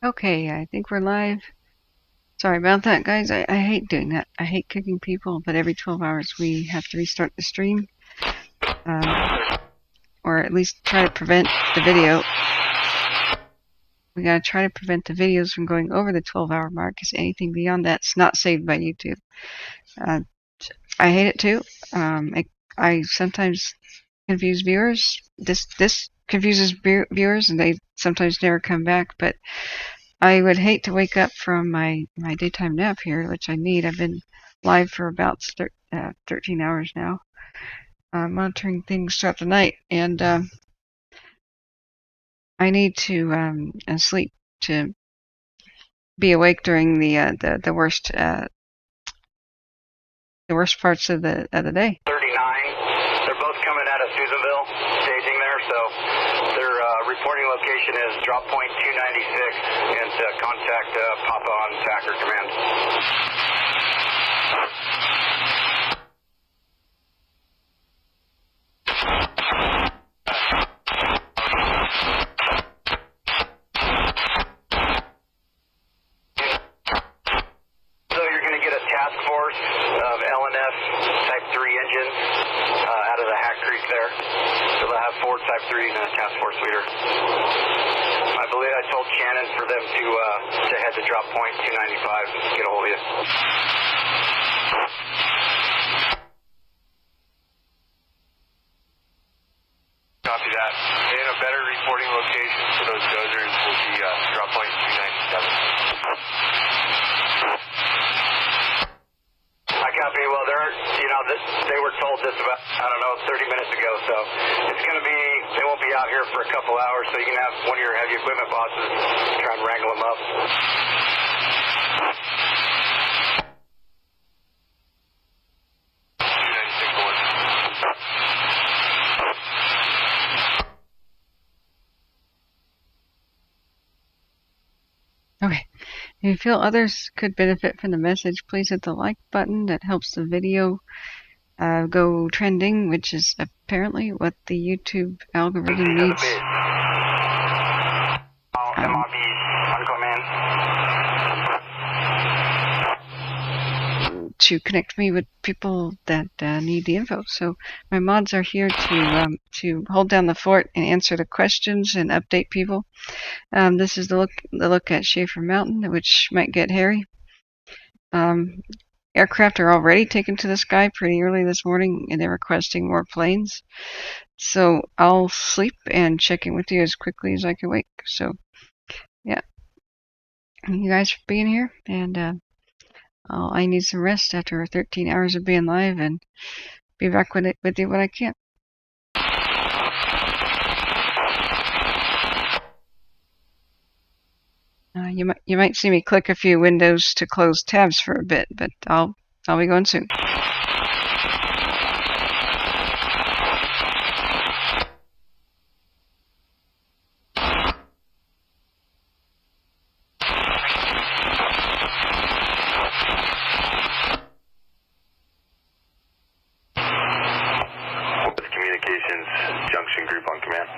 Okay, I think we're live. Sorry about that, guys. I hate doing that. I hate kicking people, but every 12 hours we have to restart the stream. Or at least try to prevent the video. We gotta try to prevent the videos from going over the 12-hour mark, because anything beyond that's not saved by YouTube. I hate it too. I sometimes confuse viewers. This confuses viewers, and they sometimes never come back, but I would hate to wake up from my daytime nap here, which I need. I've been live for about 13 hours now, monitoring things throughout the night, and I need to sleep to be awake during the worst parts of the day. 39. They're both coming out of Susanville, staging there, so their reporting location is drop point 296, and contact Papa on Packer Command. So you're going to get a task force of LNF Type 3 engines out of the Hack Creek there. So they'll have 4 Type 3s and a task force leader. I believe I told Shannon for them to head to drop point 295 and get a hold of you. Copy that. And a better reporting location for those dozers will be drop point 297. I copy. Well, they were told this about, 30 minutes ago, so it's going to be, they won't be out here for a couple hours, so you can have one of your heavy equipment bosses try and wrangle them up. Okay. If you feel others could benefit from the message, please hit the like button. That helps the video go trending, which is apparently what the YouTube algorithm needs. To connect me with people that need the info. So my mods are here to hold down the fort and answer the questions and update people. This is the look at Schaefer Mountain, which might get hairy. Aircraft are already taken to the sky pretty early this morning, and they're requesting more planes. So I'll sleep and check in with you as quickly as I can wake. So yeah, thank you guys for being here, and I need some rest after 13 hours of being live, and be back with you when I can. You might see me click a few windows to close tabs for a bit, but I'll be going soon. Communications Junction Group on command.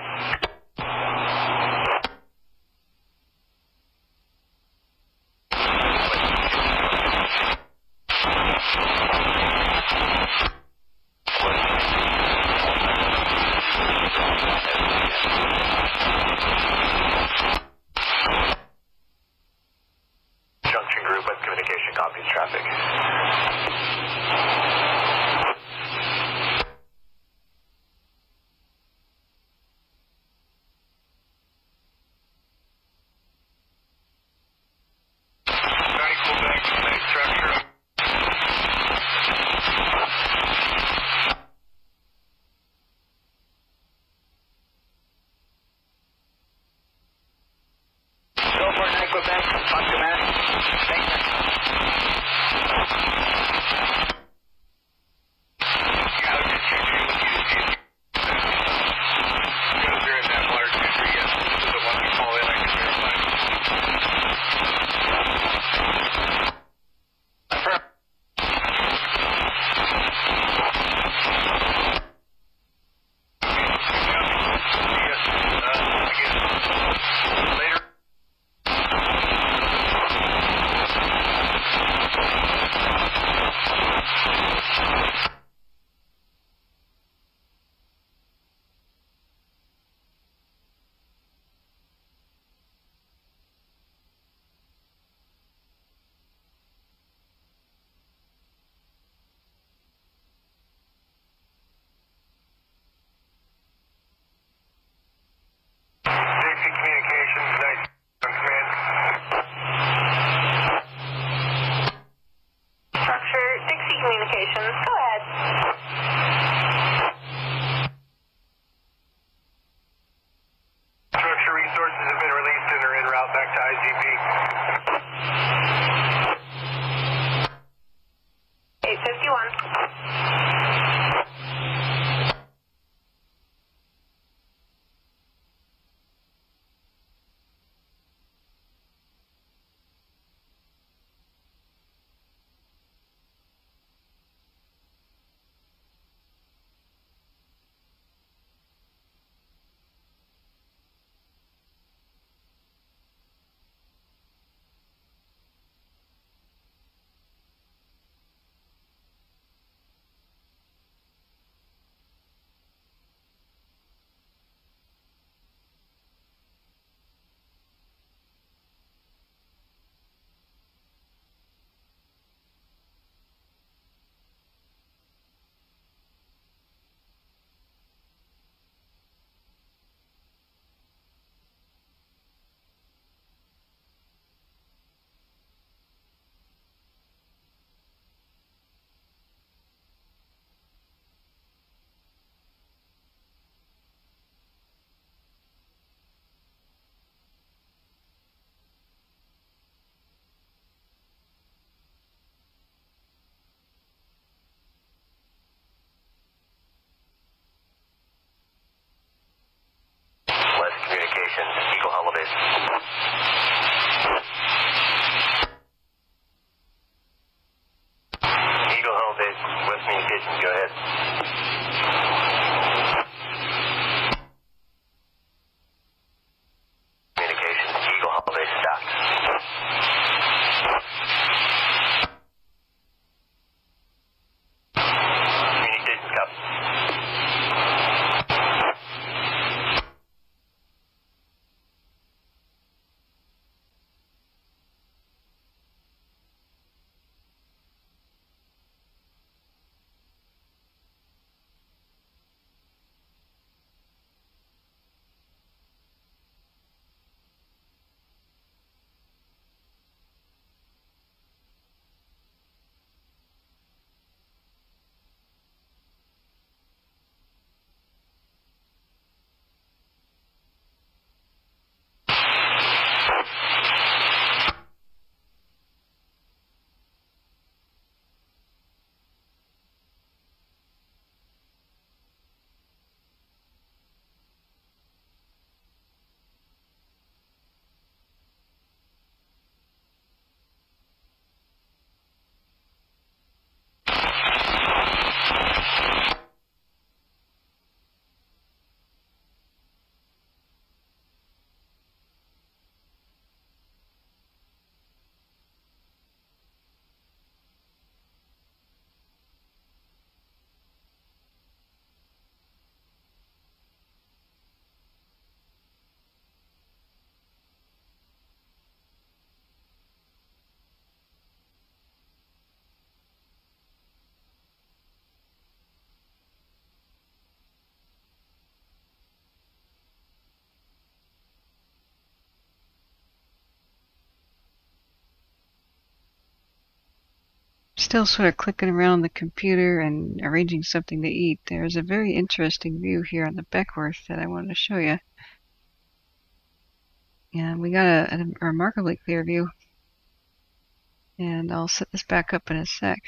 Junction Group with communication copies traffic. Still sort of clicking around on the computer and arranging something to eat. There's a very interesting view here on the Beckworth that I wanted to show you. And we got a remarkably clear view. And I'll set this back up in a sec.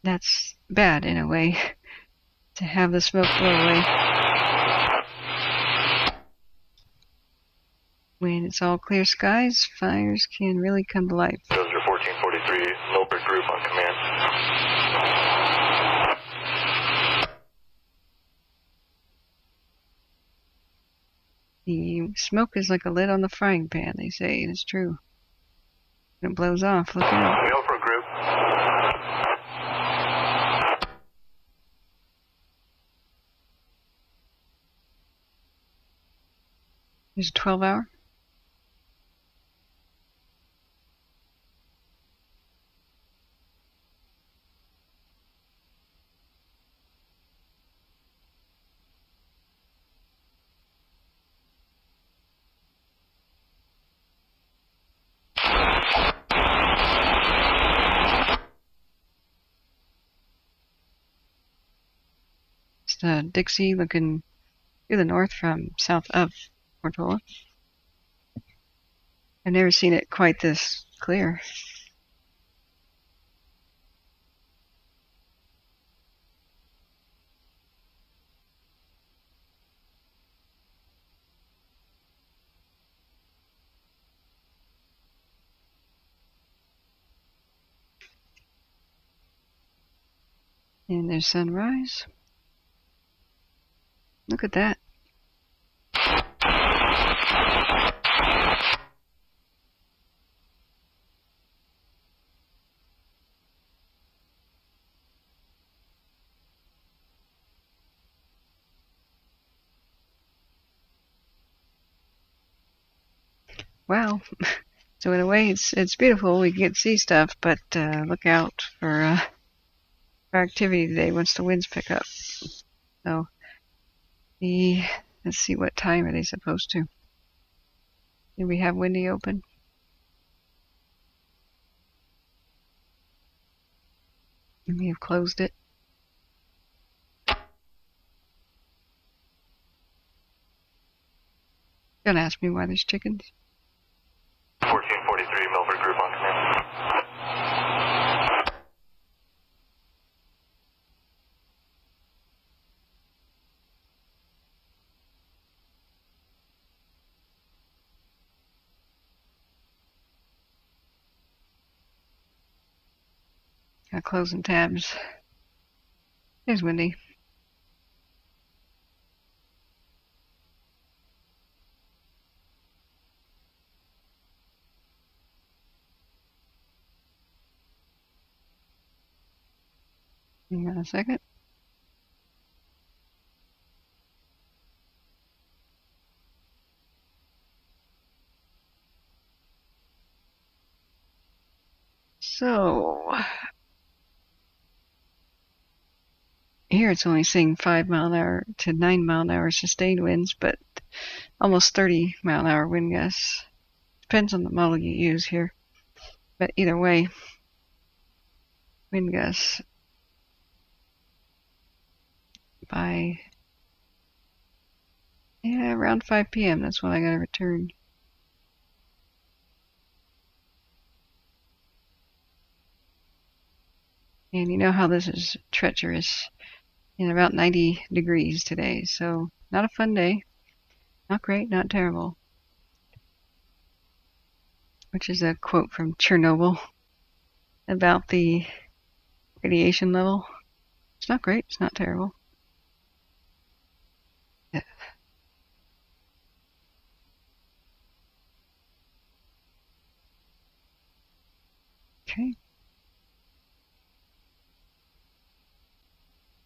That's bad in a way, to have the smoke blow away. When it's all clear skies, fires can really come to life. Those are 1443, Milford Group on command. The smoke is like a lid on the frying pan, they say, and it's true. When it blows off, look out. Milford Group. There's a 12-hour. It's Dixie looking to the north from south of Portola. I've never seen it quite this clear. And there's sunrise. Look at that. Wow. So in a way, it's beautiful. We can see stuff, but look out for activity today once the winds pick up. So let's see, what time are they supposed to? Do we have windy open? And we have closed it. Don't ask me why there's chickens. 1443, Milford Group on command. Closing tabs. There's windy. Hang on a second. So here it's only saying 5-mile-an-hour to 9-mile-an-hour sustained winds, but almost 30-mile-an-hour wind gusts. Depends on the model you use here. But either way, wind gusts by around 5 p.m. That's when I gotta return. And you know how this is treacherous. In about 90 degrees today, so not a fun day. Not great, not terrible. Which is a quote from Chernobyl about the radiation level. It's not great, it's not terrible. Yeah. Okay.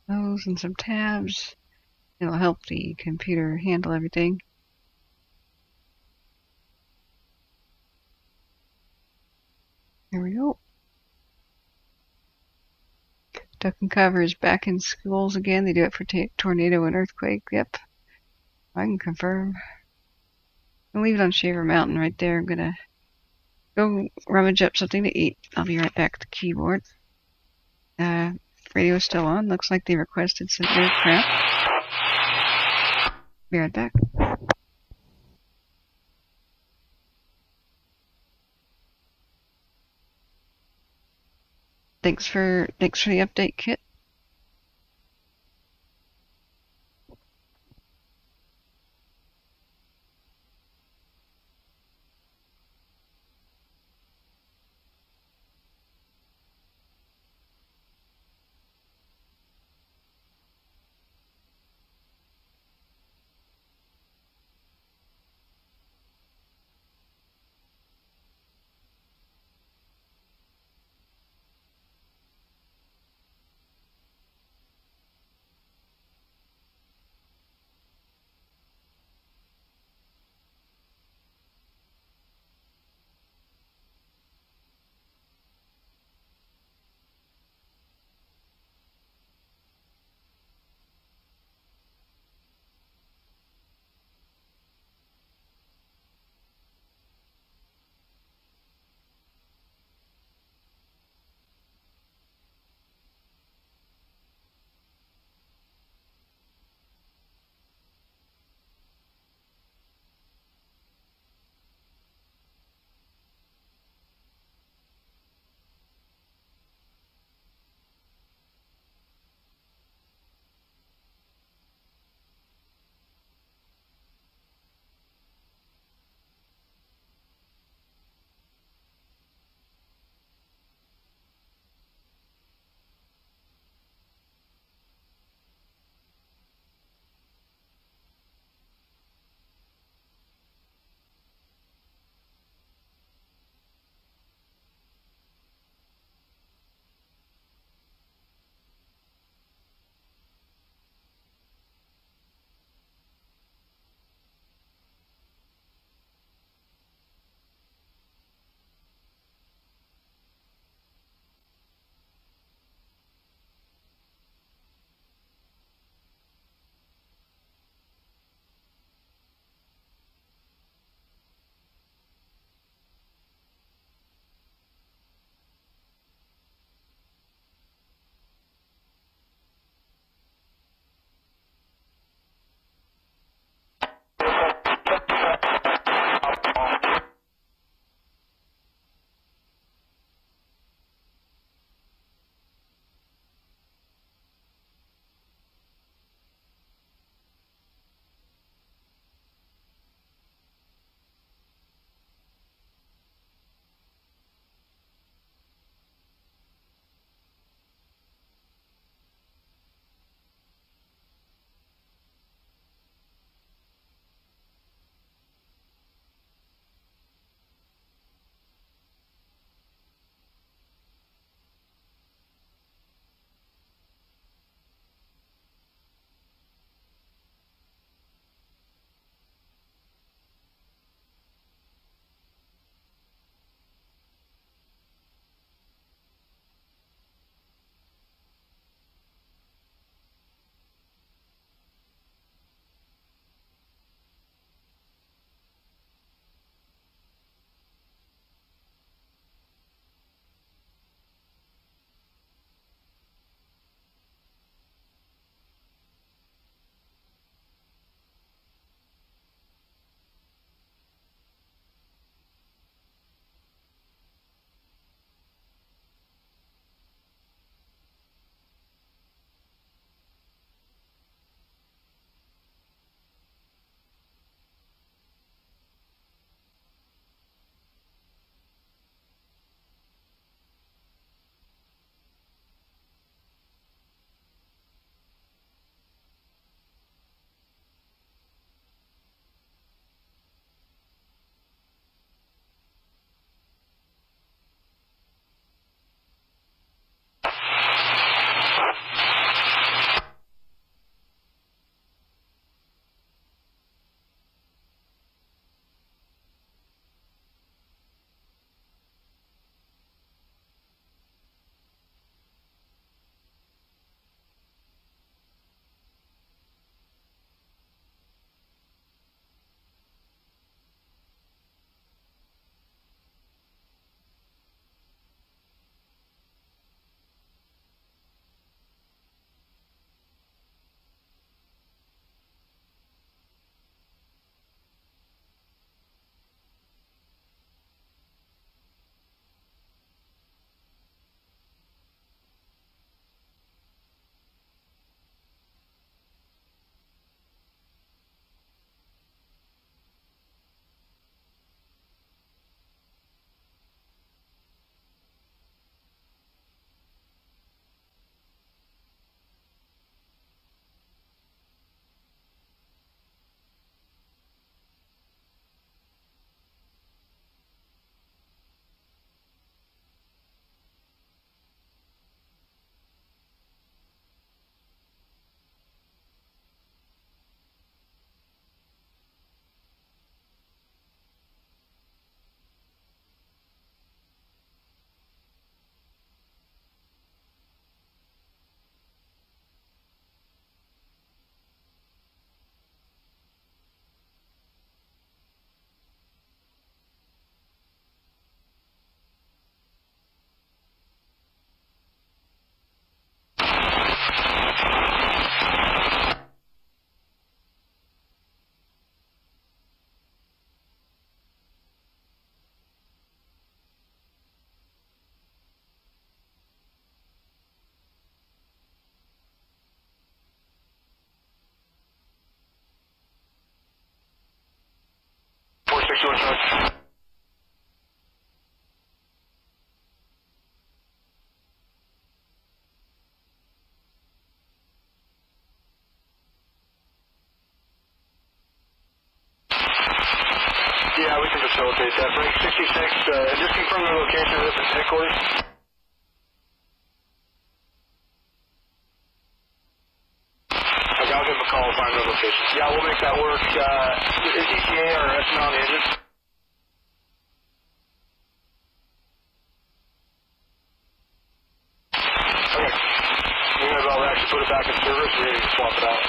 Those and some tabs. It'll help the computer handle everything. There we go. Duck and Cover is back in schools again. They do it for tornado and earthquake. Yep. I can confirm. I'll leave it on Shaver Mountain right there. I'm going to go rummage up something to eat. I'll be right back at the keyboard. Radio's still on. Looks like they requested some aircraft. Be right back. Thanks for the update, Kit. 2 in charge. Yeah, we can facilitate that. Break 66, just confirm the location of this at headquarters. Okay, I'll give him a call and find the location. Yeah, we'll make that work. Is ETA or estimate on the engine? Okay. We're going to actually put it back in service. We're ready to swap it out.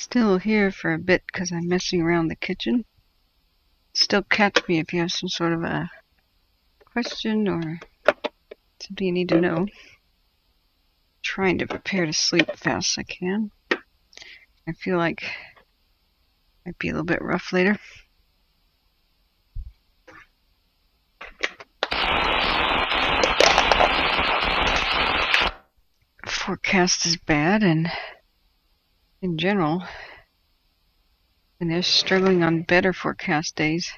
Still here for a bit because I'm messing around the kitchen. Still catch me if you have some sort of a question or something you need to know. Trying to prepare to sleep as fast as I can. I feel like it might be a little bit rough later. Forecast is bad, and in general, when they're struggling on better forecast days,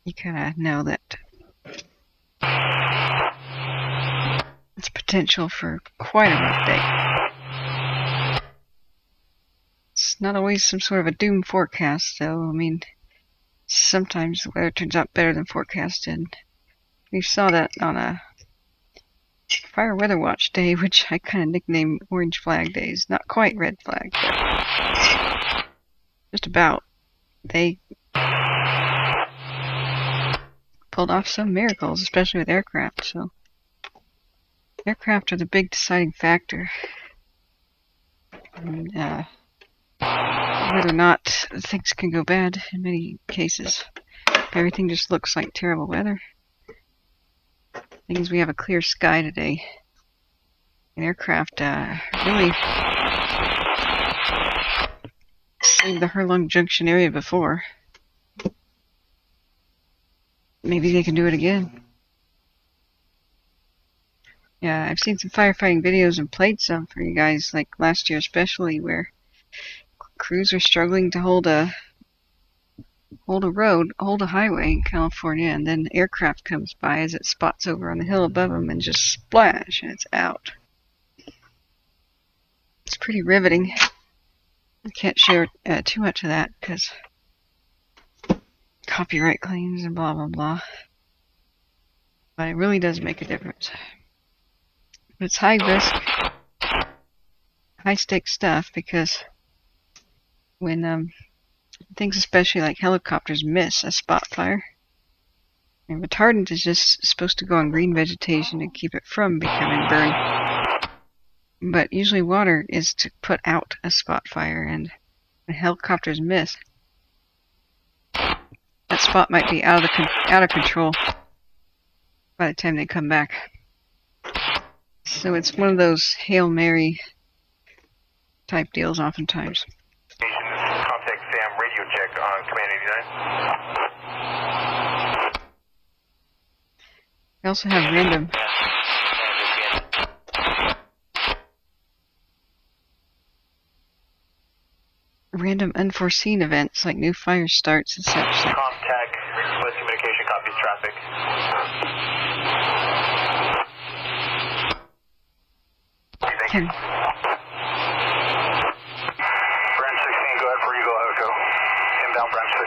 you kind of know that it's potential for quite a rough day. It's not always some sort of a doom forecast, though. I mean, sometimes the weather turns out better than forecasted. We saw that on a Fire Weather Watch day, which I kind of nicknamed Orange Flag Days. Not quite Red Flag, but just about. They pulled off some miracles, especially with aircraft. So aircraft are the big deciding factor. And, whether or not things can go bad in many cases. Everything just looks like terrible weather. Things we have a clear sky today. An aircraft really saved the Herlong Junction area before. Maybe they can do it again. Yeah, I've seen some firefighting videos and played some for you guys, like last year especially, where crews are struggling to hold a highway in California, and then the aircraft comes by as it spots over on the hill above them and just splash, and it's out. It's pretty riveting. I can't share too much of that because copyright claims and blah blah blah. But it really does make a difference. But it's high risk, high stakes stuff, because when things especially like helicopters miss a spot fire, and retardant is just supposed to go on green vegetation to keep it from becoming burned. But usually water is to put out a spot fire, and when helicopters miss, that spot might be out of control by the time they come back. So it's one of those Hail Mary type deals oftentimes. Contact Sam, radio check on Command 89. We also have random unforeseen events like new fire starts and such. Contact, West Communication copies traffic. Can Branch 16, go ahead before you go, Echo. Inbound Branch 16.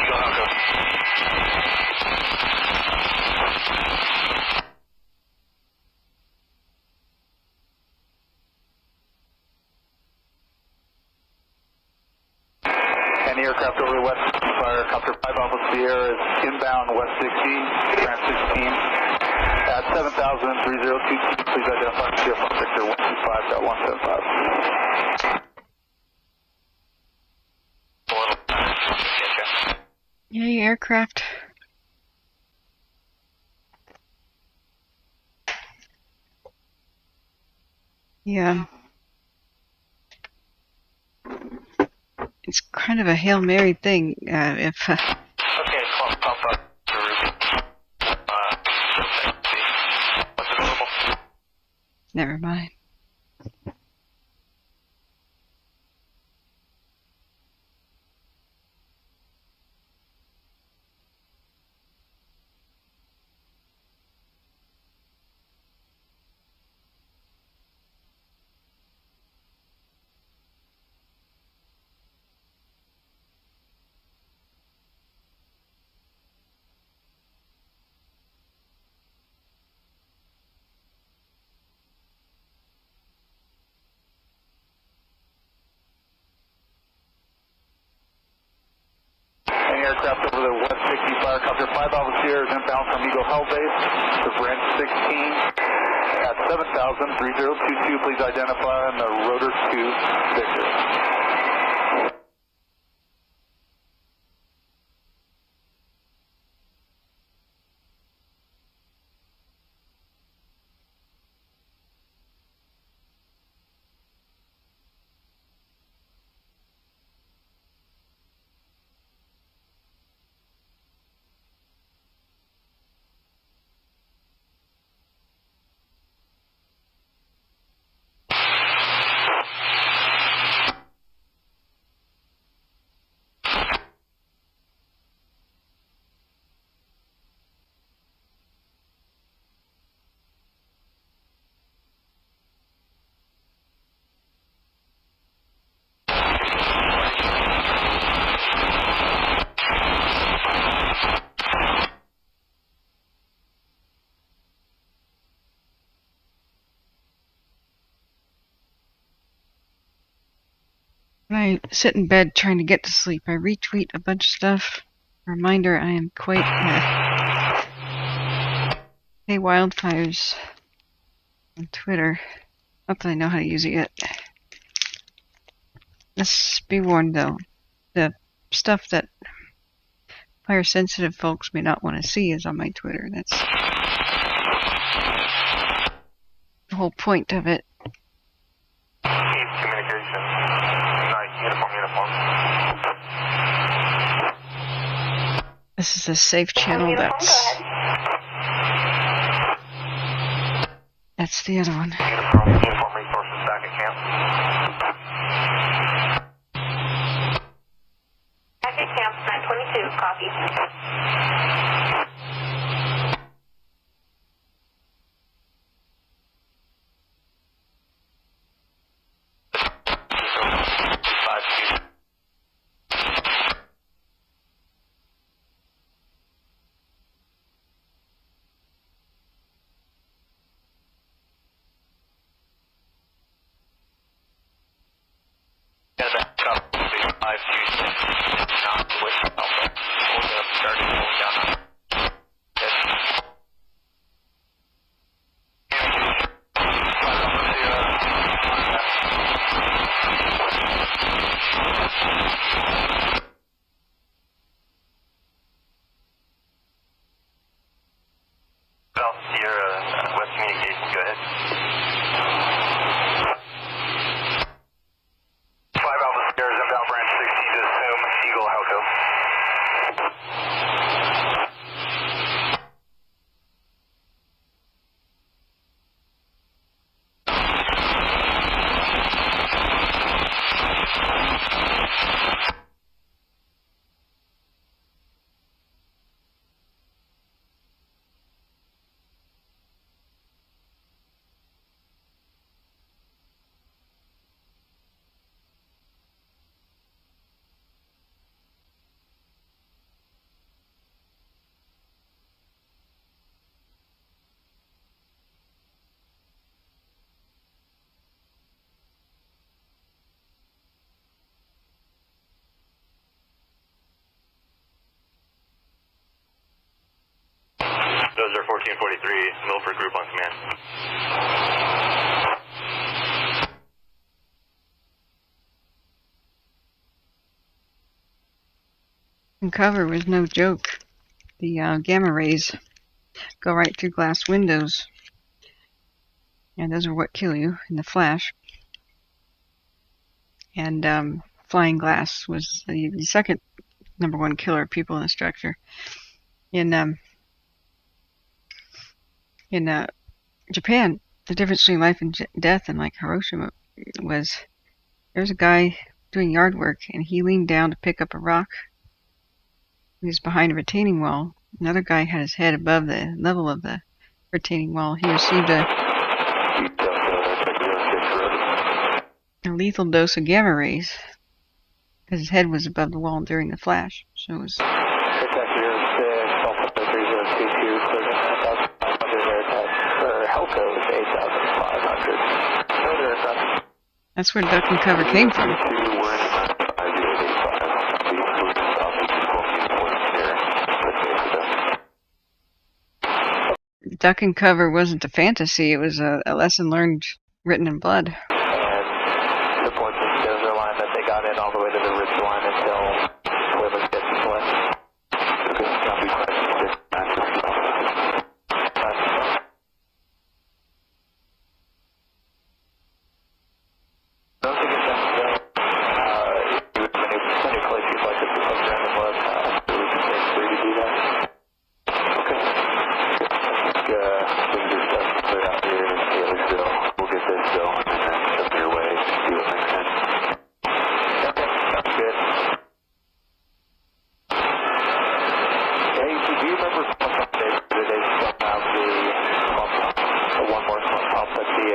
Go, Echo. Any aircraft over the west fire, copter 5 Alpha Sierra is inbound west 16, Branch 16, at 7,03022. Please identify CFO sector 125.175. Yay, aircraft. Yeah. It's kind of a Hail Mary thing. If Okay, pump up to Ruby. What's available? never mind. aircraft over the West Dixie fire. Copter 5 Alpha Sierra is inbound from Eagle Hell Base to branch 16 at 7,000-3022. Please identify on the rotor 2 Victor. When I sit in bed trying to get to sleep, I retweet a bunch of stuff. Reminder, I am quite Hey Wildfires on Twitter. Not that I know how to use it yet. Let's be warned though, the stuff that fire sensitive folks may not want to see is on my Twitter. That's the whole point of it. This is a safe channel. That's the other one. Uniform resources back at camp. Back at camp, 922, copy. Those are 1443, Milford Group on command. And cover was no joke. The gamma rays go right through glass windows. And those are what kill you in the flash. And flying glass was the second #1 killer of people in the structure. In Japan, the difference between life and death in like Hiroshima was there's a guy doing yard work and he leaned down to pick up a rock. He was behind a retaining wall. Another guy had his head above the level of the retaining wall. He received a lethal dose of gamma rays because his head was above the wall during the flash. So it was. That's where duck and cover came from. duck and cover wasn't a fantasy. It was a lesson learned, written in blood. And support the scissor line that they got in all the way to the ridge line until toilet gets split. Okay, copy, question 6. Don't think it's necessary. You would plenty of places like this to poke around the mud, so we can take 3 to do that. Okay. We can just clear out here and see how this go. We'll get this going and then come your way, see what makes sense. Okay, sounds good. Hey, do you remember someday they swapped out the one more pump pump at the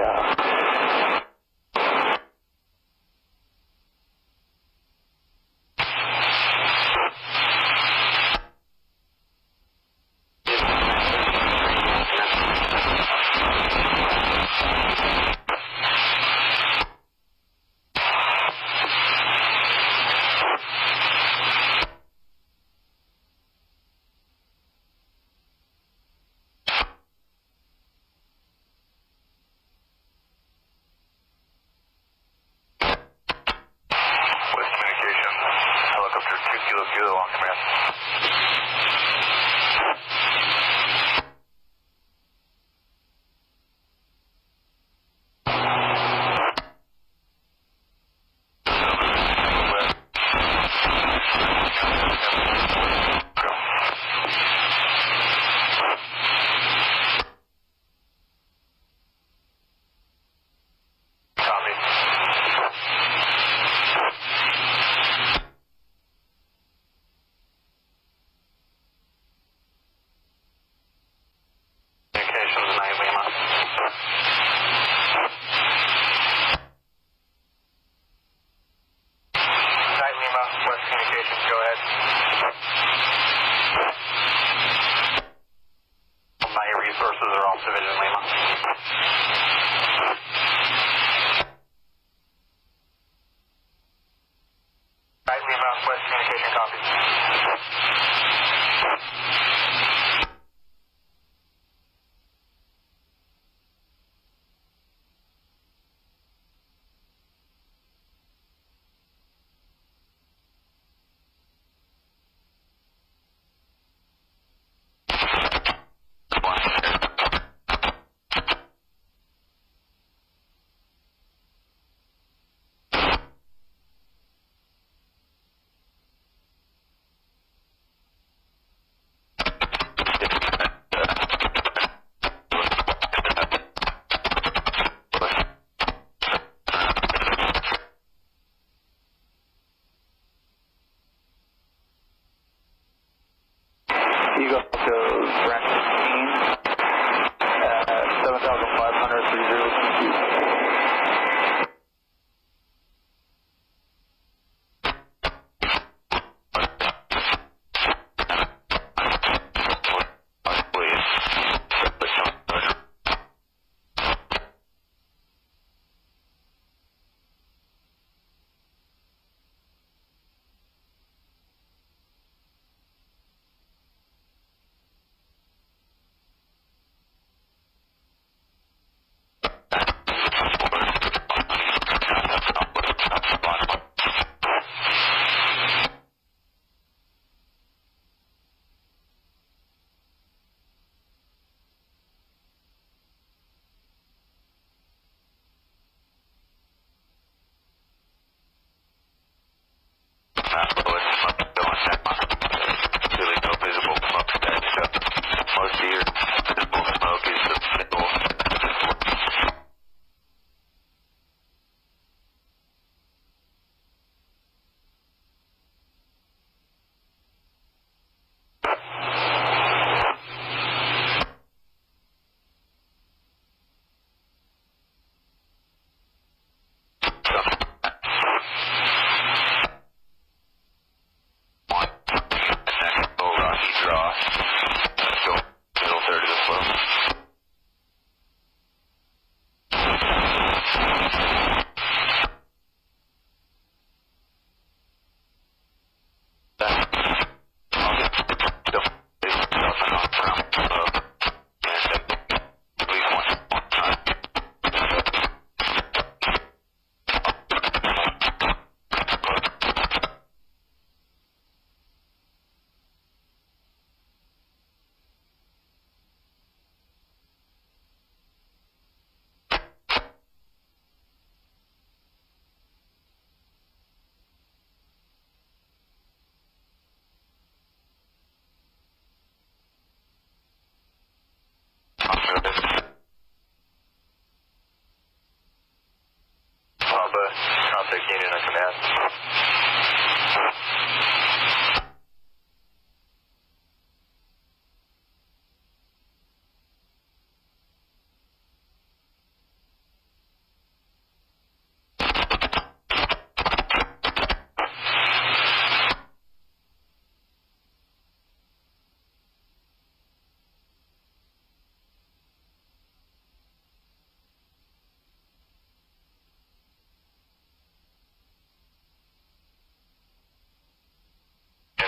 Contact Union on command.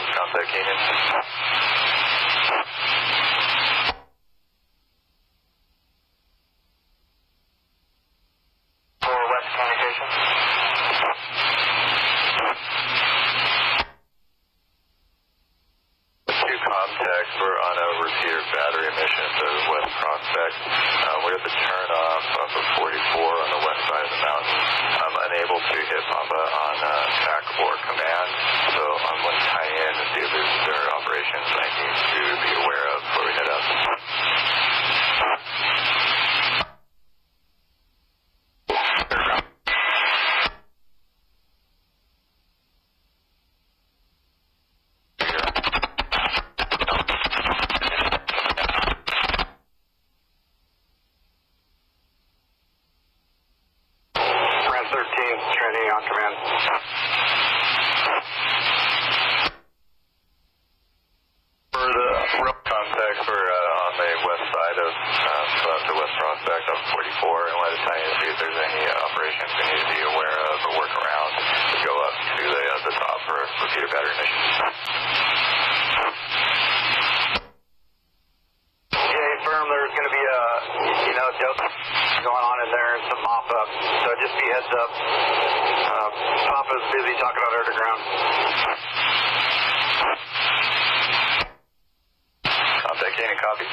Contact Union. For West Communication. The two contacts were on a repeater battery emissions of West Prospect. We're at the turnoff off of 44 on the west side of the mountain. I'm unable to hit Papa on TAC or command, so I'm going to tie in and see if there are operations I need to be aware of before we head up. Trinity on command. For the rope contacts, we're on the west side of the West Prospect on 44, and wanted to tell you to see if there's any operations we need to be aware of or work around to go up to the top for repeater battery emissions. Okay, firm. There's going to be a dope going on in there and some mop up, so just be heads up. Papa's busy talking about underground. Contact Union, copy.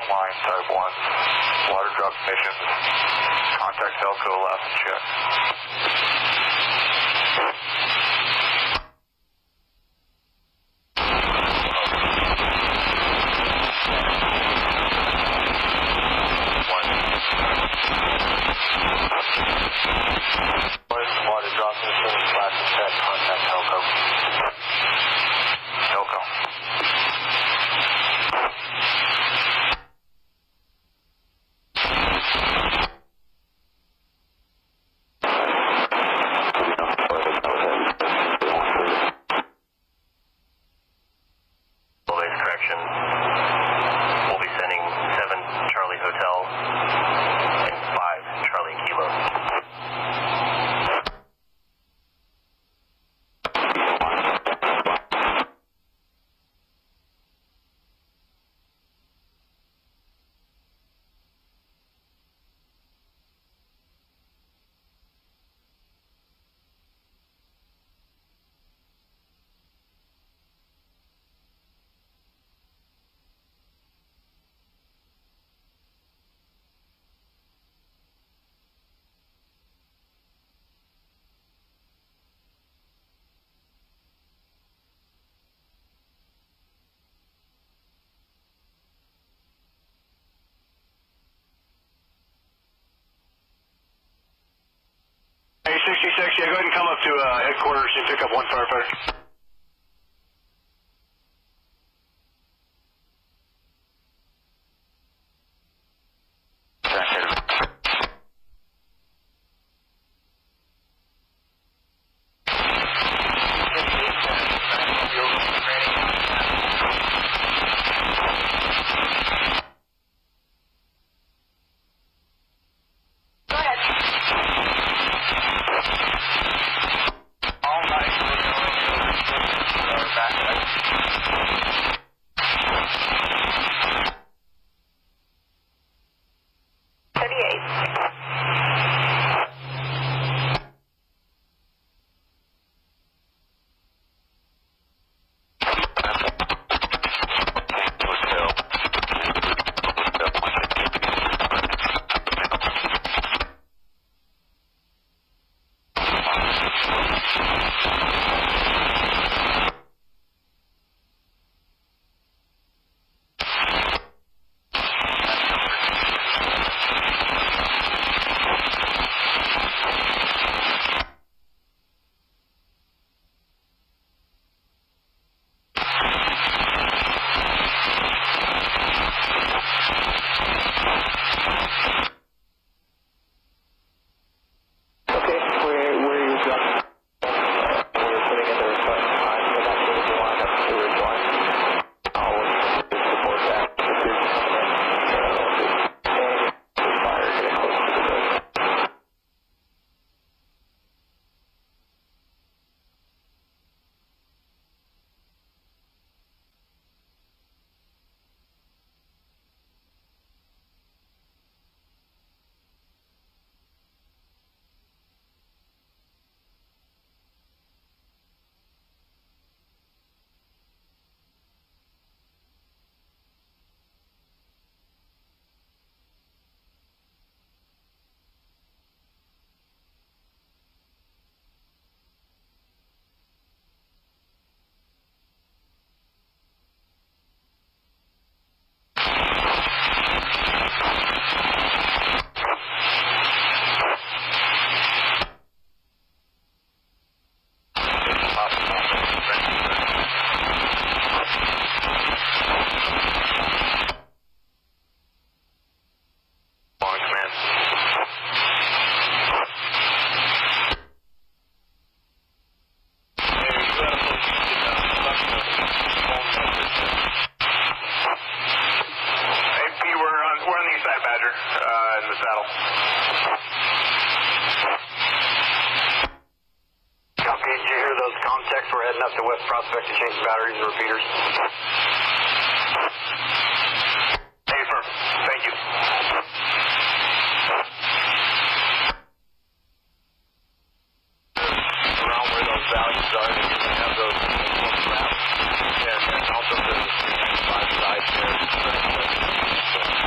long line, type 1. Water drop emissions. Contact Helco left and check. Water drop emissions, last and check. Contact Helco. Helco. We'll be sending 7 Charlie Hotel and 5 Charlie Kilo. Hey, 66, yeah, go ahead and come up to headquarters and pick up 1 firefighter. We're heading up to West Prospect to change batteries and repeaters. Hey, firm. Thank you. Around where those values are, you can have those maps, and also the 395 side there.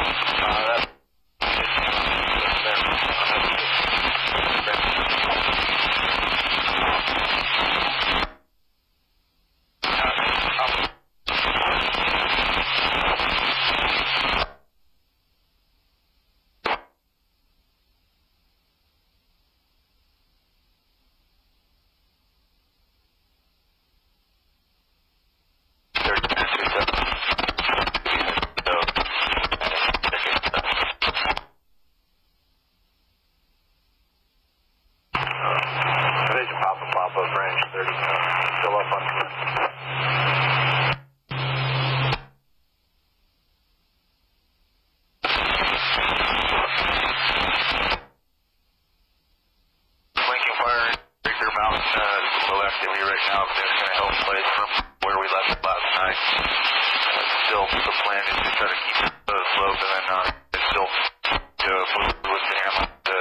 slope, and then it's still with the hammer, the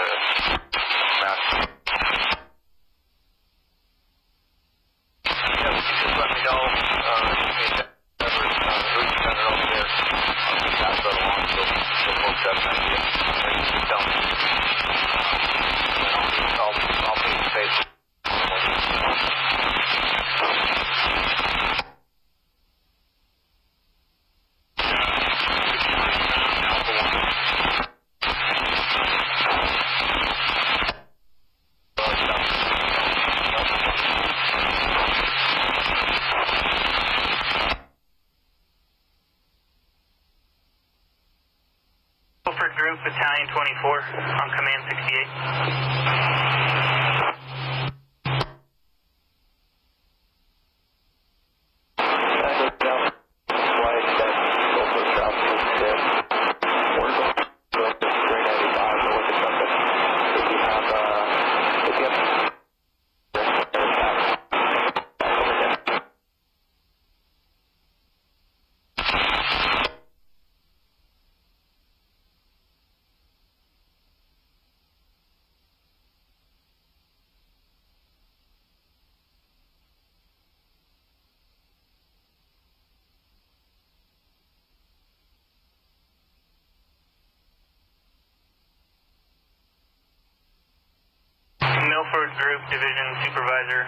mast. Yeah, just let me know. Center over there. I'll just pass that along so folks have an idea. Tell me. And I'll put in face. Group Battalion 24 on Command 68. Milford Group Division Supervisor,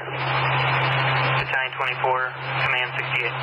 Battalion 24, Command 68.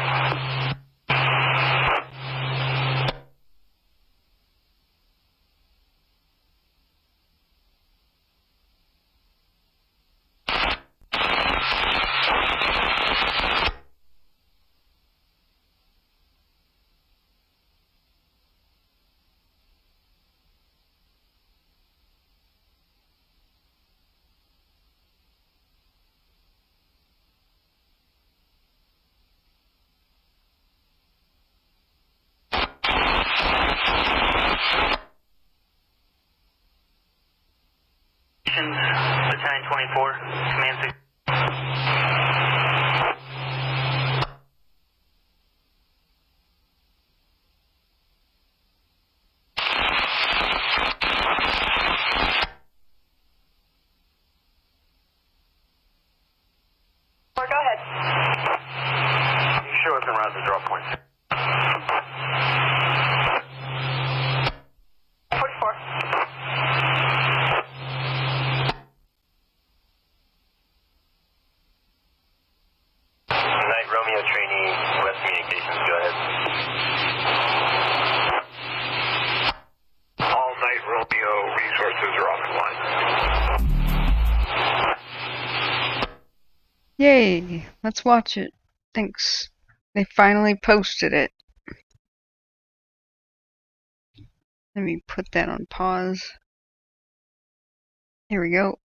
Battalion 24, Command 6. Go ahead. You sure it's around the drop point? 44. Night Romeo trainee, West Communications, go ahead. All Night Romeo resources are offline. Yay! Let's watch it. Thanks. They finally posted it. Let me put that on pause. Here we go.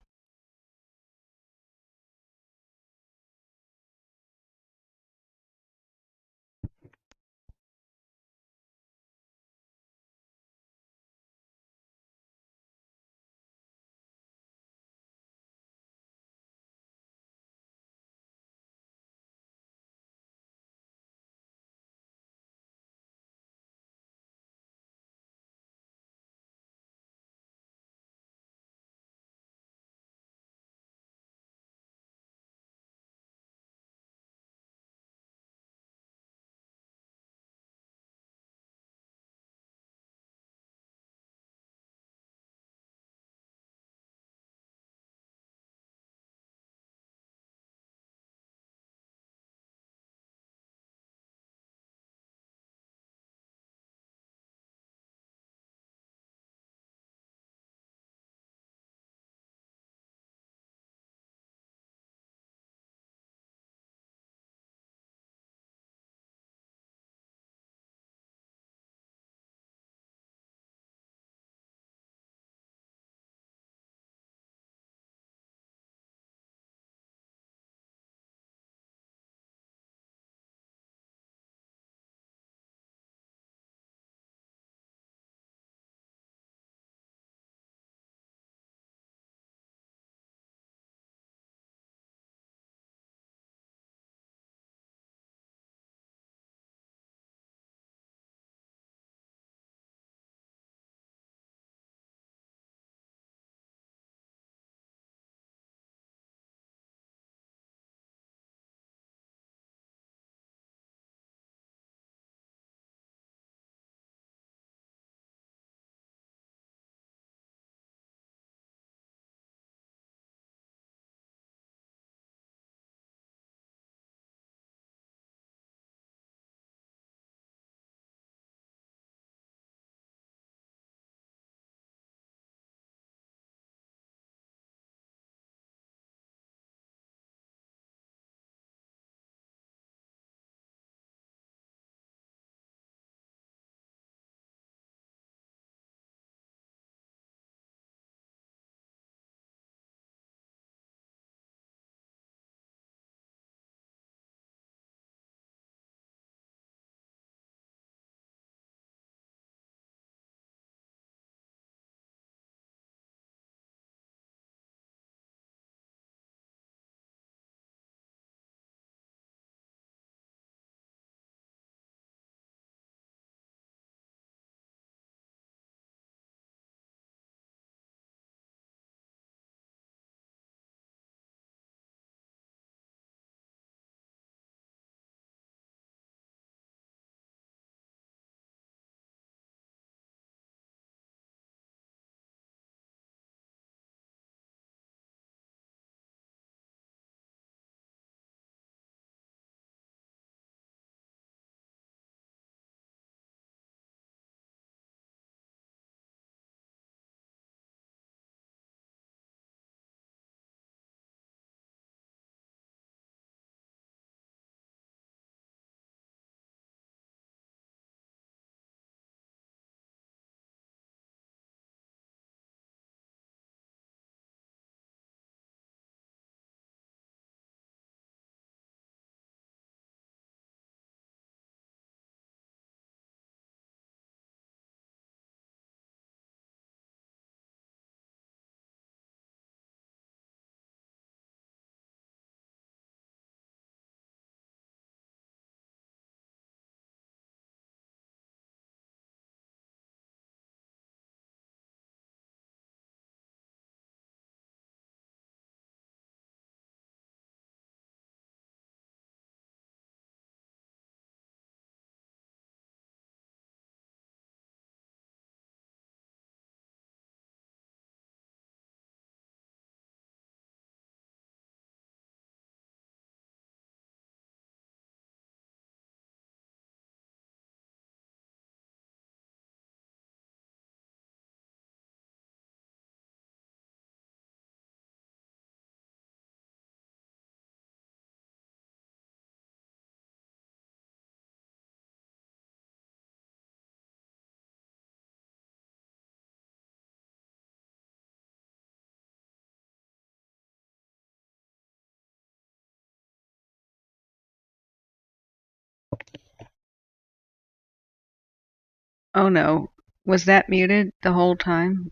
Oh no. Was that muted the whole time?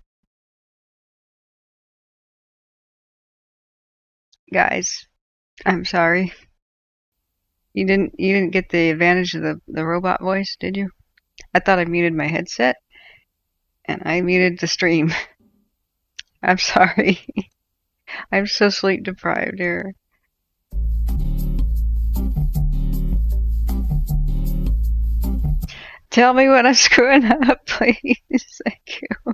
Guys, I'm sorry. You didn't get the advantage of the robot voice, did you? I thought I muted my headset and I muted the stream. I'm sorry. I'm so sleep deprived here. Tell me when I'm screwing up, please. Thank you.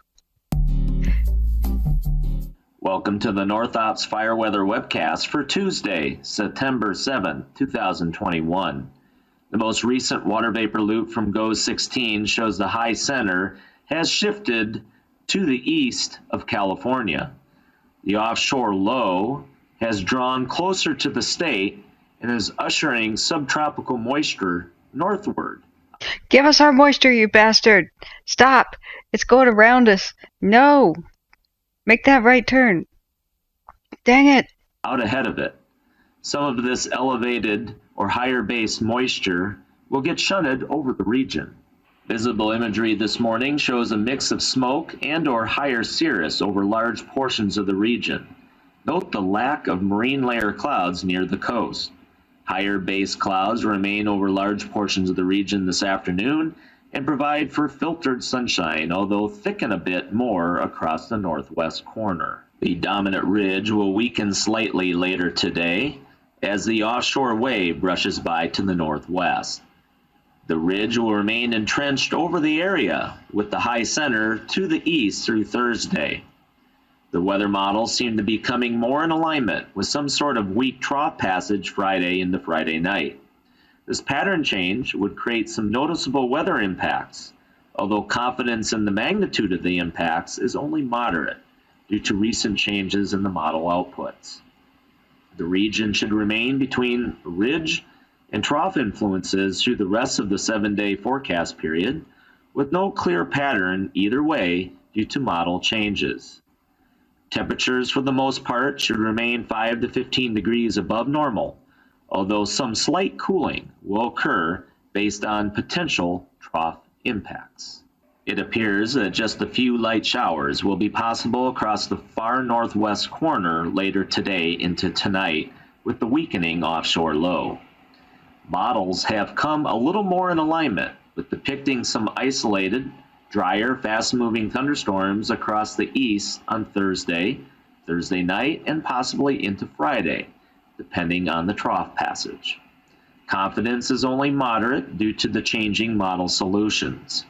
Welcome to the North Ops Fire Weather Webcast for Tuesday, September 7, 2021. The most recent water vapor loop from GOES 16 shows the high center has shifted to the east of California. The offshore low has drawn closer to the state and is ushering subtropical moisture northward. Give us our moisture, you bastard! Stop! It's going around us. No! Make that right turn. Dang it! Out ahead of it. Some of this elevated or higher base moisture will get shunted over the region. Visible imagery this morning shows a mix of smoke and or higher cirrus over large portions of the region. Note the lack of marine layer clouds near the coast. Higher base clouds remain over large portions of the region this afternoon and provide for filtered sunshine, although thicken a bit more across the northwest corner. The dominant ridge will weaken slightly later today as the offshore wave brushes by to the northwest. The ridge will remain entrenched over the area, with the high center to the east through Thursday. The weather models seem to be coming more in alignment with some sort of weak trough passage Friday into Friday night. This pattern change would create some noticeable weather impacts, although confidence in the magnitude of the impacts is only moderate due to recent changes in the model outputs. The region should remain between ridge and trough influences through the rest of the 7-day forecast period, with no clear pattern either way due to model changes. Temperatures for the most part should remain 5 to 15 degrees above normal, although some slight cooling will occur based on potential trough impacts. It appears that just a few light showers will be possible across the far northwest corner later today into tonight with the weakening offshore low. Models have come a little more in alignment with depicting some isolated, drier, fast-moving thunderstorms across the east on Thursday, Thursday night, and possibly into Friday, depending on the trough passage. Confidence is only moderate due to the changing model solutions.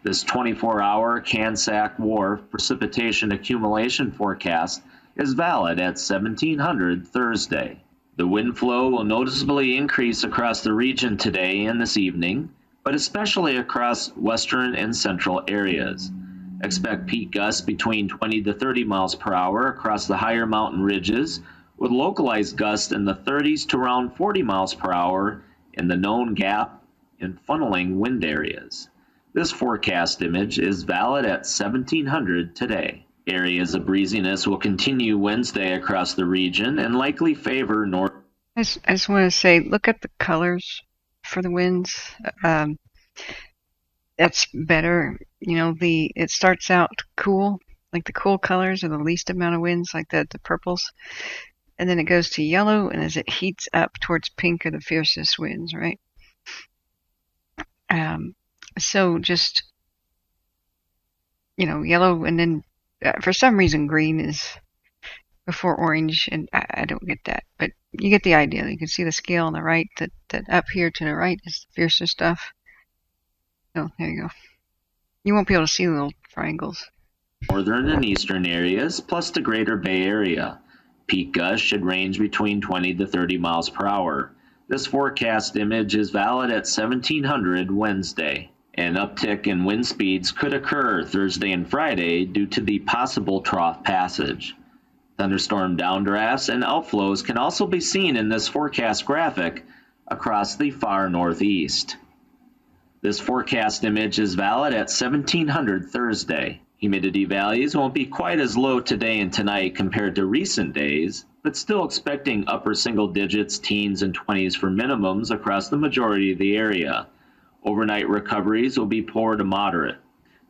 This 24-hour Cansack Wharf precipitation accumulation forecast is valid at 1700 Thursday. The wind flow will noticeably increase across the region today and this evening, but especially across western and central areas. Expect peak gusts between 20 to 30 miles per hour across the higher mountain ridges, with localized gusts in the 30s to around 40 miles per hour in the known gap and funneling wind areas. This forecast image is valid at 1700 today. Areas of breeziness will continue Wednesday across the region and likely favor north. I just want to say, look at the colors for the winds. That's better. You know, it starts out cool, like the cool colors are the least amount of winds, like the purples. And then it goes to yellow, and as it heats up towards pink are the fiercest winds, right? So just, yellow, and then for some reason green is before orange, and I don't get that, but you get the idea. You can see the scale on the right, that up here to the right is the fiercer stuff. Oh, there you go. You won't be able to see the little triangles. Northern and eastern areas, plus the greater Bay Area. Peak gusts should range between 20 to 30 miles per hour. This forecast image is valid at 1700 Wednesday. An uptick in wind speeds could occur Thursday and Friday due to the possible trough passage. Thunderstorm downdrafts and outflows can also be seen in this forecast graphic across the far northeast. This forecast image is valid at 1700 Thursday. Humidity values won't be quite as low today and tonight compared to recent days, but still expecting upper single digits, teens, and 20s for minimums across the majority of the area. Overnight recoveries will be poor to moderate.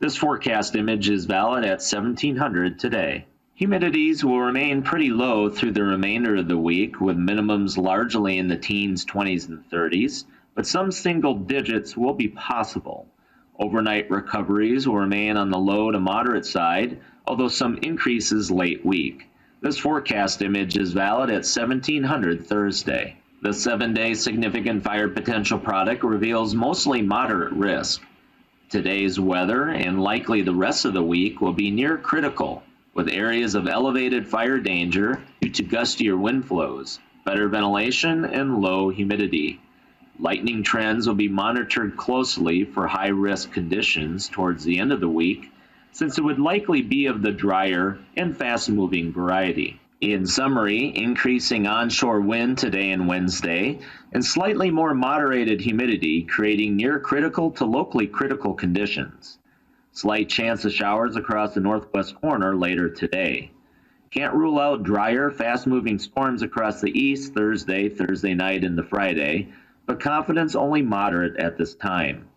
This forecast image is valid at 1700 today. Humidities will remain pretty low through the remainder of the week, with minimums largely in the teens, 20s, and 30s, but some single digits will be possible. Overnight recoveries will remain on the low to moderate side, although some increases late week. This forecast image is valid at 1700 Thursday. The 7-day significant fire potential product reveals mostly moderate risk. Today's weather and likely the rest of the week will be near critical, with areas of elevated fire danger due to gustier wind flows, better ventilation, and low humidity. Lightning trends will be monitored closely for high-risk conditions towards the end of the week, since it would likely be of the drier and fast-moving variety. In summary, increasing onshore wind today and Wednesday, and slightly more moderated humidity, creating near-critical to locally critical conditions. Slight chance of showers across the northwest corner later today. Can't rule out drier, fast-moving storms across the east Thursday night into Friday, but confidence only moderate at this time.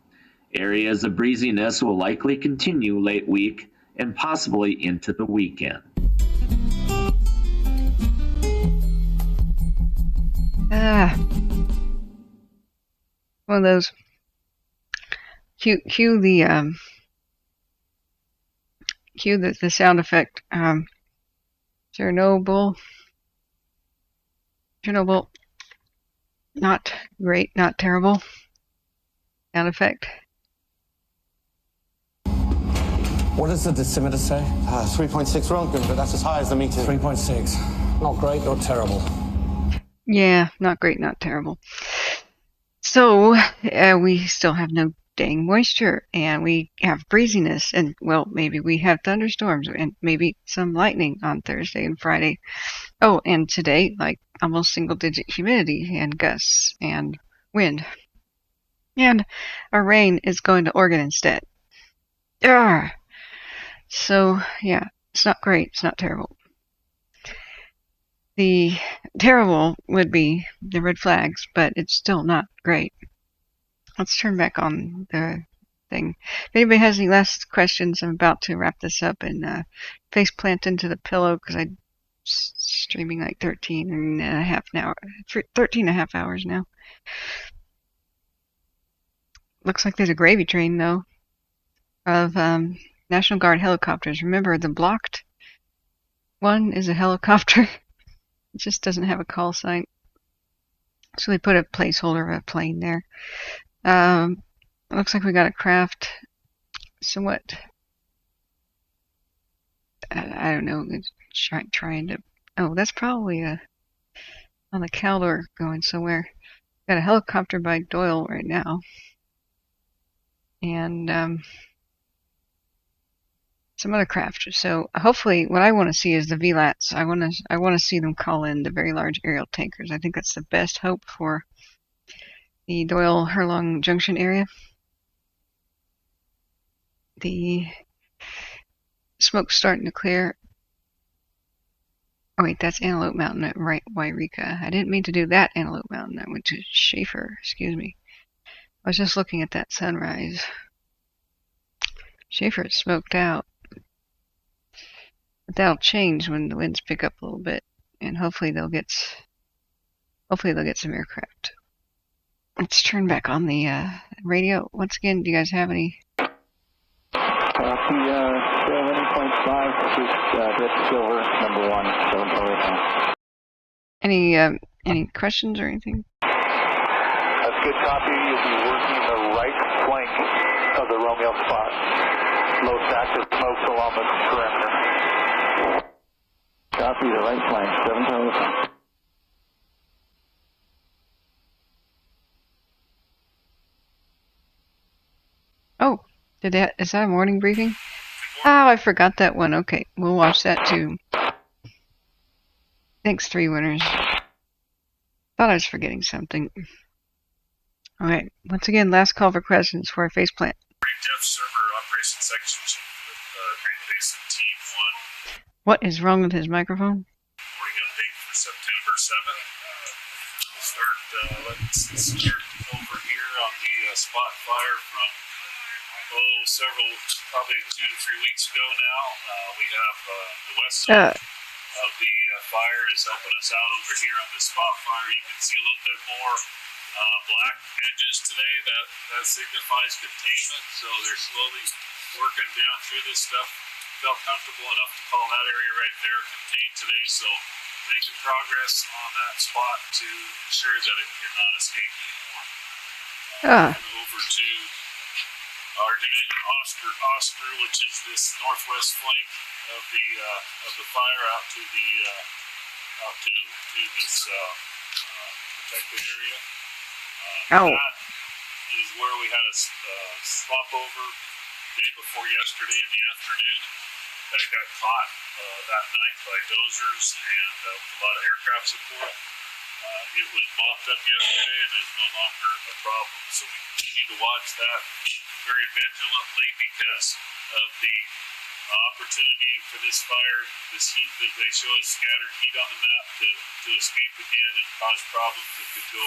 Areas of breeziness will likely continue late week and possibly into the weekend. One of those. Cue the sound effect. Chernobyl. Not great, not terrible. Sound effect. What does the decimeter say? 3.6 Roentgen, but that's as high as the meter. 3.6. Not great, not terrible. Yeah, not great, not terrible. So, we still have no dang moisture, and we have breeziness, and, well, maybe we have thunderstorms, and maybe some lightning on Thursday and Friday. Oh, and today, like, almost single-digit humidity, and gusts, and wind. And our rain is going to Oregon instead. Arrgh. So, yeah, it's not great, it's not terrible. The terrible would be the red flags, but it's still not great. Let's turn back on the thing. If anybody has any last questions, I'm about to wrap this up and face plant into the pillow because I'm streaming like 13 and a half hours now. Looks like there's a gravy train, though, of National Guard helicopters. Remember, the blocked one is a helicopter. It just doesn't have a call sign. So they put a placeholder of a plane there. Looks like we got a craft somewhat, I don't know, trying to, oh, that's probably on the Caldor going somewhere. Got a helicopter by Doyle right now. And some other craft. So hopefully what I want to see is the VLATs. I want to see them call in the very large aerial tankers. I think that's the best hope for the Doyle Herlong Junction area. The smoke's starting to clear. Oh wait, that's Antelope Mountain at Wairika. I didn't mean to do that Antelope Mountain. I went to Schaefer, excuse me. I was just looking at that sunrise. Schaefer is smoked out. But that'll change when the winds pick up a little bit, and hopefully they'll get some aircraft. Let's turn back on the radio. Once again, do you guys have any? Copy, 7.5, hit silver, number 1, 7.8. Any questions or anything? That's good copy. You'll be working the right flank of the Romeo spot. Most active smokes along the perimeter. Copy the right flank, 7.8. Oh, is that a morning briefing? Oh, I forgot that one. Okay, we'll watch that too. Thanks, 3 winners. Thought I was forgetting something. Alright, once again, last call for questions for our faceplant. Def server operations section chief with Great Basin Team 1. What is wrong with his microphone? Morning update for September 7th. We'll start over here on the spot fire from probably 2 to 3 weeks ago now. We have the west side of the fire is helping us out over here on the spot fire. You can see a little bit more black edges today. That signifies containment, so they're slowly working down through this stuff. Felt comfortable enough to call that area right there contained today, so making progress on that spot to ensure that it cannot escape anymore. Over to our division Oscar, which is this northwest flank of the fire out to this protected area. That is where we had a swap over day before yesterday in the afternoon. That got caught that night by dozers and with a lot of aircraft support. It was mopped up yesterday and is no longer a problem. So we continue to watch that very vigilantly because of the opportunity for this fire, this heat that they show as scattered heat on the map to escape again and cause problems that could go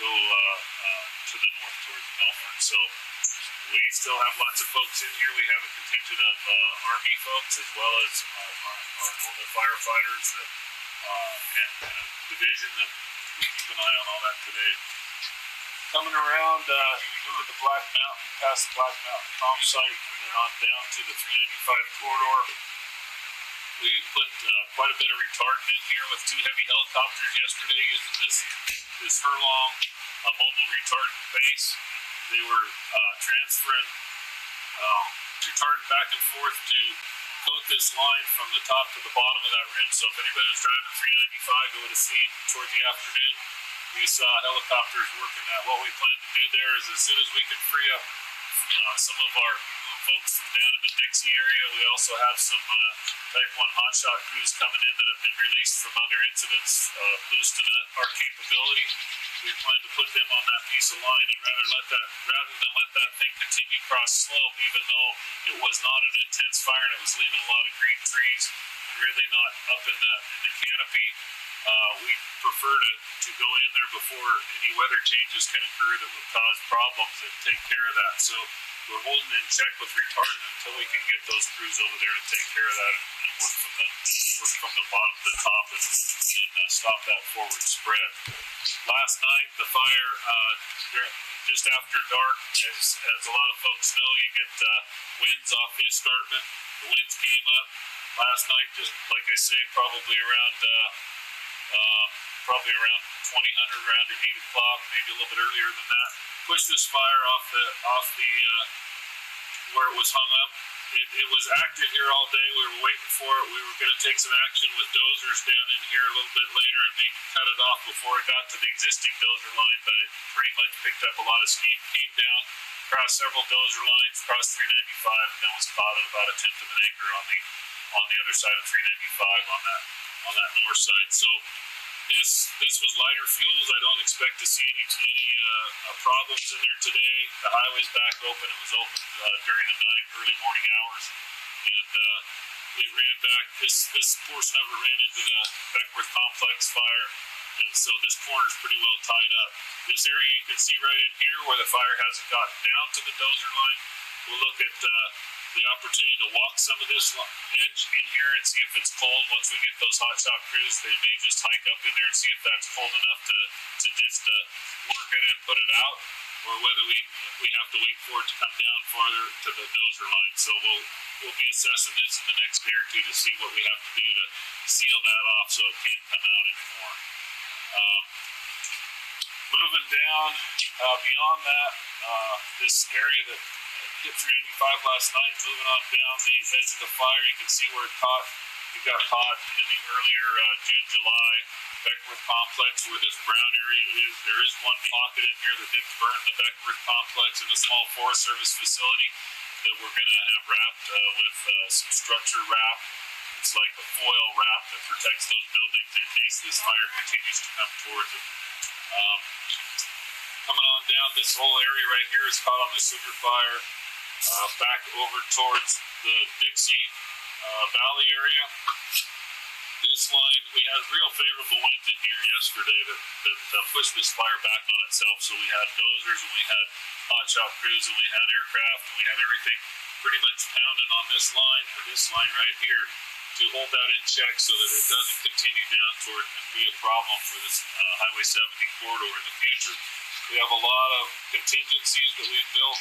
to the north towards Melbourne. So we still have lots of folks in here. We have a contingent of Army folks as well as our normal firefighters and a division that we keep an eye on all that today. Coming around into the Black Mountain, past the Black Mountain prom site, and then on down to the 395 corridor. We put quite a bit of retardant in here with 2 heavy helicopters yesterday using this Herlong mobile retardant base. They were transferring retardant back and forth to coat this line from the top to the bottom of that rim. So if anybody was driving 395, you would have seen toward the afternoon, we saw helicopters working that. What we plan to do there is as soon as we can free up some of our folks from down in the Dixie area, we also have some Type 1 hotshot crews coming in that have been released from other incidents, boosting our capability. We plan to put them on that piece of line and rather than let that thing continue cross slope, even though it was not an intense fire and it was leaving a lot of green trees and really not up in the canopy. We prefer to go in there before any weather changes can occur that would cause problems and take care of that. So we're holding in check with retardant until we can get those crews over there to take care of that and work from the bottom to the top and stop that forward spread. Last night, the fire, just after dark, as a lot of folks know, you get winds off the escarpment. The winds came up last night, just like I say, probably around 2000, around 8 o'clock, maybe a little bit earlier than that. Pushed this fire off the where it was hung up. It was active here all day. We were waiting for it. We were going to take some action with dozers down in here a little bit later and maybe cut it off before it got to the existing dozer line, but it pretty much picked up a lot of steam, came down, crossed several dozer lines, crossed 395, and then was caught at about a tenth of an acre on the other side of 395 on that north side. So this was lighter fuels. I don't expect to see any problems in there today. The highway's back open. It was open during the night, early morning hours, and it ran back. This portion of it ran into the Beckworth Complex fire, and so this corner's pretty well tied up. This area you can see right in here where the fire hasn't gotten down to the dozer line. We'll look at the opportunity to walk some of this edge in here and see if it's cold. Once we get those hotshot crews, they may just hike up in there and see if that's cold enough to just work it and put it out, or whether we have to wait for it to come down farther to the dozer line. So we'll be assessing this in the next day or two to see what we have to do to seal that off so it can't come out anymore. Moving down beyond that, this area that hit 395 last night, moving on down the edge of the fire, you can see where it got caught in the earlier June-July Beckworth Complex where this brown area is. There is one pocket in here that didn't burn the Beckworth Complex in a small Forest Service facility that we're going to have wrapped with some structure wrap. It's like a foil wrap that protects those buildings in case this fire continues to come towards it. Coming on down, this whole area right here is caught on the sugar fire. Back over towards the Dixie Valley area. This line, we had real favorable winds in here yesterday that pushed this fire back on itself. So we had dozers and we had hot shot crews and we had aircraft and we had everything pretty much pounding on this line or this line right here to hold that in check so that it doesn't continue down toward and be a problem for this Highway 70 corridor in the future. We have a lot of contingencies that we've built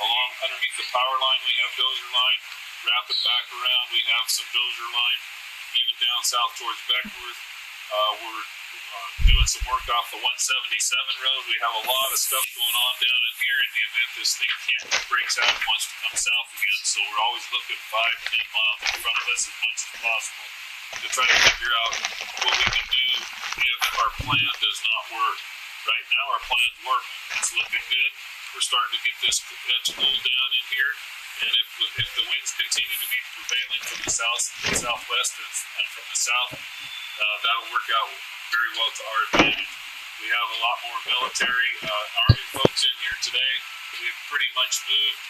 along underneath the power line. We have dozer line wrapping back around. We have some dozer line even down south towards Beckworth. We're doing some work off the 177 road. We have a lot of stuff going on down in here in the event this thing breaks out and wants to come south again. So we're always looking 5-10 miles in front of us as much as possible to try to figure out what we can do if our plan does not work. Right now our plan's working. It's looking good. We're starting to get this edge cooled down in here. And if the winds continue to be prevailing from the south, southwest, and from the south, that'll work out very well to our advantage. We have a lot more military Army folks in here today. We've pretty much moved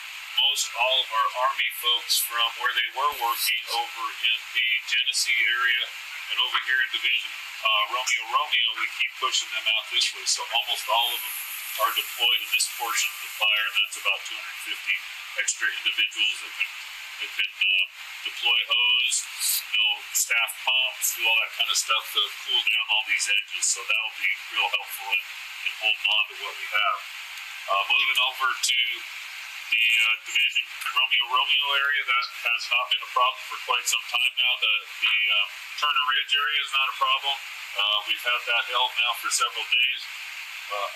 most all of our Army folks from where they were working over in the Genesee area and over here in Division Romeo. We keep pushing them out this way. So almost all of them are deployed in this portion of the fire, and that's about 250 extra individuals that can deploy hose, staff pumps, do all that kind of stuff to cool down all these edges. So that'll be real helpful in holding on to what we have. Moving over to the Division Romeo area, that has not been a problem for quite some time now. The Turner Ridge area is not a problem. We've had that held now for several days.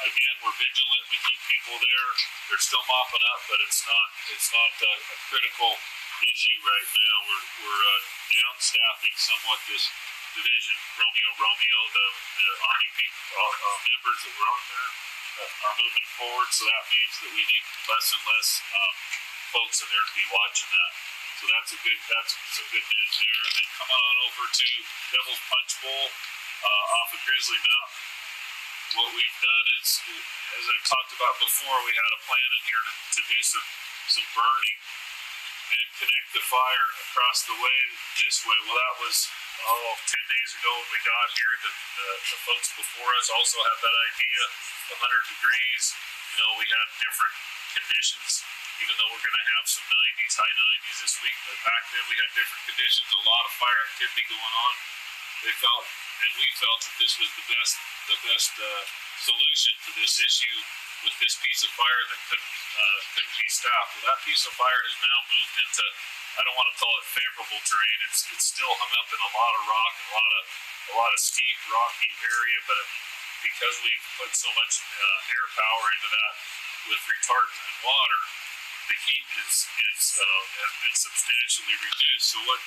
Again, we're vigilant. We keep people there. They're still mopping up, but it's not a critical issue right now. We're down staffing somewhat this Division Romeo. The Army people, members that were on there are moving forward, so that means that we need less and less folks in there to be watching that. So that's some good news there. And then coming on over to Devil's Punch Bowl off of Grizzly Mountain. What we've done is, as I've talked about before, we had a plan in here to do some burning and connect the fire across the way this way. Well, that was 10 days ago when we got here. The folks before us also had that idea. 100 degrees. We had different conditions, even though we're going to have some 90s, high 90s this week. But back then we had different conditions, a lot of fire activity going on. They felt, and we felt, that this was the best solution to this issue with this piece of fire that couldn't be stopped. Well, that piece of fire has now moved into, I don't want to call it favorable terrain. It's still hung up in a lot of rock, a lot of steep, rocky area, but because we've put so much air power into that with retardant and water, the heat has been substantially reduced. So what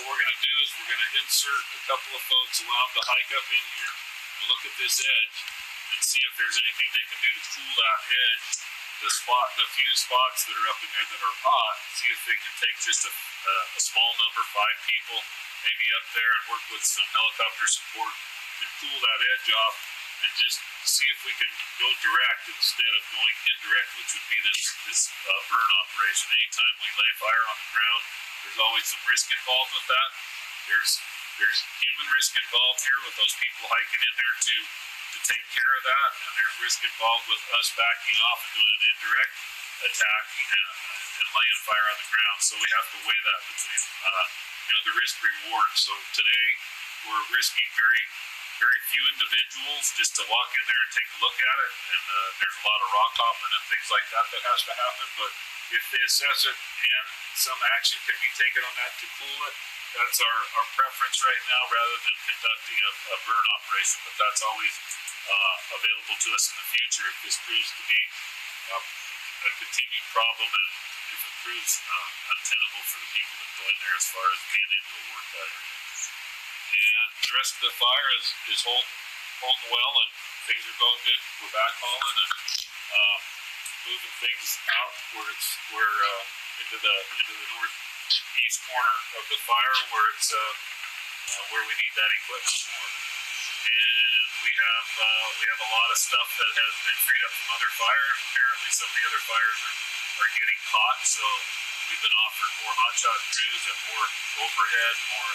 we're going to do is we're going to insert a couple of folks, allow them to hike up in here and look at this edge and see if there's anything they can do to cool that edge, the few spots that are up in there that are hot, see if they can take just a small number, 5 people, maybe up there and work with some helicopter support to cool that edge off and just see if we can go direct instead of going indirect, which would be this burn operation. Anytime we lay fire on the ground, there's always some risk involved with that. There's human risk involved here with those people hiking in there to take care of that, and there's risk involved with us backing off and doing an indirect attack and laying fire on the ground. So we have to weigh that between the risk reward. So today we're risking very, very few individuals just to walk in there and take a look at it, and there's a lot of rock hopping and things like that has to happen. But if they assess it and some action can be taken on that to cool it, that's our preference right now, rather than conducting a burn operation. But that's always available to us in the future if this proves to be a continued problem, and if it proves untenable for the people that go in there as far as being able to work that area. And the rest of the fire is holding well, and things are going good. We're backhauling and moving things out where into the northeast corner of the fire where we need that equipment for. And we have a lot of stuff that has been freed up from other fires. Apparently some of the other fires are getting caught, so We've been offered more hotshot crews and more overhead, more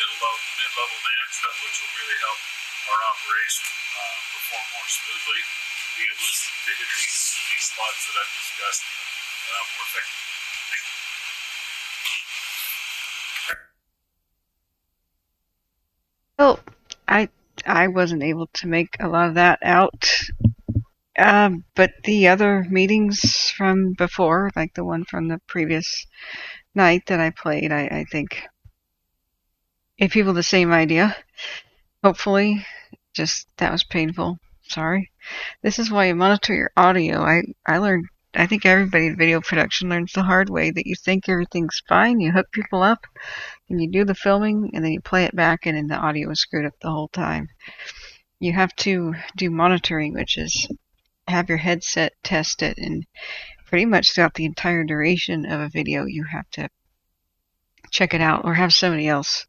mid-level man stuff, which will really help our operation perform more smoothly, be able to hit these spots that I've discussed more effectively. Thank you. Well, I wasn't able to make a lot of that out. But the other meetings from before, like the one from the previous night that I played, I think gave people the same idea. Hopefully, just that was painful. Sorry. This is why you monitor your audio. I learned, I think everybody in video production learns the hard way that you think everything's fine, you hook people up, and you do the filming, and then you play it back, and then the audio is screwed up the whole time. You have to do monitoring, which is have your headset test it, and pretty much throughout the entire duration of a video you have to check it out, or have somebody else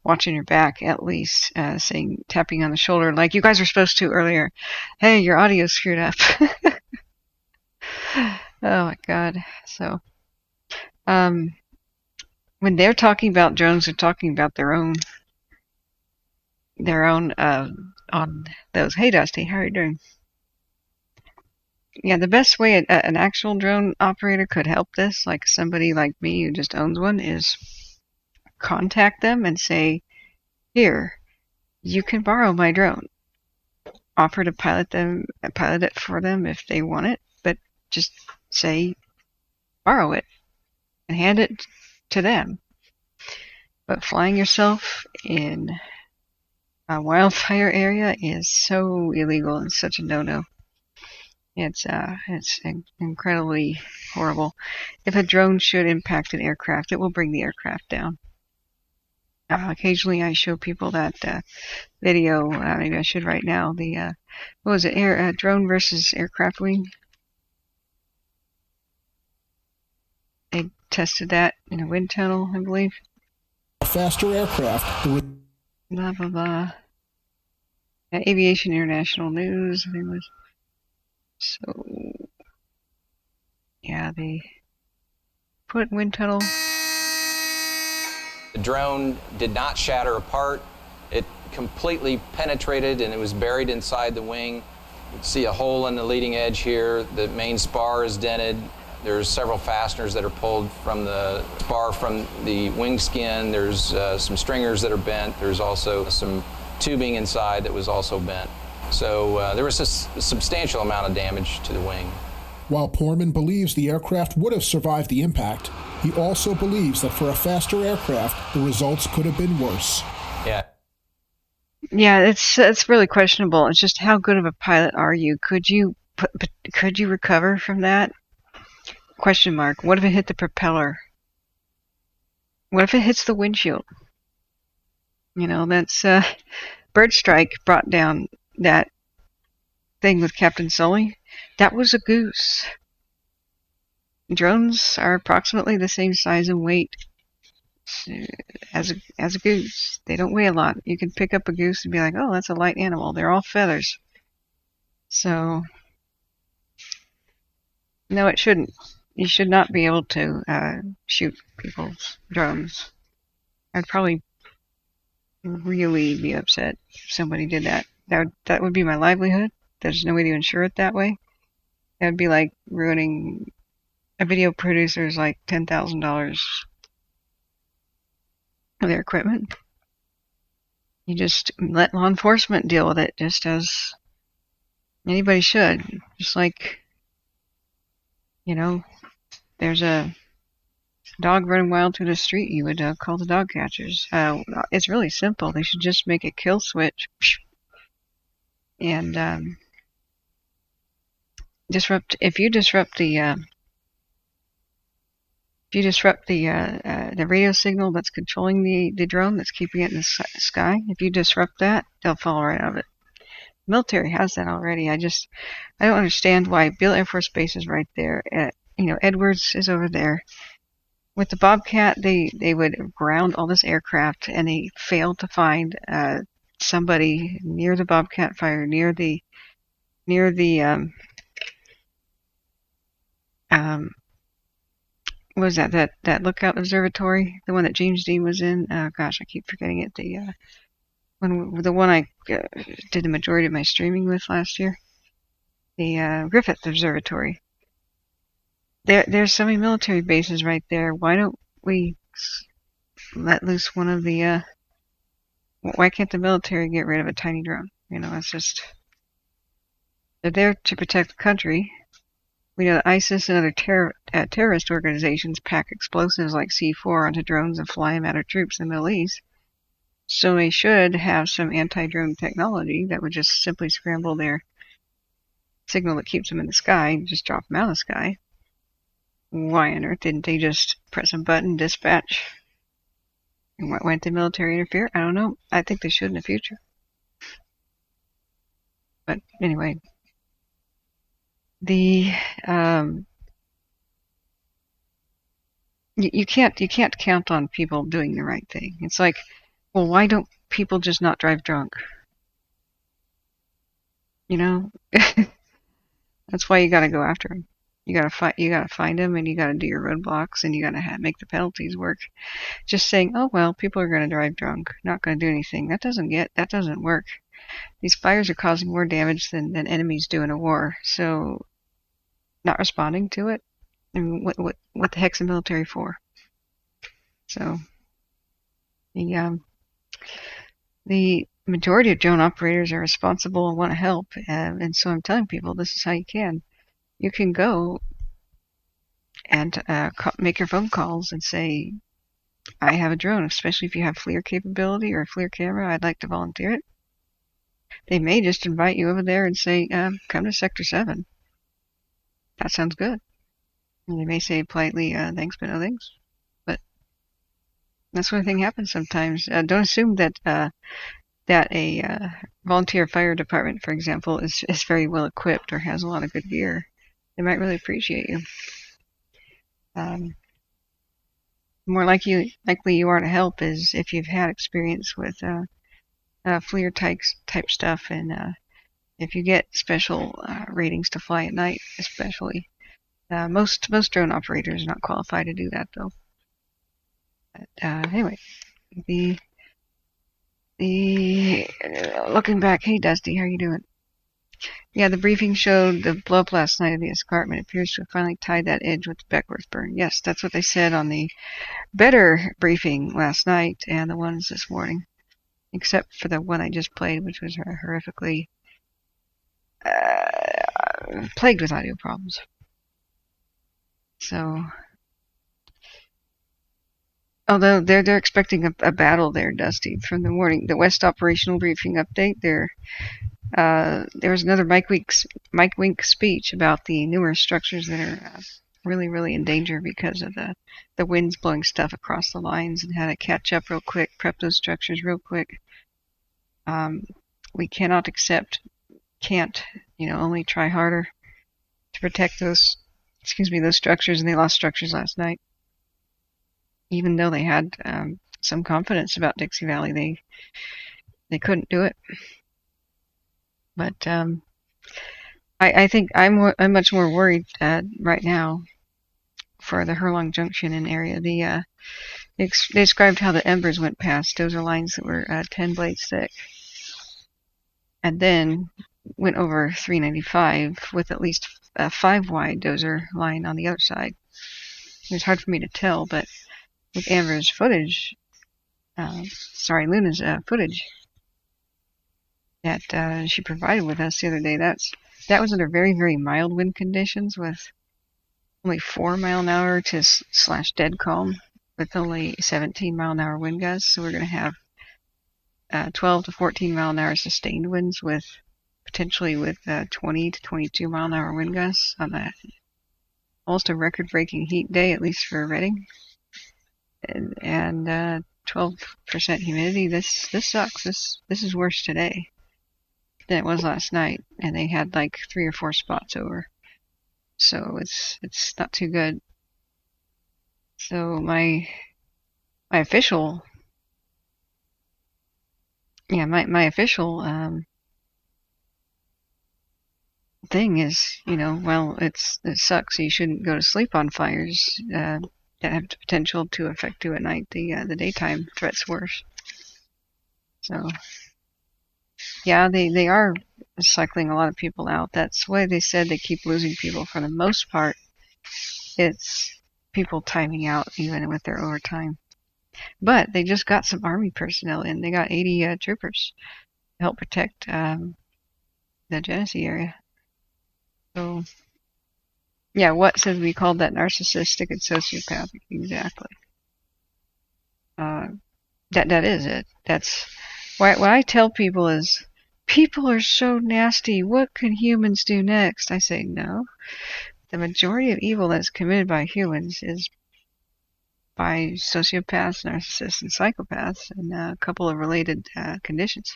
watching your back at least, saying, tapping on the shoulder like you guys were supposed to earlier, hey, your audio's screwed up. Oh my god. So when they're talking about drones, they're talking about their own on those. Hey Dusty, how are you doing? Yeah, the best way an actual drone operator could help this, like somebody like me who just owns one, is contact them and say, here, you can borrow my drone. Offer to pilot it for them if they want it, but just say, borrow it and hand it to them. But flying yourself in a wildfire area is so illegal and such a no-no. It's incredibly horrible. If a drone should impact an aircraft, it will bring the aircraft down. Occasionally I show people that video, maybe I should right now, the, what was it, drone versus aircraft wing? They tested that in a wind tunnel, I believe. A faster aircraft. Blah, blah, blah. Aviation International News, I think it was. So, yeah, they put wind tunnel. The drone did not shatter apart. It completely penetrated and it was buried inside the wing. You can see a hole in the leading edge here. The main spar is dented. There's several fasteners that are pulled from the spar from the wing skin. There's some stringers that are bent. There's also some tubing inside that was also bent. So there was a substantial amount of damage to the wing. While Poorman believes the aircraft would have survived the impact, he also believes that for a faster aircraft, the results could have been worse. Yeah. Yeah, it's really questionable. It's just how good of a pilot are you? Could you recover from that? Question mark. What if it hit the propeller? What if it hits the windshield? You know, that's Bird Strike brought down that thing with Captain Sully. That was a goose. Drones are approximately the same size and weight as a goose. They don't weigh a lot. You can pick up a goose and be like, oh, that's a light animal. They're all feathers. So, no, it shouldn't. You should not be able to shoot people's drones. I'd probably really be upset if somebody did that. That would be my livelihood. There's no way to insure it that way. That would be like ruining a video producer's like $10,000 of their equipment. You just let law enforcement deal with it, just as anybody should. Just like, you know, there's a dog running wild through the street, you would call the dog catchers. It's really simple. They should just make a kill switch and disrupt. If you disrupt the radio signal that's controlling the drone, that's keeping it in the sky, if you disrupt that, they'll fall right out of it. The military has that already. I don't understand why. Beale Air Force Base is right there. Edwards is over there. With the Bobcat, they would ground all this aircraft, and they failed to find somebody near the Bobcat fire, near the what was that lookout observatory, the one that James Dean was in? Oh gosh, I keep forgetting it. The one I did the majority of my streaming with last year. The Griffith Observatory. There's so many military bases right there. Why don't we let loose one of the? Why can't the military get rid of a tiny drone? You know, it's just they're there to protect the country. We know that ISIS and other terrorist organizations pack explosives like C4 onto drones and fly them at our troops in the Middle East. So they should have some anti-drone technology that would just simply scramble their signal that keeps them in the sky and just drop them out of the sky. Why on earth didn't they just press a button, dispatch? And why didn't the military interfere? I don't know. I think they should in the future. But anyway, you can't count on people doing the right thing. It's like, well, why don't people just not drive drunk? You know, that's why you got to go after them. You got to find them, and you got to do your roadblocks, and you got to make the penalties work. Just saying, oh well, people are going to drive drunk, not going to do anything. That doesn't work. These fires are causing more damage than enemies do in a war. So, not responding to it, I mean, what the heck's the military for? So, the majority of drone operators are responsible and want to help, and so I'm telling people this is how you can. You can go and make your phone calls and say, I have a drone, especially if you have FLIR capability or a FLIR camera, I'd like to volunteer it. They may just invite you over there and say, come to Sector 7. That sounds good. And they may say politely, thanks, but no thanks. But that sort of thing happens sometimes. Don't assume that a volunteer fire department, for example, is very well equipped or has a lot of good gear. They might really appreciate you. More likely you are to help is if you've had experience with FLIR type stuff, and if you get special ratings to fly at night, especially. Most drone operators are not qualified to do that, though. But, anyway, looking back, hey Dusty, how you doing? Yeah, the briefing showed the blow-up last night of the escarpment appears to have finally tied that edge with the Beckworth burn. Yes, that's what they said on the better briefing last night and the ones this morning, except for the one I just played, which was horrifically plagued with audio problems. So, although they're expecting a battle there, Dusty, from the morning. The West operational briefing update, there was another Mike Wink speech about the numerous structures that are really in danger because of the winds blowing stuff across the lines, and how to catch up real quick, prep those structures real quick. We can't only try harder to protect those structures, and they lost structures last night. Even though they had some confidence about Dixie Valley, they couldn't do it. But I think I'm much more worried right now for the Herlong Junction and area. They described how the embers went past. Those are lines that were 10 blades thick, and then went over 395 with at least a 5 wide dozer line on the other side. It was hard for me to tell, but with Amber's footage, Luna's footage that she provided with us the other day, that was under very mild wind conditions with only 4 mile an hour to / dead calm with only 17 mile an hour wind gusts. So we're going to have 12 to 14 mile an hour sustained winds with potentially 20 to 22 mile an hour wind gusts on almost a record-breaking heat day, at least for Redding, and 12% humidity. This sucks. This is worse today than it was last night, and they had like 3 or 4 spots over, so it's not too good. So my official thing is, well, it sucks. So you shouldn't go to sleep on fires. that have the potential to affect you at night. The daytime threat's worse. So, yeah, they are cycling a lot of people out. That's why they said they keep losing people. For the most part, it's people timing out even with their overtime. But they just got some Army personnel in. They got 80 troopers to help protect the Genesee area. So, yeah, what says we called that narcissistic and sociopathic? Exactly. That is it. That's what I tell people is, people are so nasty. What can humans do next? I say no. The majority of evil that's committed by humans is by sociopaths, narcissists, and psychopaths, and a couple of related conditions.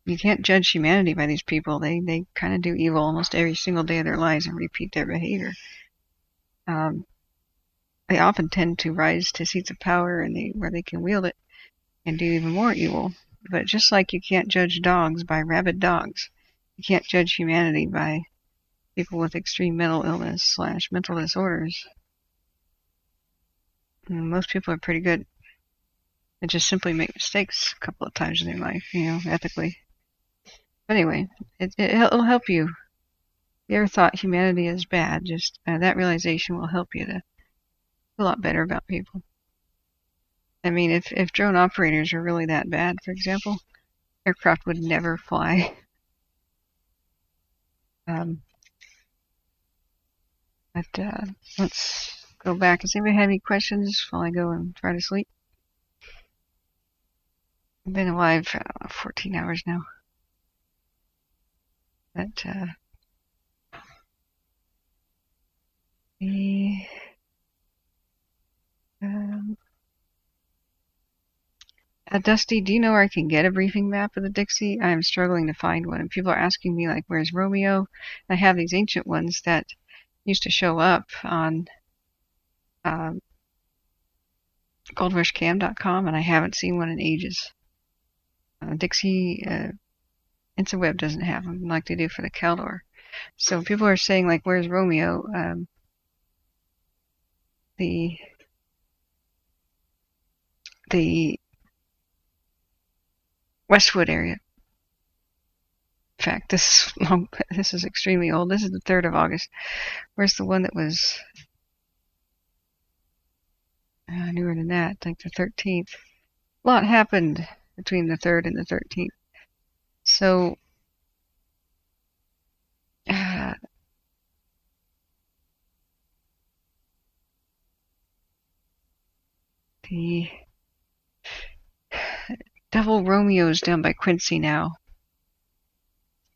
You can't judge humanity by these people. They kind of do evil almost every single day of their lives and repeat their behavior. They often tend to rise to seats of power where they can wield it and do even more evil. But just like you can't judge dogs by rabid dogs, you can't judge humanity by people with extreme mental illness / mental disorders. And most people are pretty good. They just simply make mistakes a couple of times in their life, ethically. But anyway, it'll help you. If you ever thought humanity is bad, just that realization will help you to feel a lot better about people. I mean, if drone operators are really that bad, for example, aircraft would never fly. But let's go back. Does anybody have any questions while I go and try to sleep? I've been alive for 14 hours now. But Dusty, do you know where I can get a briefing map of the Dixie? I am struggling to find one. And people are asking me, like, where's Romeo? I have these ancient ones that used to show up on goldrushcam.com, and I haven't seen one in ages. Dixie Interweb doesn't have them like they do for the Caldor. So people are saying, like, where's Romeo? The Westwood area. In fact, this is extremely old. This is the 3rd of August. Where's the one that was newer than that? Like the 13th. A lot happened between the 3rd and the 13th. So the Devil Romeo's down by Quincy now,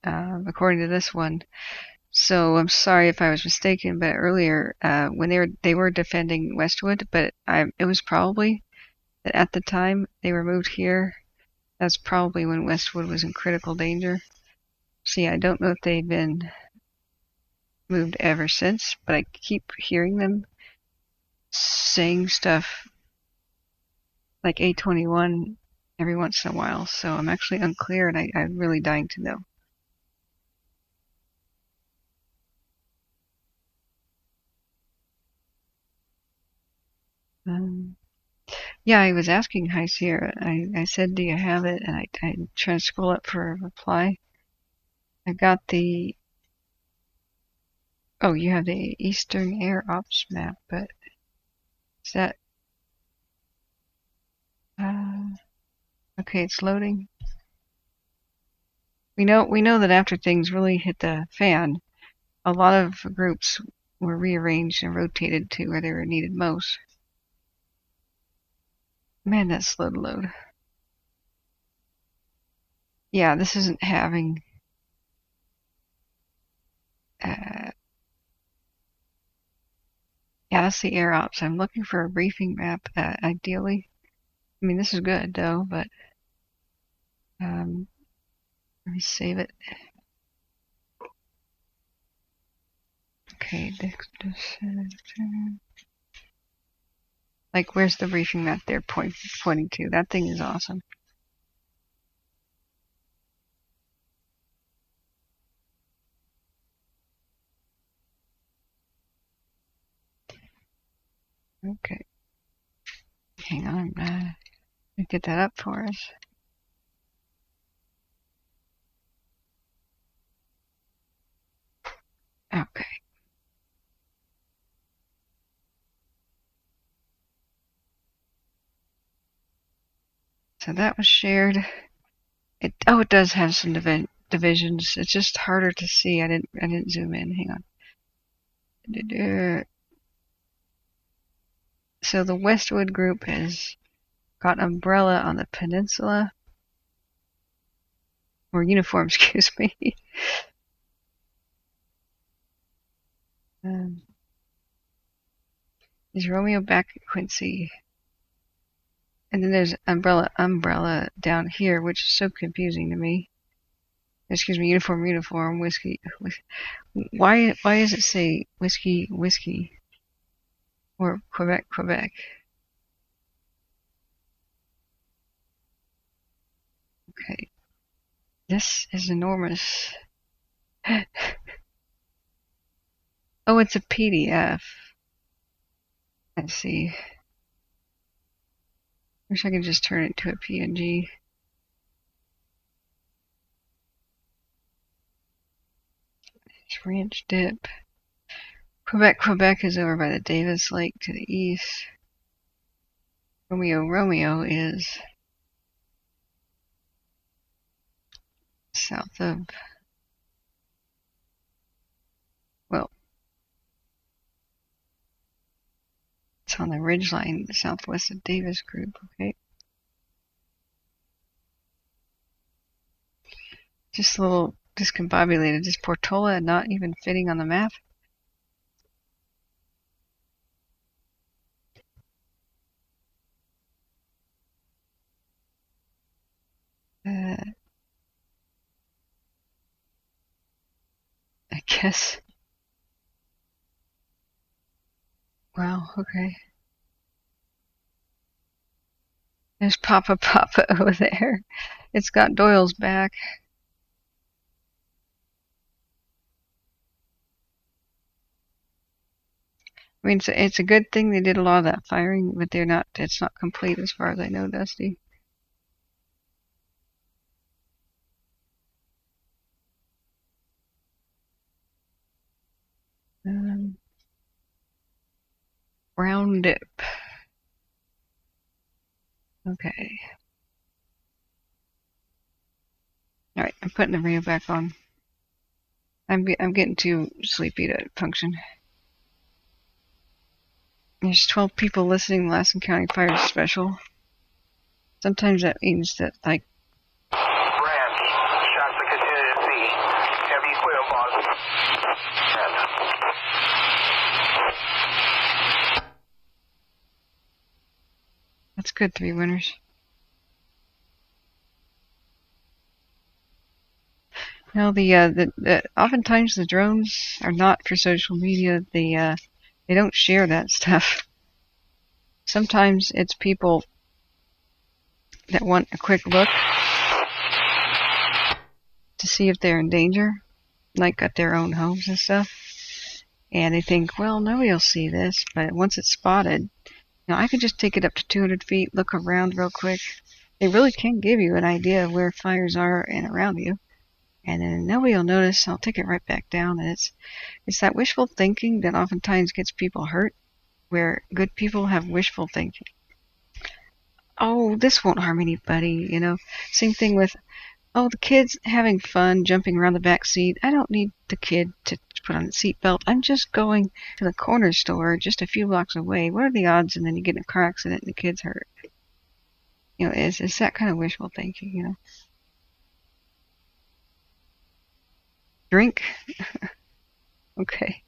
according to this one. So I'm sorry if I was mistaken, but earlier when they were defending Westwood, but it was probably that at the time they were moved here. That's probably when Westwood was in critical danger. See, I don't know if they've been moved ever since, but I keep hearing them saying stuff like A21 every once in a while, so I'm actually unclear, and I'm really dying to know. Yeah, I was asking Heis here. I said, do you have it? And I tried to scroll up for a reply. I got the... Oh, you have the Eastern Air Ops map, but is that... okay, it's loading. We know that after things really hit the fan, a lot of groups were rearranged and rotated to where they were needed most. Man, that's slow to load. Yeah, this isn't having... yeah, that's the Air Ops. I'm looking for a briefing map, ideally. I mean, this is good, though, but... let me save it. Okay, like, where's the briefing map they're pointing to? That thing is awesome. Hang on, let me get that up for us. Okay. So that was shared. It does have some divisions. It's just harder to see. I didn't zoom in. Hang on. So the Westwood group has got umbrella on the peninsula, or uniform, excuse me. Is Romeo back at Quincy? And then there's umbrella down here, which is so confusing to me. Excuse me, uniform, whiskey. Why does it say whiskey, or Quebec? Okay, this is enormous. Oh, it's a PDF. Let's see. Wish I could just turn it to a PNG. It's Ranch Dip. Quebec is over by the Davis Lake to the east. Romeo is south of, well, it's on the ridgeline southwest of Davis Group, okay? Just a little discombobulated. Is Portola not even fitting on the map? I guess. Wow, okay. There's Papa over there. It's got Doyle's back. I mean, it's a good thing they did a lot of that firing, but it's not complete as far as I know, Dusty. Brown Dip. Okay. Alright, I'm putting the radio back on. I'm getting too sleepy to function. There's 12 people listening to Lassen County Fire Special. Sometimes that means that, like, Branch, Shasta contingency, heavy equipment boss. that's good, 3 winners. No, the oftentimes the drones are not for social media. They don't share that stuff. Sometimes it's people that want a quick look to see if they're in danger, like at their own homes and stuff. And they think, well, nobody will see this, but once it's spotted, I can just take it up to 200 feet, look around real quick. They really can give you an idea of where fires are and around you. And then nobody will notice. I'll take it right back down. And it's that wishful thinking that oftentimes gets people hurt, where good people have wishful thinking. Oh, this won't harm anybody, Same thing with, oh, the kid's having fun jumping around the back seat. I don't need the kid to put on a seatbelt. I'm just going to the corner store just a few blocks away. What are the odds? And then you get in a car accident and the kid's hurt. It's that kind of wishful thinking, Drink? Okay.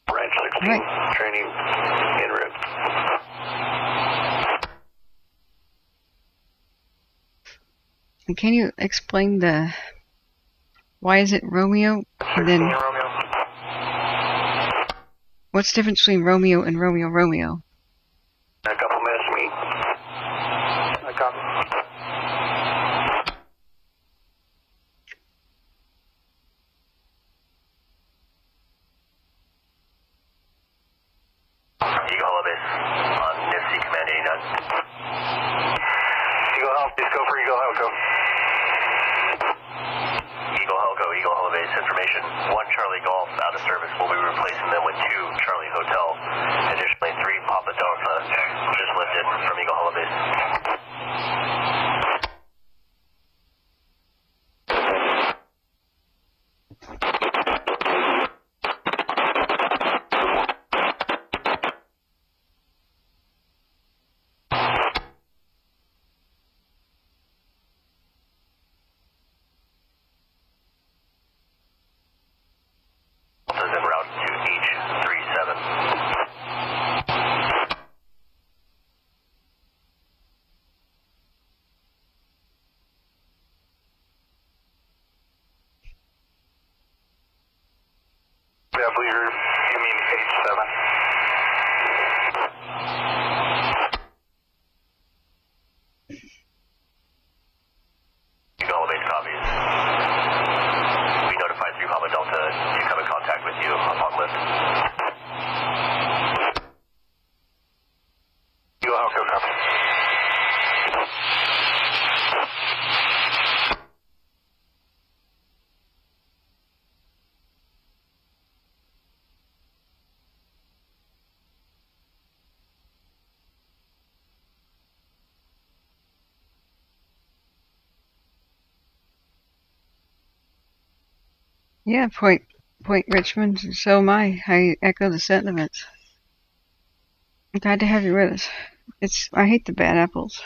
Branch 16, right. Training en route. And can you explain why is it Romeo? And then Romeo. What's the difference between Romeo and Romeo? A couple minutes to meet. I copy. station. 1 Charlie Golf out of service. We'll be replacing them with 2 Charlie Hotel. Additionally, 3 Papa Delta just lifted from Eagle Hollow Base. Yeah, point Richmond. So am I. I echo the sentiments. I'm glad to have you with us. I hate the bad apples.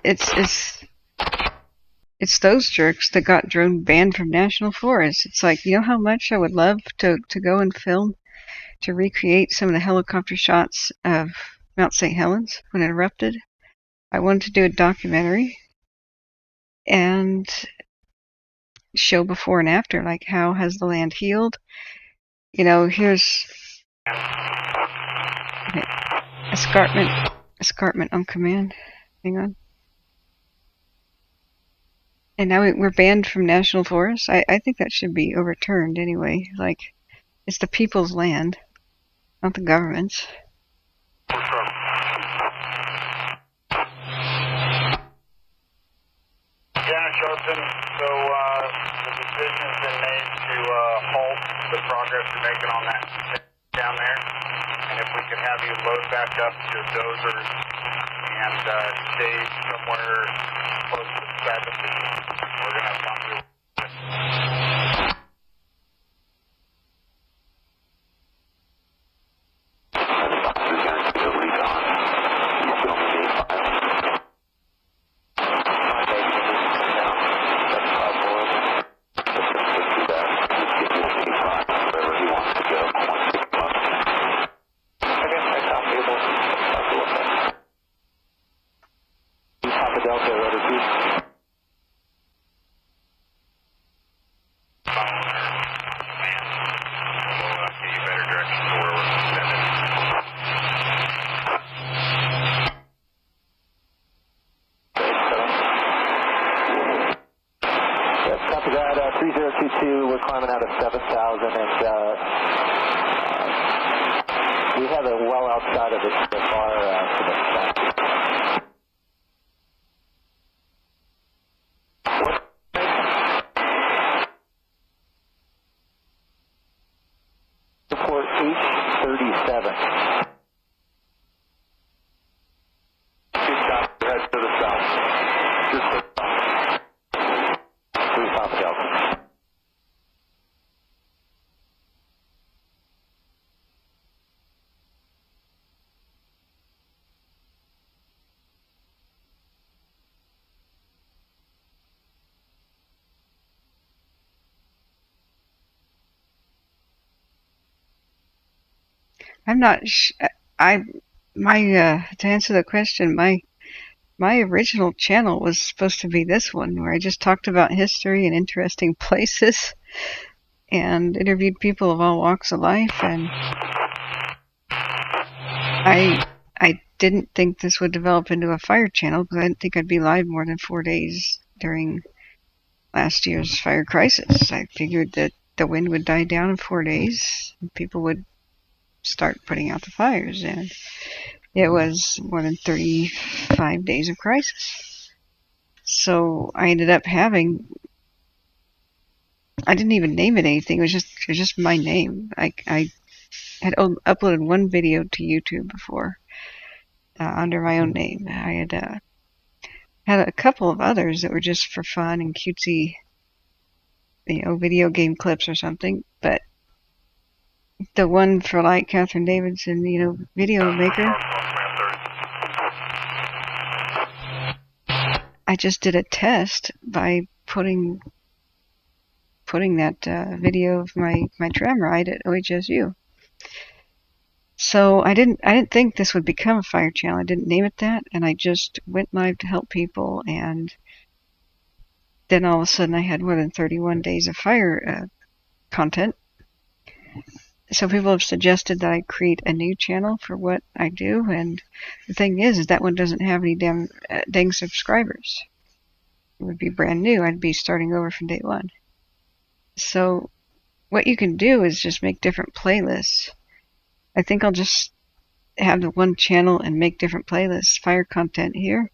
It's those jerks that got drone banned from national forests. It's like, you know how much I would love to go and film, to recreate some of the helicopter shots of Mount St. Helens when it erupted. I wanted to do a documentary and show before and after, like how has the land healed. You know, here's okay, escarpment on command. Hang on. And now we're banned from national forests. I think that should be overturned anyway. Like, it's the people's land, not the government's. Charleston, so the decision's been made to halt the progress you're making on that down there. And if we could have you load back up to dozers and stay somewhere close to 70, we're going to have fun. We're climbing out of 7,000, and we have it well outside of the fire accident. Report H37. Head to the south. Just to the south. 3 Papa Delta. I'm not. To answer the question, my original channel was supposed to be this one, where I just talked about history and interesting places, and interviewed people of all walks of life. And I didn't think this would develop into a fire channel, because I didn't think I'd be live more than 4 days during last year's fire crisis. I figured that the wind would die down in 4 days, and people would start putting out the fires, and it was more than 35 days of crisis. So I ended up having I didn't even name it anything. It was just my name. I had uploaded one video to YouTube before under my own name. I had a couple of others that were just for fun and cutesy, video game clips or something. But the one for like Kathryn Davidson, video maker, I just did a test by putting that video of my tram ride at OHSU. So I didn't think this would become a fire channel. I didn't name it that, and I just went live to help people, and then all of a sudden I had more than 31 days of fire content. So people have suggested that I create a new channel for what I do, and the thing is that one doesn't have any dang subscribers. It would be brand new. I'd be starting over from day one. So what you can do is just make different playlists. I think I'll just have the one channel and make different playlists. Fire content here,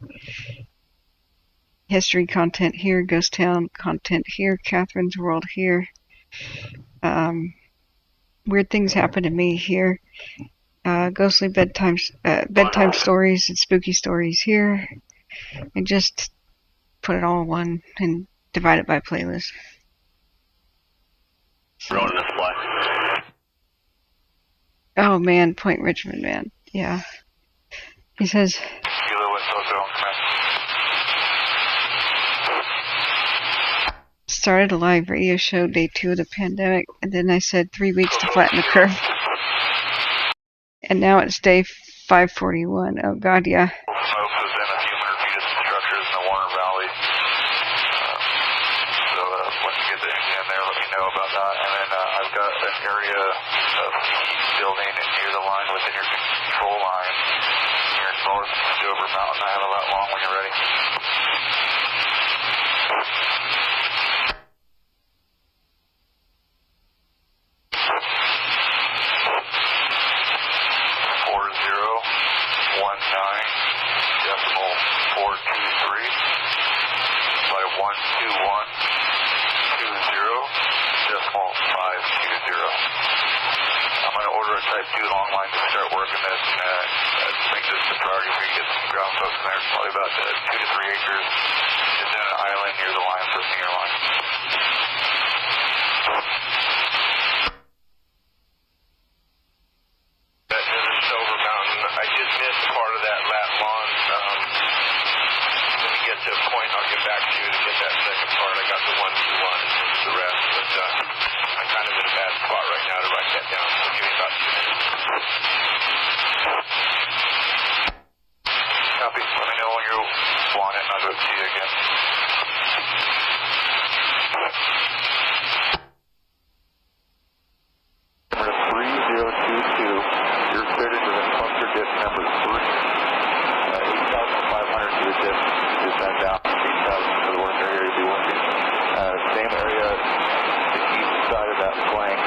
history content here, ghost town content here, Kathryn's world here, weird things happen to me here, ghostly bedtime stories and spooky stories here, and just put it all in one and divide it by playlist. Running this fly. Oh man, Point Richmond, man. Yeah. He says, started a live radio show day 2 of the pandemic, and then I said 3 weeks to flatten the curve. And now it's day 541. Oh god, yeah. Smoke was in a few hundred feet of structures in the Warner Valley. So when you get the engine in there, let me know about that. And then I've got an area of heat building near the line within your control line near North Dover Mountain. I have a lot long when you're ready. Type 2 long line to start working this, and make this the priority for you to get some ground folks in there. It's probably about 2 to 3 acres. It's in an island near the line for senior line. That is Silver Mountain. I just missed part of that lap lawn. When we get to a point, I'll get back to you to get that second part. I got the 1, 2, 1, and the rest, but I'm kind of in a bad spot right now to write that down. So give me about 2 minutes. Copy. Let me know when you want it, and I'll go see you again. Number 3022, you're fitted to the cluster dip number 3. 8,500 to the dip. Just sent down 8,000 for the work area to be working. Same area, the east side of that flank.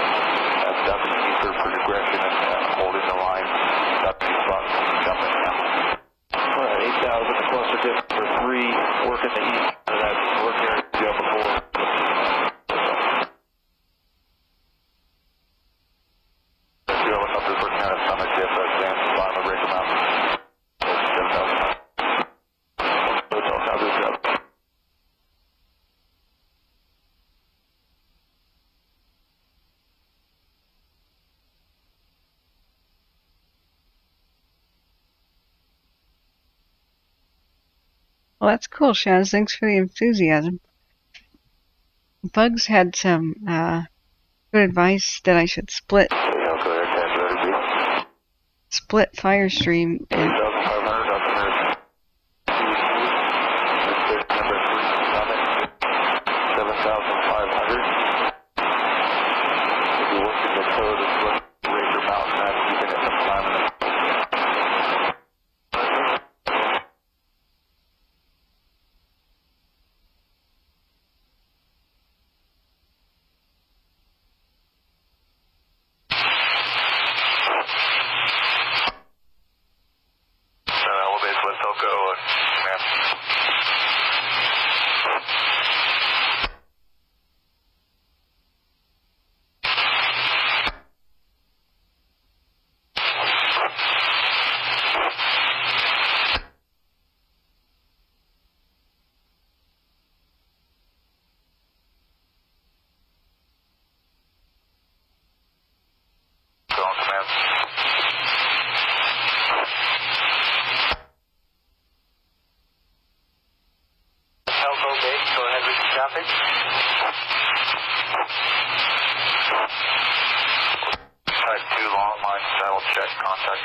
Dumping deeper for digression and holding the line. Dumping spot, jumping now. 8,000 the cluster dip for 3, working the east side of that work area to go before. Drilling up the kind of summit dip at the bottom of Ranger Mountain. 7,000. I'll do the job. well, that's cool, Shaz. Thanks for the enthusiasm. Bugs had some good advice that I should split fire stream. And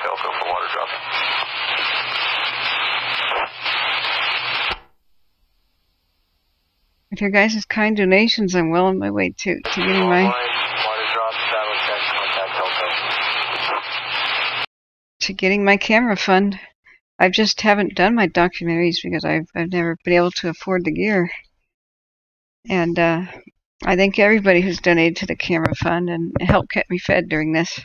Telco for water drop. With your guys' kind donations, I'm well on my way to getting my camera fund. I just haven't done my documentaries because I've never been able to afford the gear. And I thank everybody who's donated to the camera fund and helped keep me fed during this.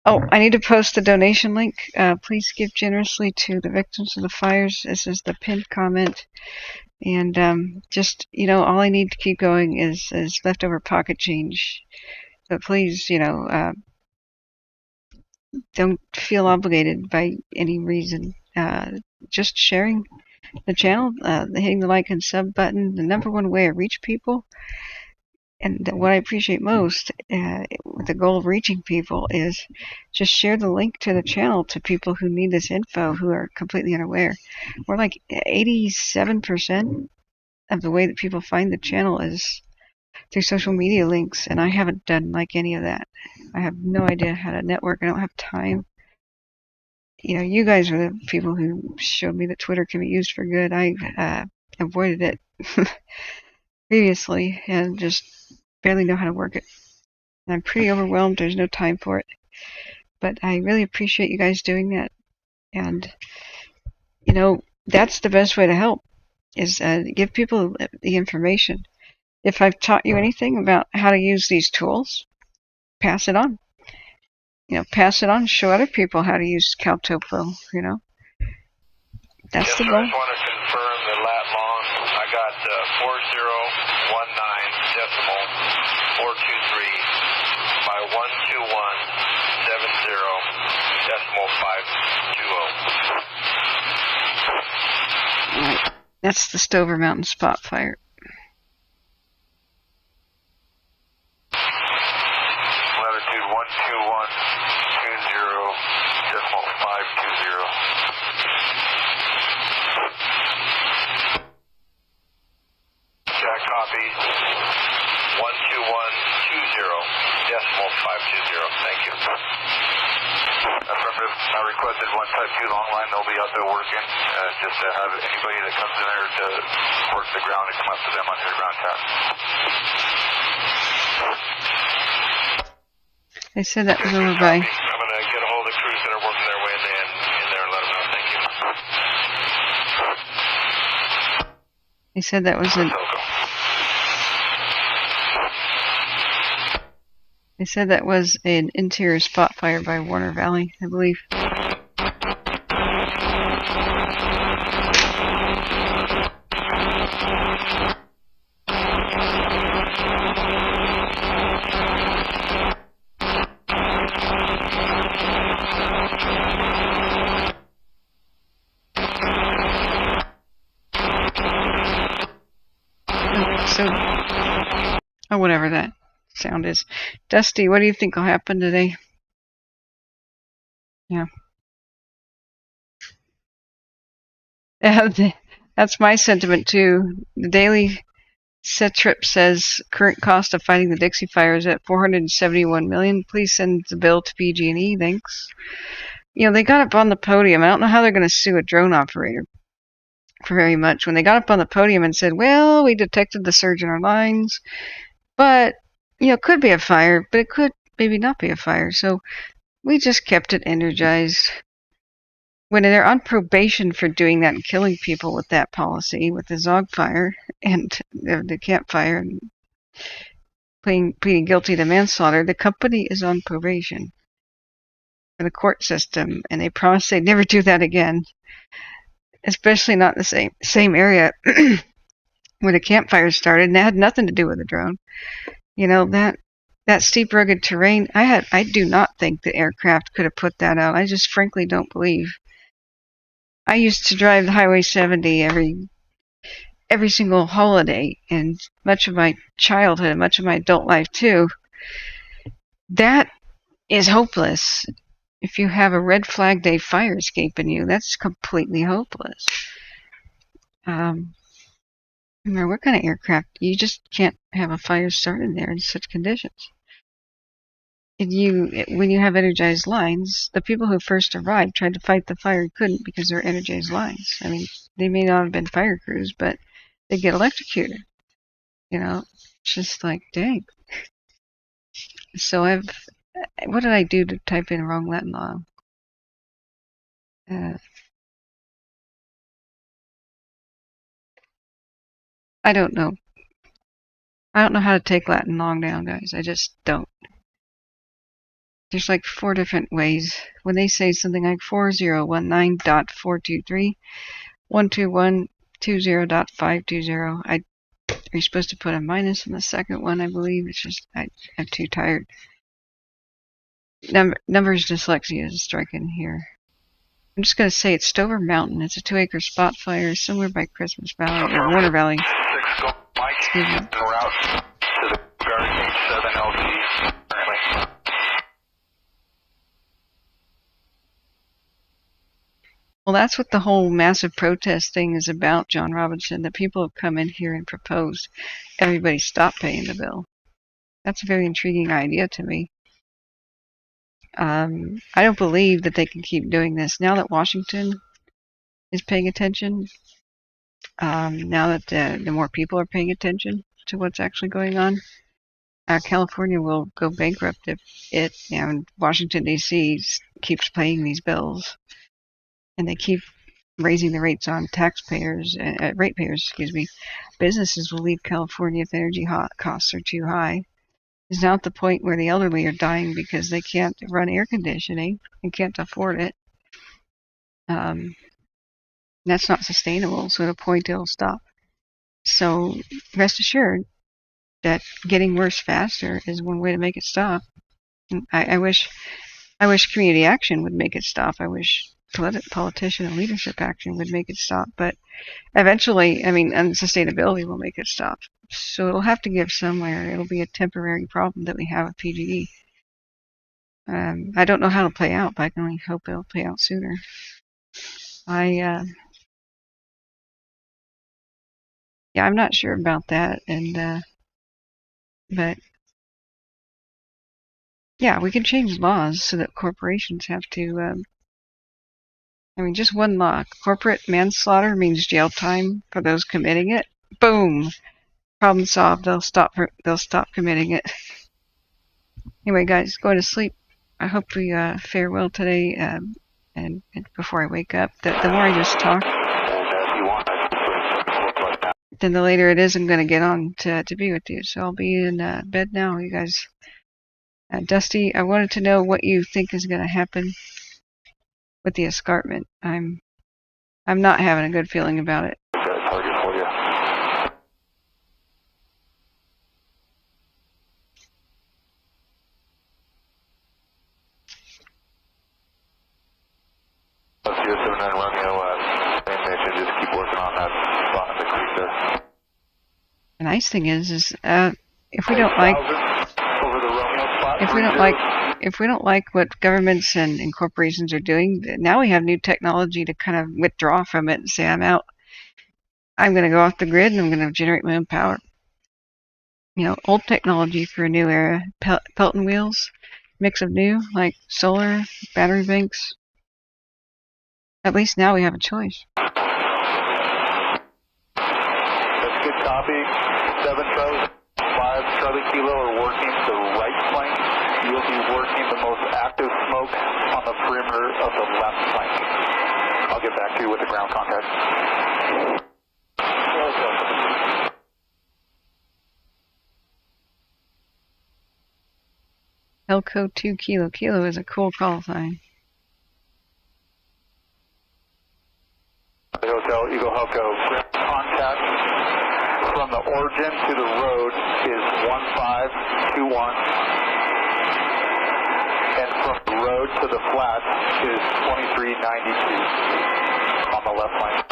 Oh, I need to post the donation link. Please give generously to the victims of the fires. This is the pinned comment. And just, all I need to keep going is leftover pocket change. But please, don't feel obligated by any reason. Just sharing the channel, hitting the like and sub button, the #1 way to reach people. And what I appreciate most, with the goal of reaching people, is just share the link to the channel to people who need this info, who are completely unaware. We're like 87% of the way that people find the channel is through social media links, and I haven't done like any of that. I have no idea how to network. I don't have time. You guys are the people who showed me that Twitter can be used for good. I avoided it previously and just barely know how to work it. I'm pretty overwhelmed. There's no time for it. But I really appreciate you guys doing that. And, that's the best way to help, is give people the information. If I've taught you anything about how to use these tools, pass it on. Pass it on. Show other people how to use CalTOPO, That's the goal. I just want to confirm the lat long. I got 4019.423 by 121.70.520. Right. That's the Stover Mountain spot fire. Latitude 121.20.520. Jack copy 121.20.520. Thank you. Affirmative. I requested 1 type 2 long line. They'll be out there working. Just to have anybody that comes in there to work the ground and come up to them on their ground task. They said that was over by. I'm going to get a hold of crews that are working their way in there and let them know. Thank you. They said that was They said that was an interior spot fire by Warner Valley, I believe. Or whatever that sound is. Dusty, what do you think will happen today? Yeah. That's my sentiment too. The Daily Set Trip says current cost of fighting the Dixie fires at $471 million. Please send the bill to PG&E. Thanks. They got up on the podium. I don't know how they're going to sue a drone operator for very much. When they got up on the podium and said, well, we detected the surge in our lines, but it could be a fire, but it could maybe not be a fire. So we just kept it energized. When they're on probation for doing that and killing people with that policy, with the Zog fire and the campfire, and pleading guilty to manslaughter, the company is on probation for the court system, and they promised they'd never do that again, especially not in the same area where the campfire started, and that had nothing to do with the drone. That steep, rugged terrain, I do not think the aircraft could have put that out. I just frankly don't believe. I used to drive the Highway 70 every single holiday, and much of my childhood and much of my adult life too. That is hopeless. If you have a red flag day fire escaping you, that's completely hopeless. No matter what kind of aircraft, you just can't have a fire started there in such conditions. when you have energized lines, the people who first arrived tried to fight the fire and couldn't because they're energized lines. I mean, they may not have been fire crews, but they get electrocuted. You know, it's just like, dang. So what did I do to type in wrong Latin law? I don't know. I don't know how to take Latin long down, guys. I just don't. There's like 4 different ways. When they say something like 4019.423.121.20.520, you're supposed to put a minus in the second one, I believe. It's just, I'm too tired. Numbers dyslexia is striking here. I'm just going to say it's Stover Mountain. It's a 2-acre spot fire somewhere by Christmas Valley, or Warner Valley. Excuse me. Well, that's what the whole massive protest thing is about, John Robinson. That people have come in here and proposed everybody stop paying the bill. That's a very intriguing idea to me. I don't believe that they can keep doing this. Now that Washington is paying attention, now that the more people are paying attention to what's actually going on, California will go bankrupt if and Washington, D.C. keeps paying these bills. And they keep raising the rates on ratepayers, excuse me. Businesses will leave California if energy costs are too high. It's now at the point where the elderly are dying because they can't run air conditioning and can't afford it. That's not sustainable, so at a point it'll stop. So rest assured that getting worse faster is one way to make it stop. I wish community action would make it stop. I wish politician and leadership action would make it stop. But eventually, unsustainability will make it stop. So it'll have to give somewhere. It'll be a temporary problem that we have with PGE. I don't know how it'll play out, but I can only hope it'll play out sooner. I'm not sure about that, but yeah, we can change laws so that corporations have to. Just one law: corporate manslaughter means jail time for those committing it. Boom, problem solved. They'll stop committing it. Anyway, guys, going to sleep. I hope we fare well today. And before I wake up, the more I just talk, then the later it is I'm going to get on to be with you. So I'll be in bed now, you guys. Dusty, I wanted to know what you think is going to happen with the escarpment. I'm not having a good feeling about it. The nice thing is if we don't like what governments and corporations are doing, now we have new technology to kind of withdraw from it and say, I'm out. I'm going to go off the grid and I'm going to generate my own power. Old technology for a new era. Pelton wheels, mix of new, like solar, battery banks. At least now we have a choice. That's good copy. 7 Charlie, 5 Charlie Kilo are working the right flank. You'll be working the most active smoke on the perimeter of the left flank. I'll get back to you with the ground contact. Elko 2 Kilo. Kilo is a cool call sign. The Hotel Eagle Helco contact from the origin to the road is 1521, and from the road to the flat is 2392 on the left line.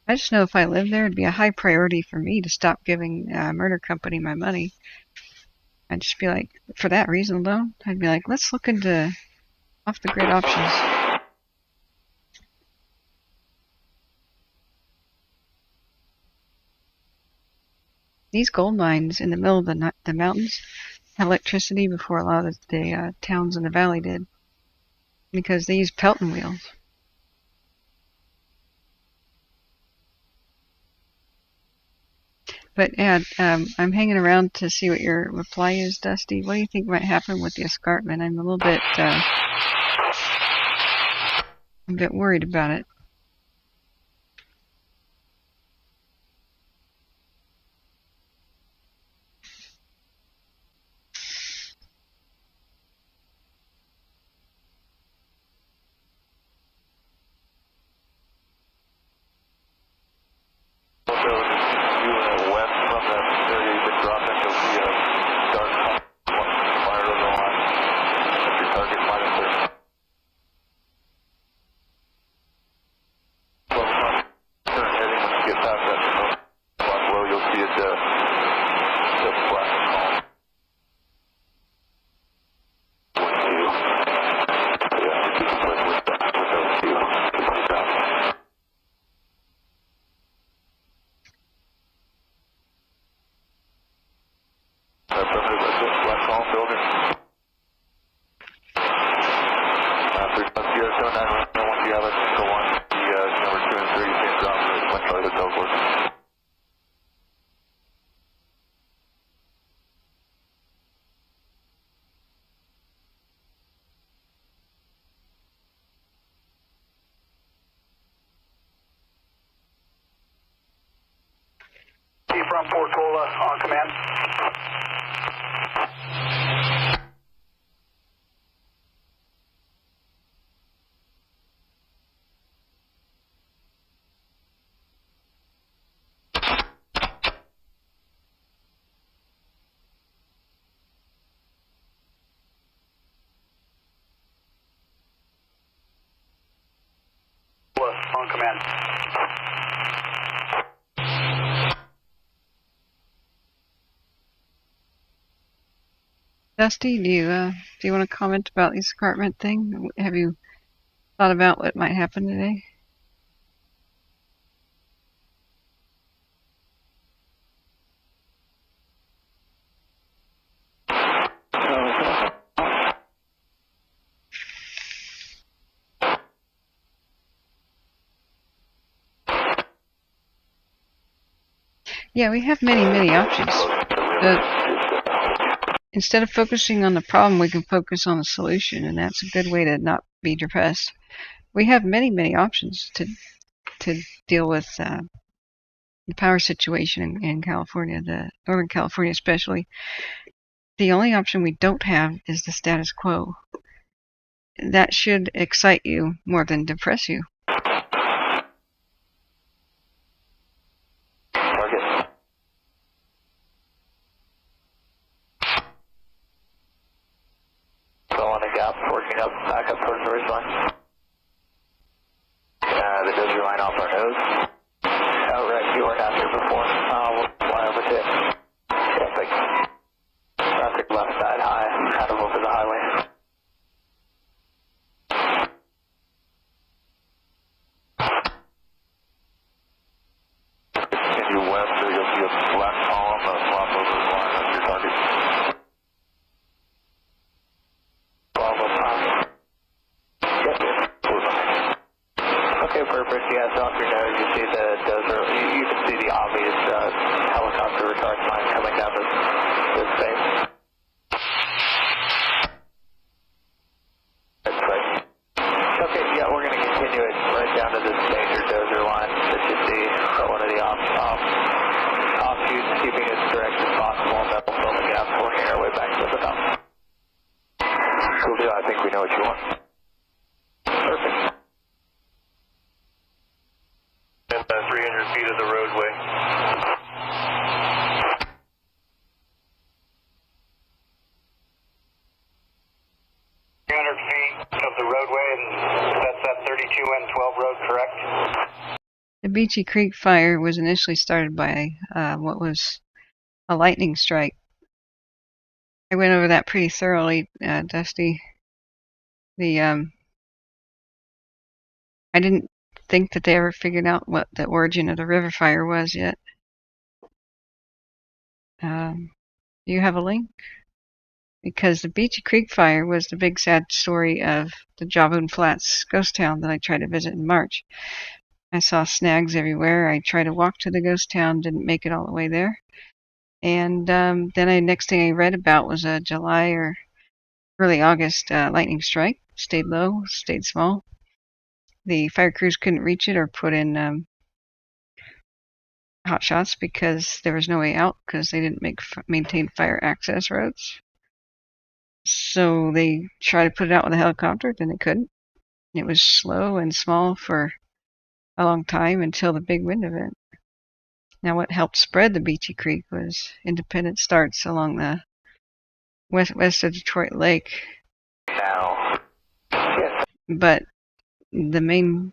I just know if I lived there, it'd be a high priority for me to stop giving murder company my money. I'd just be like, for that reason alone, I'd be like, let's look into off-the-grid options. these gold mines in the middle of the mountains had electricity before a lot of the towns in the valley did, because they use Pelton wheels. But yeah, I'm hanging around to see what your reply is, Dusty. What do you think might happen with the escarpment? I'm a little bit, worried about it. From Portola on command. On command. Dusty, do you want to comment about the escarpment thing? Have you thought about what might happen today? Yeah, we have many options. Instead of focusing on the problem, we can focus on the solution, and that's a good way to not be depressed. We have many options to deal with the power situation in California, Northern California especially. The only option we don't have is the status quo. That should excite you more than depress you. The Beachy Creek fire was initially started by what was a lightning strike. I went over that pretty thoroughly, Dusty. I didn't think that they ever figured out what the origin of the river fire was yet. Do you have a link? Because the Beachy Creek fire was the big sad story of the Jawboon Flats ghost town that I tried to visit in March. I saw snags everywhere. I tried to walk to the ghost town, didn't make it all the way there. And then next thing I read about was a July or early August lightning strike. Stayed low, stayed small. The fire crews couldn't reach it or put in hot shots because there was no way out because they didn't maintain fire access roads. So they tried to put it out with a helicopter, then they couldn't. It was slow and small for a long time until the big wind event. Now what helped spread the Beachy Creek was independent starts along the west of Detroit Lake. Now. Yes. But the main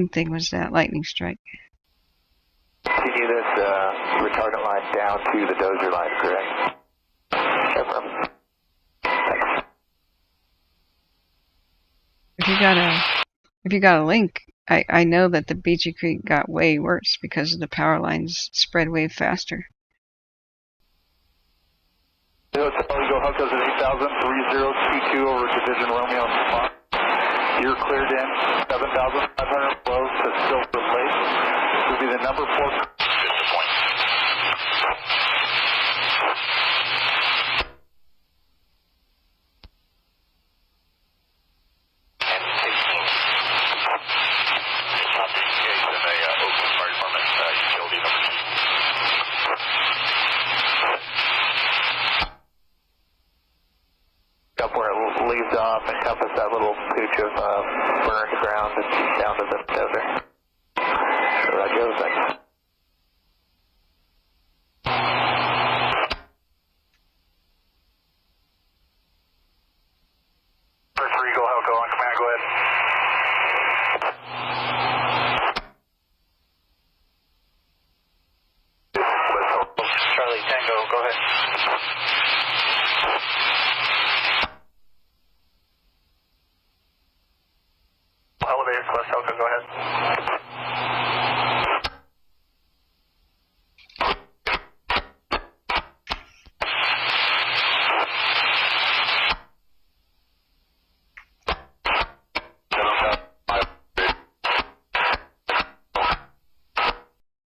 thing was that lightning strike. Continue this retardant line down to the dozer line, correct? Chevron. Thanks. If you got a link, I know that the Beachy Creek got way worse because of the power lines spread way faster. Eagle Huckos at 8000, 3022 over Division Romeo spot. You're cleared in, 7,500 below to Silver Lake. This will be the number 4 point. Up where it leaves off, encompass that little pooch of burned ground and down to the desert. So that goes like. First Eagle Helco on command, go ahead. Charlie Tango, go ahead. Elevator plus Helco, go ahead.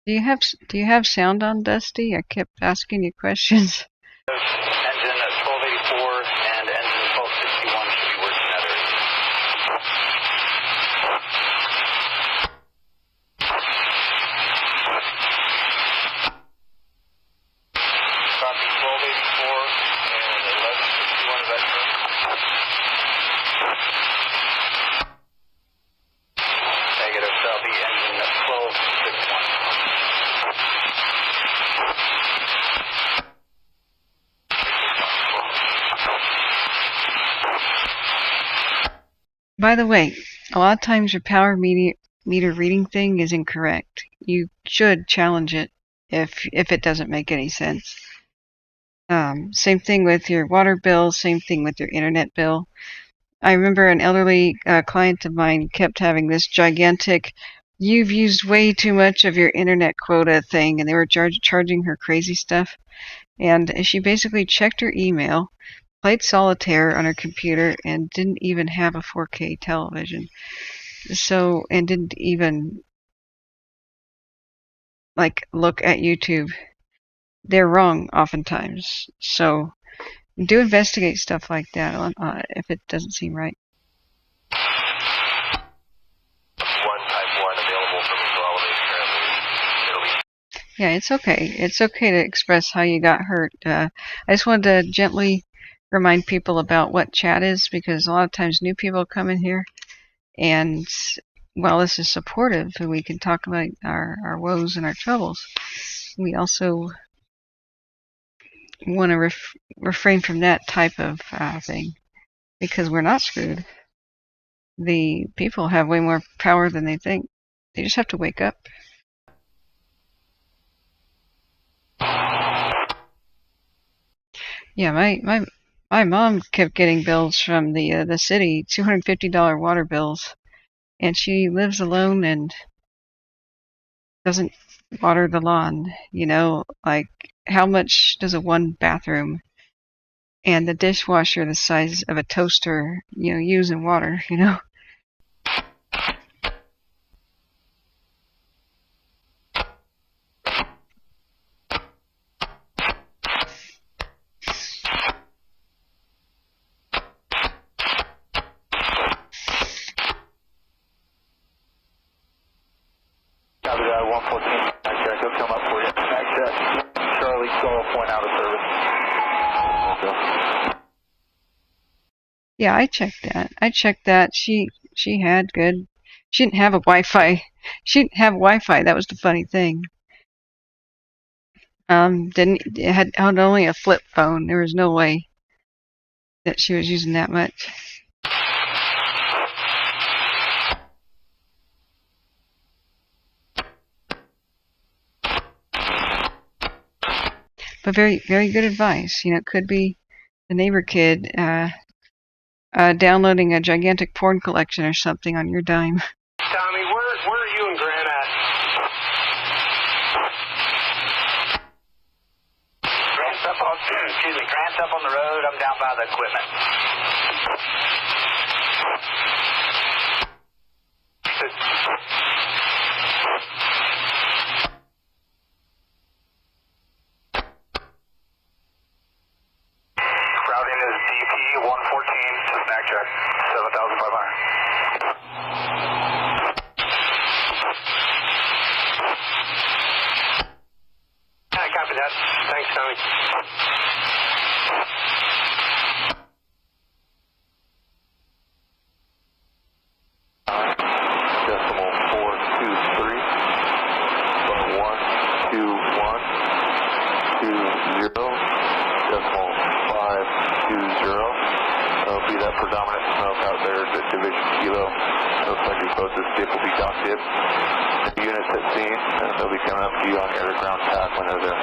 Do you have sound on, Dusty? I kept asking you questions. Engine at 1284 and engine 1261 should be working at it. Copy 1284 and 1161, is that correct? Negative, that'll be engine at 1261. By the way, a lot of times your power meter reading thing is incorrect. You should challenge it if it doesn't make any sense. Same thing with your water bill, same thing with your internet bill. I remember an elderly client of mine kept having this gigantic, "You've used way too much of your internet quota" thing, and they were charging her crazy stuff. And she basically checked her email, played solitaire on her computer, and didn't even have a 4K television. So, and didn't even look at YouTube. They're wrong oftentimes. So do investigate stuff like that if it doesn't seem right. Yeah, it's okay. It's okay to express how you got hurt. I just wanted to gently remind people about what chat is, because a lot of times new people come in here, and while this is supportive and we can talk about our woes and our troubles, we also want to refrain from that type of thing, because we're not screwed. The people have way more power than they think. They just have to wake up. Yeah, my mom kept getting bills from the city, $250 water bills, and she lives alone and doesn't water the lawn. You know, like, how much does a one bathroom and the dishwasher the size of a toaster, use in water, Copy that, 114. Check, he'll come up for you. Check. Charlie Golf went out of service. Yeah, I checked that. She had good. She didn't have a Wi-Fi. She didn't have Wi-Fi. That was the funny thing. Had only a flip phone. There was no way that she was using that much. But very, very good advice. It could be the neighbor kid downloading a gigantic porn collection or something on your dime. Tommy, where are you and Grant at? Grant's up on the road. I'm down by the equipment. Routing is DP 114 to snack check, 7,500. I copy that. Thanks, Tommy. Decimal 423, 12120, decimal 520. That'll be that predominant smoke out there at Division Kilo. Looks like it's supposed to stick will be dock dip. The units at scene, and they'll be coming up to you on your ground path when they're there.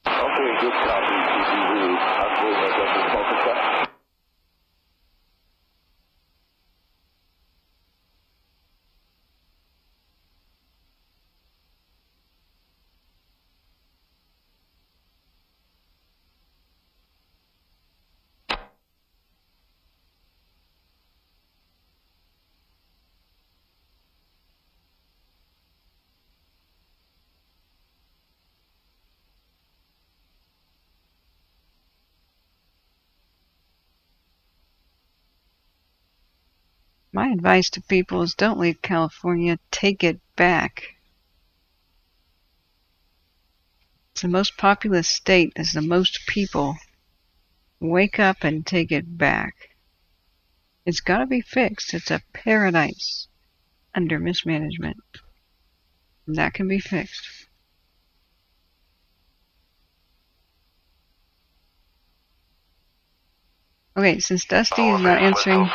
Okay, good copy. I believe that doesn't focus that. My advice to people is don't leave California. Take it back. It's the most populous state. There's the most people. Wake up and take it back. It's got to be fixed. It's a paradise under mismanagement. And that can be fixed. Okay, since Dusty is not answering...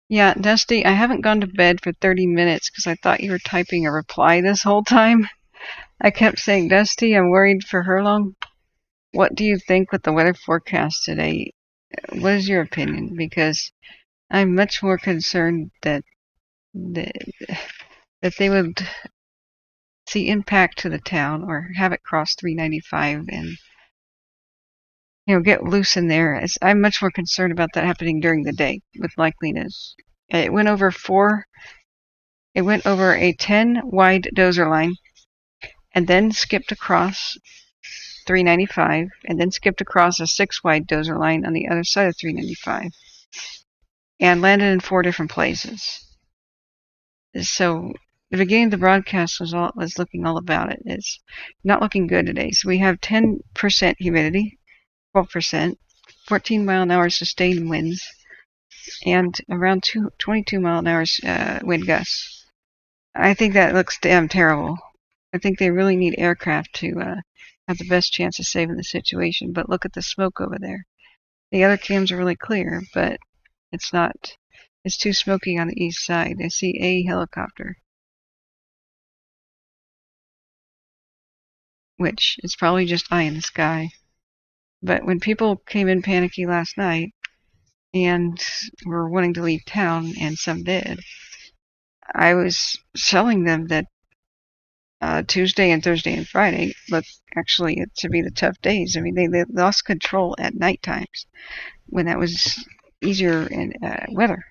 Yeah, Dusty, I haven't gone to bed for 30 minutes because I thought you were typing a reply this whole time. I kept saying, Dusty, I'm worried for Herlong. What do you think with the weather forecast today? What is your opinion? Because I'm much more concerned that they would see impact to the town or have it cross 395 and get loose in there. I'm much more concerned about that happening during the day with likeliness. It went over a 10 wide dozer line and then skipped across 395 and then skipped across a 6-wide dozer line on the other side of 395 and landed in 4 different places. So the beginning of the broadcast was looking all about it. It's not looking good today. So we have 10% humidity, 12%, 14-mile-an-hour sustained winds, and around 22-mile-an-hour wind gusts. I think that looks damn terrible. I think they really need aircraft to have the best chance of saving the situation. But look at the smoke over there. The other cams are really clear, but it's not. It's too smoky on the east side. I see a helicopter, which is probably just eye in the sky. But when people came in panicky last night and were wanting to leave town, and some did, I was telling them that Tuesday and Thursday and Friday look actually to be the tough days. I mean, they lost control at night times when that was easier in weather.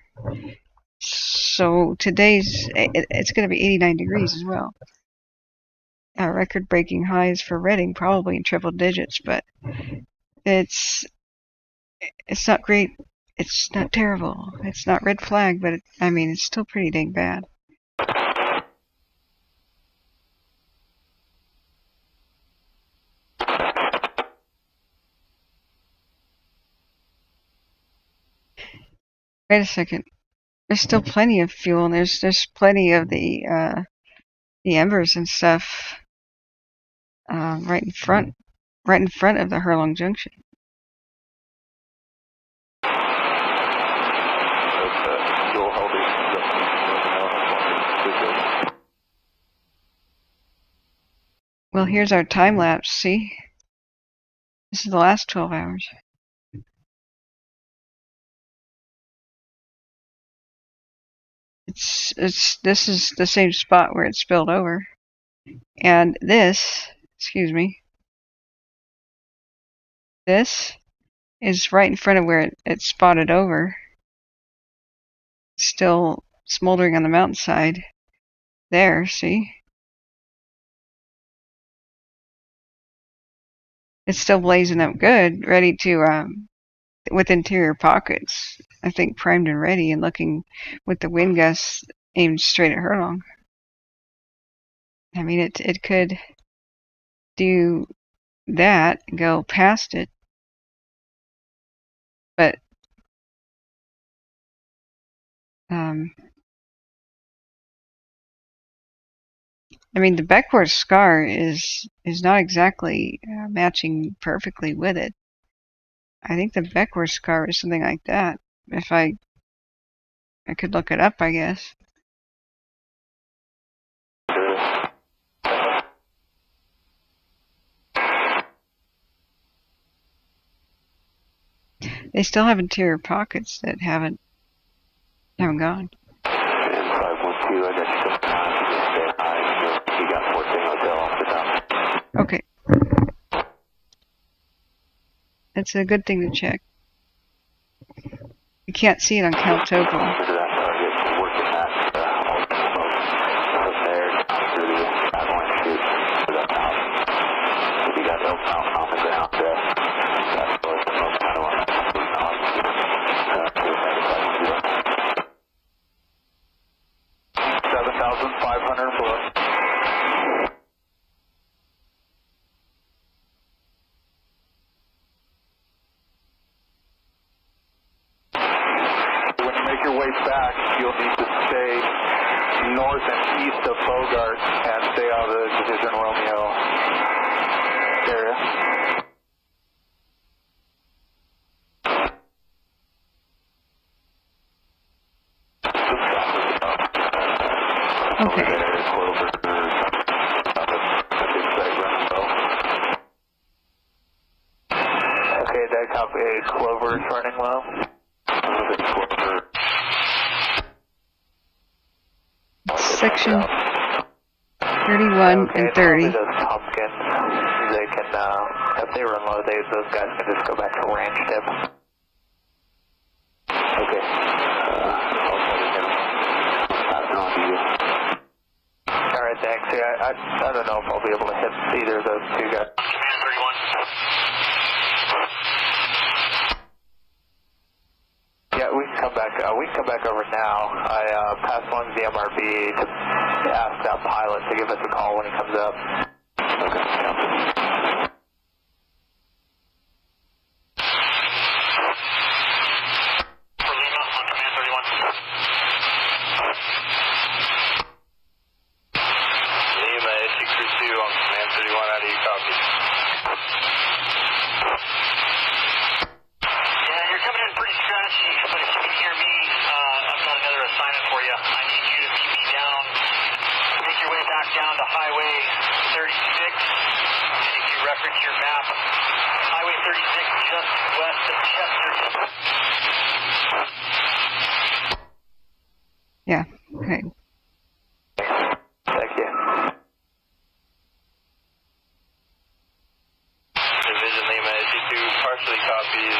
So today's it's going to be 89 degrees as well. Record-breaking highs for Reading, probably in triple digits, but it's not great. It's not terrible. It's not red flag, but it's still pretty dang bad. Wait a second. There's still plenty of fuel, and there's plenty of the embers and stuff right in front of the Herlong Junction. Well, here's our time lapse. See, this is the last 12 hours. This is the same spot where it spilled over, and this is right in front of where it spotted over, still smoldering on the mountainside. There, see? It's still blazing up good, ready to, with interior pockets, I think primed and ready, and looking with the wind gusts aimed straight at Herlong. I mean, it could do that, go past it, but I mean, the backward scar is not exactly matching perfectly with it. I think the backward scar is something like that. If I could look it up, I guess. They still have interior pockets that haven't gone. Okay. That's a good thing to check. You can't see it on Caldor. Okay. Okay, that copy. Clover is running low. Section 31 and 30. Those pumpkins, they can, if they run low, those guys can just go back to range tip. Okay. Alright, thanks. Yeah, I don't know if I'll be able to hit either of those two guys. Command 31, We can come back over now. I passed along the MRB to ask that pilot to give us a call when he comes up. Okay. For Lima on Command 31. Lima, issue crew 2 on Command 31, how do you copy? Yeah, you're coming in pretty scratchy, but if you can hear me, I've got another assignment for you. I need you to meet me down, make your way back down to Highway 36, and if you reference your map, Highway 36 just west of Chester. Yeah, okay. Thank you. Division Lima, issue 2, partially copies,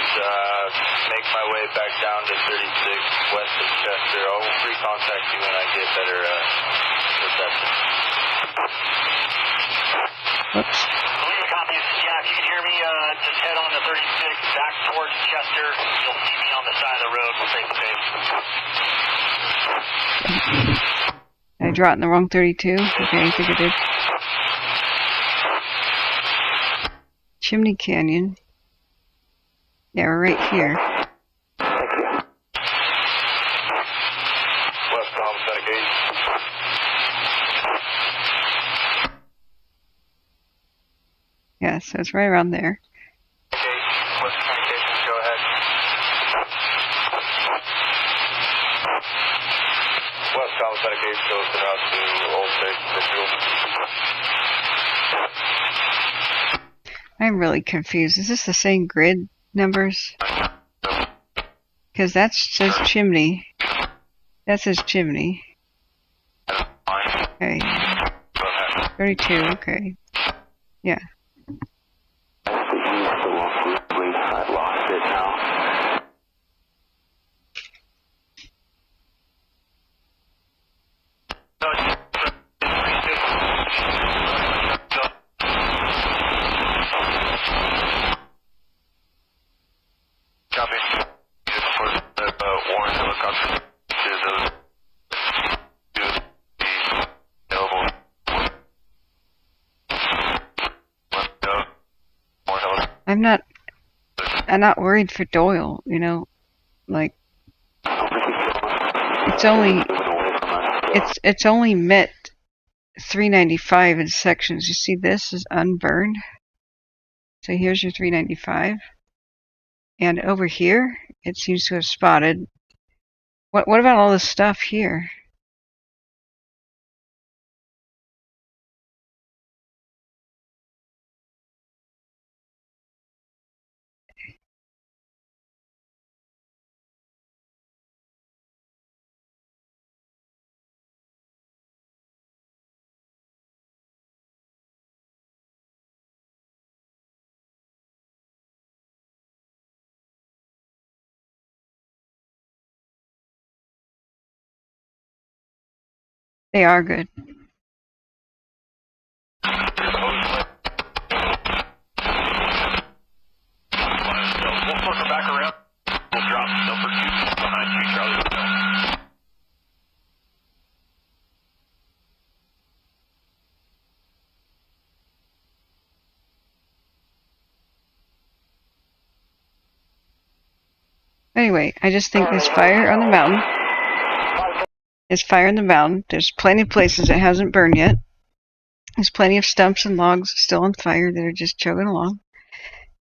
make my way back down to 36 west of Chester. I'll re-contact you when I get better reception. Whoops. Lima copies. Yeah, if you can hear me, just head on to 36 back towards Chester. You'll see me on the side of the road. We'll face to face. I draw it in the wrong 32. Okay, I think I did. Chimney Canyon. Yeah, we're right here. Thank you. West homicide gate. Yeah, so it's right around there. Okay, West communications, go ahead. West homicide gate goes out to Old State Visual. I'm really confused. Is this the same grid numbers? Because that says chimney. That says chimney. Okay. 32, okay. Yeah. I lost it now. Copy. Just for the warrant helicopter to those to be available. Let's go. Warrant helicopter. I'm not worried for Doyle, you know, like it's only met 395 in sections. You see this is unburned. So here's your 395. And over here, it seems to have spotted. What about all this stuff here? They are good. We'll circle back around. We'll drop number 2 behind you, Charlie. Anyway, I just think there's fire on the mountain. There's fire in the mountain. There's plenty of places it hasn't burned yet. There's plenty of stumps and logs still on fire that are just chugging along.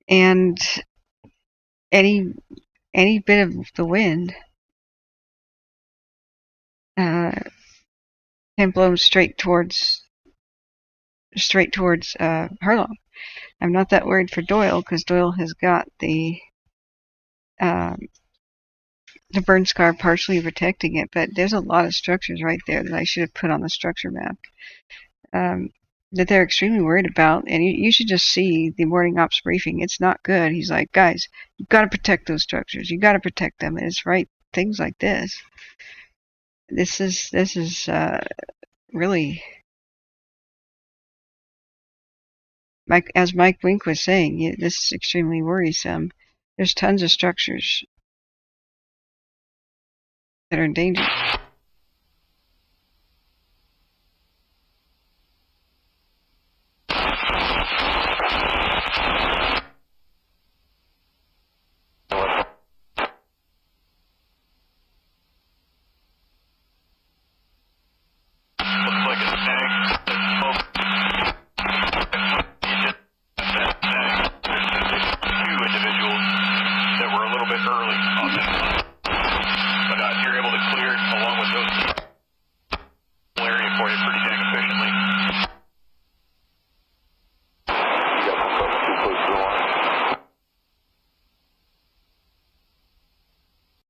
And any bit of the wind can blow straight towards Herlong. I'm not that worried for Doyle because Doyle has got the burn scar partially protecting it, but there's a lot of structures right there that I should have put on the structure map that they're extremely worried about. And you should just see the morning ops briefing. It's not good. He's like, guys, you've got to protect those structures. You've got to protect them. And it's right things like this. This is really, as Mike Wink was saying, this is extremely worrisome. There's tons of structures that are in danger.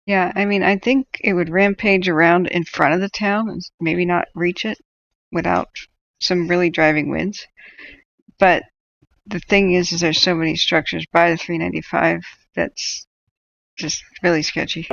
Yeah, I mean, I think it would rampage around in front of the town and maybe not reach it without some really driving winds. But the thing is there's so many structures by the 395 that's just really sketchy.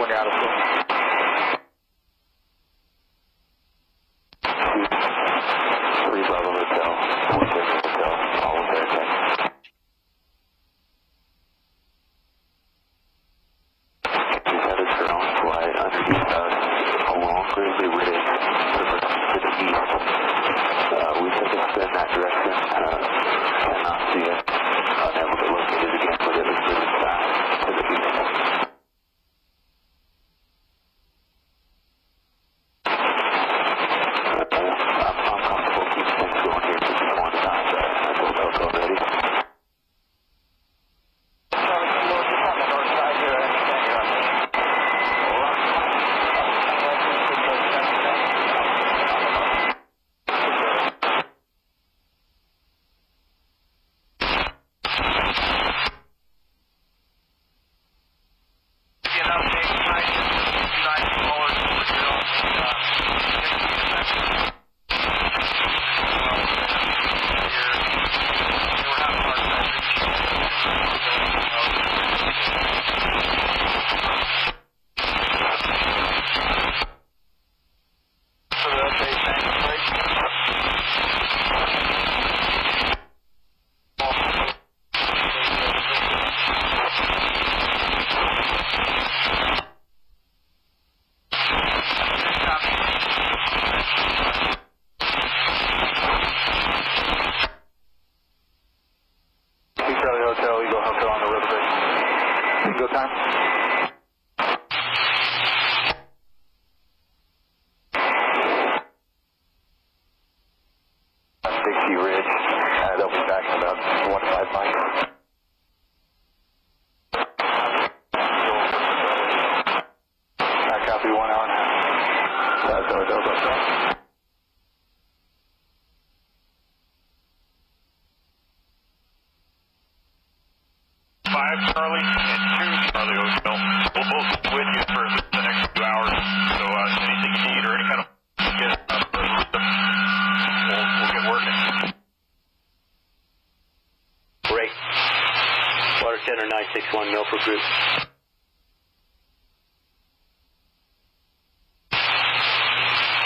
Group.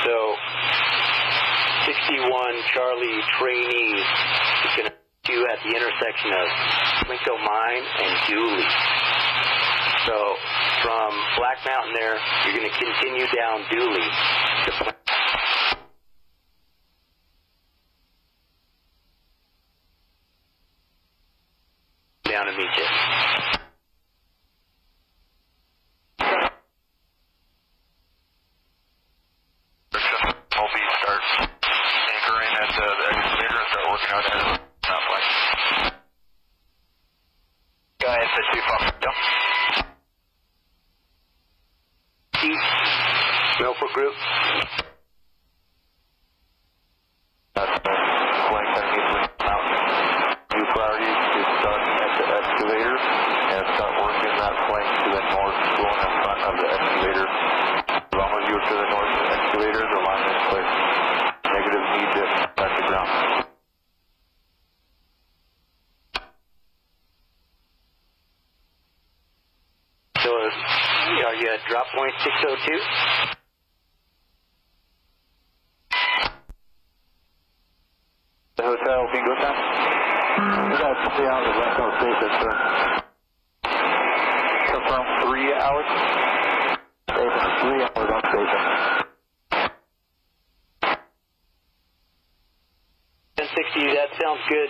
So, 61 Charlie trainee is going to meet you at the intersection of Linko Mine and Dooley. So, from Black Mountain there, you're going to continue down Dooley to down to meet you. Milford Group. That's the flank underneath the mountain. New priority is start at the excavator and start working that flank to the north, going in front of the excavator. As long as you're to the north of the excavator, the line is clear. Negative need to back to ground. So, are you at drop point 602? The hotel, bingo time. We got 3 hours left on station, sir. Confirm 3 hours. 3 hours on station. sounds good.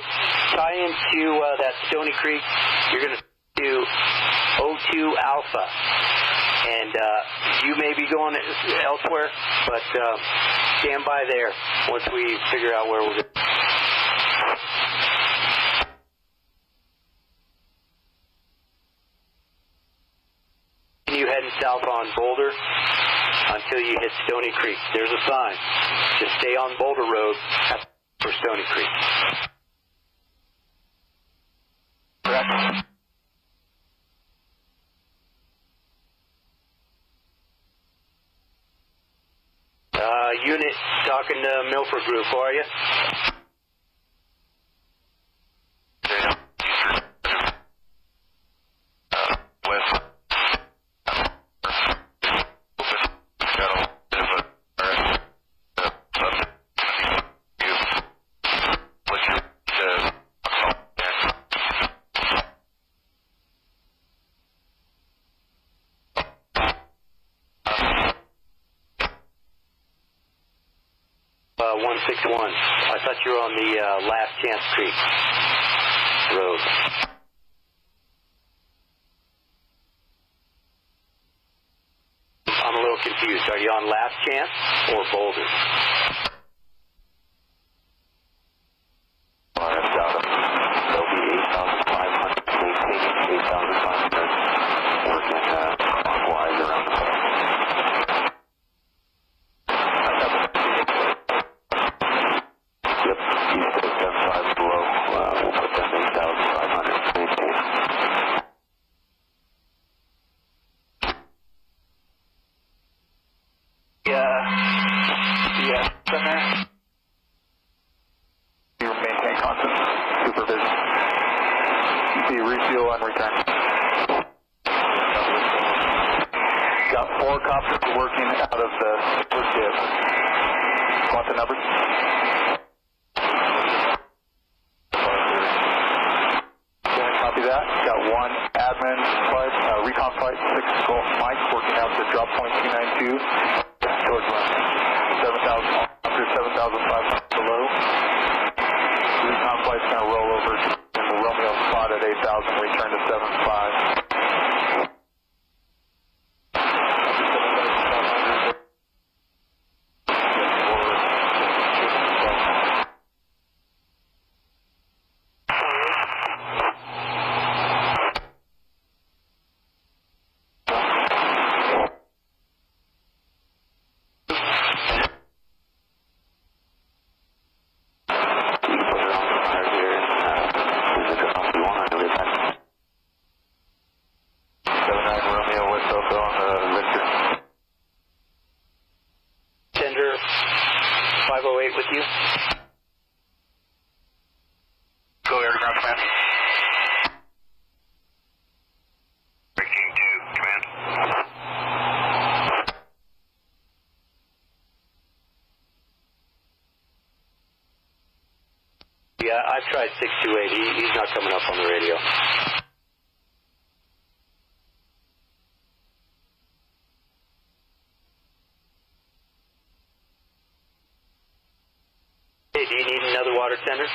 Tie into that Stony Creek. You're going to do O2 Alpha. And you may be going elsewhere, but stand by there once we figure out where we're going. You heading south on Boulder until you hit Stony Creek. There's a sign. Just stay on Boulder Road for Stony Creek. Correct. Unit talking to Milford Group, are you? I thought you were on the Last Chance Creek Road. I'm a little confused. Are you on Last Chance or Boulder? There'll be 8,500 maintaining 8,500 working clockwise around the place. Yeah, I tried 628. He's not coming up on the radio. Hey, do you need another water tender?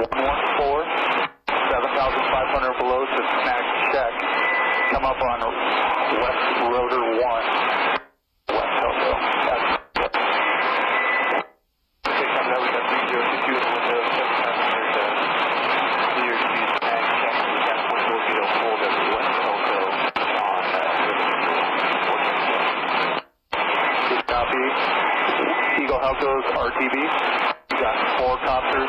7,500 below to snag check. Come up on West Rotor 1. West Hotel. Okay, come down. We got 3022 in the window. 7 passengers. Clear to be snag check. We got window veto hold at West Hotel on Good copy. Eagle Helcos RTB. We got 4 copters.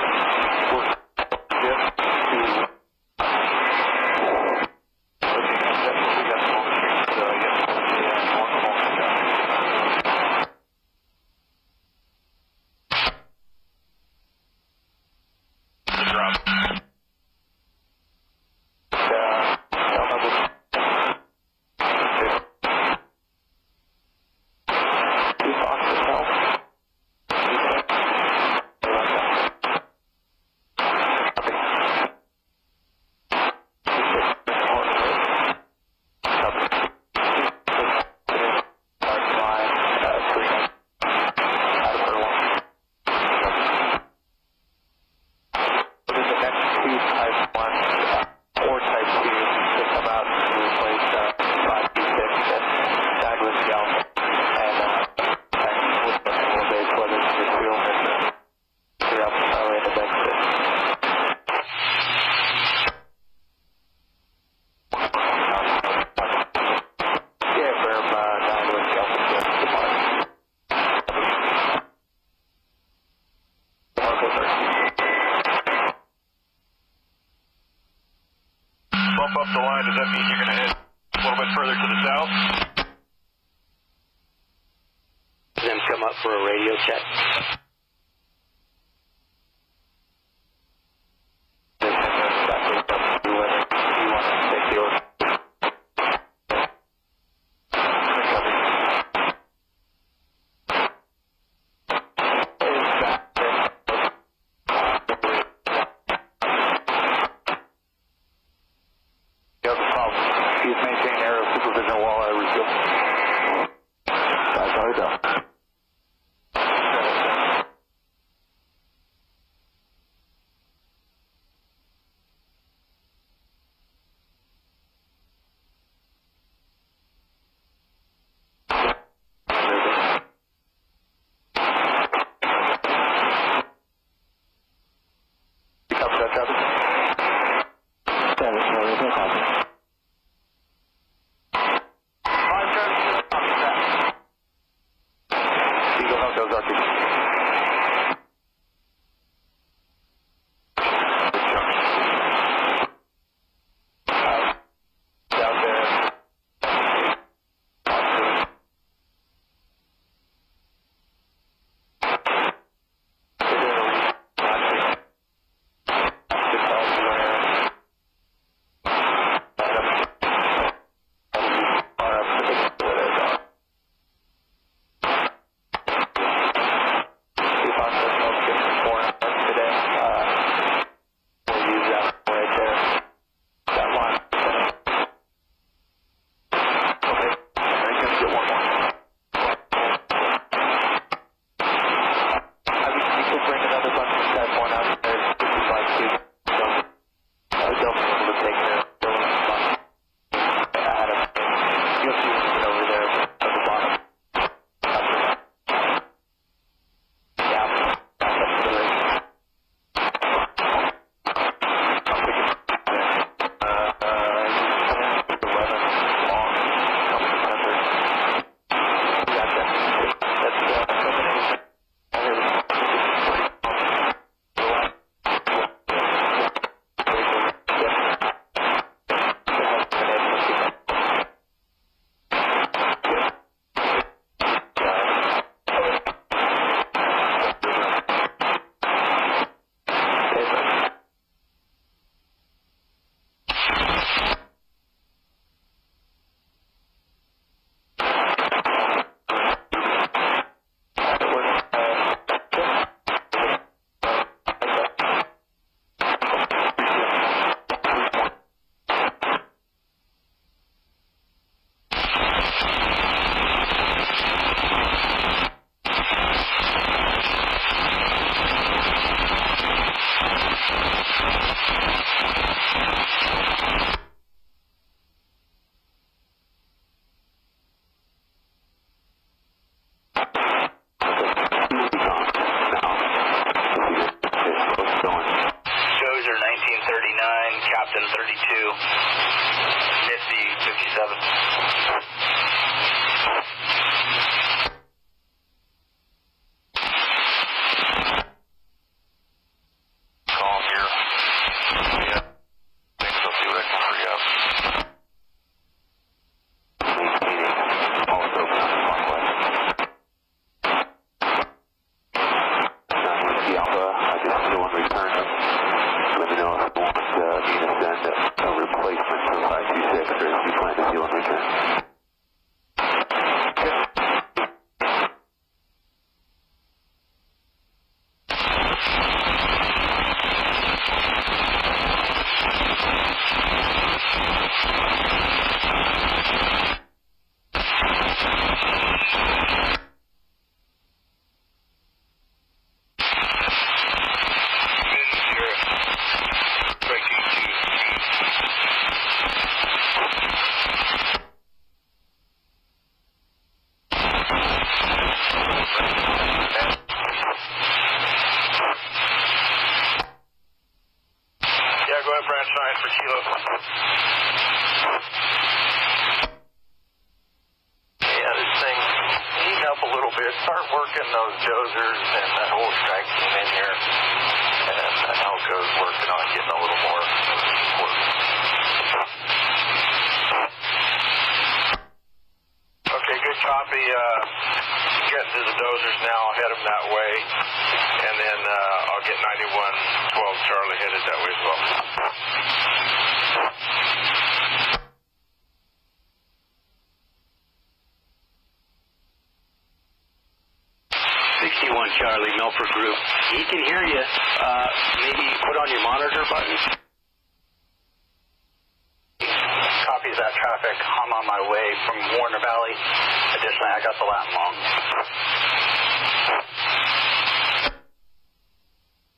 Up the line, does that mean you're going to head a little bit further to the south? Them come up for a radio check. Dozer 1939, Captain 32, Nifty 57. Calm here. Yeah. Thanks, I'll see what I can free up. Also counterclockwise. Whiskey Alpha, I just flew one return. Let me know if you want me to send a replacement for 526 or if you plan to do one return. Yeah, go ahead, branch 9 for Kilo. Yeah, this thing heat up a little bit. Start working those dozers and that whole strike team in here. And how it goes working on getting a little more work. Okay, good copy. Get to the dozers now, head them that way. And then I'll get 9112 Charlie headed that way as well. Charlie, Milford Group. He can hear you. Maybe put on your monitor button. Copies that traffic. I'm on my way from Warner Valley. Additionally, I got the Latin Long.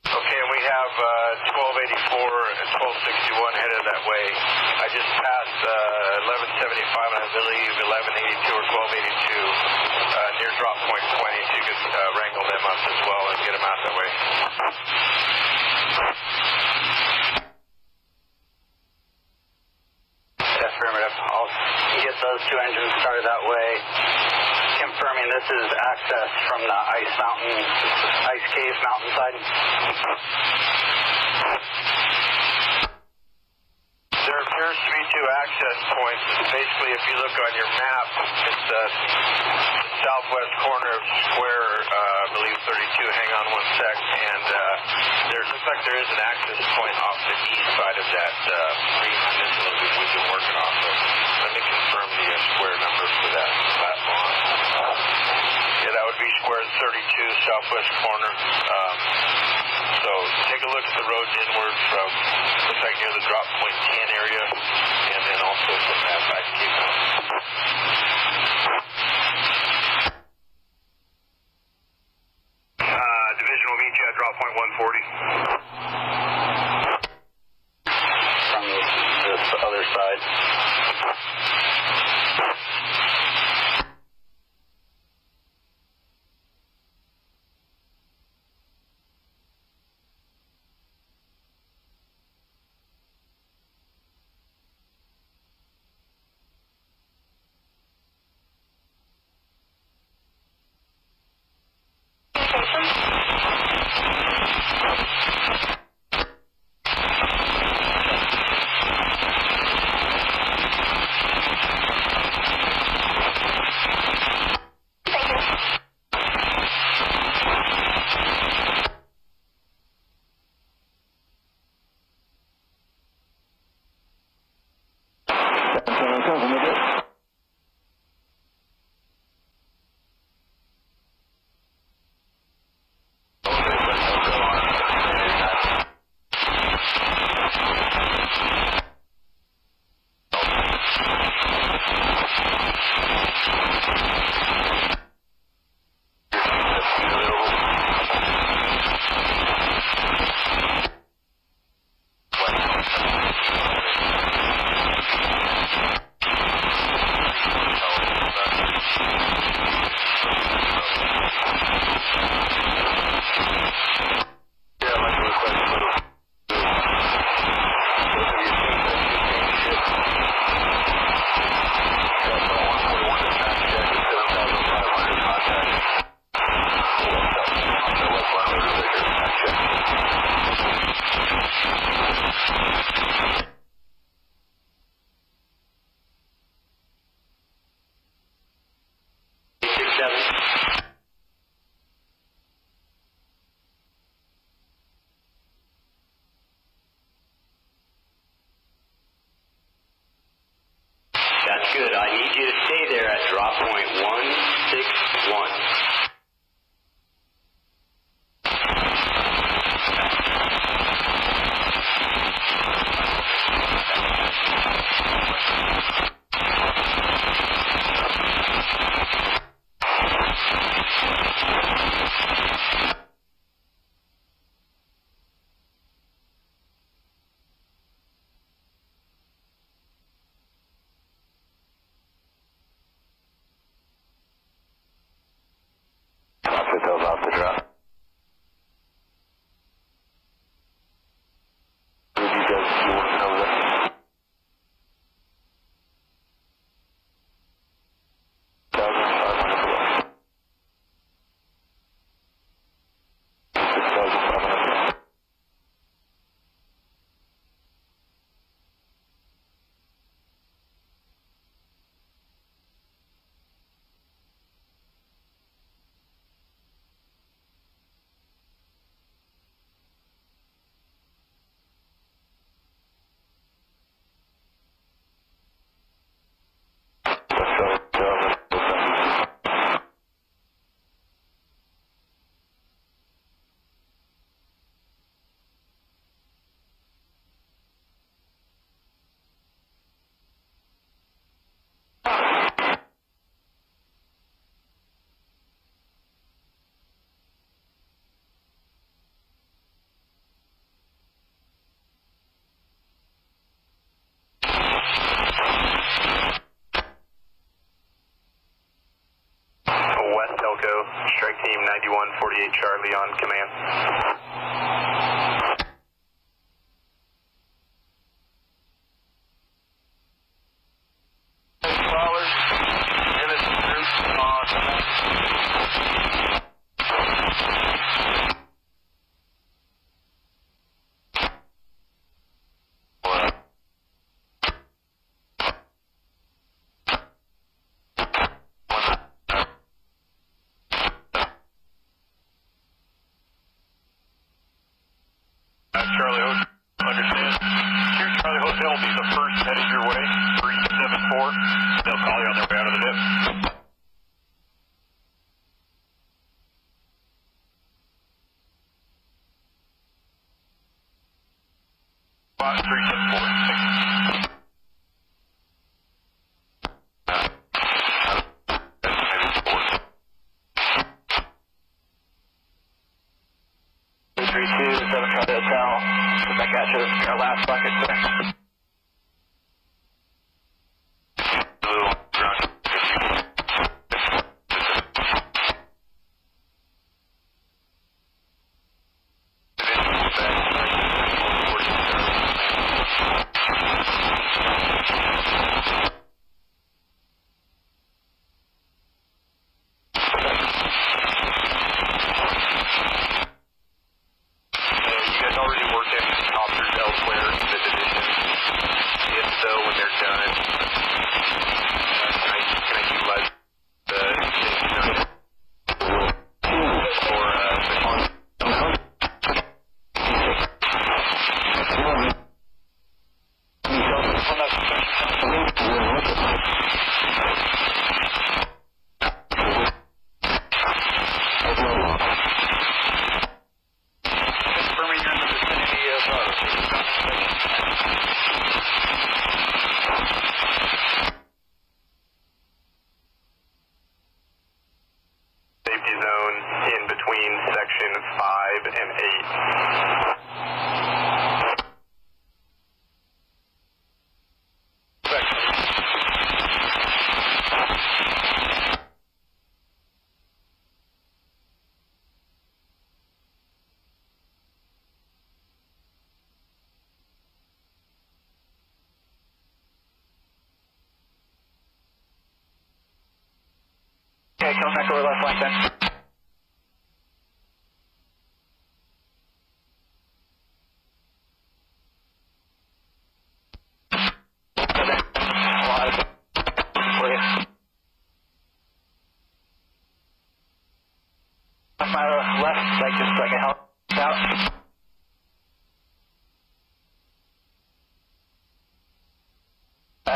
Okay, and we have 1284 and 1261 headed that way. I just passed 1175 and I believe 1182 or 1282 near drop point 20, so you could wrangle them up as well and get them out that way. Affirmative. I'll get those two engines started that way. Confirming this is access from the ice cave mountainside. There appears to be two access points. Basically, if you look on your map, it's the southwest corner of square, I believe 32. Hang on one sec. And there looks like there is an access point off the east side of that green peninsula we've been working off of. Let me confirm the square number for that platform. Yeah, that would be square 32, southwest corner. So take a look at the roads inward from, looks like near the drop point 10 area, and then also from that ice cave mountain. Division will meet you at drop point 140. From this other side. That's good. I need you to stay there at drop point 161. Off the drop. You guys, you want to know that? 1,500 6,500. Strike team 9148 Charlie on command. Charlie, understand. Here's Charlie Hotel will be the first headed your way, 374. They'll call you on their way out of the dip. Spot 374. Back at you, our last bucket there. Okay, come back over left flank then.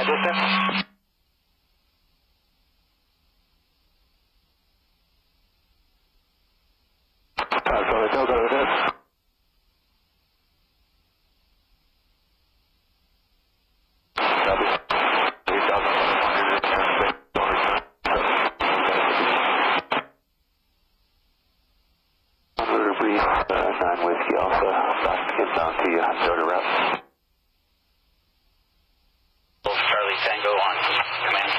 Distance? Go to this. Brief, 9 Whiskey Alpha, back to get down to you, Dorado route. Charlie Tango on command.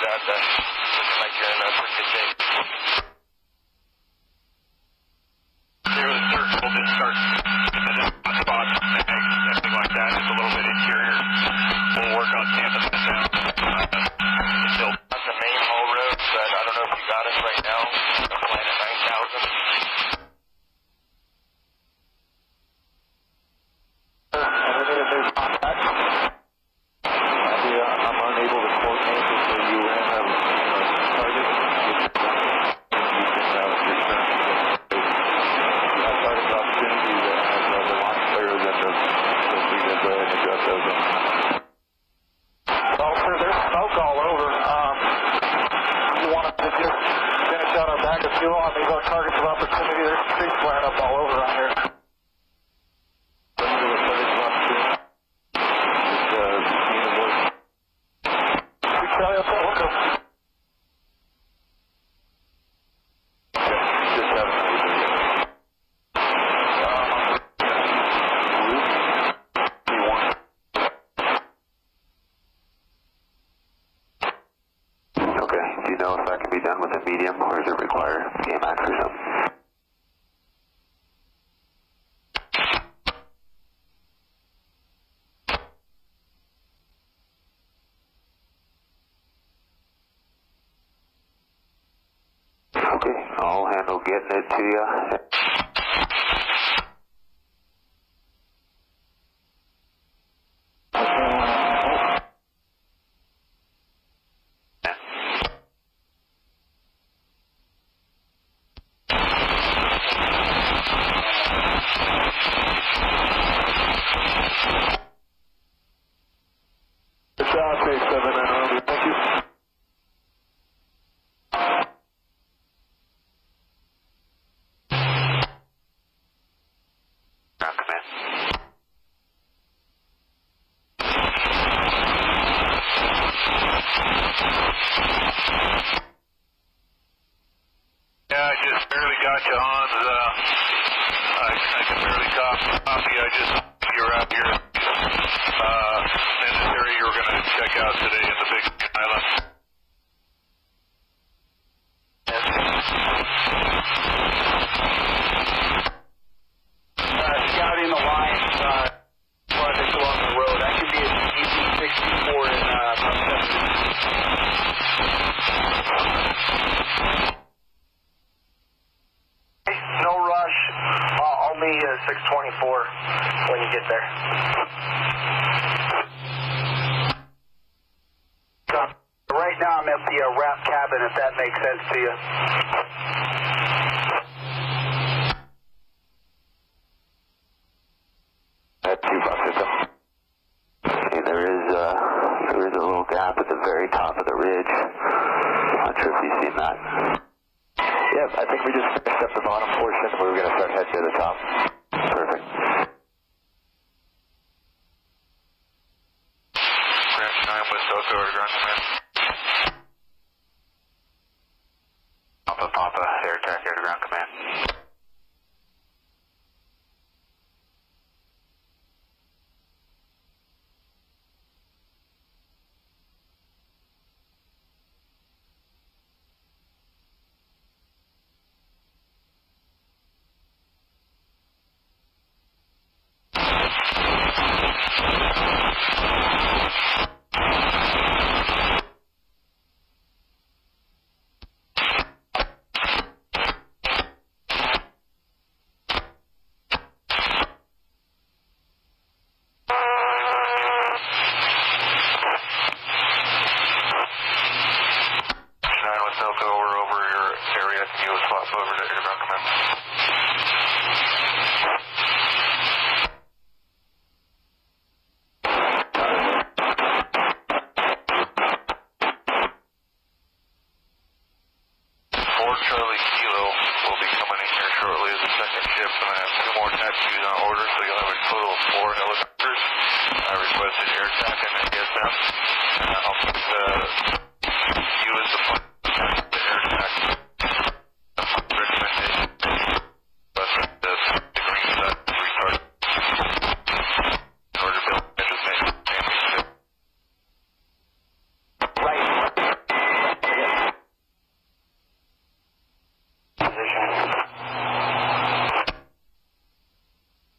that. Looking like you're in a pretty good shape. There was a circle that starts in the spot, anything like that. It's a little bit interior. We'll work on tamping that down. Still on the main haul road, but I don't know if you got us right now. I'm flying at 9,000. I'm unable to coordinate with the UN target. That target's opportunity that has the launch players and the fleet to go ahead and address those. Well, sir, there's smoke all over. You want us to just finish out our bag of fuel on these targets of opportunity? There's trees flaring up all over on here. Know if that can be done with a medium, or does it require EVAC or something? Okay, I'll handle getting it to you.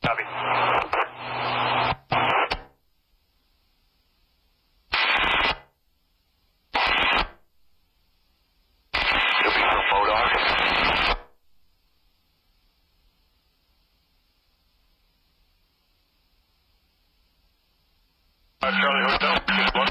Copy. You'll be from Modar. Charlie Hotel, good one.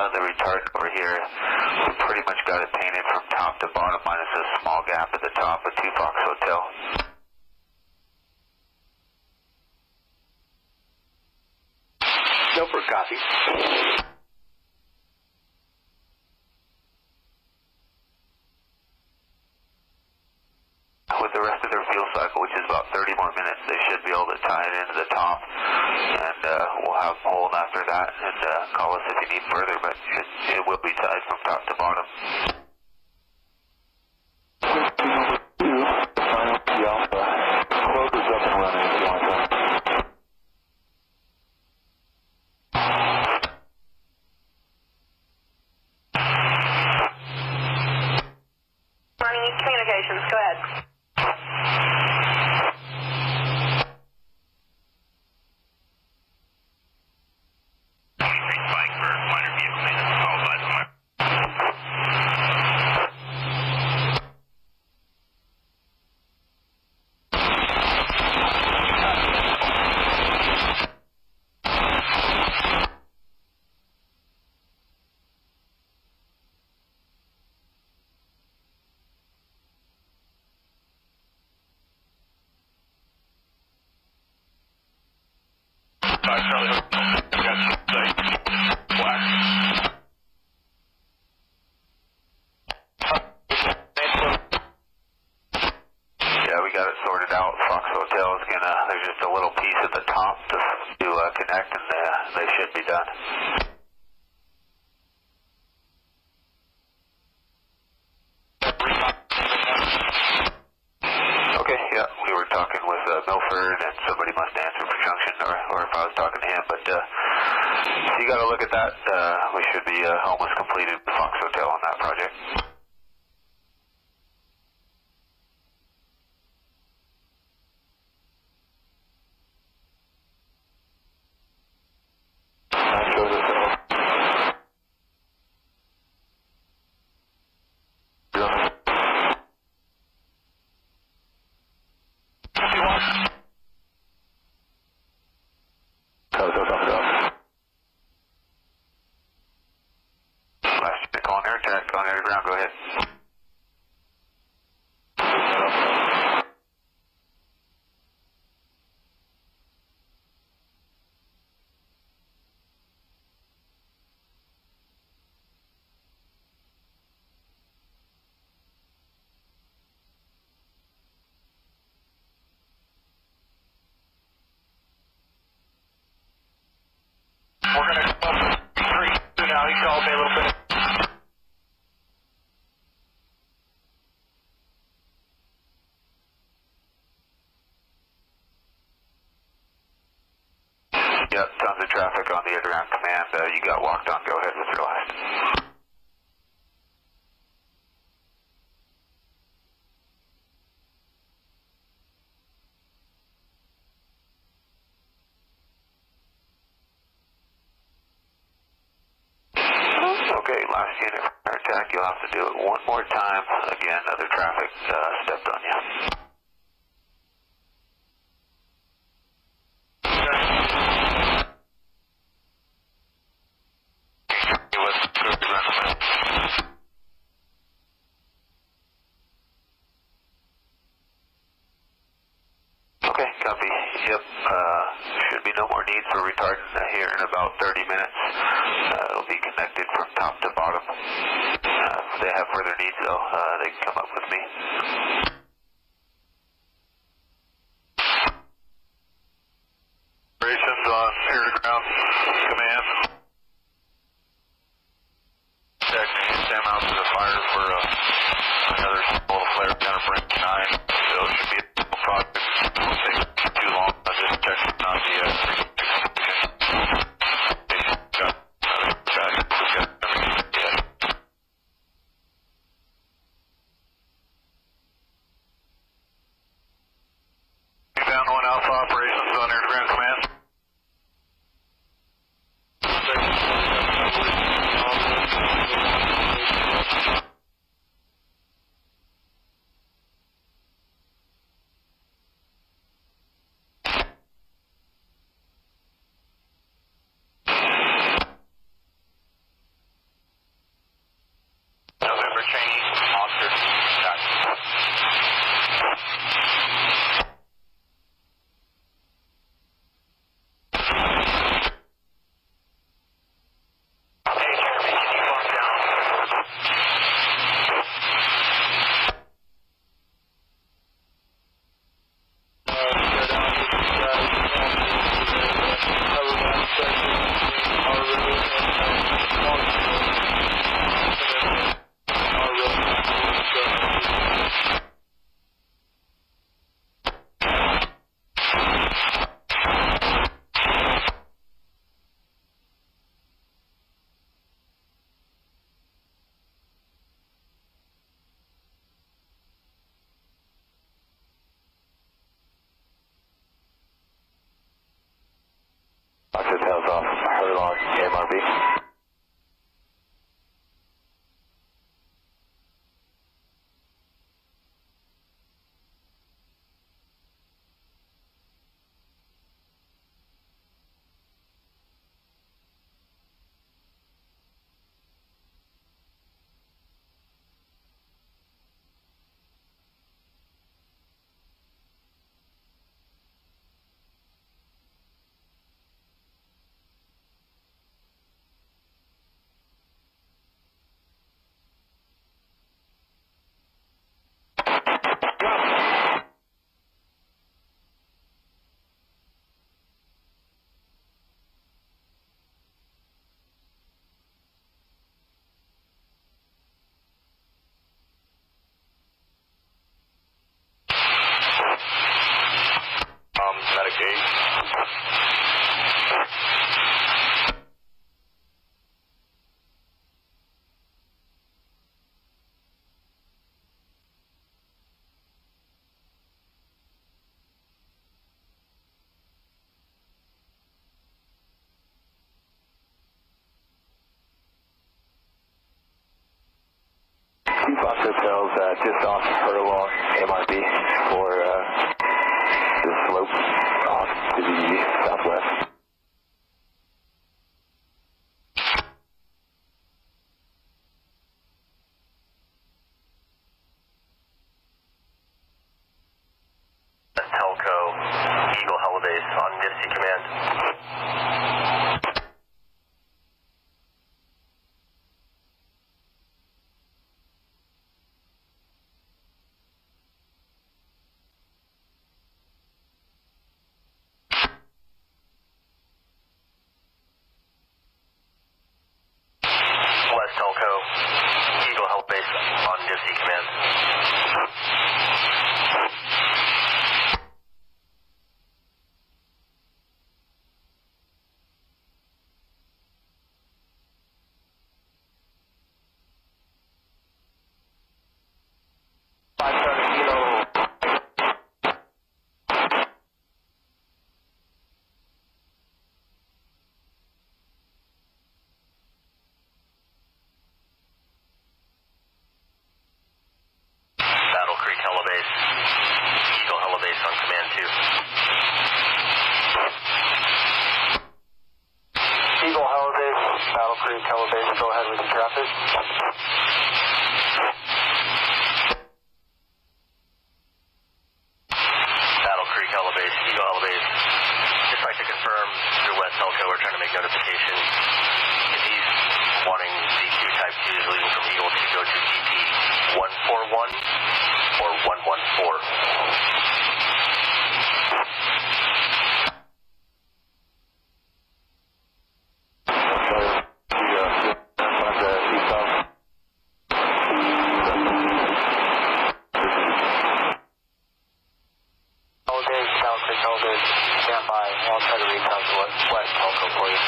The retardant over here, we pretty much got it painted from top to bottom, minus a small gap at the top of 2 Fox Hotel. Go for a copy. With the rest of their fuel cycle, which is about 30 more minutes, they should be able to tie it into the top, and we'll have hold after that, and call us if you need further, but it will be tied from top to bottom. Clover's up and running if you want that. Running communications, go ahead. There's just a little piece at the top to connect, and they should be done. Okay, yeah, we were talking with Milford, and somebody must answer for Junction, or if I was talking to him, but you got to look at that. We should be almost completed with Fox Hotel on that project. Go ahead. We're going to call 3 now. He called me a little bit. Yep, tons of traffic on the underground command. You got walked on. Go ahead with your last. Okay, last unit for attack. You'll have to do it one more time. Again, other traffic stepped on you. Okay, copy. Yep, should be no more need for retardant here in about 30 minutes. It'll be connected from top to bottom. If they have further needs, though, they can come up with me. Alpha operations on Air Ground Command. November training, officer. Officer tails off Herlong, MRB. Medic 8. Chief Officer tells just off Herlong, MRB for the slope off to the southwest. Telco, Eagle Helibase on Dixie Command. West Telco, Eagle Helibase on Dixie Command. Battle Creek Helibase, Eagle Helibase on command 2. Eagle Helibase, Battle Creek Helibase, go ahead with the traffic. Battle Creek Helibase, Eagle Helibase, just like to confirm through West Telco, we're trying to make notification. If he's wanting C2 Type 2s leaving from Eagle to go to DP 141 or 114. Stand by. I'll try to reach out to West Telco for you.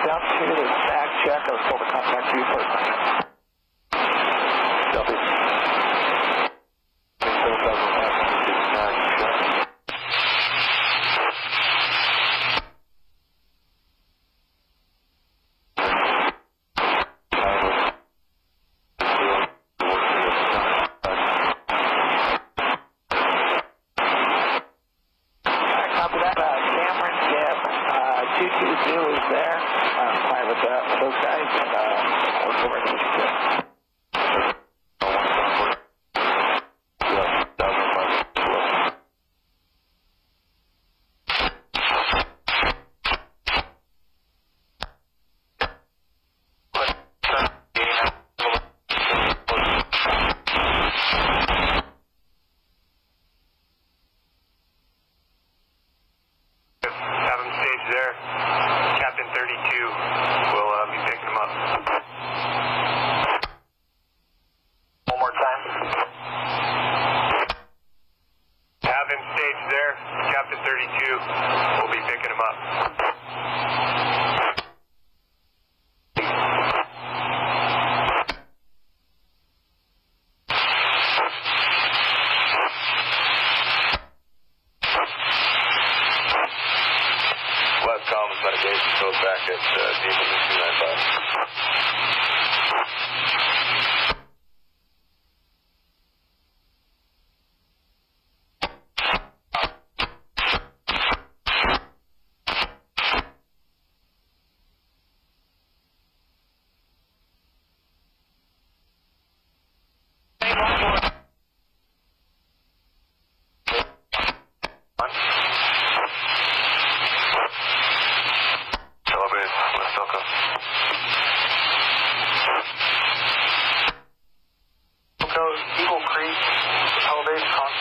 Down to the back check. I'll pull the contact to you first. Copy.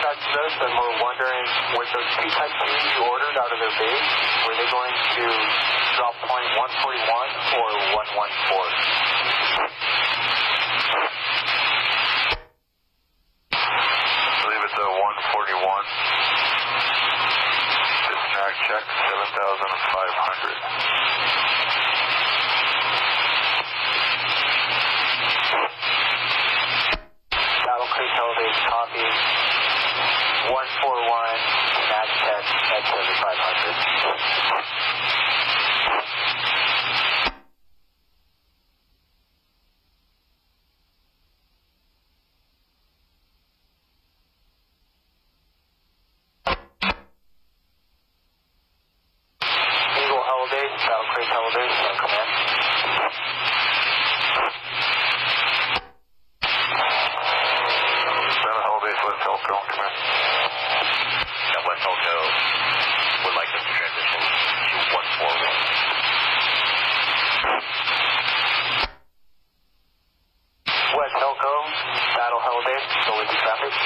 dispatched this, and we're wondering, with those two Type 3s you ordered out of their base, were they going to drop point 141 or 114? I believe it's a 141. The snag check, 7,500. Battle Creek Holidays copy. 141, snag check at 7,500. Eagle Holidays, Battle Creek Holidays, come in. Battle Holidays, West Elko, come in. Yeah, West Elko would like them to transition to 141. West Elko, Battle Holidays, go with the traffic. I'm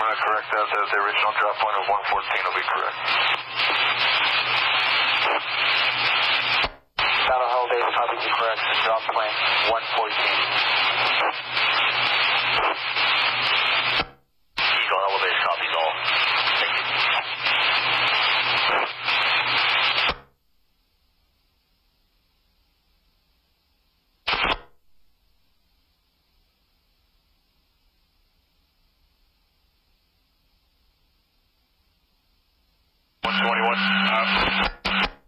going to correct that. The original drop point of 114 will be correct. Battle Holidays, copy the correct drop point 114. Eagle Holidays, copies all. Thank you.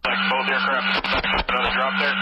Like both aircraft, another drop there.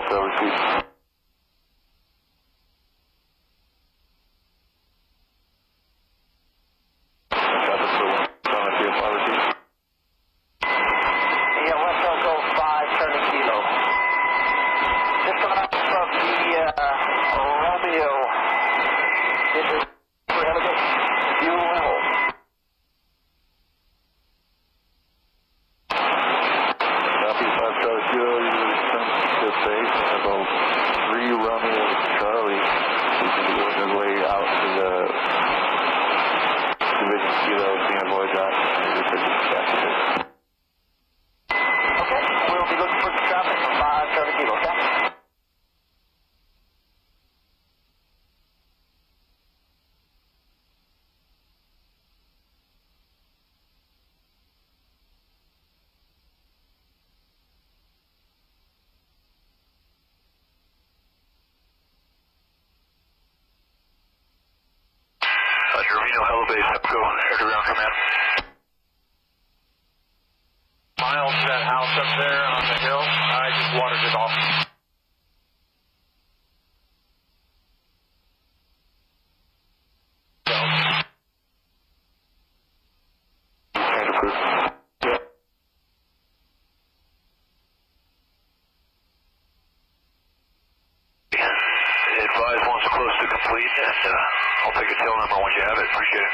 so receive. Miles to that house up there on the hill. I just watered it off. Advise once close to complete, and I'll take a tail number once you have it. Appreciate it.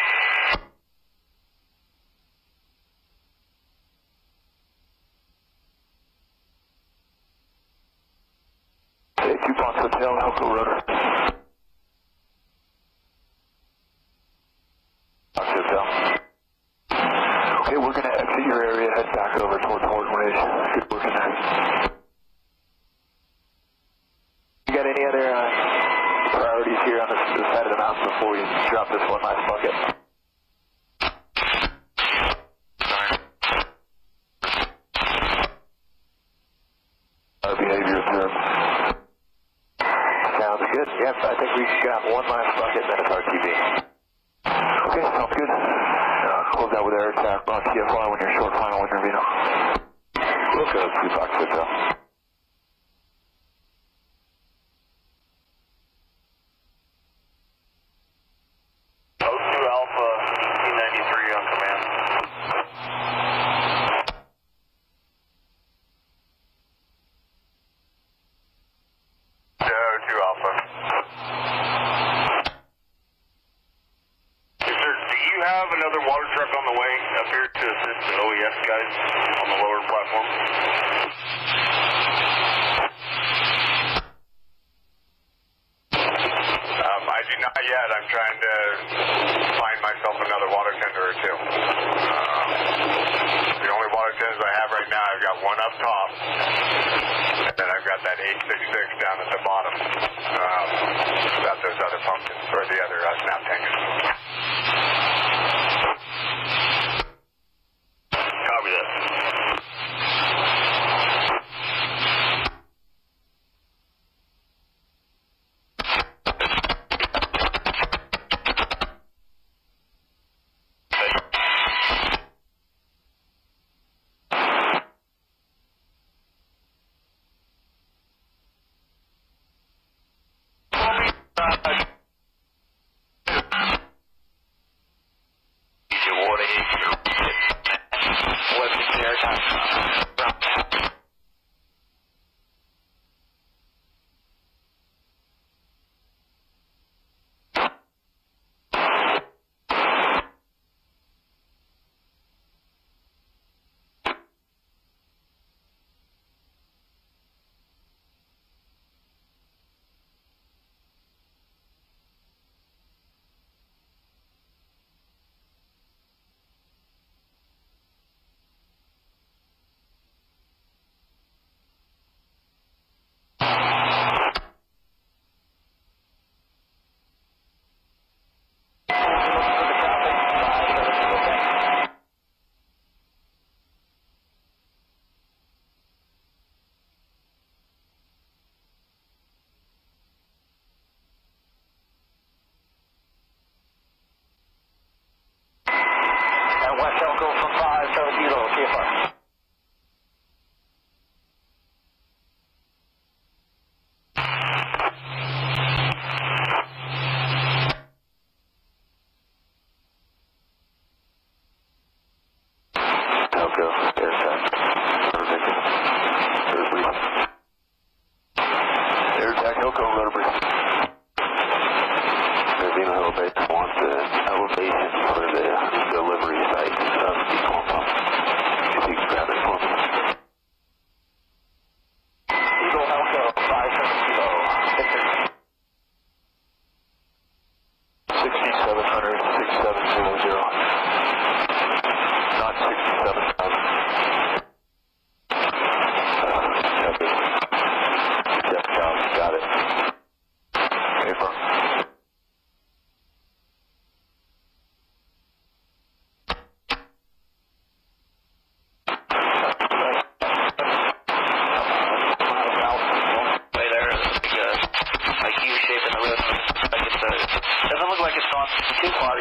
DuPont Hotel, Helco Rotor. Hotel. Okay, we're going to exit your area, head back over towards Horton Ridge. Good working there. You got any other priorities here on the side of the mountain before we drop this one last bucket? Behavior observed. Sounds good. Yep, I think we got one last bucket, then it's RTV. Okay, sounds good. Close out with air attack on TFY when you're short final interview. Look up, 2 Fox Hotel. Alpha, 1893 on command. Alpha. Do you have another water truck on the way up here to assist the OES guys on the lower platform? I do not yet. I'm trying to find myself another water tender or two. The only water tenders I have right now, I've got one up top, and then I've got that 866 down at the bottom. About those other pumpkins, or the other snap tanks. Copy that.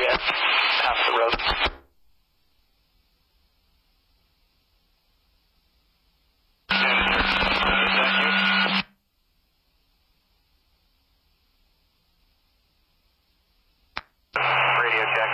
target, half the road. Radio check.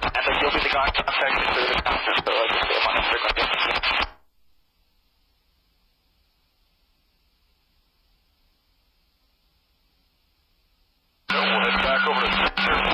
I think you'll be the contact through the counter, so I just say I'm on the frequency. We'll head back over to Sherriff.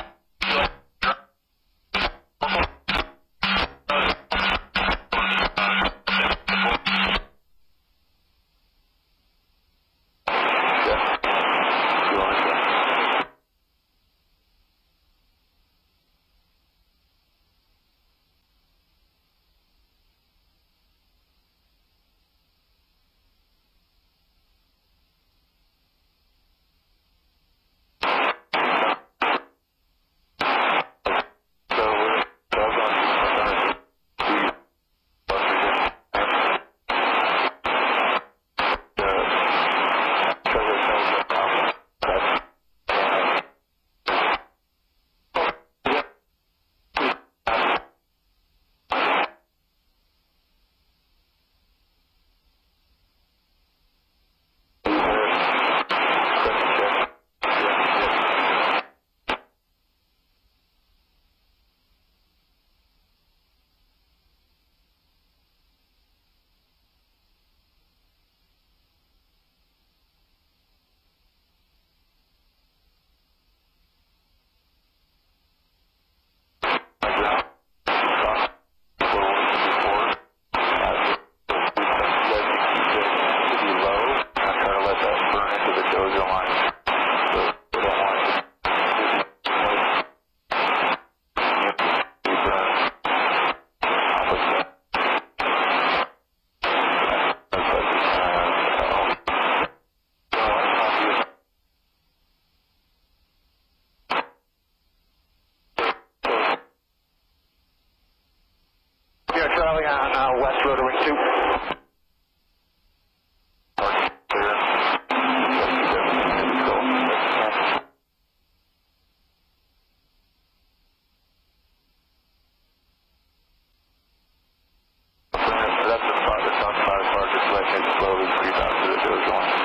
Charlie on West Rotor Wing 2. That's the spot that's on fire park, just let it slowly creep out to the dozer line.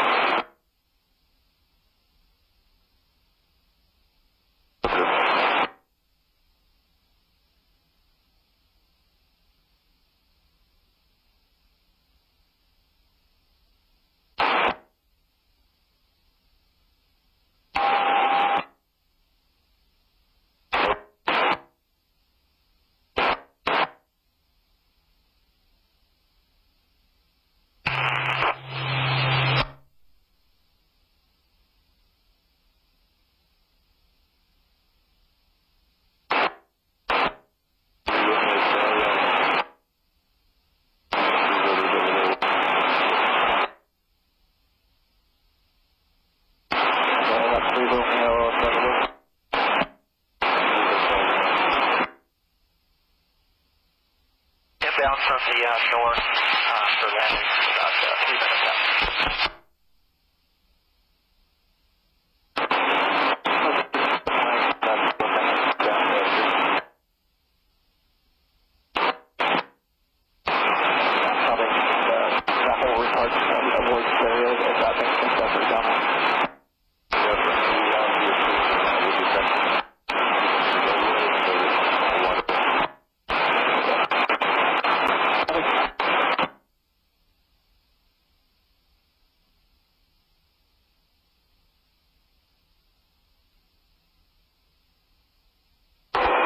Down from the north for landing about 3 minutes out.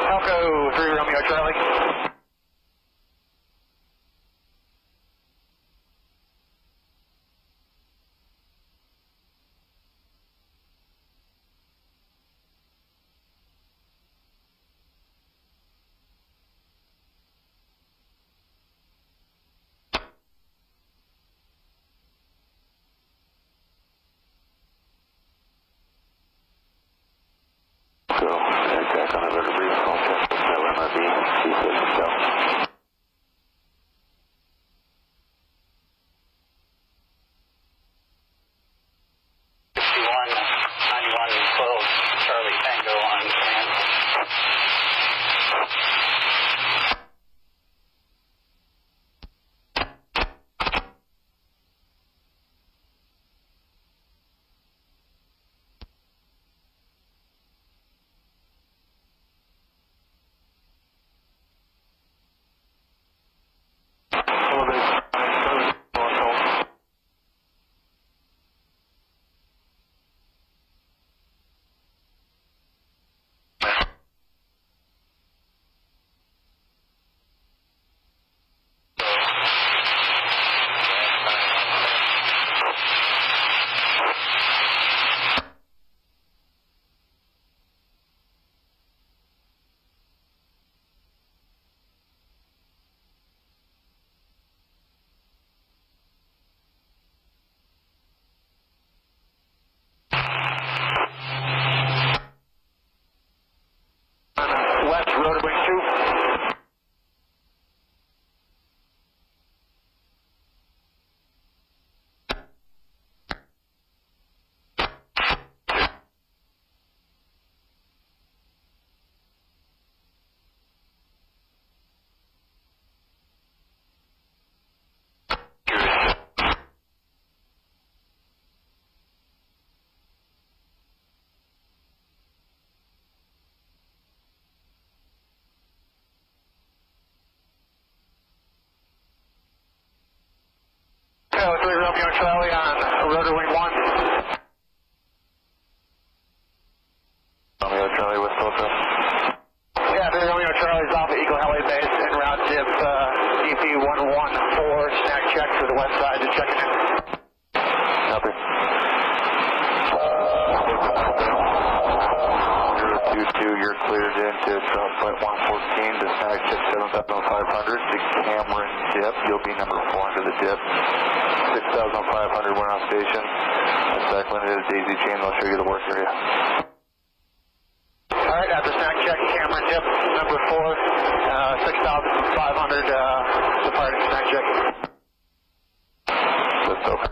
Falco 3 Romeo Charlie. Romeo Charlie on rotor wing 1. Romeo Charlie with Tulsa. Yeah, the Romeo Charlie's off at Eagle Heli Base en route dip EP114 snack check for the west side, just checking in. Copy. 022, you're cleared into point 114 to snag check 7,500 to Cameron dip. You'll be number 4 under the dip. 6,500 we're on station. Exact limited daisy chain, they'll show you the work area. Alright, after snack check, Cameron dip, number 4, 6,500 departing snack check. That's over.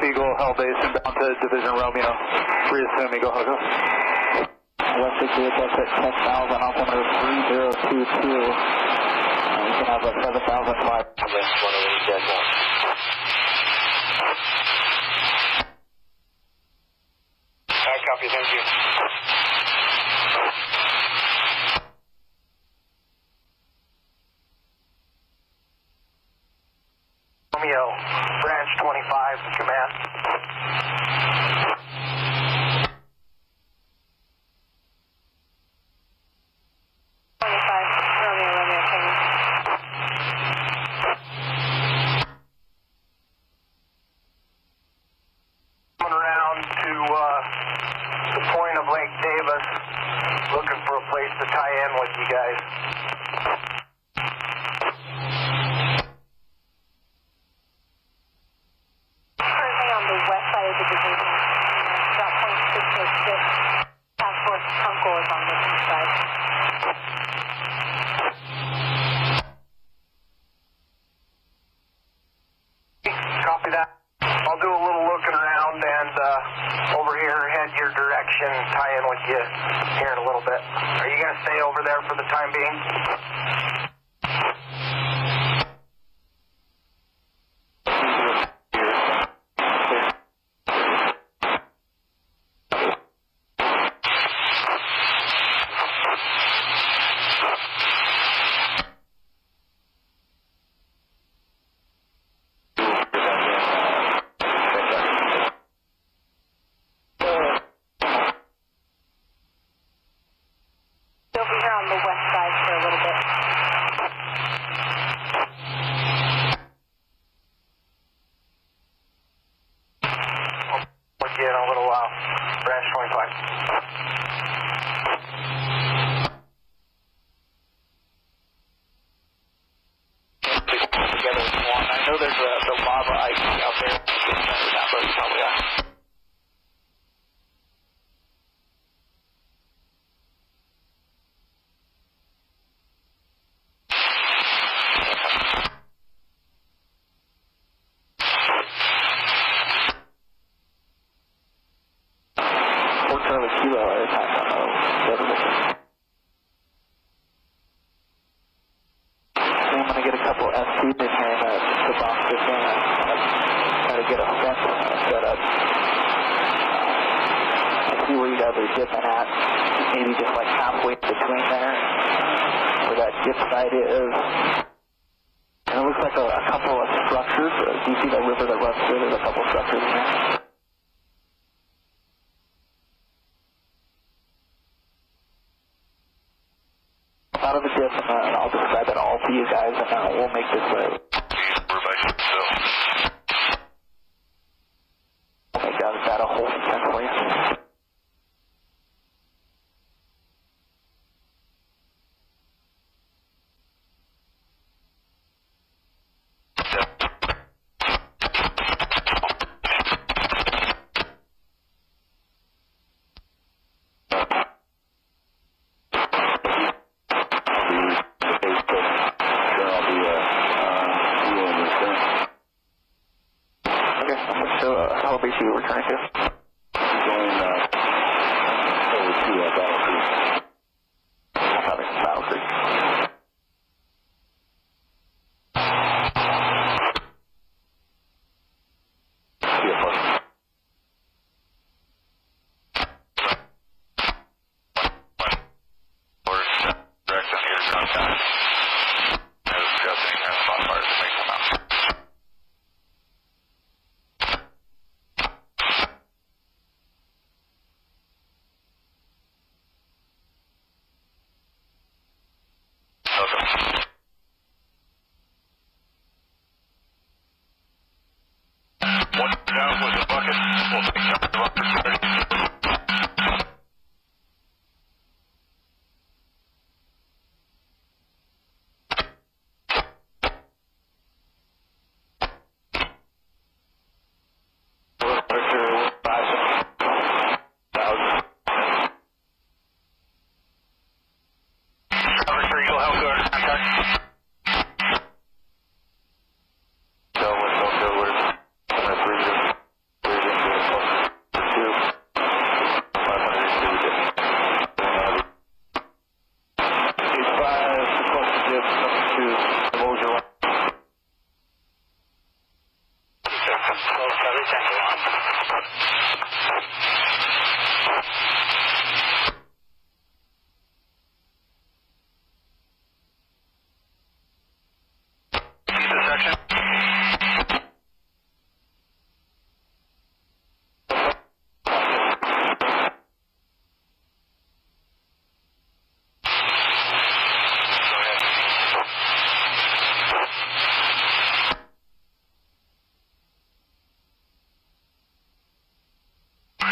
Eagle, Hell Base, inbound to Division Romeo. Reassume Eagle, Hugo. West 68, that's at 10,000, altimeter 3022. You can have a 7,005. Copy, thank you. Romeo, branch 25, command. Coming around to the point of Lake Davis, looking for a place to tie in with you guys. Currently on the west side of the division, about 0.606. Task Force Kunkel is on the east side. Copy that. I'll do a little looking around and over here, head your direction, tie in with you here in a little bit. Are you going to stay over there for the time being? Over here on the west side for a little bit. We'll get in a little while. Branch 25. Together with one. I know there's the lava ice out there. That road probably are. Kilo at a time. I'm going to get a couple of SPs in here to box this in and try to get a fence set up. I see where you guys are dipping at. Maybe just like halfway between there where that dip site is. And it looks like a couple of structures. Do you see that river that runs through? There's a couple of structures in there. Out of the dip, and I'll describe it all to you guys, and we'll make this way. We'll make that a whole fence for you. How big are you returning to? Going over to Battle Creek. Probably Battle Creek.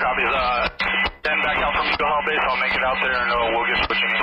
Copies. Then back out from Eagle Hall Base. I'll make it out there and we'll get switching in.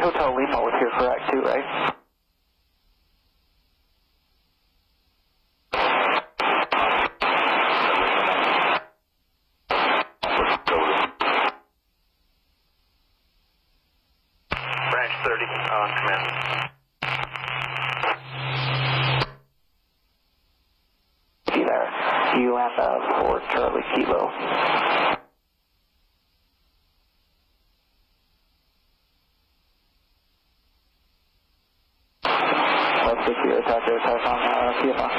Hotel Lima was here correct too, right? Branch 30 on command. See there. You and 4 Charlie Kilo. Attack on PMR.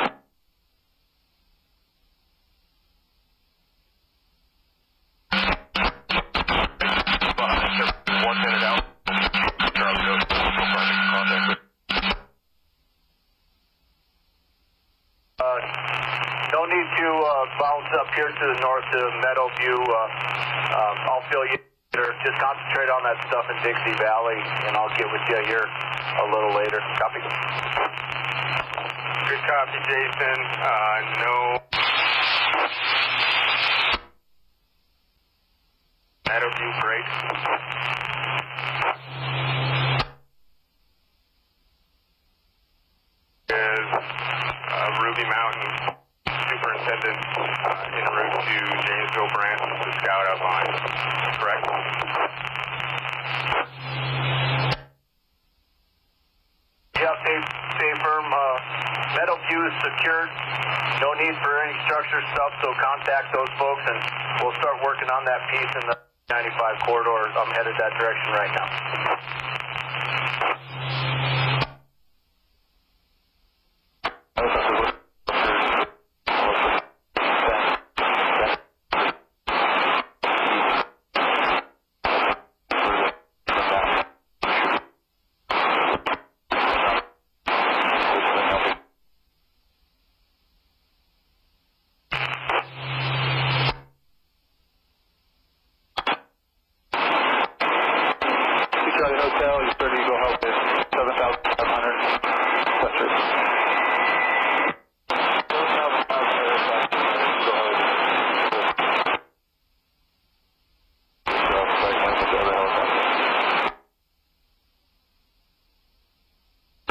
No need to bounce up here to the north to Meadowview. I'll fill you. Just concentrate on that stuff in Dixie Valley, and I'll get with you here a little later. Copy. Good copy, Jason. No. Meadowview break. Is Ruby Mountain Superintendent en route to Janesville branch to scout out line. Correct? Yeah, stay firm. Meadowview is secured. No need for any structure stuff, so contact those folks, and we'll start working on that piece in the 95 corridor. I'm headed that direction right now.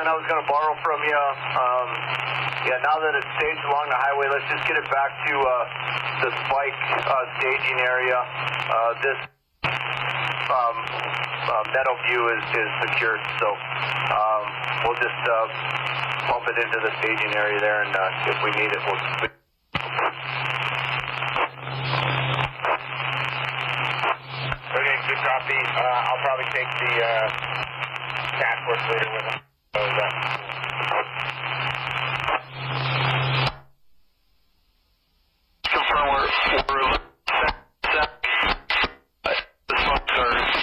I was going to borrow from you. Now that it's staged along the highway, let's just get it back to the spike staging area. This Meadowview is secured, so we'll just pump it into the staging area there, and if we need it, we'll. Okay, good Copy. I'll probably take the task force leader with him. So that. Confirm we're set. The smokes are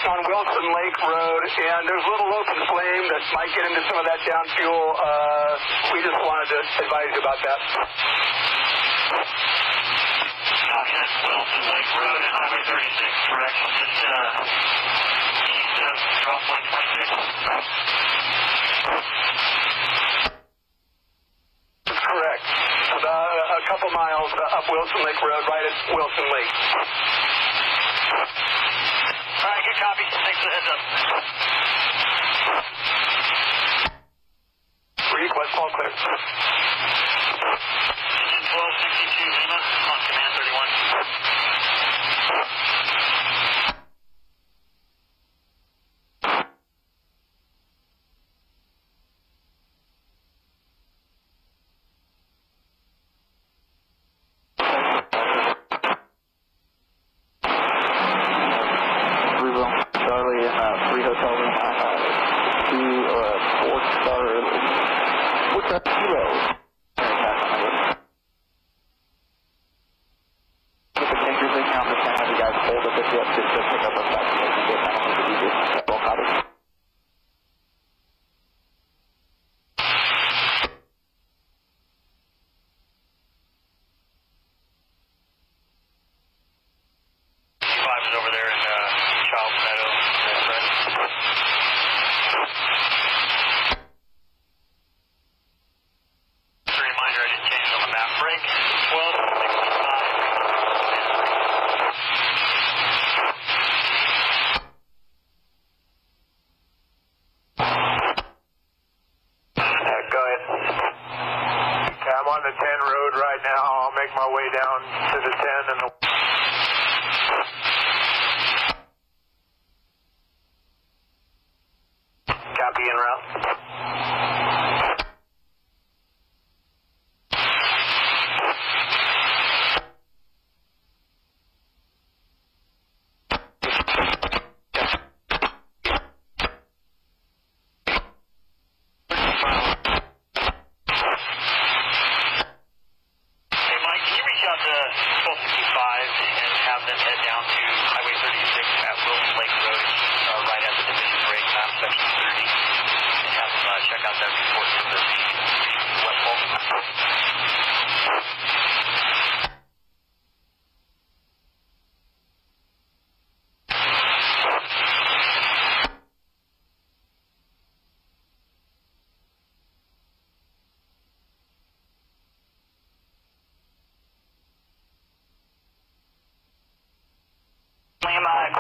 on Wilson Lake Road, and there's a little open flame that might get into some of that down fuel. We just wanted to advise you about that. Copy, that's Wilson Lake Road and Highway 36, direction just east of drop point 26. That's correct. About a couple miles up Wilson Lake Road, right at Wilson Lake. All right, good copy. Thanks for the heads up. Request all clear. Engine 1262 Lima on command 31.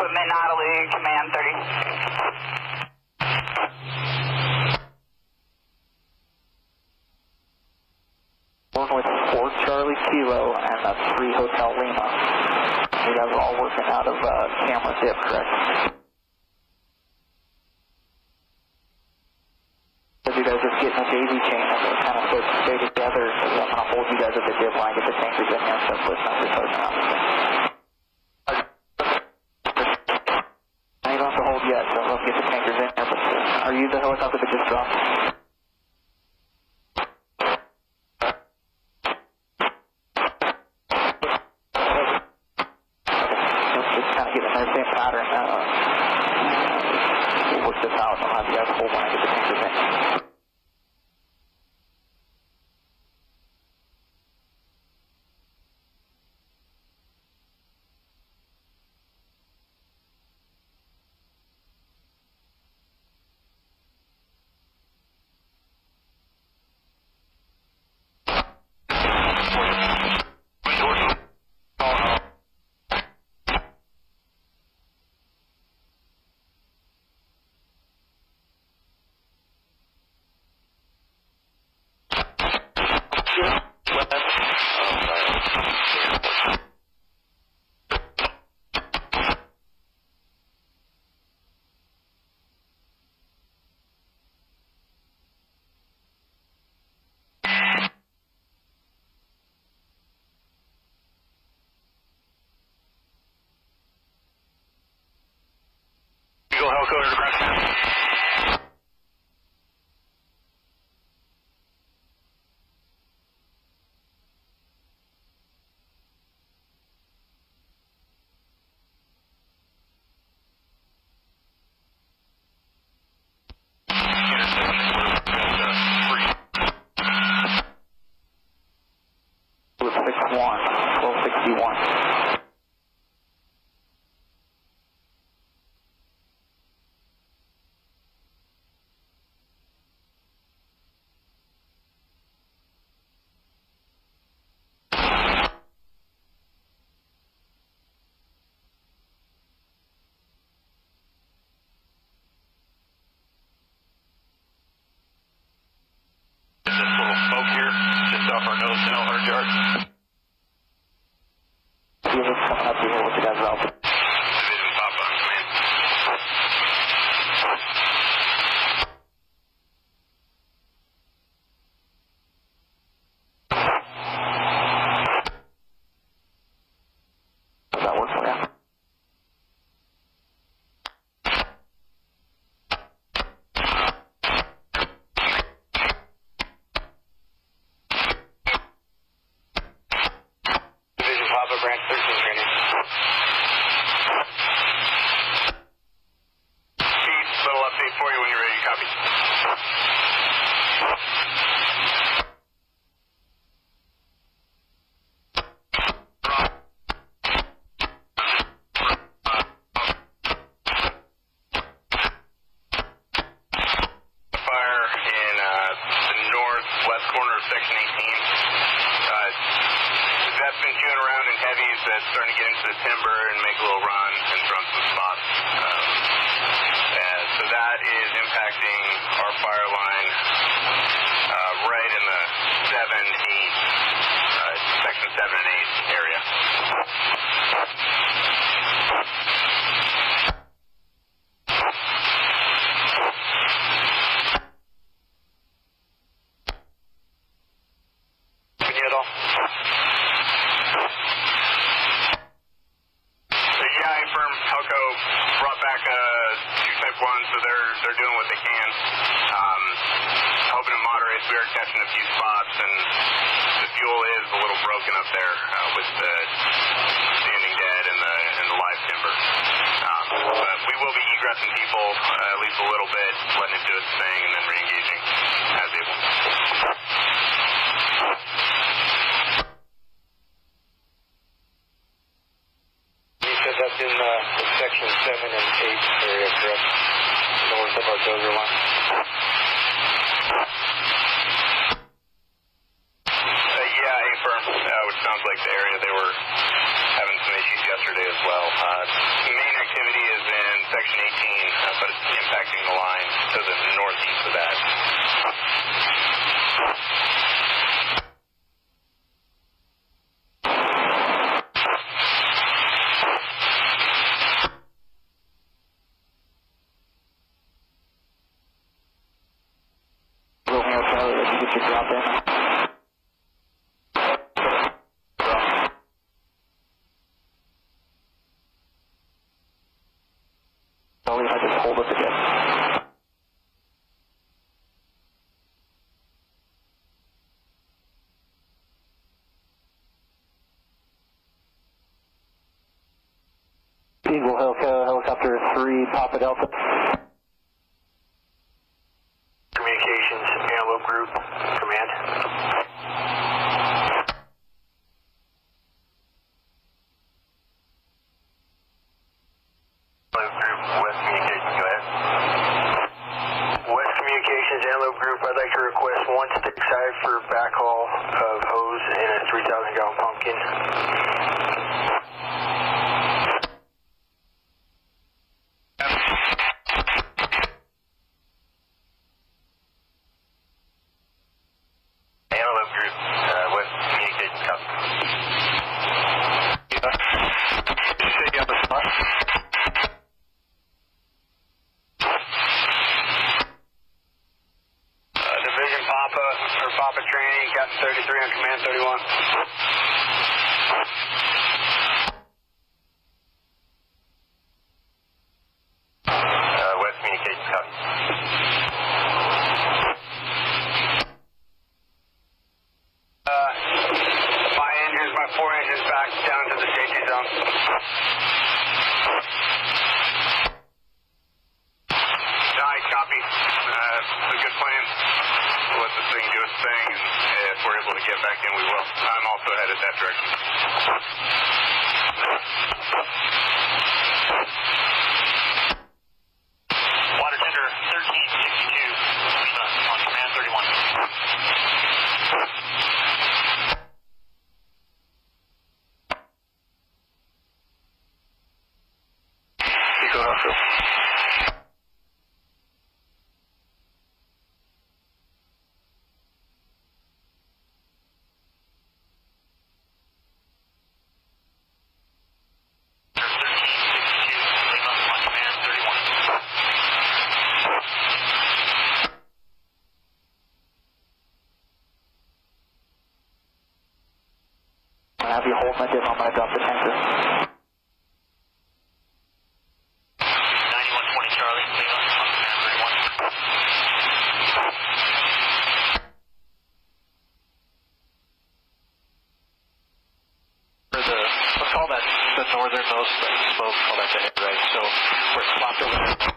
equipment, Natalie, command 30. Working with 4 Charlie Kilo and 3 Hotel Lima. You guys are all working out of camera dip, correct? As you guys just getting a daisy chain and we're kind of supposed to stay together, so I'm going to hold you guys at the dip line, get the tankers in here, so it's not just pushing out. You don't have to hold yet, so let's get the tankers in here. But are you the helicopter that just dropped? Same pattern. We'll work this out and I'll have you guys hold on and get the tankers in. Helicoder to Preston. Sounds like the area they were having some issues yesterday as well. Main activity Charlie, if I just hold up again. Eagle Helicopter 3, Papa Delta. Communications, Antelope Group, command. Antelope Group, West Communications, go ahead. West Communications, Antelope Group, I'd like to request one stick side for backhaul of hose in a 3,000-gallon pumpkin. Papa Trinity, Captain 33 on command 31. West Communications, copy. My 4 engines back down to the safety zone. Nice, copy. It's a good plan. We'll let this thing do its thing, and if we're able to get back in, we will. I'm also headed that direction. Water tender 1362, on command 31. Have you hold my div, I'm going to drop the tanker. 9120 Charlie, leave on command 31. Let's call that the northernmost smoke, call that the head, right? So we're swapped over there.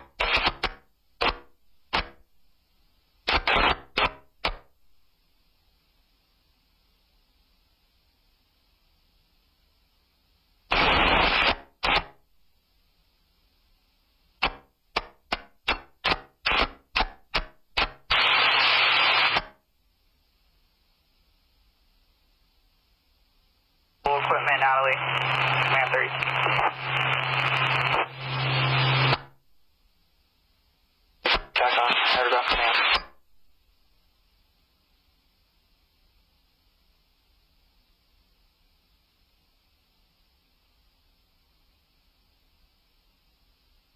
Equipment, Natalie, command 30. Jack on, headed off command.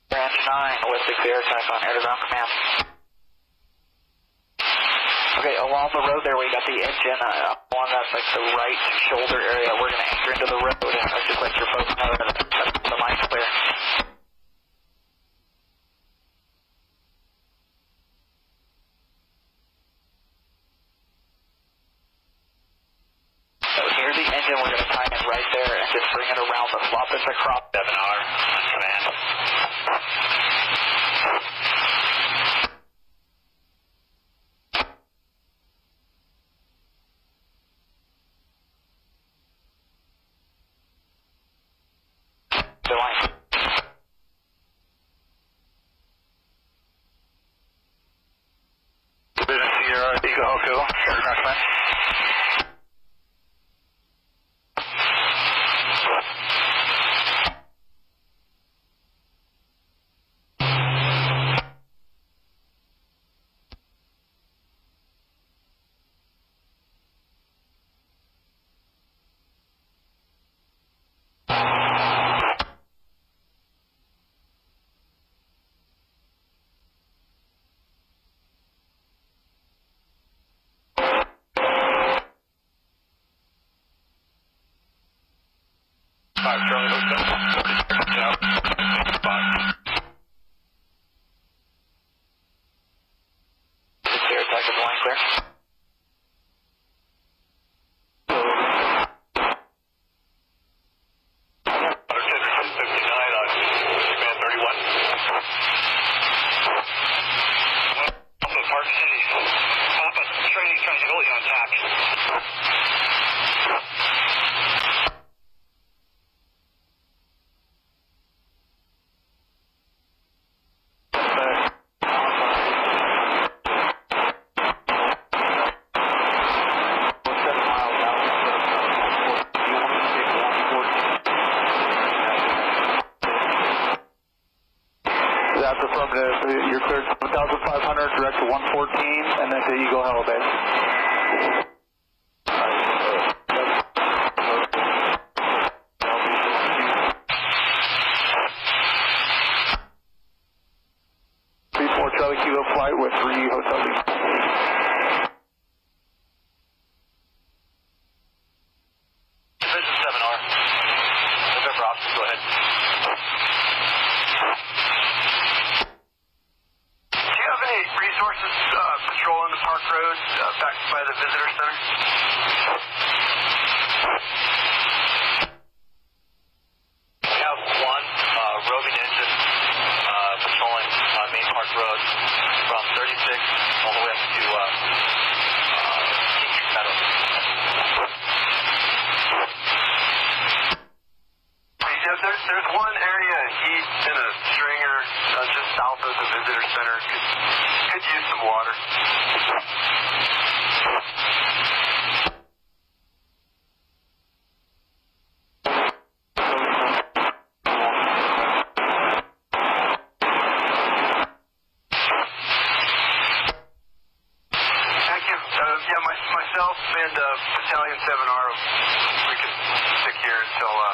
Branch 9, West 6 air attack on air to ground command. Okay, along the road there, we got the engine along that, like the right shoulder area. We're going to anchor into the road. I'd just let your folks know that the line's clear. So here's the engine. We're going to tie it right there and just bring it around the flop. It's a crop 7 hour on command. That's affirmative. You're cleared 7,500, direct to 114, and then to Eagle Hell Base. Charlie Kilo flight with 3 Hotel B. Division 7R. November option, go ahead. Do you have any resources patrolling the Park Road back by the visitor center? We have one roving engine patrolling Main Park Road from 36 all the way up to King Creek Meadows. There's one area heat in a stringer just south of the visitor center. Could use some water. Myself and Battalion 7R, we can stick here until the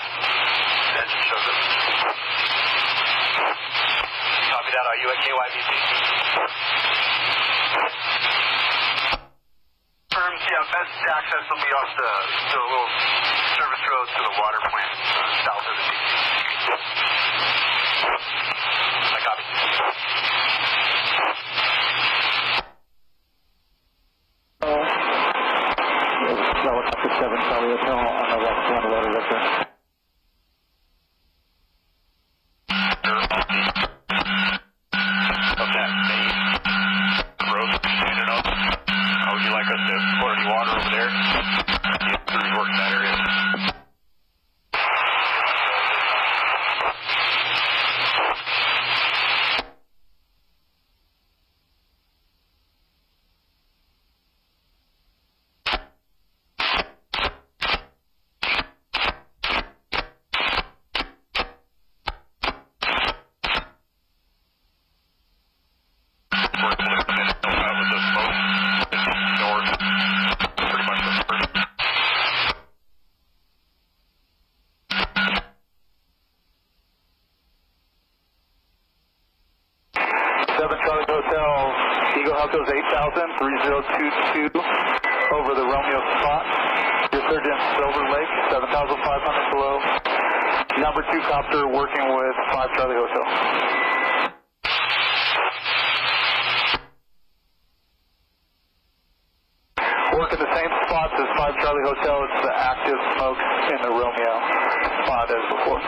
engine shows up. Copy that. Are you at KYBC? Firms, yeah, best access will be off the little service road to the water plant south of the DC. I copy. Helicopter 7 Charlie Hotel on the left side of the Victor. Of that main road standing up, how would you like us to pour any water over there? To rework that area. Goes 8,000-3022 over the Romeo spot. Your surgeon Silver Lake, 7,500 below. Number 2 copter working with 5 Charlie Hotel. Work at the same spots as 5 Charlie Hotel. It's the active smoke in the Romeo spot as before.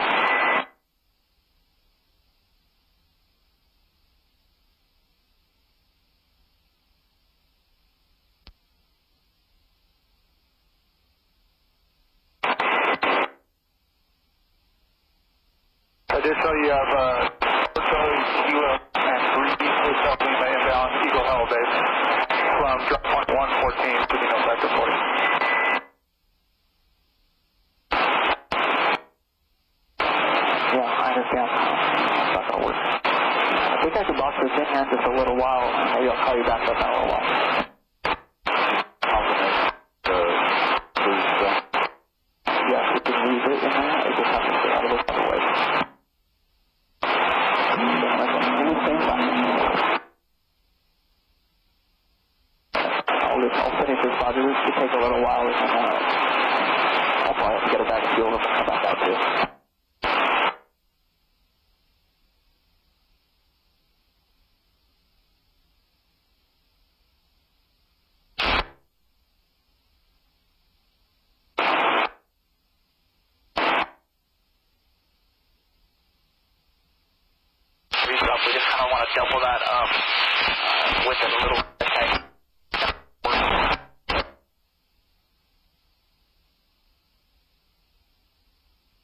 Additionally, you have Charlie Kilo and 3 Hotel Lima inbound Eagle Hell Base from drop point 114 to the no sector 40. Yeah, I understand. It's not going to work. I think I can box this in here just a little while. Maybe I'll call you back up in a little while. Yes, we can leave it in there. It just has to stay out of the way. I'll finish this project. This could take a little while, and I'll probably have to get it back in field and come back out too. We just kind of want to double that up with a little attack.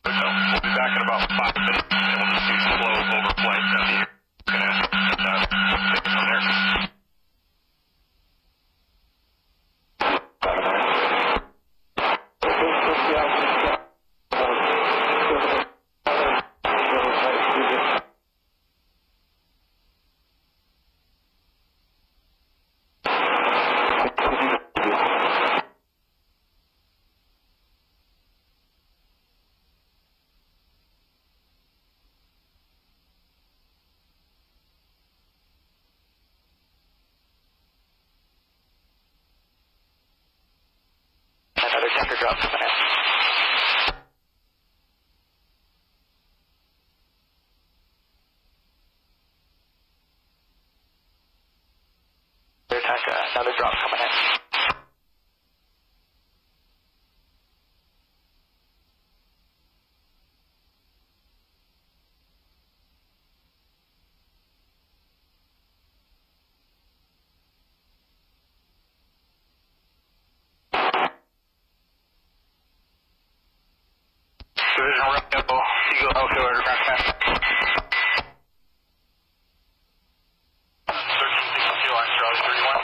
We'll be back in about 5 minutes, and we'll just do slow overflights down here. We're going to take it from there. Tractor drop coming in. Another drop coming in. Division Romeo, Eagle Alpha order, back. 1362 line, Charlie 31.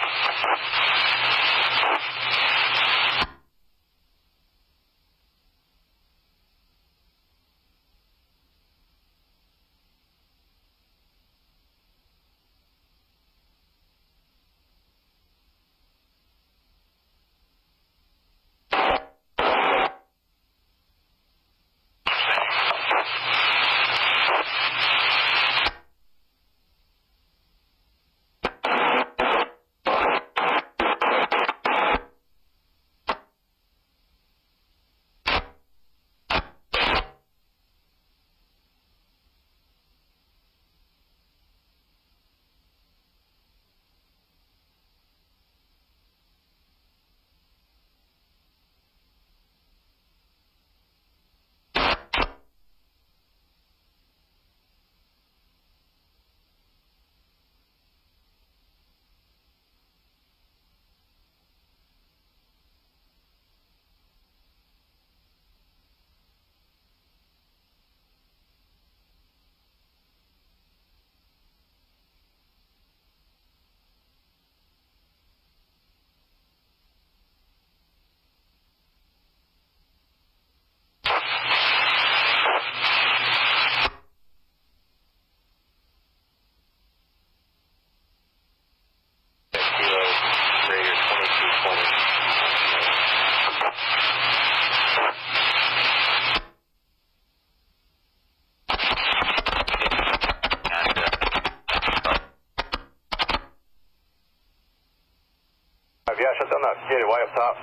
Yeah, shut down that gate way up top.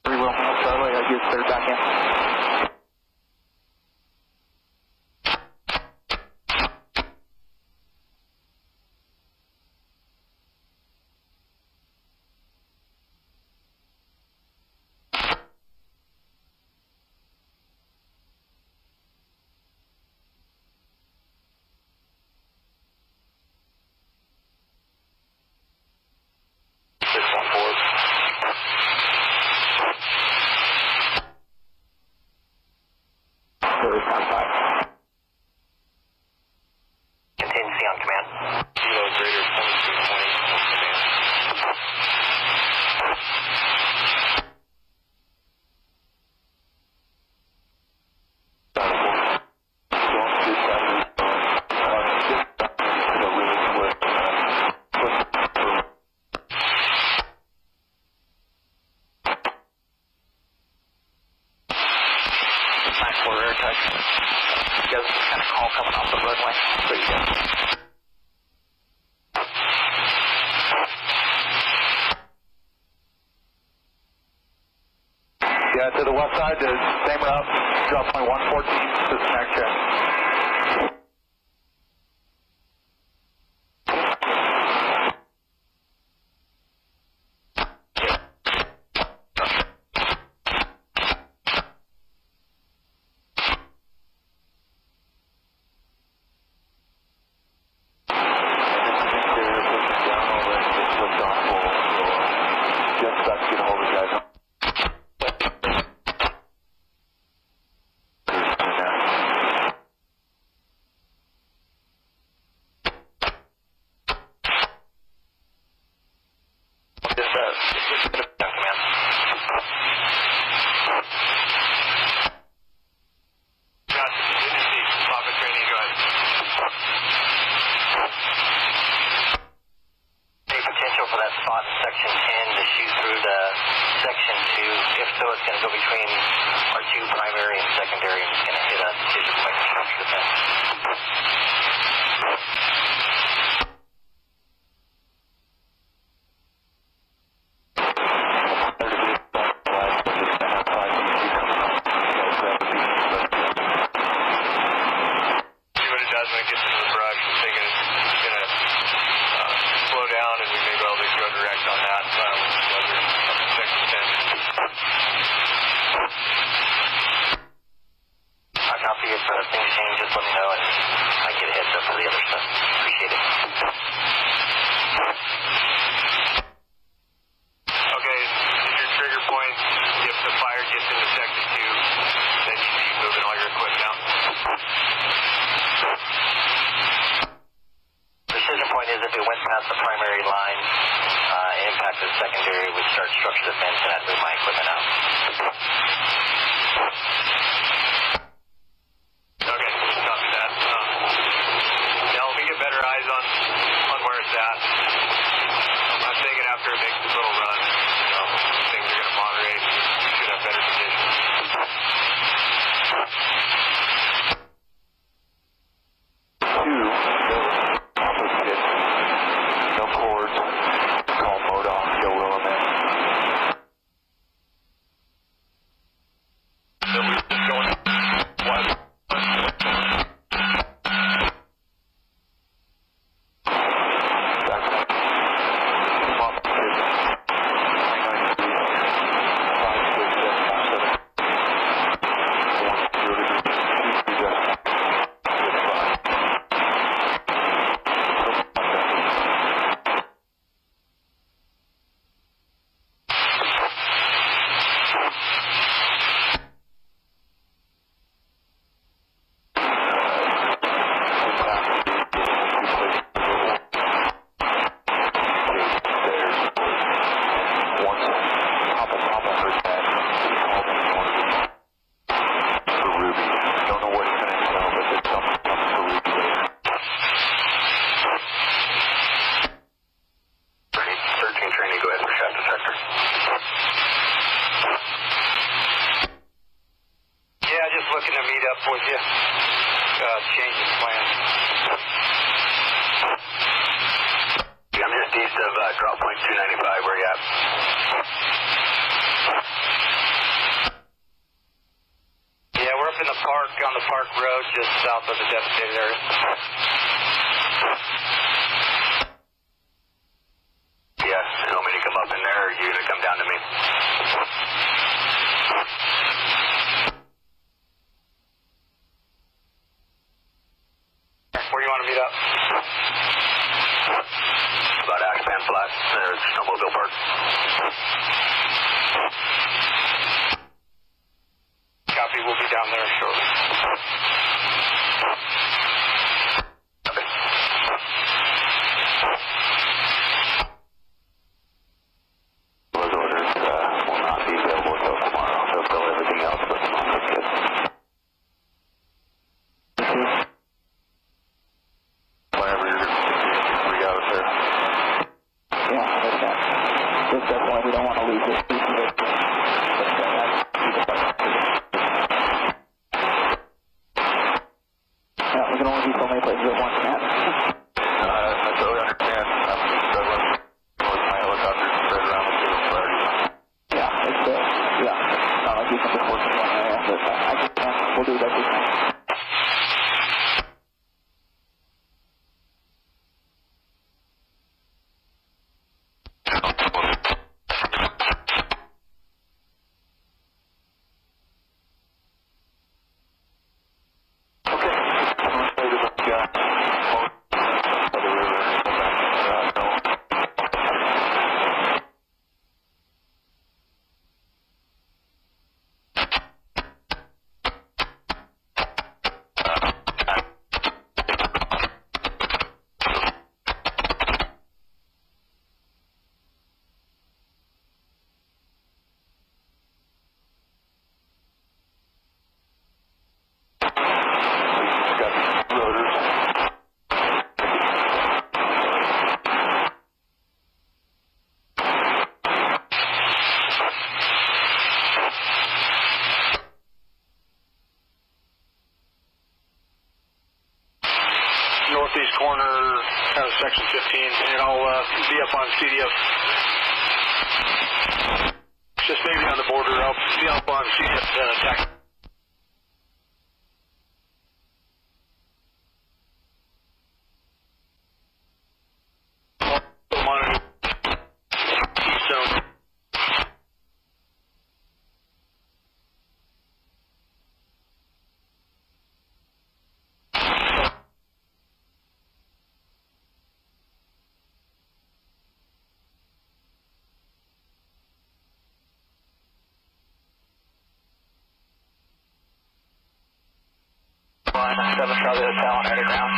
Very well, Charlie, I just started back in. Contingency on command. Kilo greater 2220 on command. He has kind of call coming off the runway. So you guys. Yeah, to the west side, the same route, drop point 114, system next check. section 10 to shoot through the section 2. If so, it's going to go between our 2 primary and secondary, and it's going to hit a laser point structure defense. Just maybe on the border. I'll see how far I'm seeing it attack. Monitor. Keystone. Line 7 Charlie Hotel on ready ground.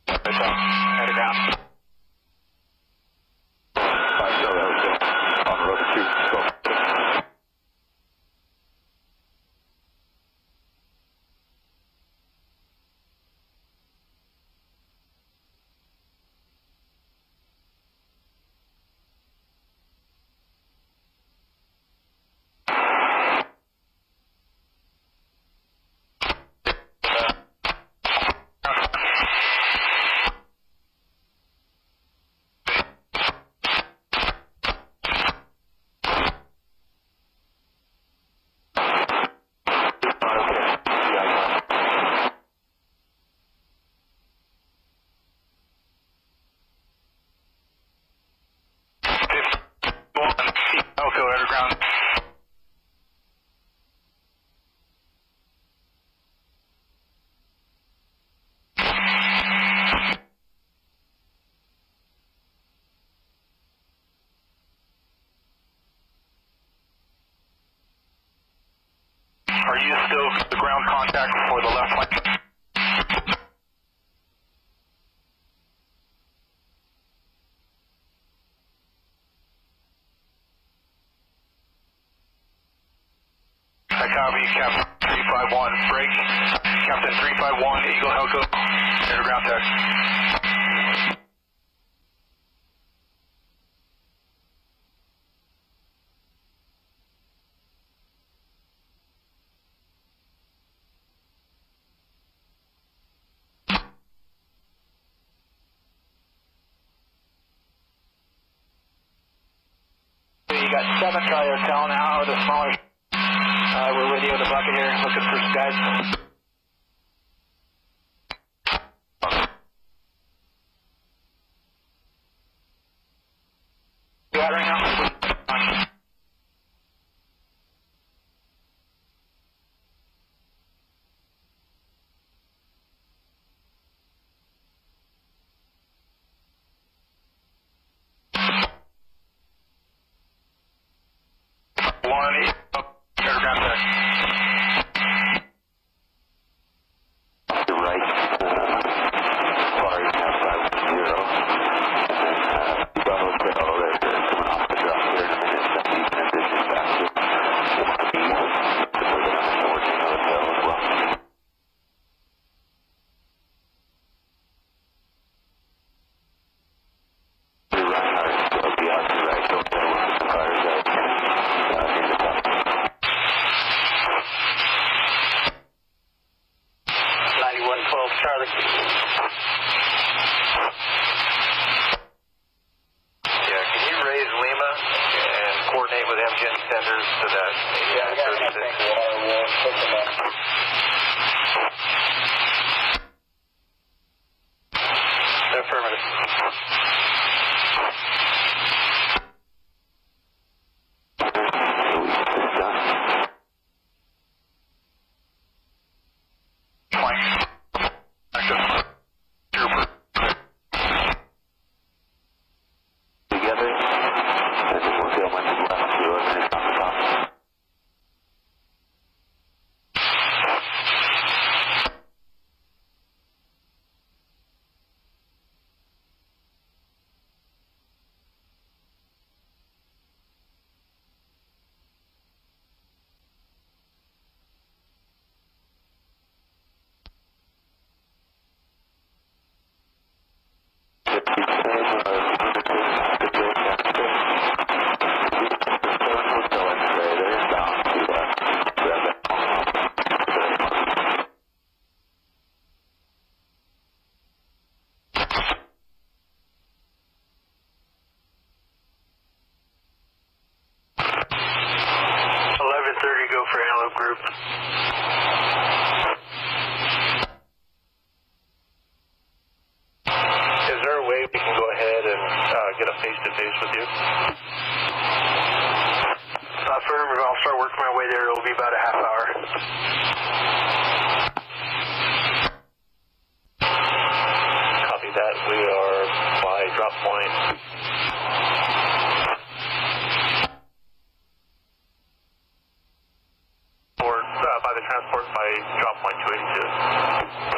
Hotel. Ready ground. 5 Charlie Hotel on road 2. Go. Elko underground. Are you still the ground contact for the left flank? I copy, Captain 351, break. Captain 351, Eagle Helco, underground text. You got 7 Charlie Hotel now with a smaller. We're with you with the bucket here, looking for some guys. You got right now? One, underground text. To right, far east outside 0. And then, Bravo Hotel, they're coming off the drop here in a minute. Some east transition back to 1 east. So we're going to work in the hotel as well. To right, alright, so be out to right, don't go with the fires out in the top. 9112 Charlie. Yeah, can you raise Lima and coordinate with MGN senders to that 36? Affirmative. Together, and then we'll see how much is left to us. subgroup. Is there a way we can go ahead and get a face-to-face with you? Affirmative. I'll start working my way there. It'll be about a half hour. Copy that. We are by drop point. Or by the transport by drop point 282.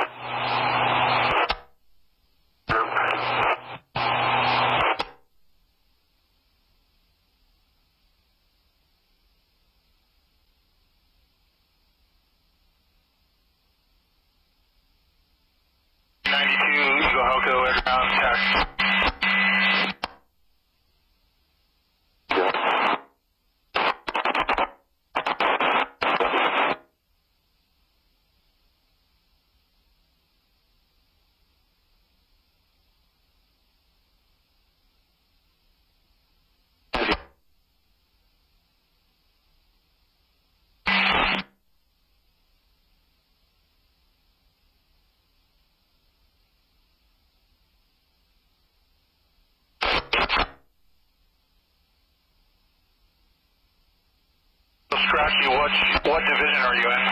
Scratchy, what division are you in?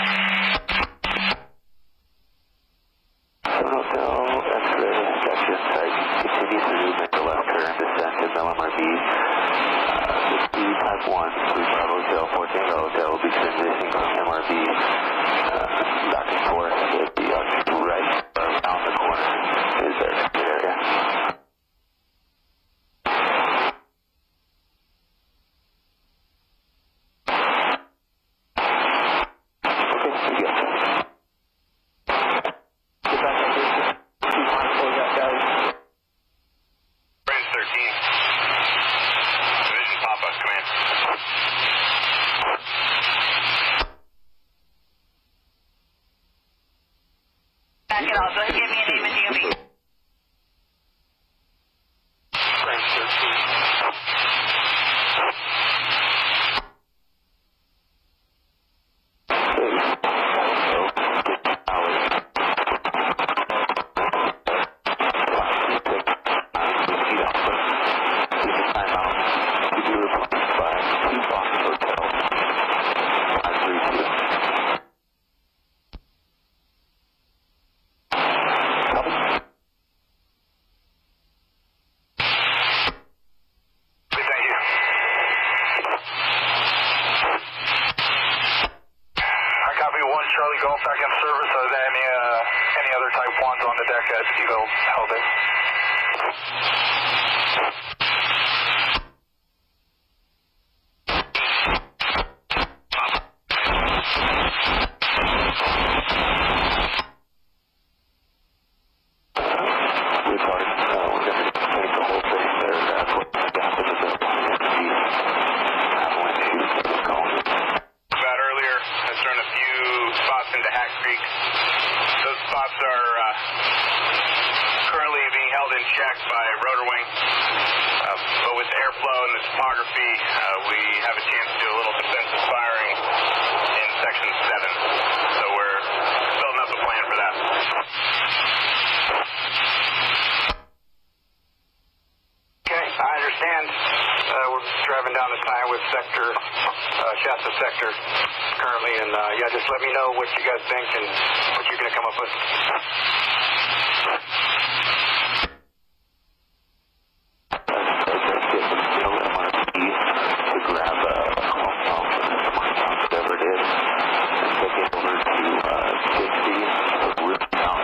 Hotel, X-ray, inspection site. Continue through, make a left turn, descend to LMRB. 60 type 1, 3 Bravo Hotel, 14 Hotel will be transitioning from MRB back and forth to the right around the corner is the area. Shasta sector currently, and yeah, just let me know what you guys think and what you're going to come up with. Whatever it is, and take it over to Dixie, put roof down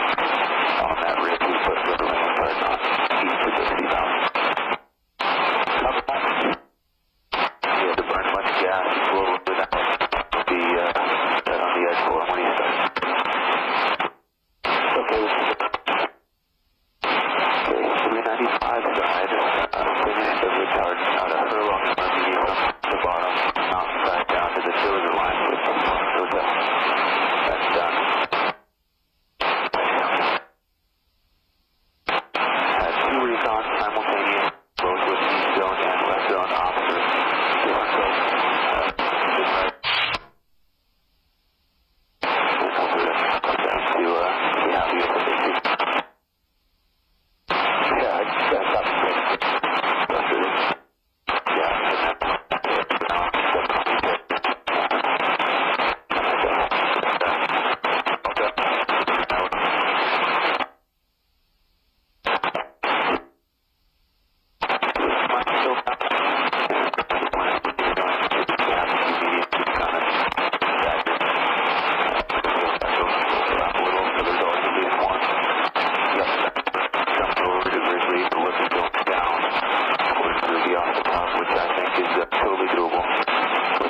on that ridge we put river ramparts on, east of Dixie down. We had to burn a bunch of gas, a little bit out, be on the edge for when he starts. Okay.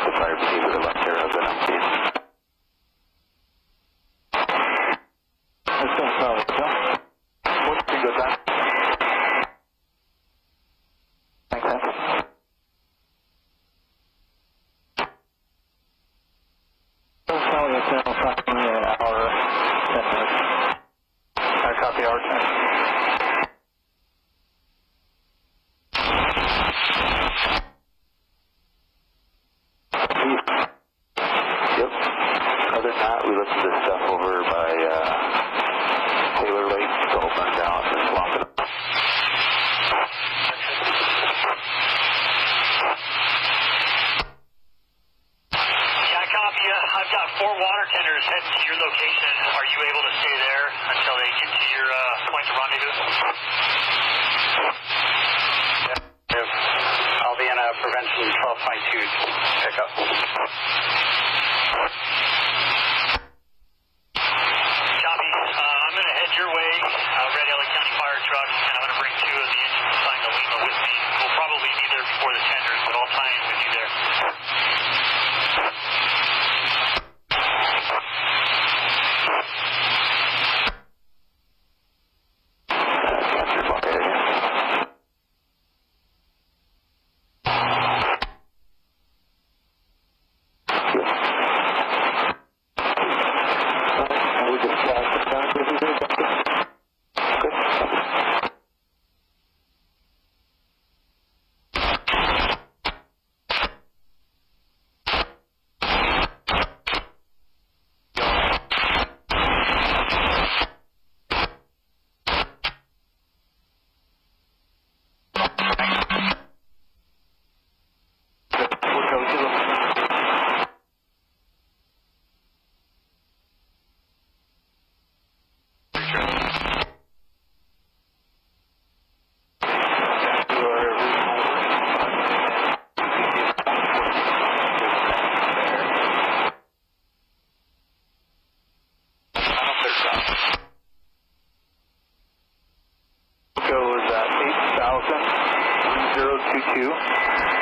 the fire brigade to the left here of the number. Let's go, sorry, Joe. What's the good time? Thanks, man. Sorry, it's approximately an hour, 10 minutes. I copy hour 10. Yep. Other than that, we looked at this stuff over by Taylor Lake. It's all burned down and swamped it up. Yeah, I copy you. I've got 4 water tenders heading to your location. Are you able to stay there until they get to your point of rendezvous? Yeah. I'll be in a prevention 12.2 pickup. Copy. I'm going to head your way, Red LA County fire truck, and I'm going to bring 2 of the engines assigned to Lima with me. We'll probably be there before the tenders, but I'll tie in with you there.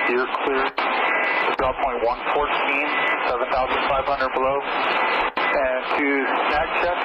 You're clear to drop point 114, 7,500 below, and to snag check.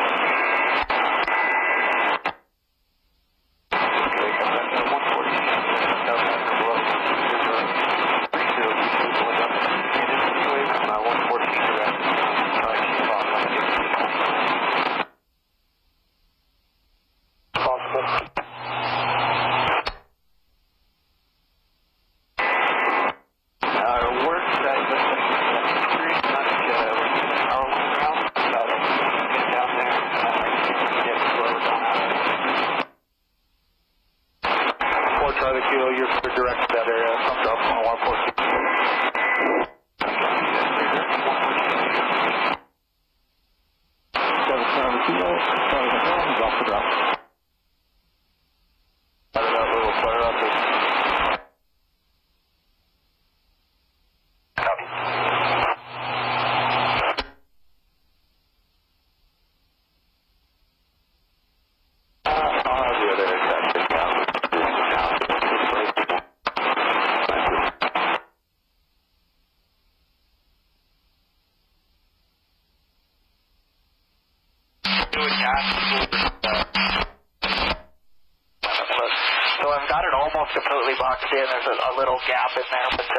So I've got it almost completely boxed in. There's a little gap in there, but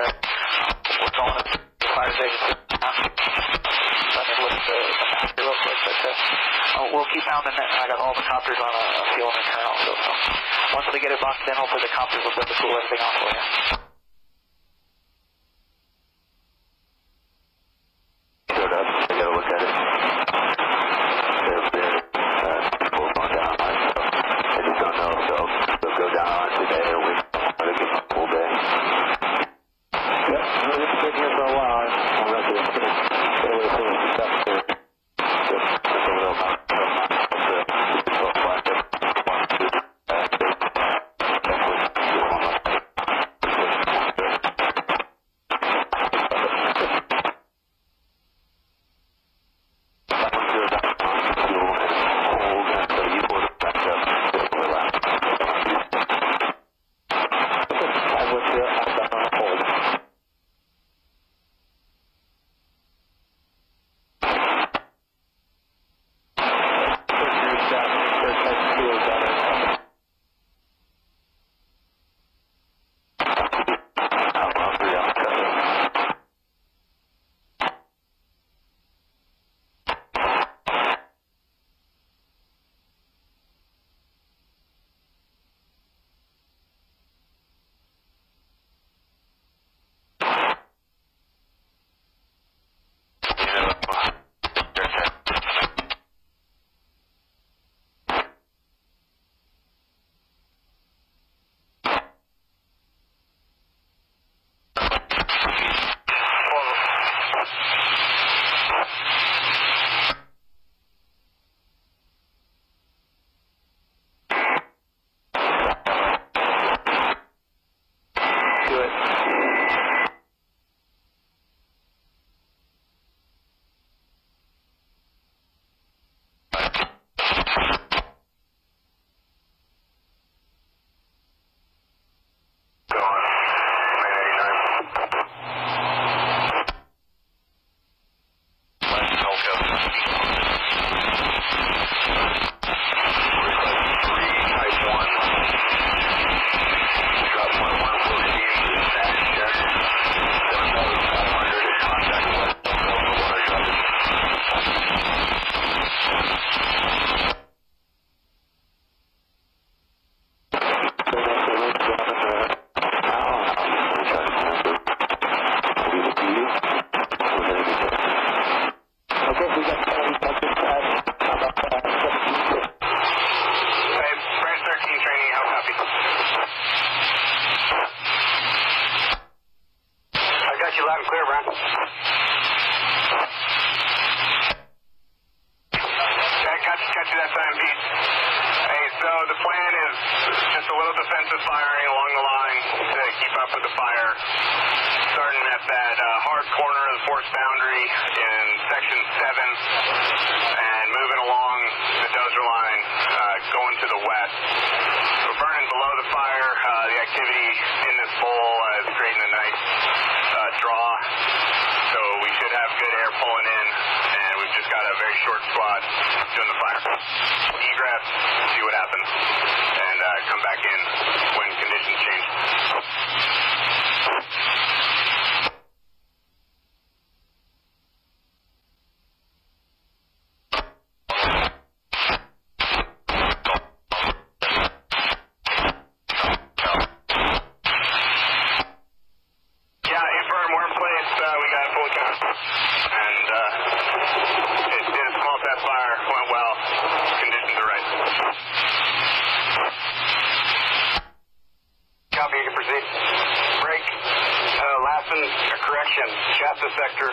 we're going to fire station. Let me look at the map real quick, but we'll keep pounding it. I got all the copters on a fuel and Kern also. So once we get it boxed in, hopefully the copters will be able to cool everything off for you. Showed up. I gotta look at it. School's going down on it, so I just don't know if they'll go down on it today or we try to give them a full day. Yep, it's been here for a while. I'm ready to stay away from the stuff here. Just a little amount. boundary in section 7 and moving along the dozer line, going to the west. We're burning below the fire. The activity in this bowl is creating a nice draw, so we should have good air pulling in, and we've just got a very short spot doing the fire. Egress, see what happens, and come back in when conditions change. Shasta sector,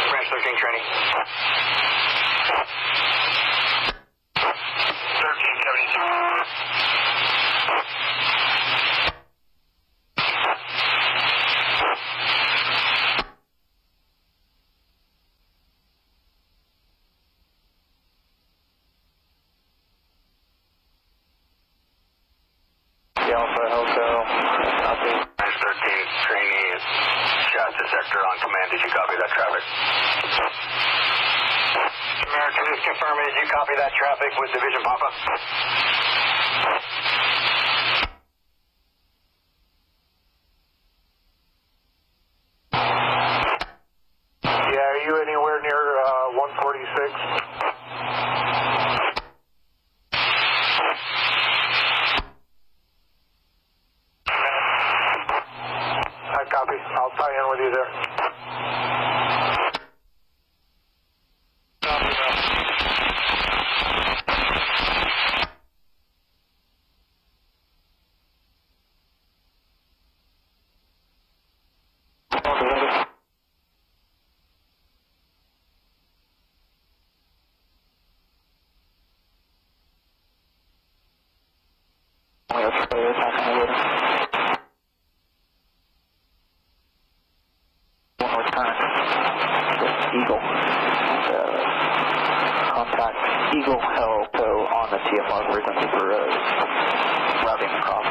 branch 13 Trinity. 1372. Alpha Hotel, copy. Branch 13 Trinity, Shasta sector on command. Did you copy that traffic? American, just confirming. Did you copy that traffic with Division Papa? Yeah, are you anywhere near 146? Copy. I'll tie in with you there. Copy that. Eagle. Contact Eagle Helco on the TFR frequency for routing across.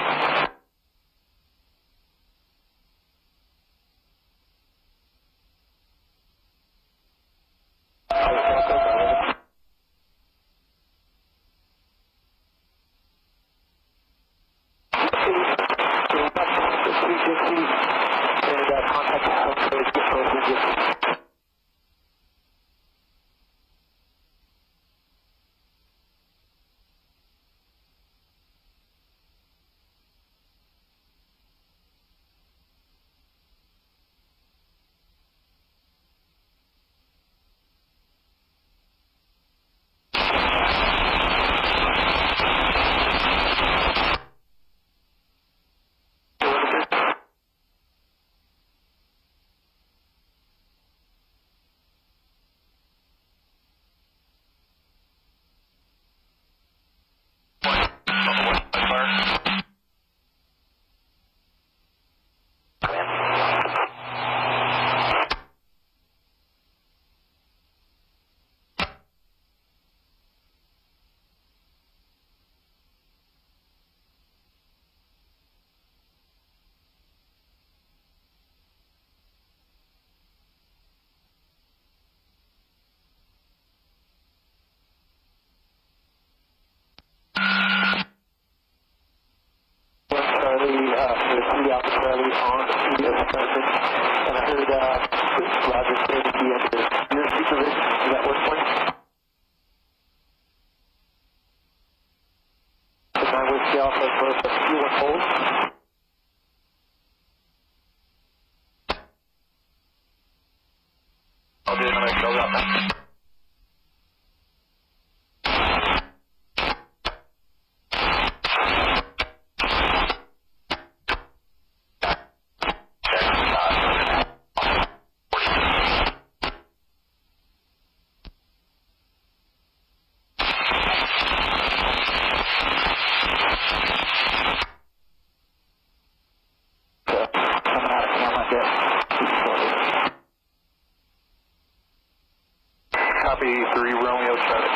copy 3 Romeo traffic.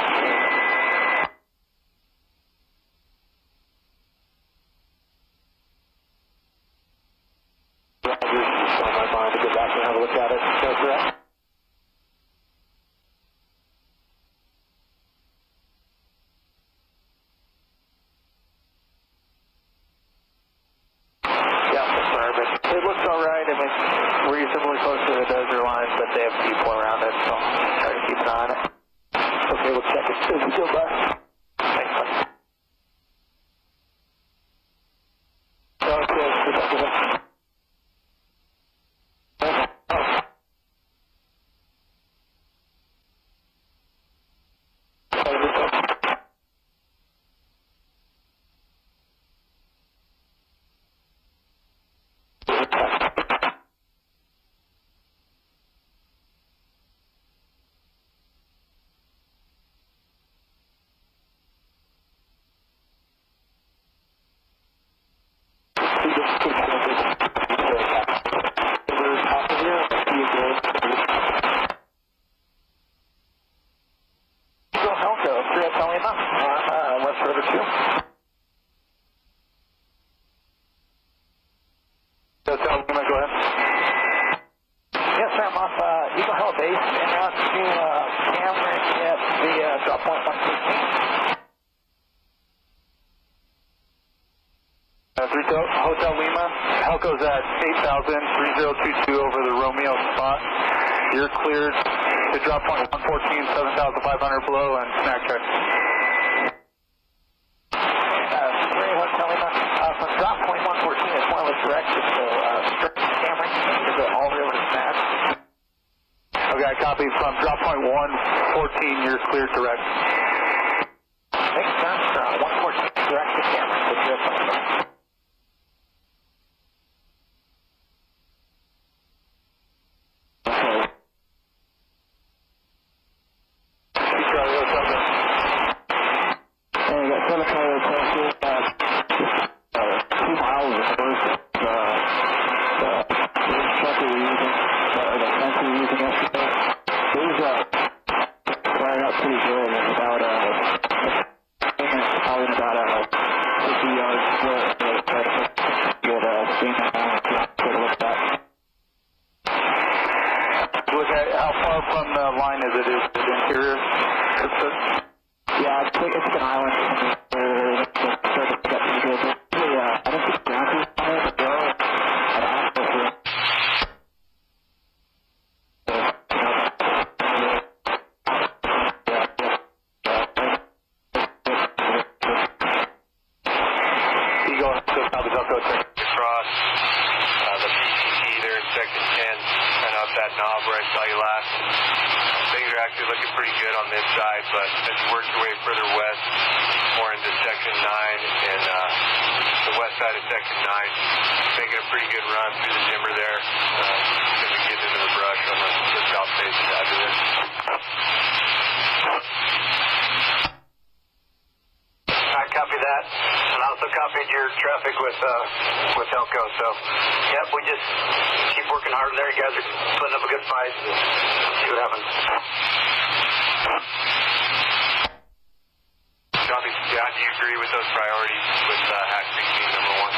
Roger, it's on my mind to go back and have a look at it. Go correct. It looks all right. I mean, we're reasonably close to the dozer lines, but they have people around it, so try to keep an eye on it. Okay, we'll check it as we go by. Thanks, buddy. Okay, Hotel Lima, Helco's at 8,000, 3022 over the Romeo spot. You're cleared to drop point 114, 7,500 below, and snack check. 3 Hotel Lima, from drop point 114, it's more or less direct, so straight camera, is it all the way over to snack? Okay, I copy from drop point 114, you're cleared direct. Thanks, sir. 114 direct to camera, so just on the back. With Helco, so yep, we just keep working hard there. You guys are putting up a good fight. See what happens. Copy. Yeah, do you agree with those priorities with Hack 16 number 1?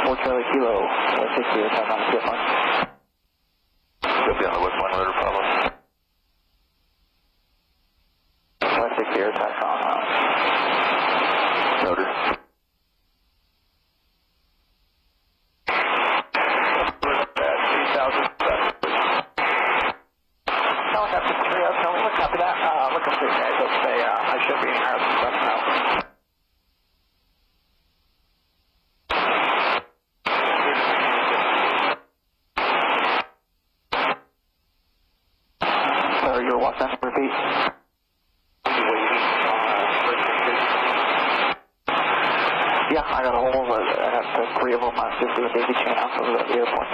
4 Charlie Kilo, 160, attack on the field line. You'll be on the West line, letter problem. 160, attack on. Noted. Copy that. Looking for you guys. Let's say I should be in our stuff now. Sir, your WhatsApp repeat. Yeah, I got a hold of it. I have the 3 of them. I'm just doing daisy chain out over the airport.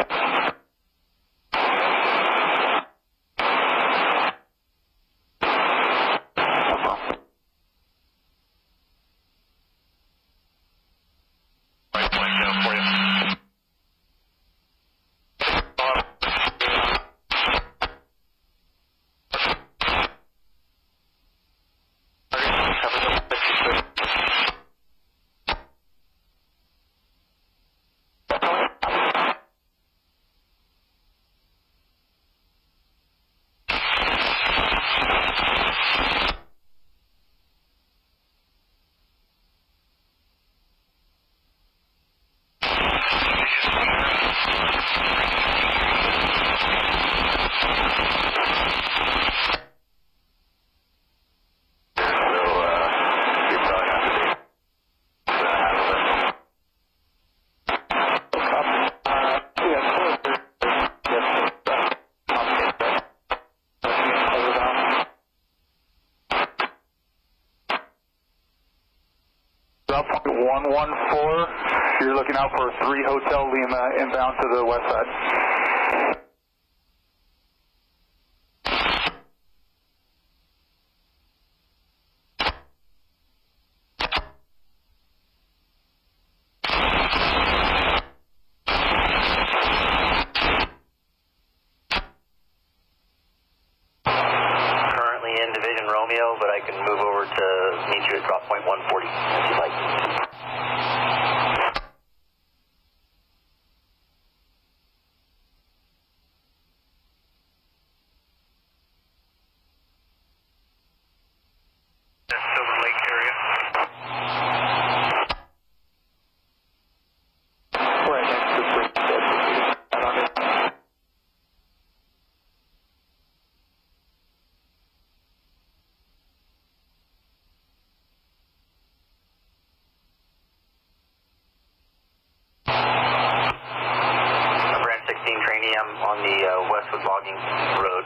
Up 114, you're looking out for 3 Hotel Lima inbound to the west side. Currently in Division Romeo, but I can move over to meet you at drop point 140 if you'd like. Silver Lake area. Right next to the Brand 16 Trinity, I'm on the Westwood Logging Road,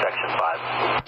Section 5.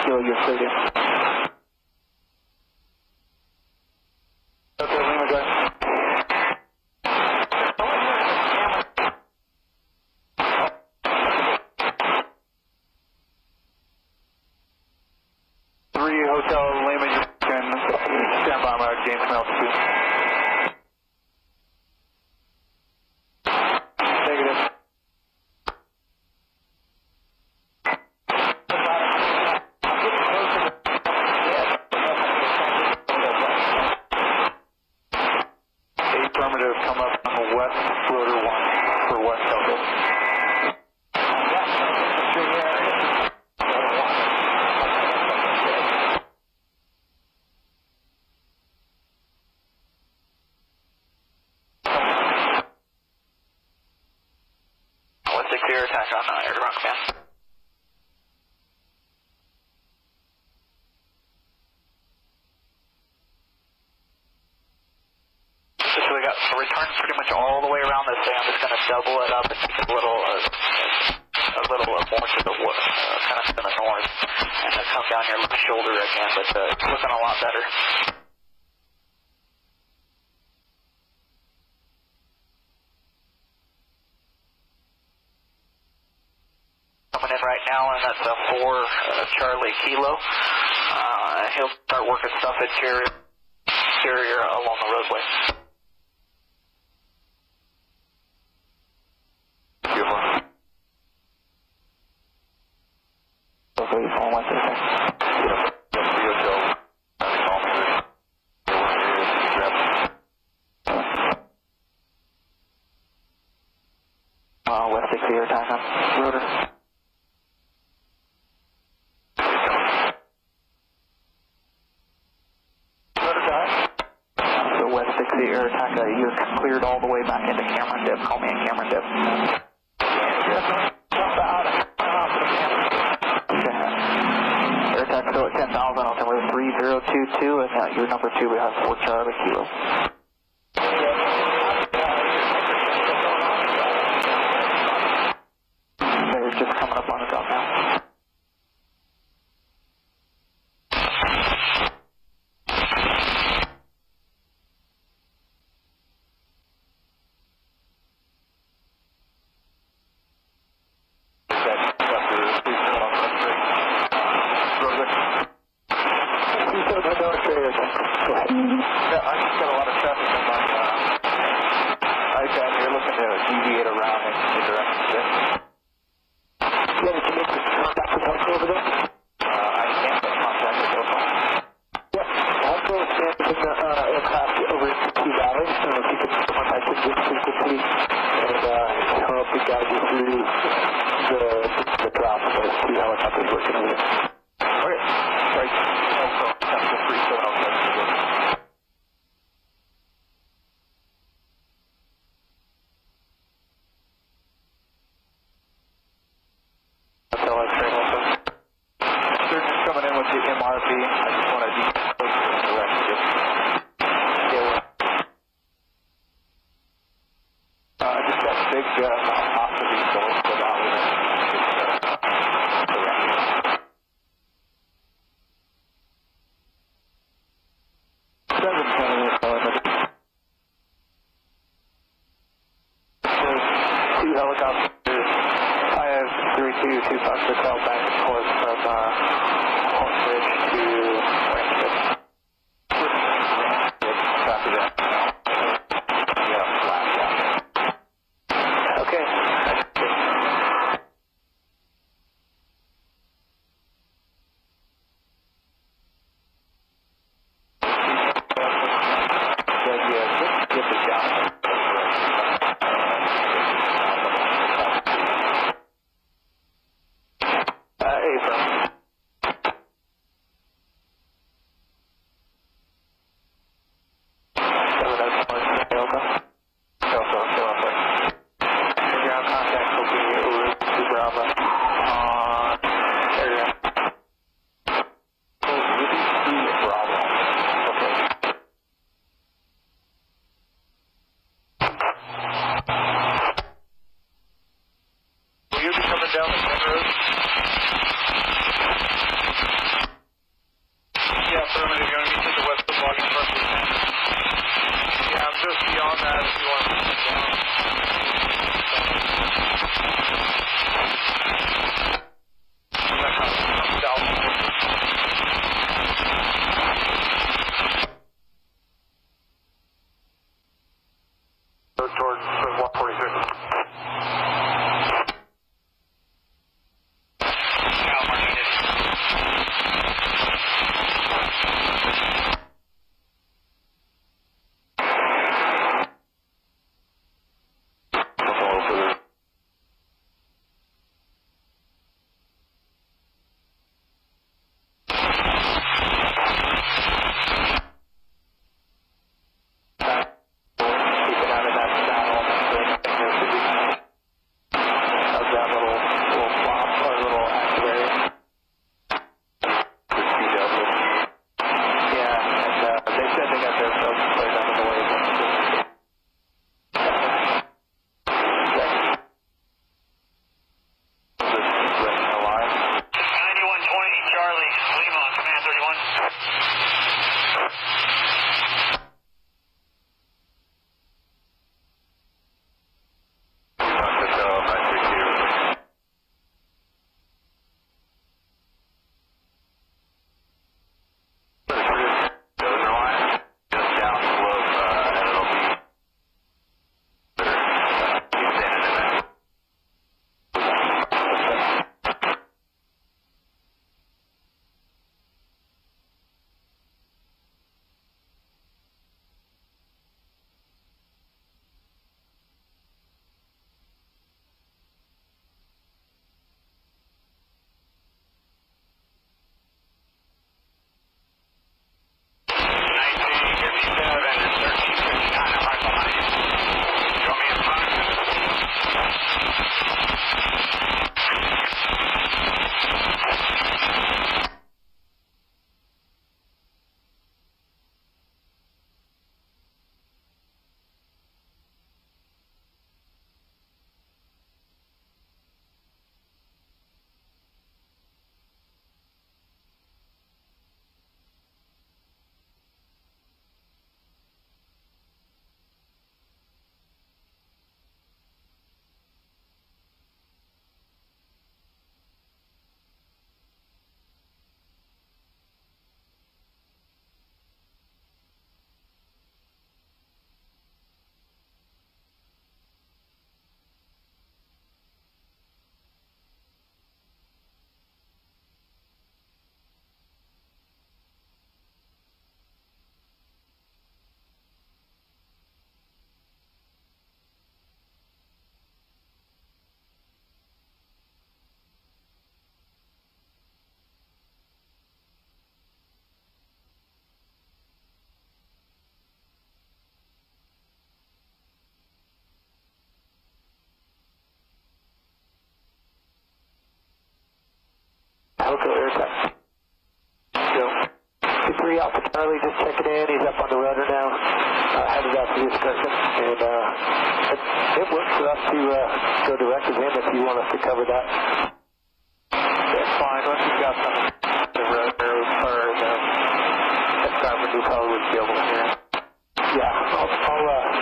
You're cleared in. Okay, Lima, go ahead. Hotel Lima, you can stand by my James altitude. Negative. return pretty much all the way around this thing. I'm just going to double it up and make it a little more to the kind of to the north, and then come down your left shoulder again. But it's looking a lot better. Coming in right now, and that's a 4 Charlie Kilo. He'll start working stuff interior along the roadway. West Dixie attack on rotor. So West Dixie air attack, you're cleared all the way back into Cameron Dip. Call me in Cameron Dip. Air attack still at 10,000, altimeter 3022, and your number 2, we have 4 Charlie Kilo. They're just coming up on the drop now. Yeah, I just got a lot of traffic on my iPad here looking to deviate around in the direction of this. Yeah, did you make contact with Elko over there? I can't make contact with Elko. Yeah, Elko is in the aircraft over in Two Valley, so if you could contact with this frequency and help you guide you through the drop of those 2 helicopters working over there. Okay, right, Elko, Captain 3707. They're just coming in with the MRV. I just want to decode the direction. Just that big off of these doors go down with it. Two helicopters. 532 Fox Hotel back and forth from Horse Ridge to Range. Lima, Command 31. Hotel aircraft. So, 2-3 Alpha Charlie, just checking in. He's up on the rudder now. Headed out to the discussion. And it works for us to go direct with him if you want us to cover that. That's fine. Once you've got some the rudder or the assignment, we probably would be able to hear. Yeah,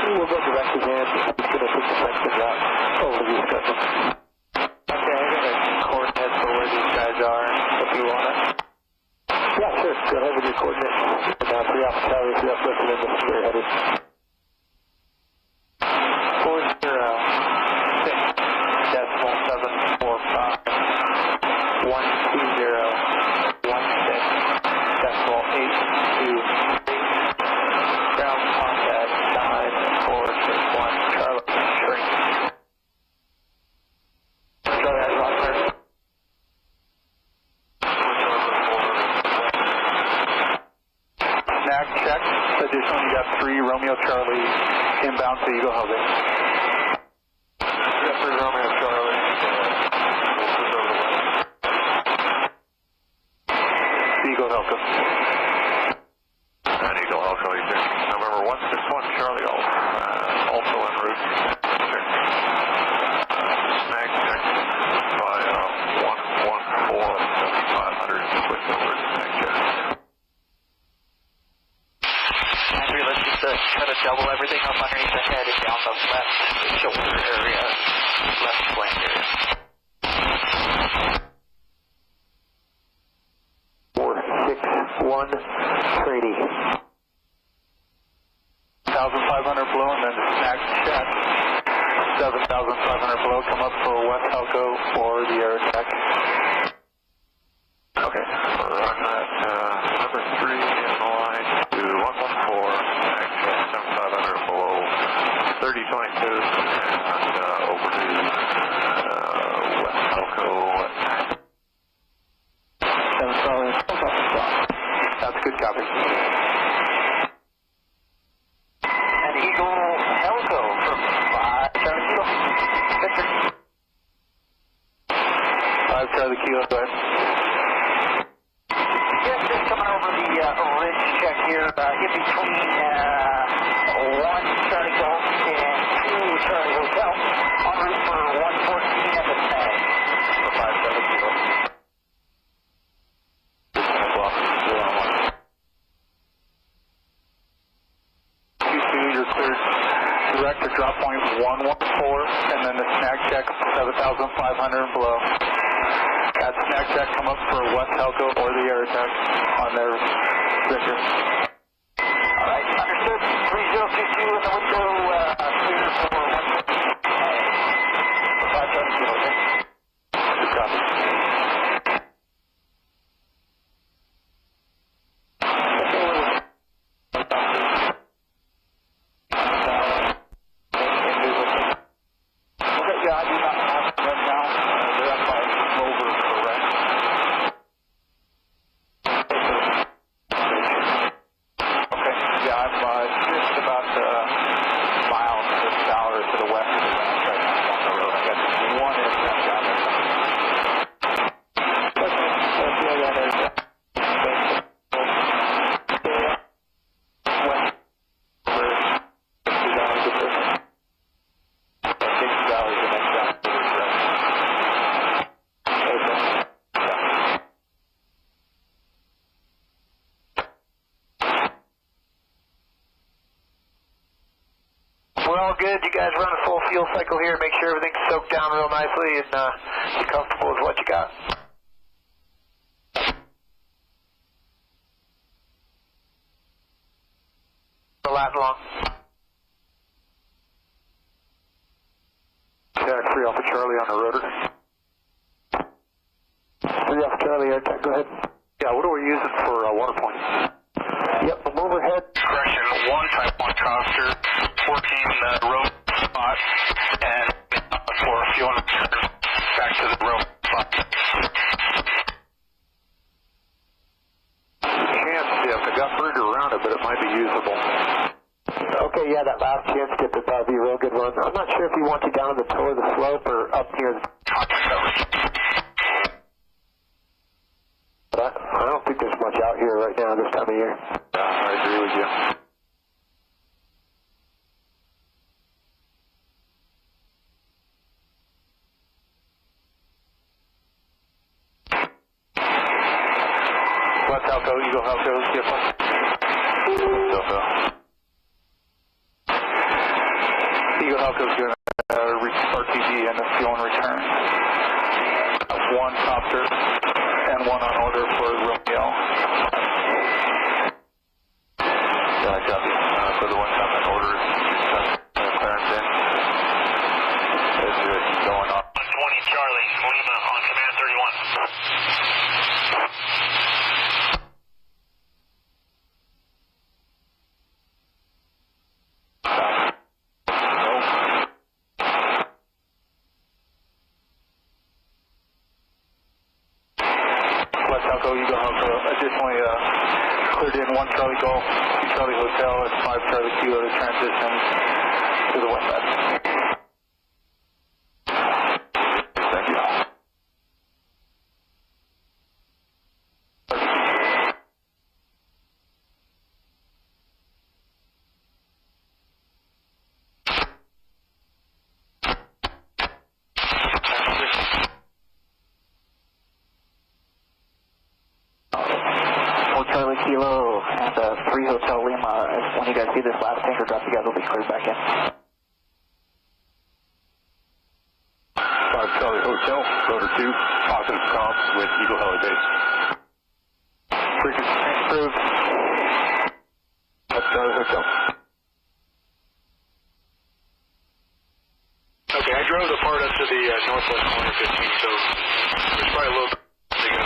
we'll go direct with him. He's going to take the section route over the discussion. Okay, I'm going to coordinate for where these guys are if you want it. Yeah, sure. Go ahead with your coordinates. Now, 3 Alpha Charlie, if you're up listening to where you're headed. 3 Romeo Charlie inbound to Eagle Housing. Yeah, 3 Romeo Charlie. Eagle Housing. And Eagle Housing, November 161 Charlie, also en route. Snag check by 114 7500, switch over to snag check. Kind of double everything up underneath the head and down the left shoulder area, left flank area. 461 Trinity. 1,500 below and then snag check. 7,500 below, come up for West Halco for the air attack. Okay, we're on that number 3 in the line to 114, snag check 7,500 below, 3022, and over to West Halco. 7,500. That's good copy. And Eagle Halco from 5 Charlie Kilo. Victor. 5 Charlie Kilo, go ahead. Just coming over the ridge check here, in between 1 Charlie Golf and 2 Charlie Hotel, en route for 114 at the tag for 5 Charlie Kilo. drop point 114, and then the snag check 7,500 and below. That snag check come up for West Helco or the air attack on their Victor. Alright, understood. 3022 in the window, clear for 570, okay? Good copy. Good. You guys run a full fuel cycle here. Make sure everything's soaked down real nicely and be comfortable with what you got. Latin long. Jack 3 Alpha Charlie on the rotor. 3 Alpha Charlie, air tech, go ahead. Yeah, what are we using for water point? Yep, from overhead. Correction, 1 type 1 coster, 14 rope spot, and for fuel and return back to the rope spot. Can't dip. It got burned around it, but it might be usable. Okay, yeah, that last chance dip would probably be a real good one. I'm not sure if you want you down to the toe of the slope or up near the top. But I don't think there's much out here right now this time of year. Yeah, I agree with you. West Helco, Eagle Helco, skip one. Eagle Helco's doing RTG and a fuel and return. 1 copter and 1 on order for Romeo. Yeah, copy. For the 1 cop on order, Clarence in. Is it going on? 20 Charlie, Lima on command 31. Eagle Helco, additionally cleared in 1 Charlie Golf, 2 Charlie Hotel, and 5 Charlie Kilo to transition to the west side. Thank you. Charlie Kilo and 3 Hotel Lima. When you guys see this last tanker drop, you guys will be cleared back in. 5 Charlie Hotel, rotor 2, positive comms with Eagle Heli Base. Frequency improved. 5 Charlie Hotel. Okay, I drove the part up to the northwest corner 15, so there's probably a little bit to go.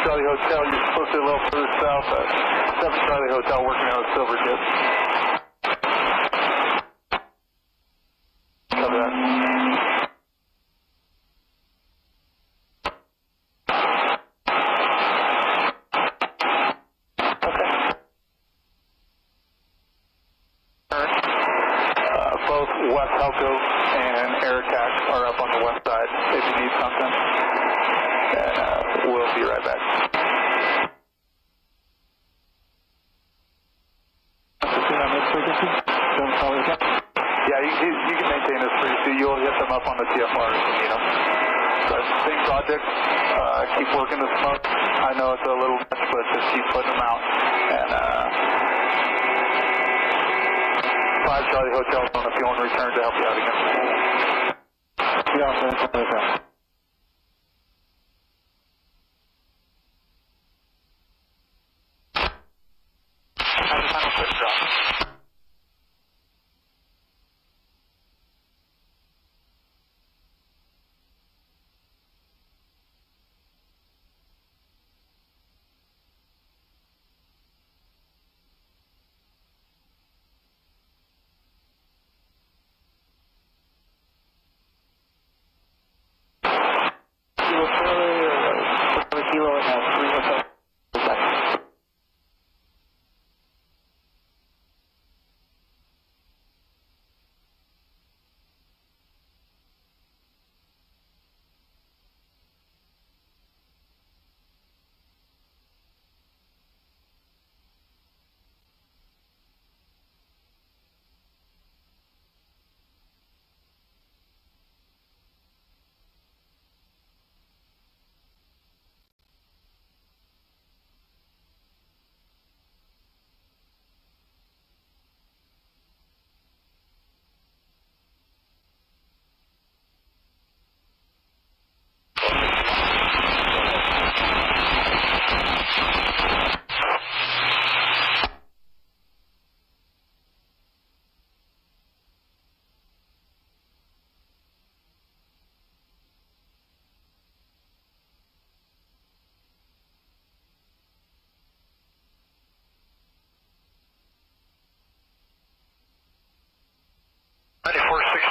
Charlie Hotel, you're supposed to be a little further south. 7 Charlie Hotel working out of Silver Dip. Cover that. Okay. Both West Helco and Air Attack are up on the west side if you need something. And we'll be right back. Yeah, you can maintain this for you. You'll hit them up on the TFR if you need them. So same project. Keep working the smoke. I know it's a little much, but just keep putting them out. And 5 Charlie Hotel Zone if you want to return to help you out again. Yeah, okay.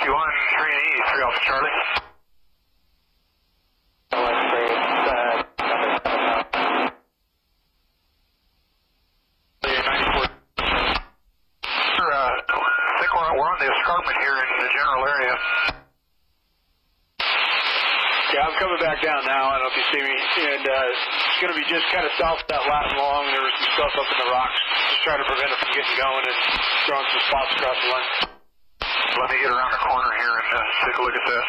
Trinity, 3 Alpha Charlie. I think we're on the escarpment here in the general area. Yeah, I'm coming back down now. I don't know if you see me. And it's going to be just kind of south of that Latin Long. There was some stuff up in the rocks. Just trying to prevent it from getting going and throwing some spots across the line. Let me get around the corner here and take a look at this.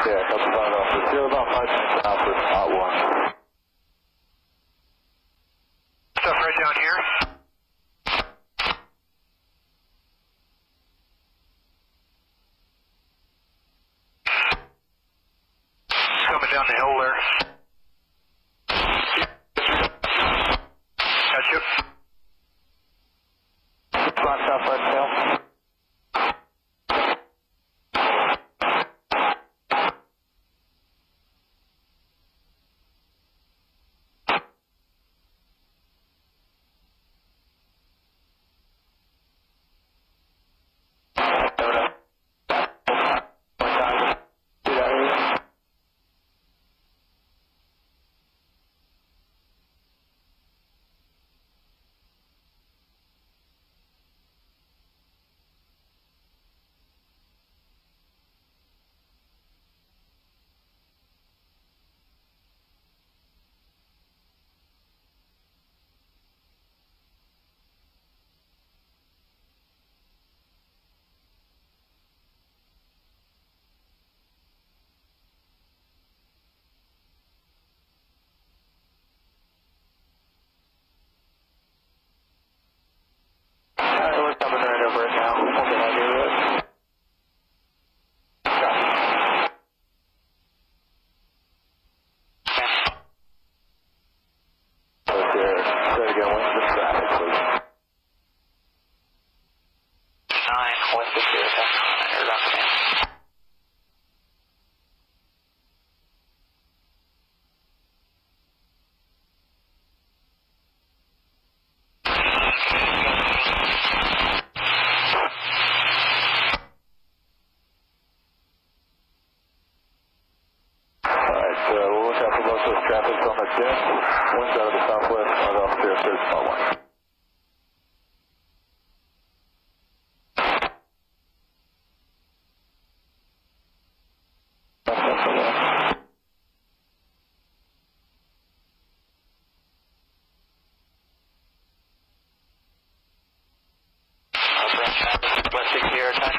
Yeah, couple 5 Alpha. Still about 5 minutes Alpha, not 1. Stuff right down here. Coming down the hill there. Gotcha. Spot southwest hill.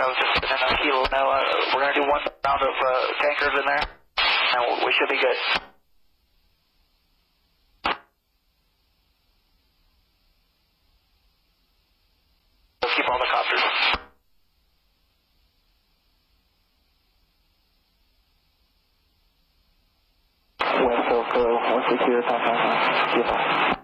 I was just in a kilo now. We're going to do one round of tankers in there, and we should be good. We'll keep all the copters. West Hills, 160, time.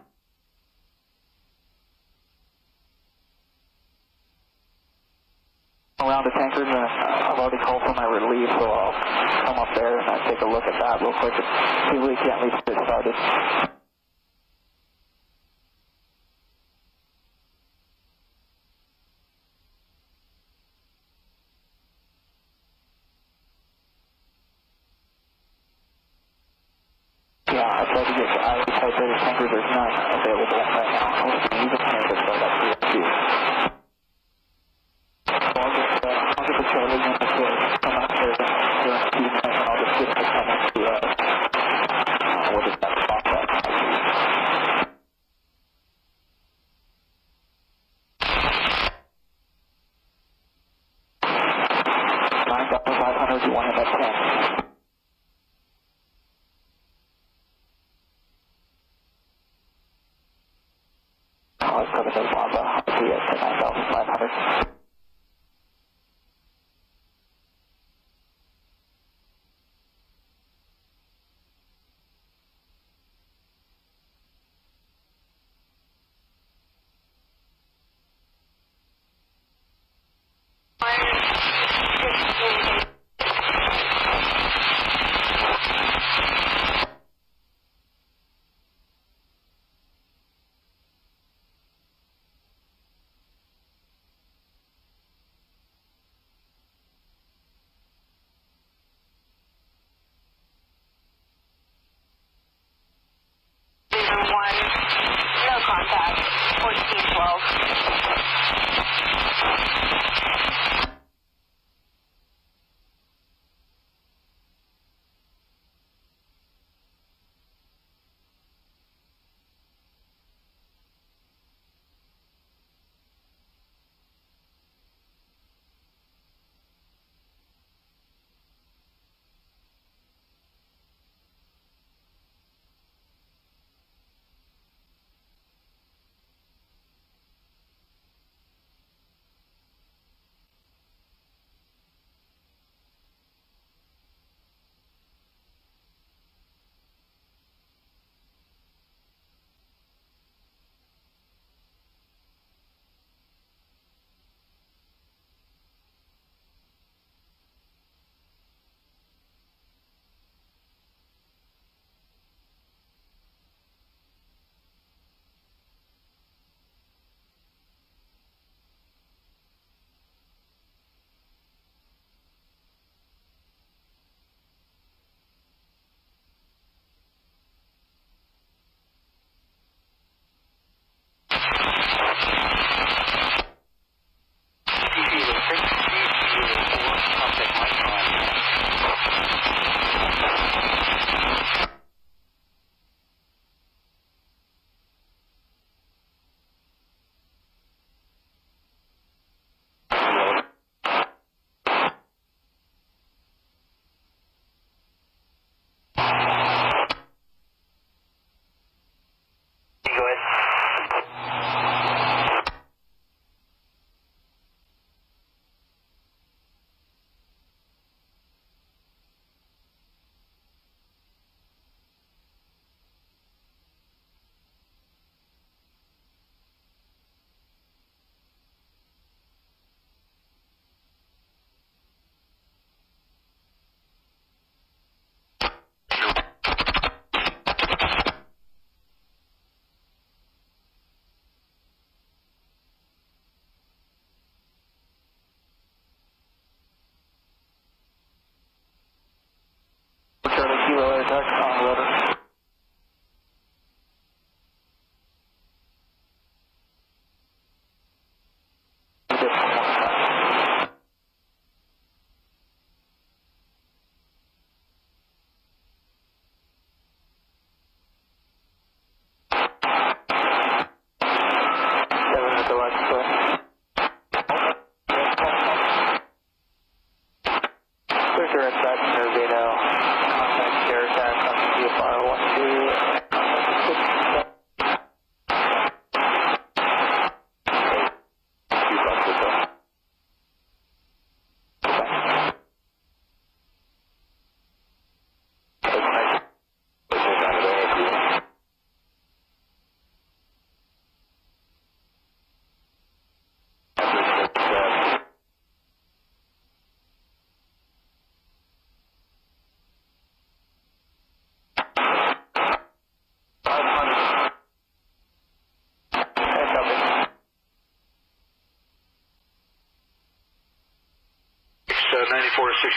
Around the tankers, and I've already called for my relief, so I'll come up there and take a look at that real quick and see if we can't at least get started. Yeah, I tried to get I typed in tankers, there's none available right now. I was going to use a tanker, so I got 3 2. I'll get the trailer unit to come out here in a few minutes, and I'll just get the comments to what is that process. 9,500, you want him at 10. Let's go to the Wildfire. I'll see you at 9,500. No contact. 1412.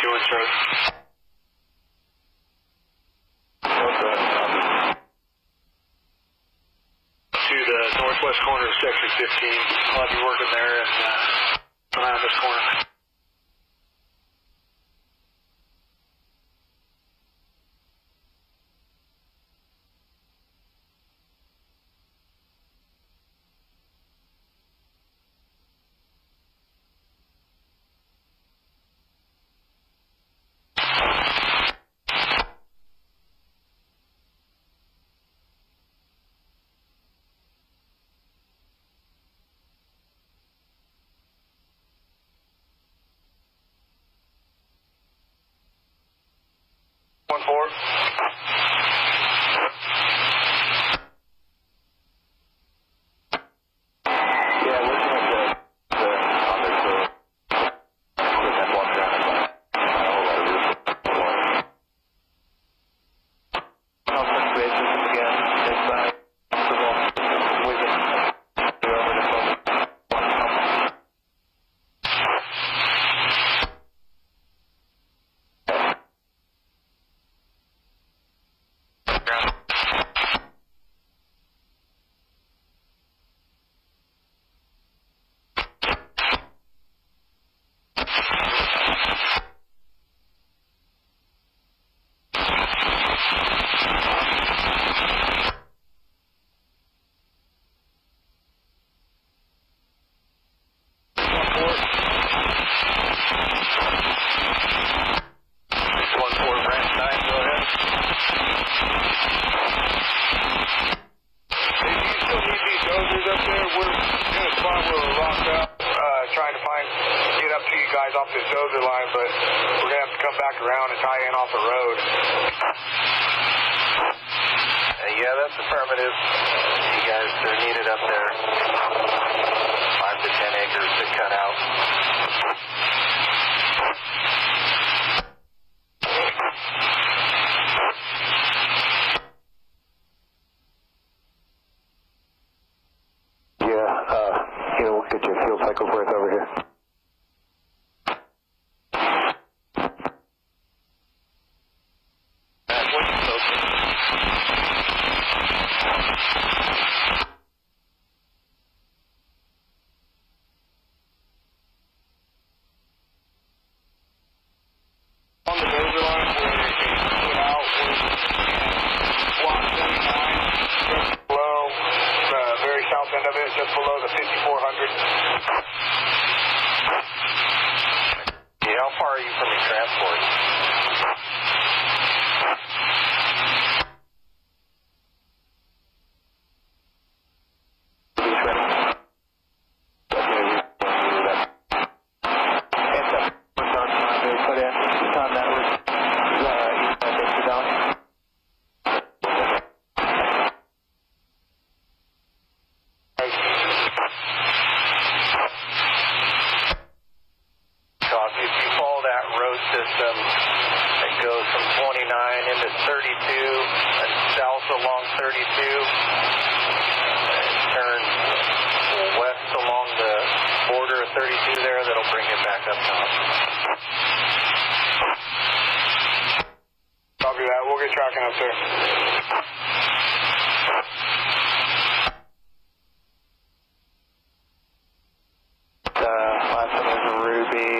doing, Charlie? To the northwest corner of Section 15. I'll be working there and around this corner. One four. Yeah, looking at the walk down and basis again, inside. Off this dozer line, but we're gonna have to come back around and tie in off the road. Yeah, that's affirmative. You guys are needed up there. 5 to 10 acres to cut out. Yeah, we'll get your fuel cycles worth over here. Just below the 5400. Yeah, how far are you from your transport? System that goes from 29 into 32 and south along 32 and turn west along the border of 32 there. That'll bring it back up top. Copy that. We'll get tracking up there. Last one is Ruby.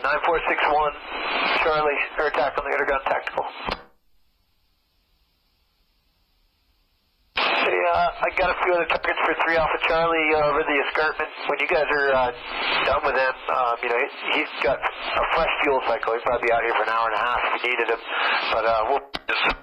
9461, Charlie, air attack on the underground tactical. Hey, I got a few other targets for 3 Alpha Charlie over the escarpment. When you guys are done with him, you know, he's got a fresh fuel cycle. He'll probably be out here for an hour and a half if you needed him. But we'll just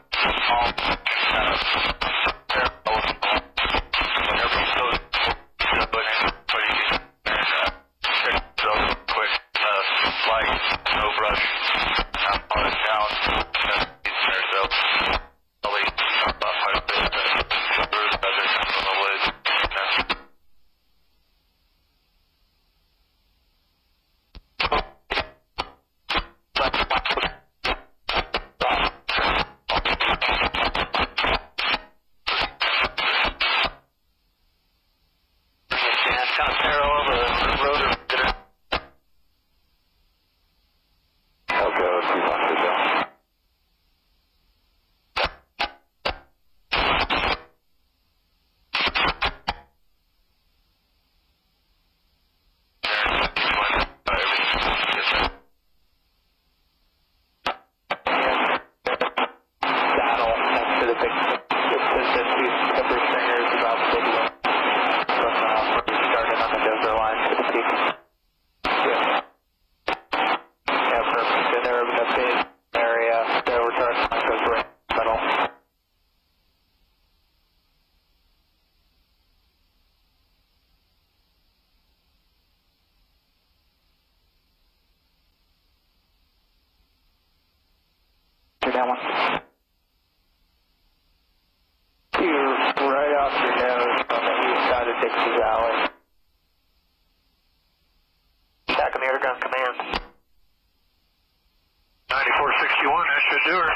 no brush, on it down, so probably about 5 minutes, on the wood. That one. You're right off your nose on the east side of Dixie Valley. Attack on the underground command. 9461, that should do her.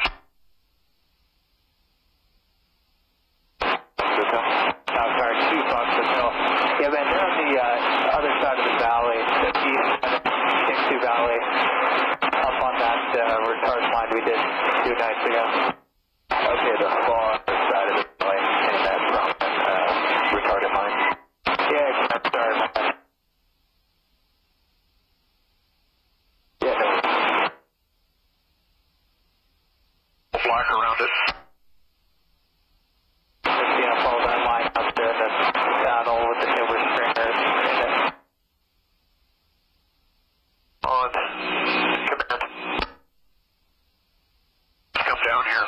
Sorry, 2 Fox's Hill. Yeah, man, they're on the other side of the valley, the east side of Dixie Valley, up on that retard line we did 2 nights ago. Okay, the far side of the valley, and that from retarded line. Yeah, sorry about that. Yeah, no. Black around it. Yeah, follow that line up there, the saddle with the timber stringers in it. On command. Come down here.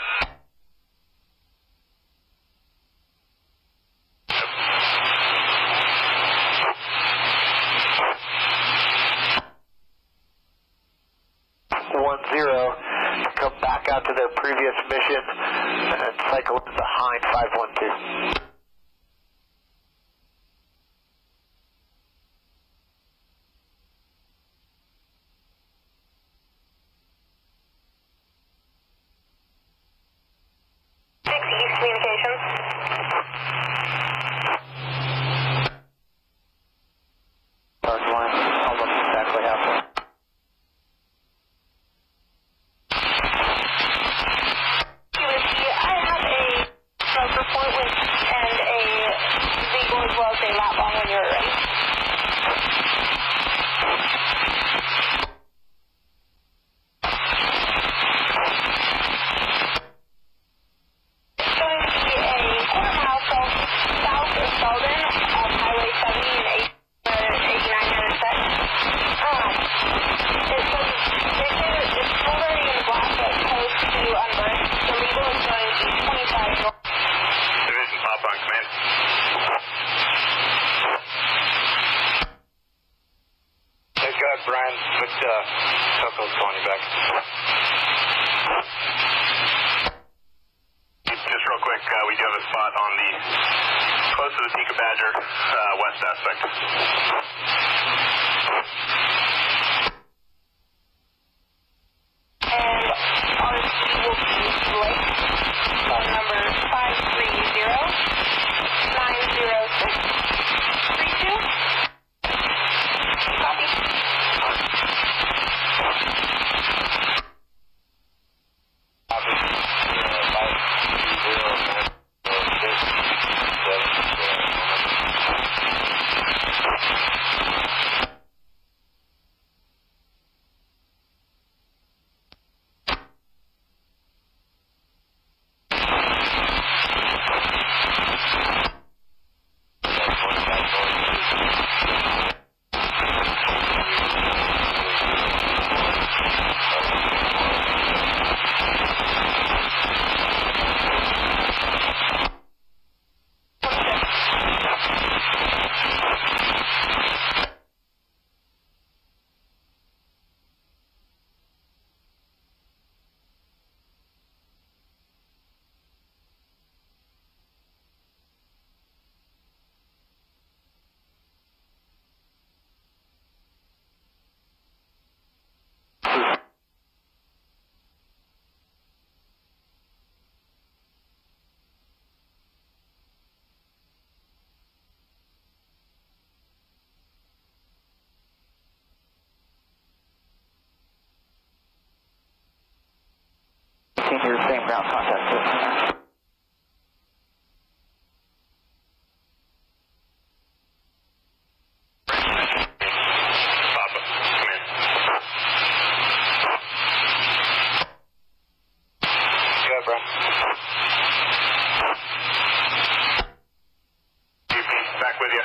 Yep. 10, come back out to their previous mission and cycle behind 512. Dixie, communications. Dark line, almost exactly halfway. I have a smoker point with and a legal as well as a lat long when you're ready. It's going to be a quarter mile south of Sheldon off Highway 70 and 89 intersect. It says it's already in the black but close to unburned. The legal is going to be 25 north. Division Pop on command. Hey, go ahead, Brian. Put Coco's calling you back. Just real quick, we do have a spot on the close to the Tika Badger west aspect. And RC will be Blake. Phone number 530-906-32. Copy. maintain your same ground contact position there. Papa, come in. Good, bro. Back with you.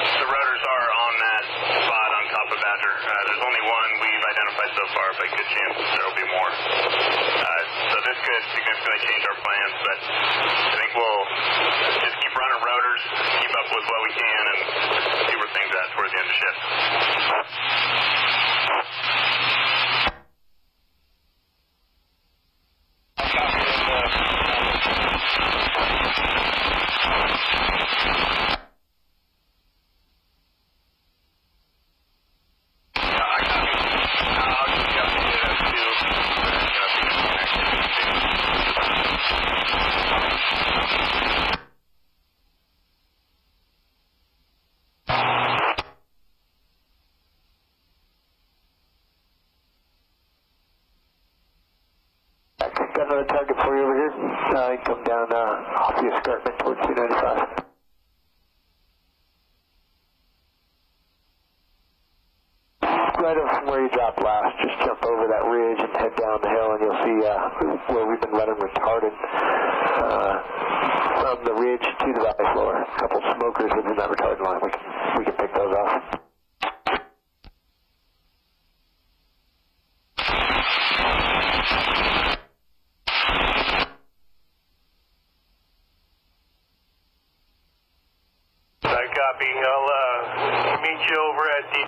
The rotors are on that spot on top of Badger. There's only one we've identified so far, but good chance there will be more. So this could significantly change our plans, but I think we'll just keep running rotors, keep up with what we can, and see where things at towards the end of shift. Got another target for you over here. You come down off the escarpment towards 295. Right up from where you dropped last, just jump over that ridge and head down the hill, and you'll see where we've been running retardant from the ridge to the valley floor. A couple smokers within that retardant line. We can pick those off. Copy. I'll meet you over at the...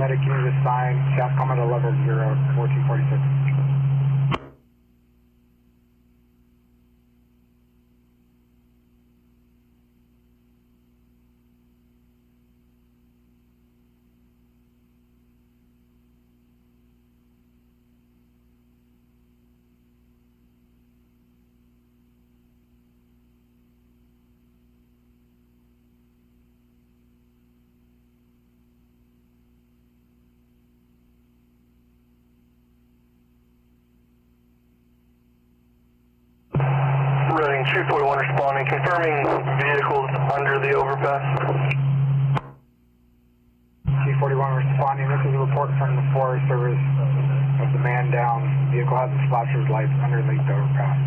medic unit assigned, SATCOM at a level 0, 1446. Running 241 responding, confirming vehicles under the overpass. 241 responding, this is a report from the Forest Service of the man down. Vehicle has the flashers lights underneath the overpass.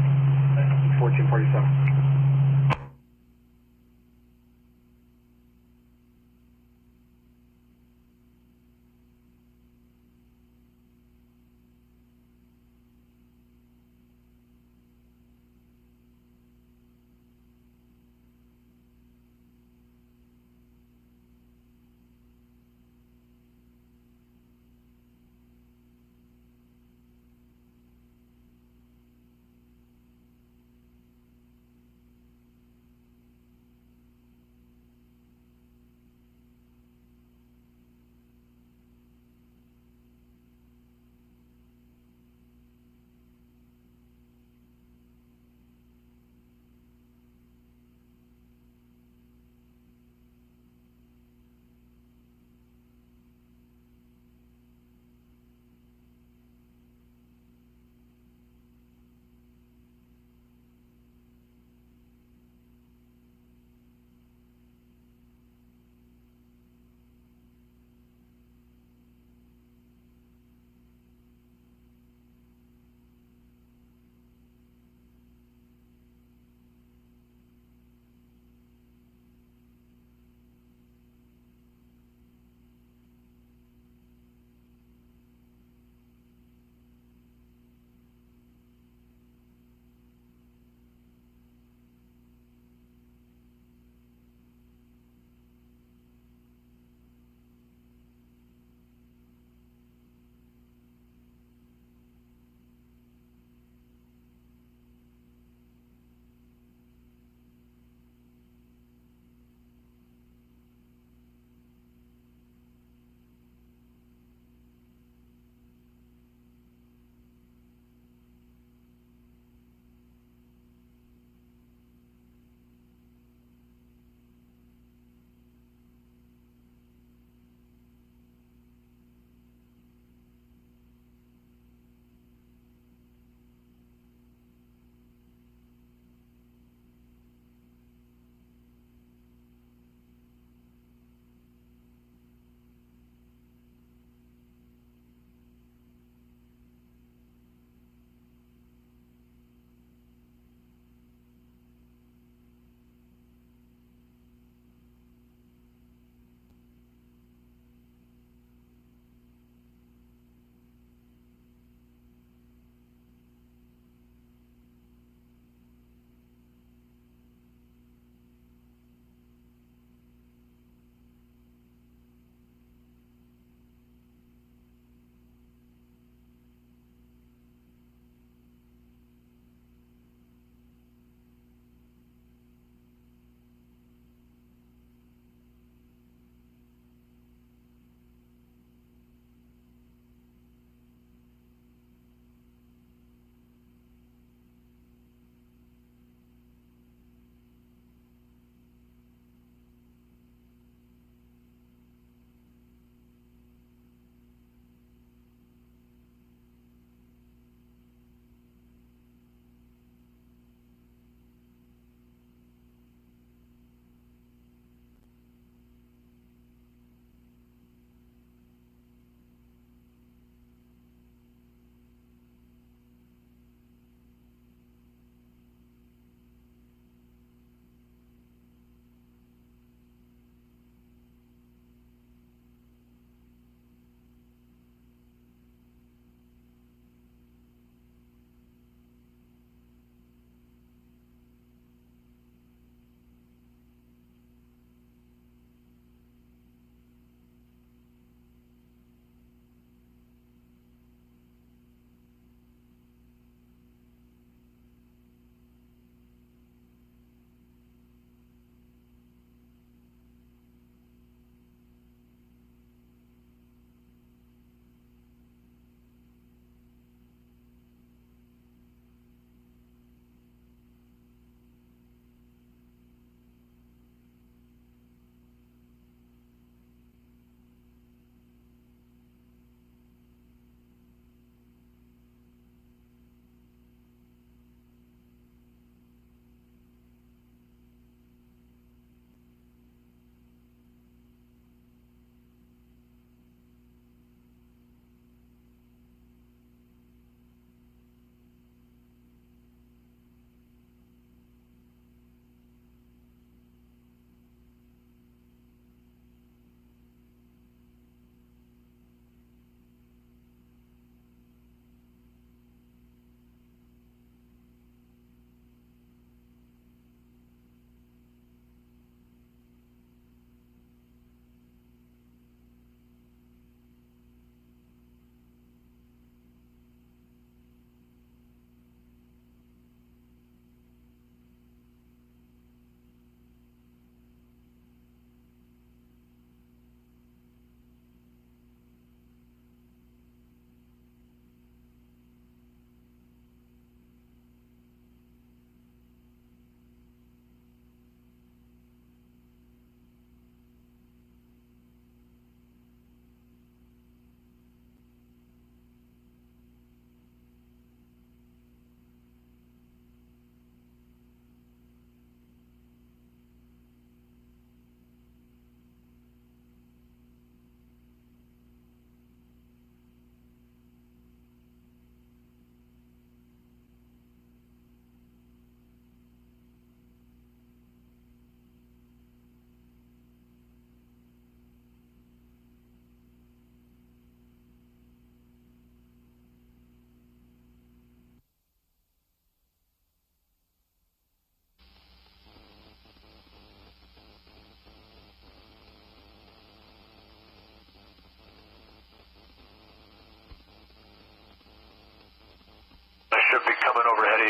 1447.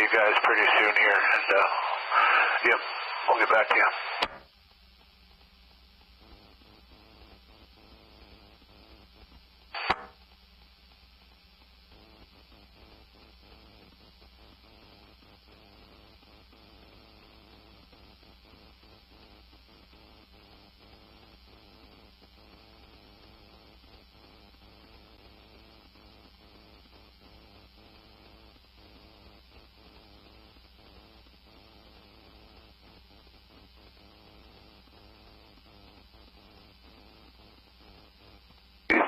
you guys pretty soon here, and yep, we'll get back to you.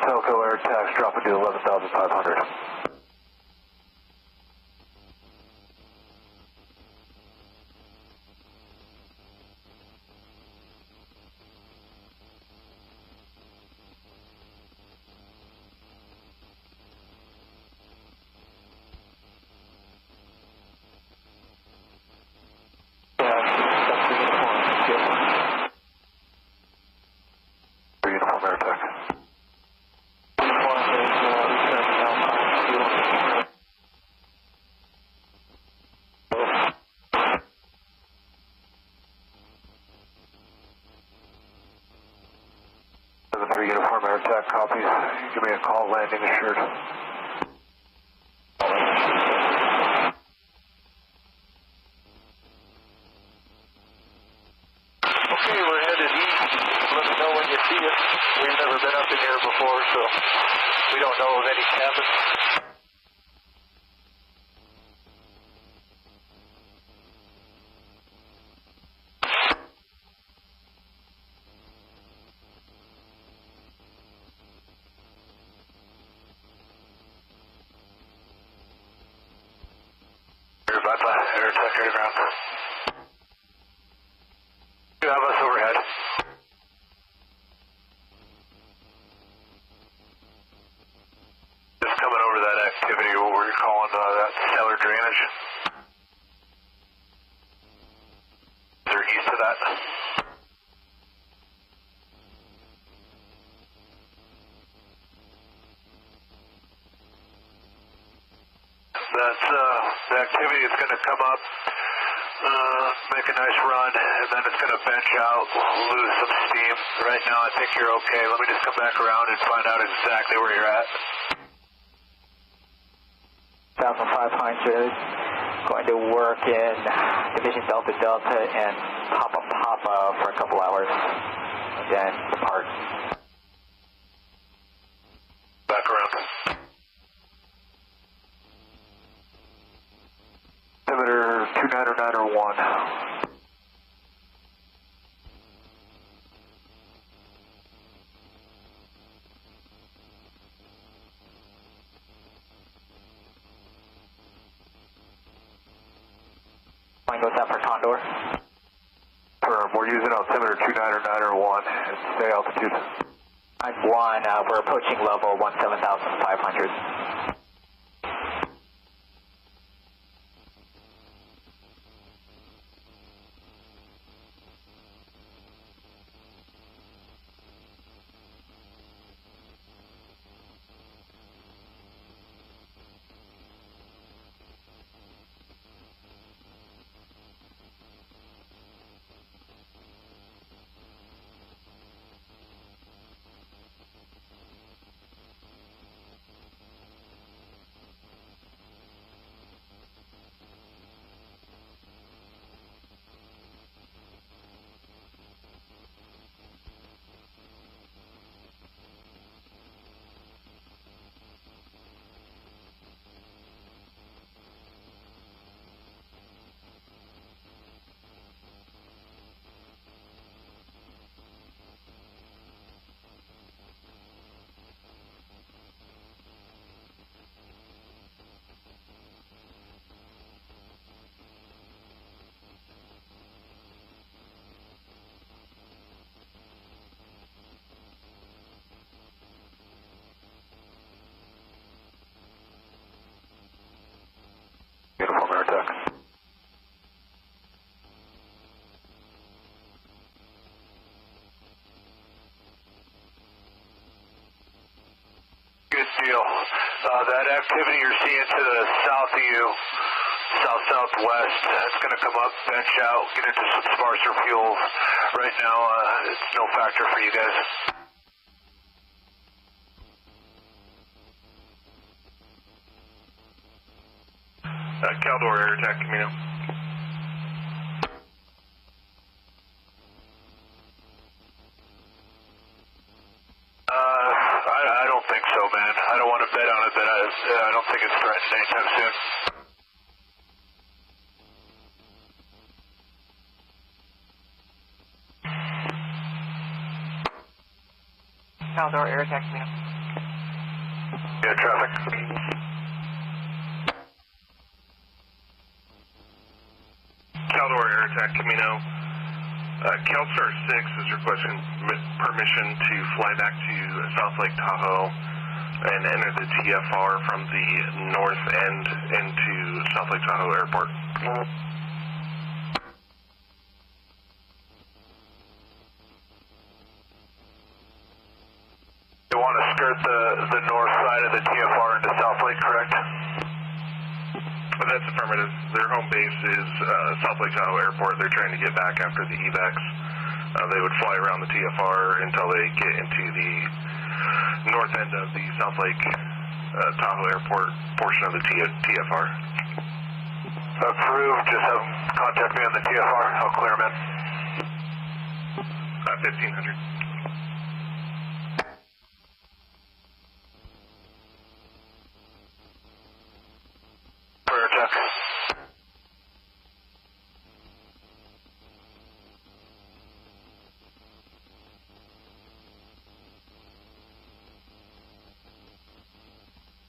Telco air tax dropping to 11,500. Uniform air tax. Uniform air attack copies. Give me a call, landing assured. Okay, we're headed east. Let me know when you see us. We've never been up in here before, so we don't know of any cabins. Air attack air ground. You have us overhead. Just coming over that activity, what we're calling that cellar drainage. They're east of that. That's the activity is going to come up, make a nice run, and then it's going to bench out, lose some steam. Right now I think you're okay. Let me just come back around and find out exactly where you're at. 1,500, going to work in Division Delta Delta and Papa Papa for a couple hours, and then depart. Back around. Altimeter 290901. Fine, what's that for Caldor? We're using altimeter 290901 and stay altitude. I'm 1, we're approaching level 17,500. Uniform air attack. Good deal. That activity you're seeing to the south of you, south-southwest. It's going to come up, bench out, get into some sparser fuels. Right now, it's no factor for you guys. Caldor air attack, Camino. I don't think so, man. I don't want to bet on it, but I don't think it's threatened anytime soon. Caldor air attack, Camino. Yeah, traffic. Caldor air attack, Camino. Celstar 6 is requesting permission to fly back to South Lake Tahoe and enter the TFR from the north end into South Lake Tahoe Airport. You want to skirt the north side of the TFR into South Lake, correct? That's affirmative. Their home base is South Lake Tahoe Airport. They're trying to get back after the EVACs. They would fly around the TFR until they get into the north end of the South Lake Tahoe Airport portion of the TFR. Approved. Just have them contact me on the TFR. I'll clear them in. 1500. Prayer check.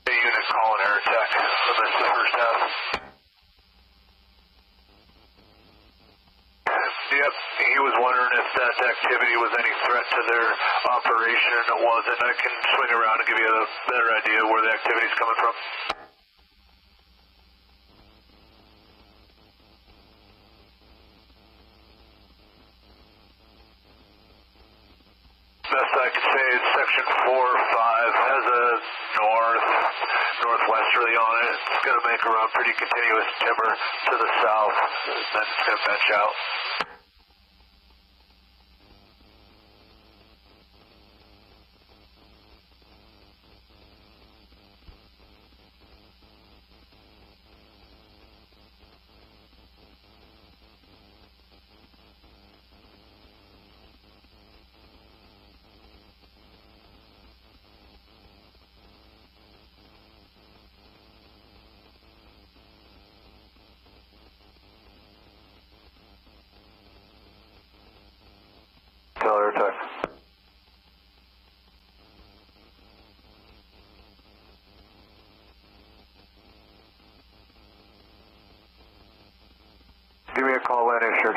Unit calling air attack. So that's the first half. Yep, he was wondering if that activity was any threat to their operation. It wasn't. I can swing around and give you a better idea where the activity's coming from. Best I can say is section 4 or 5 has a northwesterly on it. It's going to make a run pretty continuous timber to the south, then it's going to bench out. Air attack. Give me a call when issued.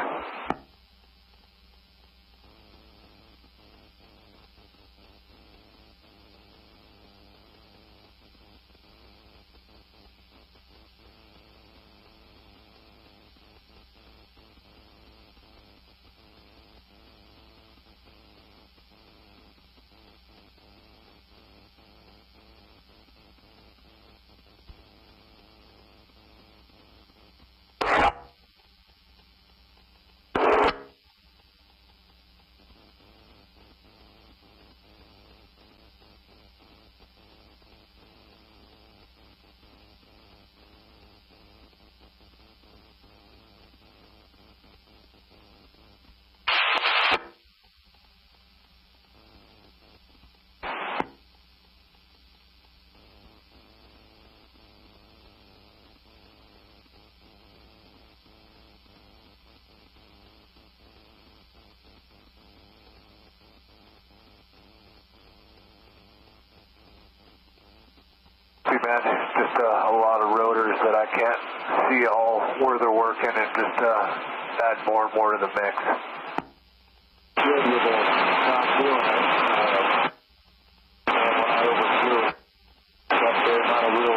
Man, just a lot of rotors that I can't see all where they're working, and just add more and more to the mix. Good with the top doing it. And when I overthrew it, up there, not a real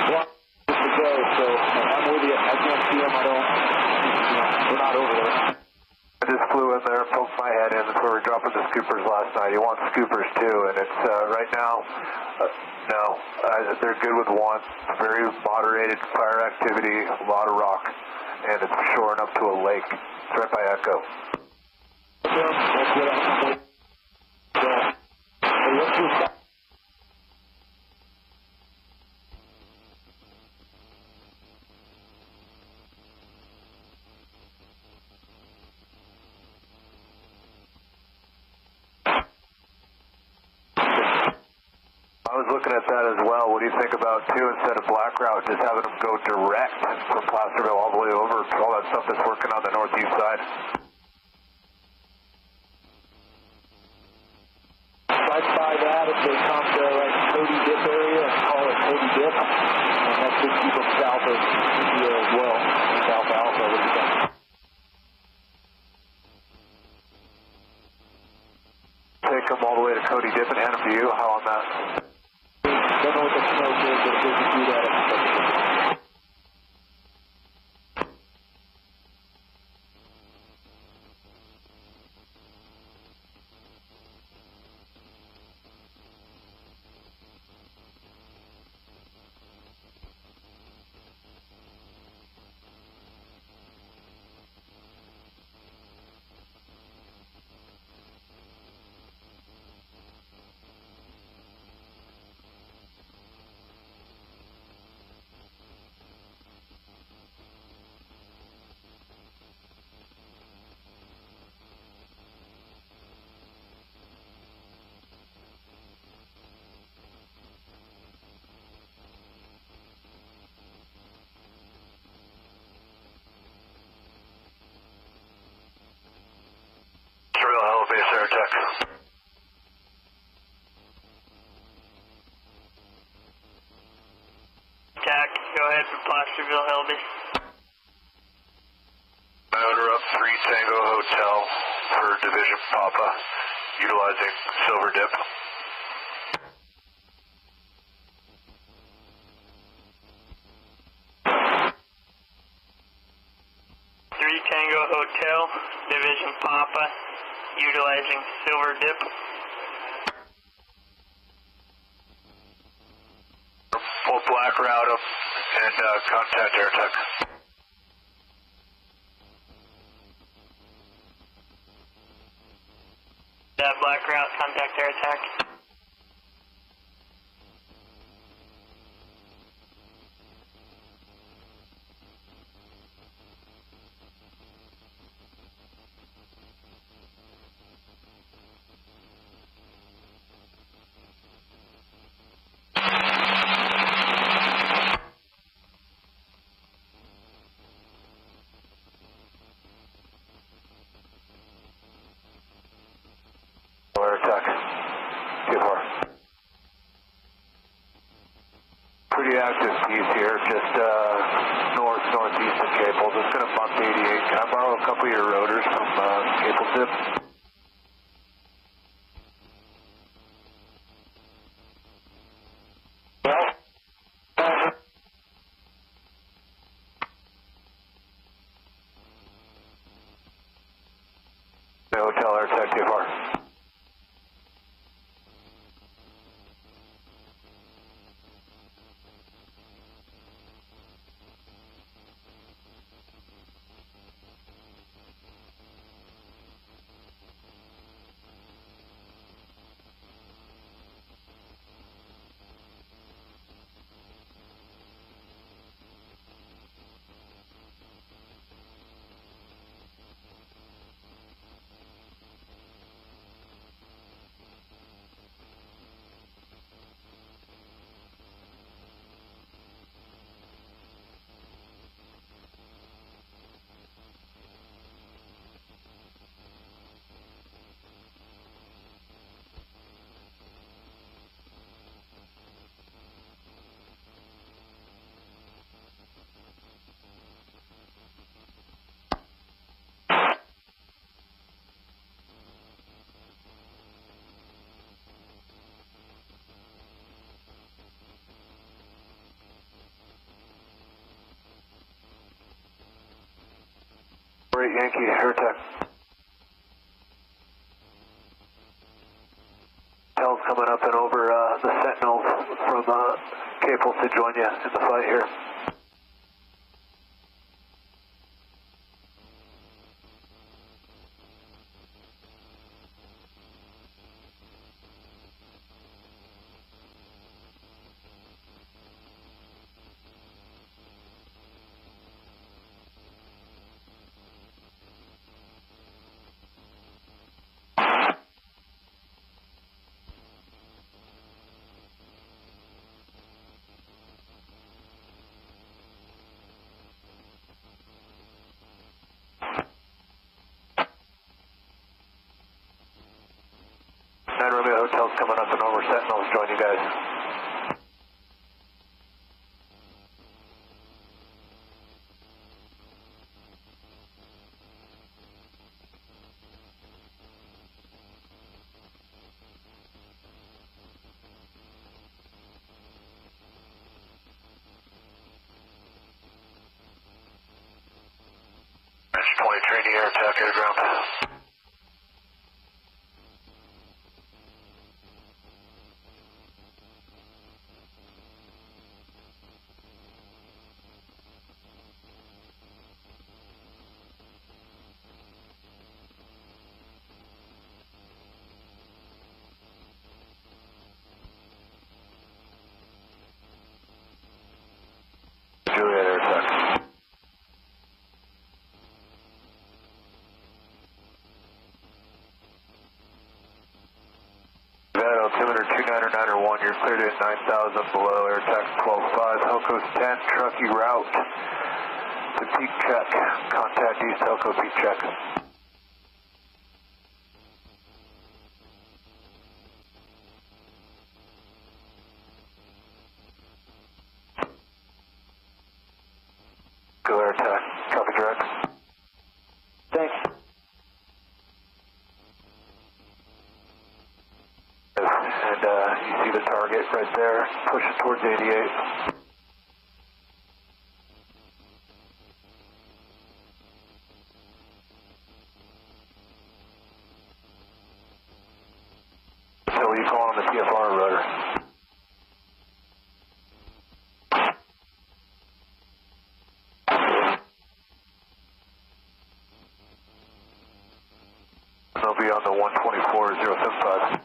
block to go, so I'm with you. I can't see them. We're not over there. I just flew in there, poked my head in. That's where we were dropping the scoopers last night. You want scoopers too, and it's right now, no. They're good with one. Very moderated fire activity, a lot of rock, and it's shoring up to a lake. It's right by Echo. I was looking at that as well. What do you think about, too, instead of Black Route, just having them go direct from Placerville all the way over to all that stuff that's working on the northeast side? Right by that, if they come to like Cody Dip area and call it Cody Dip, and that's just keep them south of here as well, south Alpha, what do you think? Take them all the way to Cody Dip and hand them to you. How on that? Don't know what the smoke is, but if they can do that, Base Air Tech. Jack, go ahead for Placerville, Helby. Order up 3 Tango Hotel for Division Papa, utilizing Silver Dip. Tango Hotel, Division Papa, utilizing Silver Dip. Pull Black Route up and contact Air Tech. That Black Route, contact Air Tech. Pretty active piece here, just northeast of Caples. It's going to bump 88. Can I borrow a couple of your rotors from Caples Dip? The Hotel Air Tech, too far. Yankee, Air Tech. Hell's coming up and over the Sentinels from to join you in the fight here. Romeo Hotel's coming up and over. Sentinels join you guys. Ranch 20 Trinity air attack air ground. Juliet air attack. Dorado, altimeter 29901, you're cleared at 9,000 below, air attack 12.5, Helco's 10, Truckee route to peak check, contact East Helco peak check. Go air attack, copy direct. Thanks. And you see the target right there, pushing towards 88. So what are you calling on the TFR rotor? They'll be on the 124.075.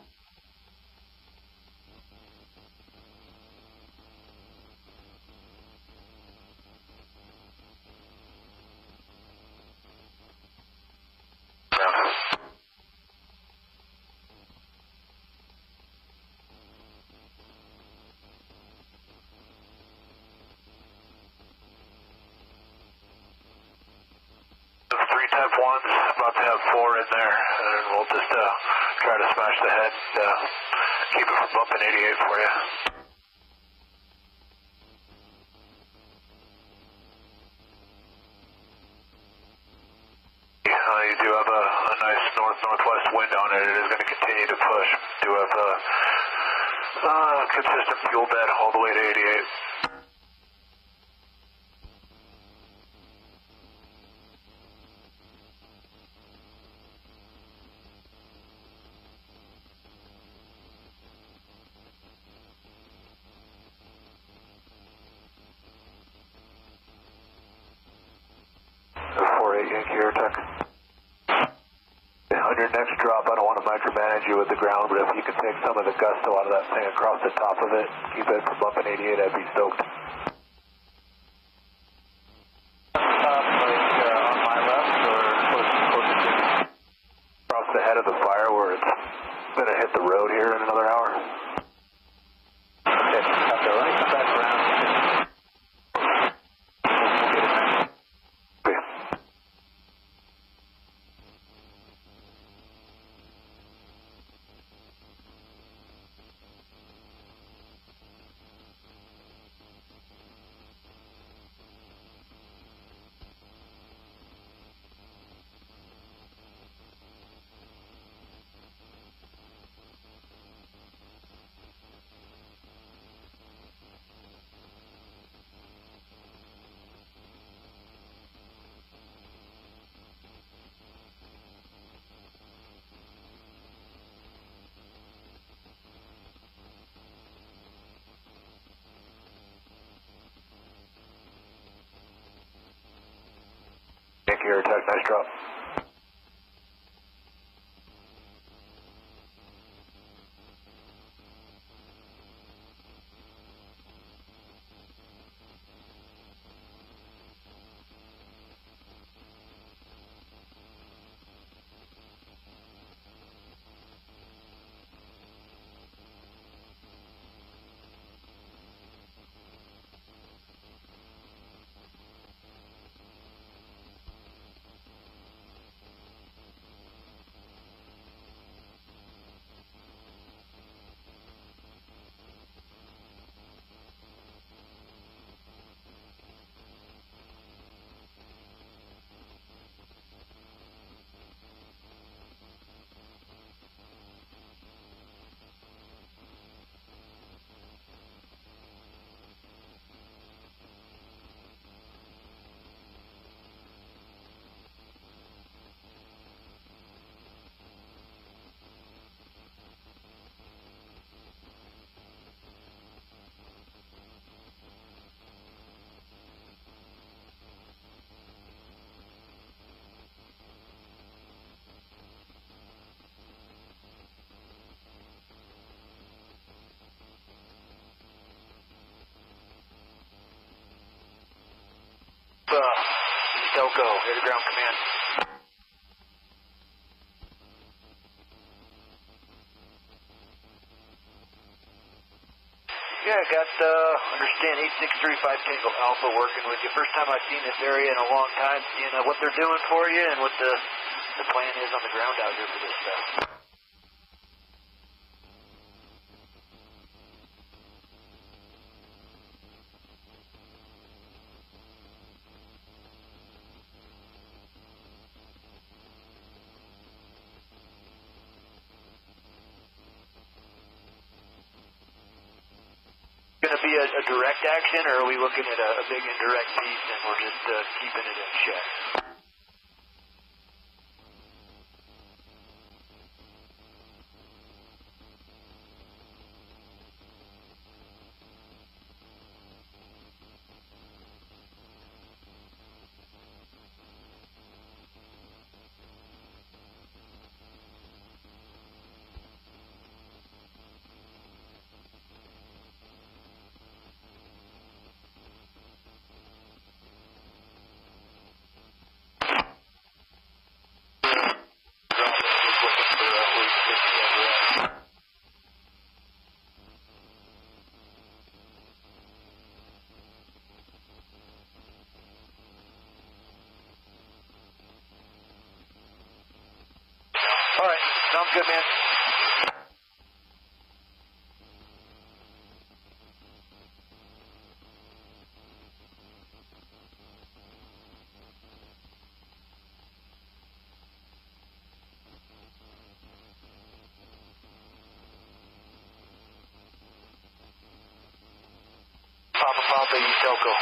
Type 1's about to have 4 in there, and we'll just try to smash the head, keep it from bumping 88 for you. You do have a nice north-northwest wind on it. It is going to continue to push. Do have a consistent fuel bed all the way to 88. Yankee air attack. On your next drop, I don't want to micromanage you with the ground, but if you can take some of the gusto out of that thing across the top of it, keep it from bumping 88, I'd be stoked. On my left, or close to across the head of the fire where it's going to hit the road here in another hour. Okay, after let me come back around. air attack, nice drop. Delco, air to ground command. Yeah, I got, understand 8635 Tango Alpha working with you. First time I've seen this area in a long time, seeing what they're doing for you and what the plan is on the ground out here for this stuff. Going to be a direct action, or are we looking at a big indirect piece and we're just keeping it in check? All right, sounds good, man. Papa, East Delco.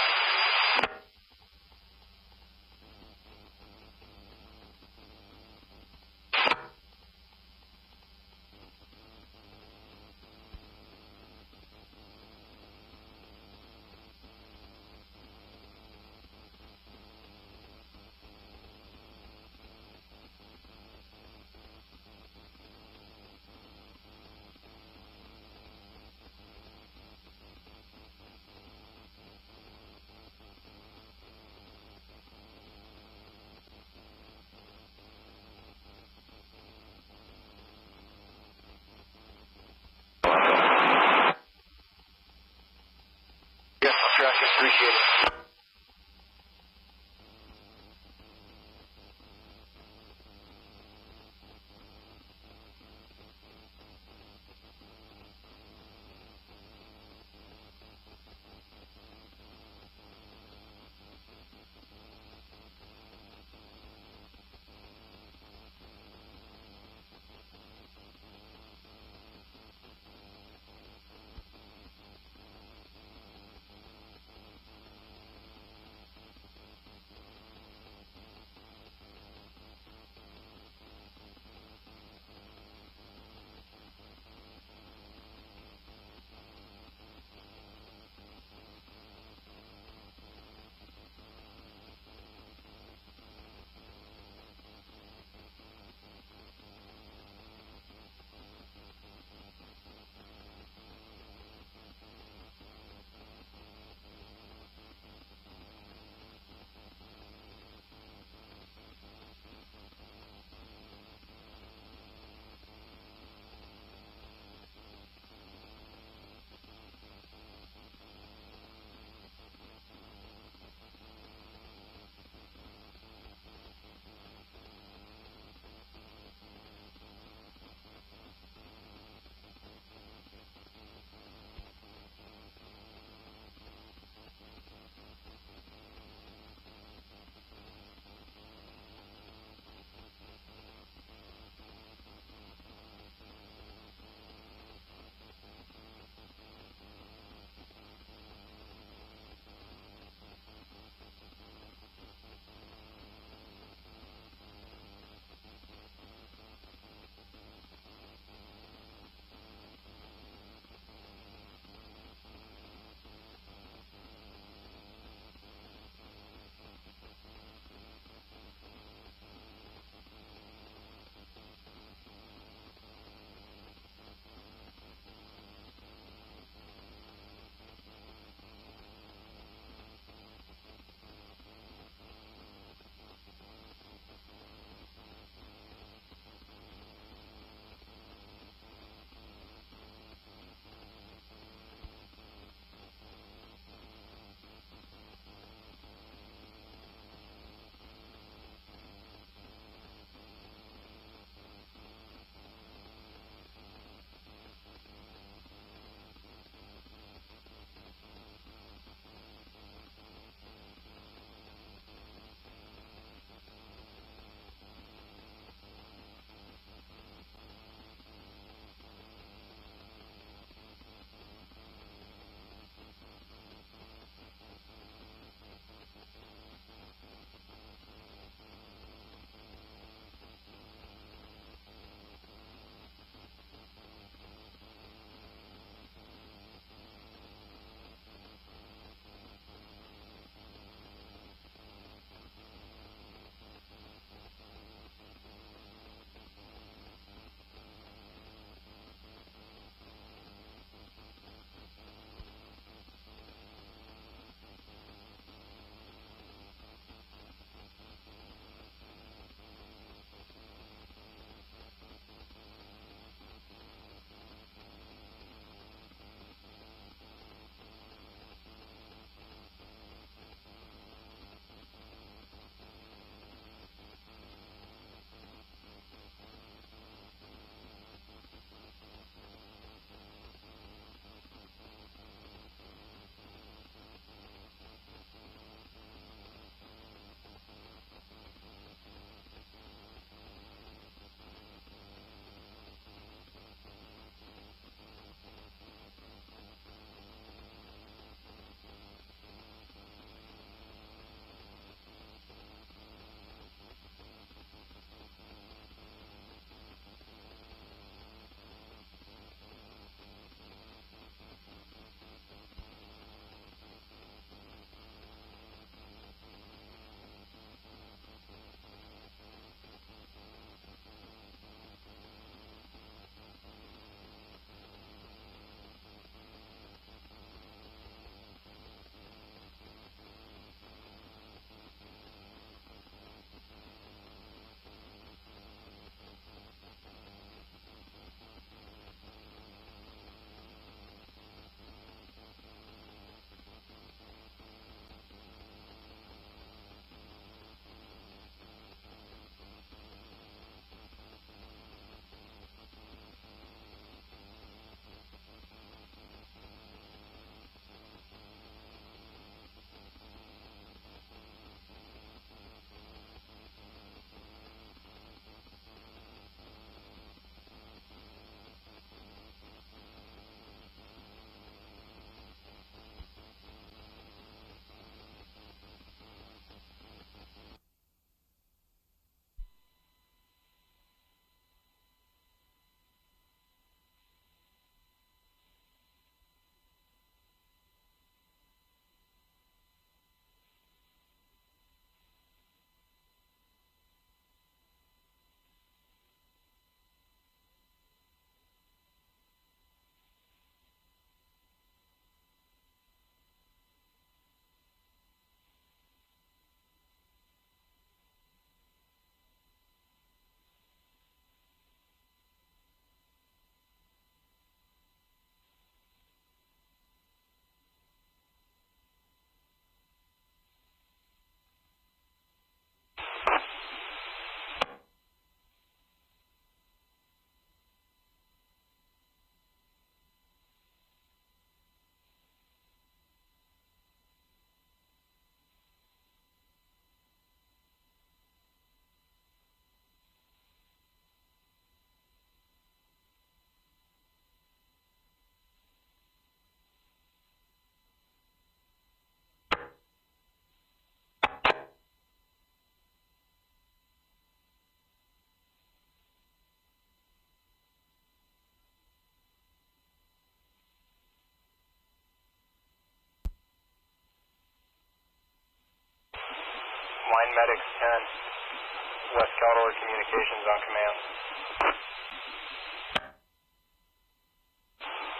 Line Medics 10, West Caldor Communications on command.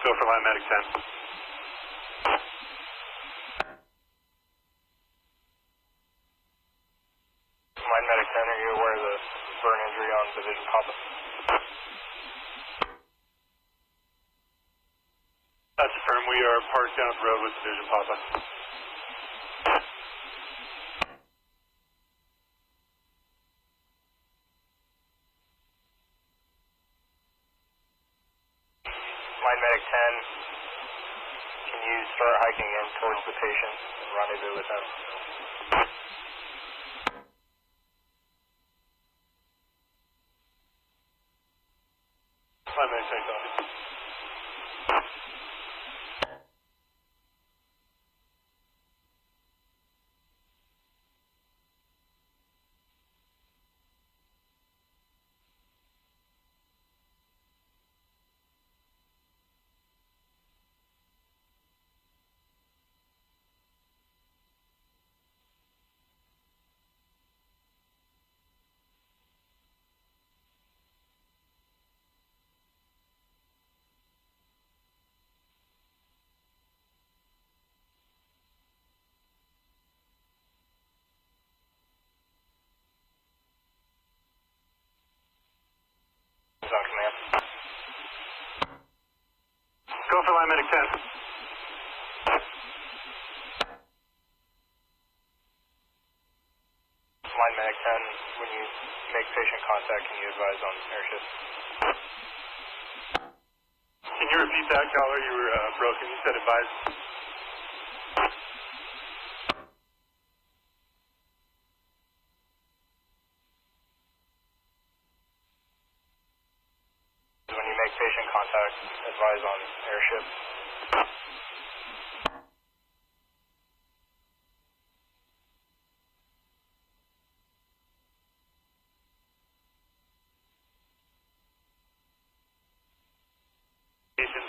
Go for Line Medic 10. Line Medic 10, are you aware of the burn injury on Division Papa? That's affirmed. We are parked down the road with Division Papa. Line Medic 10, can you start hiking in towards the patient and rendezvous with him? Line Medic 10, copy. He's on command. Go for Line Medic 10. Line Medic 10, when you make patient contact, can you advise on airship? Can you repeat that, caller? You were broken. You said advise. When you make patient contact, advise on airship.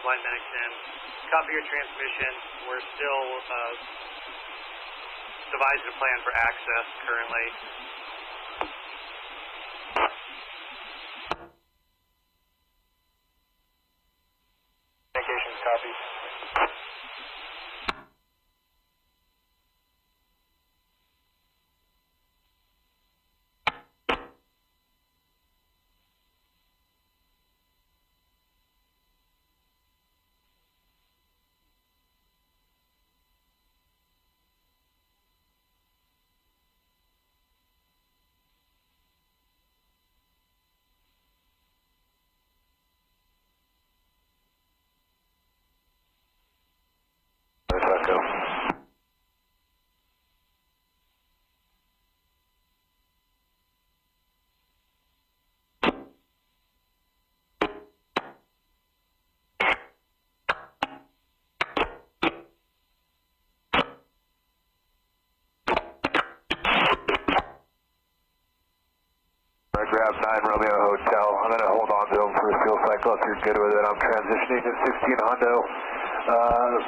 Line Medic 10, copy your transmission. We're still devising a plan for access currently. Communications copy. Grab 9 Romeo Hotel. I'm going to hold on to him for a fuel cycle if you're good with it. I'm transitioning to 16 Hondo.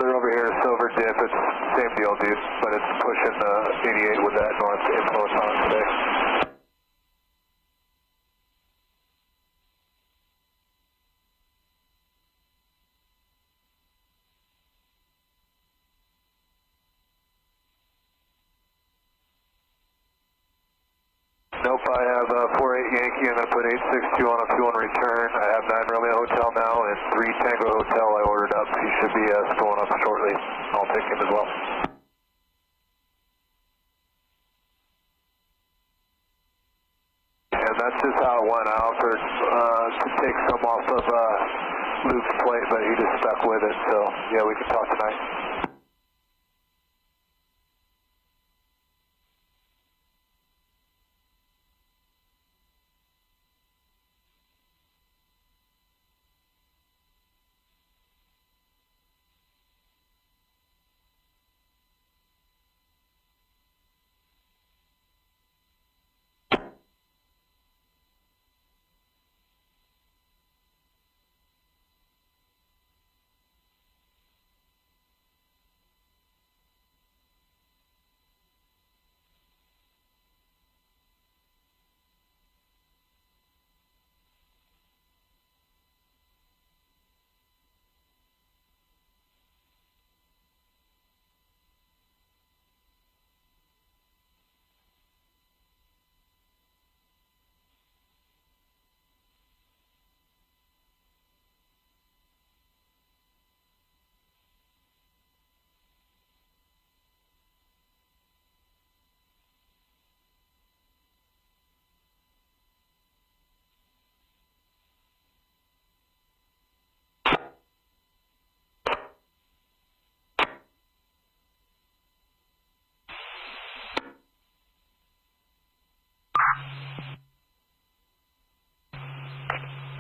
They're over here, Silver Dip. It's the same deal, dude, but it's pushing 88 with that north influence on it today. Nope, I have 48 Yankee. I'm going to put 862 on a fuel and return. I have 9 Romeo Hotel now and 3 Tango Hotel I ordered up. He should be spooling up shortly. I'll take him as well. And that's just how it went. I offered to take some off of Luke's plate, but he just stuck with it. So, yeah, we can talk tonight.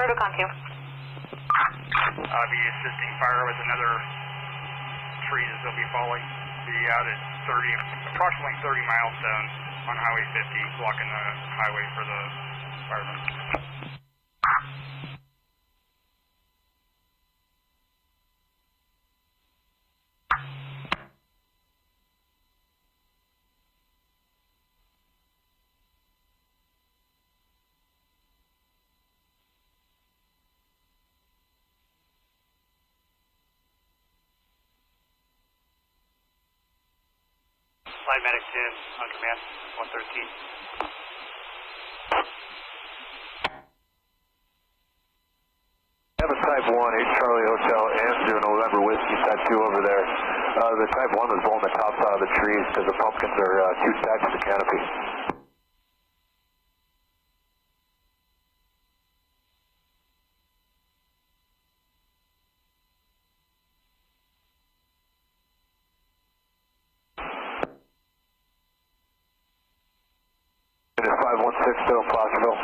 Protocon 2. Be assisting fire with another tree that they'll be falling. Be out at approximately 30 milestones on Highway 50, blocking the highway for the firemen. Flight Medic 10 on command, 113. Have a Type 1, 8 Charlie Hotel, answer November Whiskey, Type 2 over there. The Type 1 was blowing the tops out of the trees because the pumpkins are too stacked to the canopy. It is 516 still in Placerville.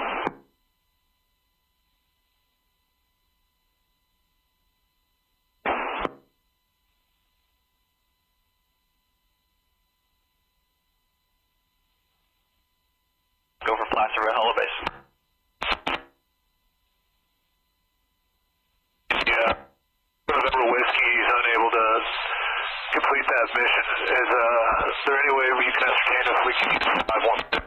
Go for Placerville, hello base. Yeah, November Whiskey is unable to complete that mission. Is there any way you can ascertain if we can use 516?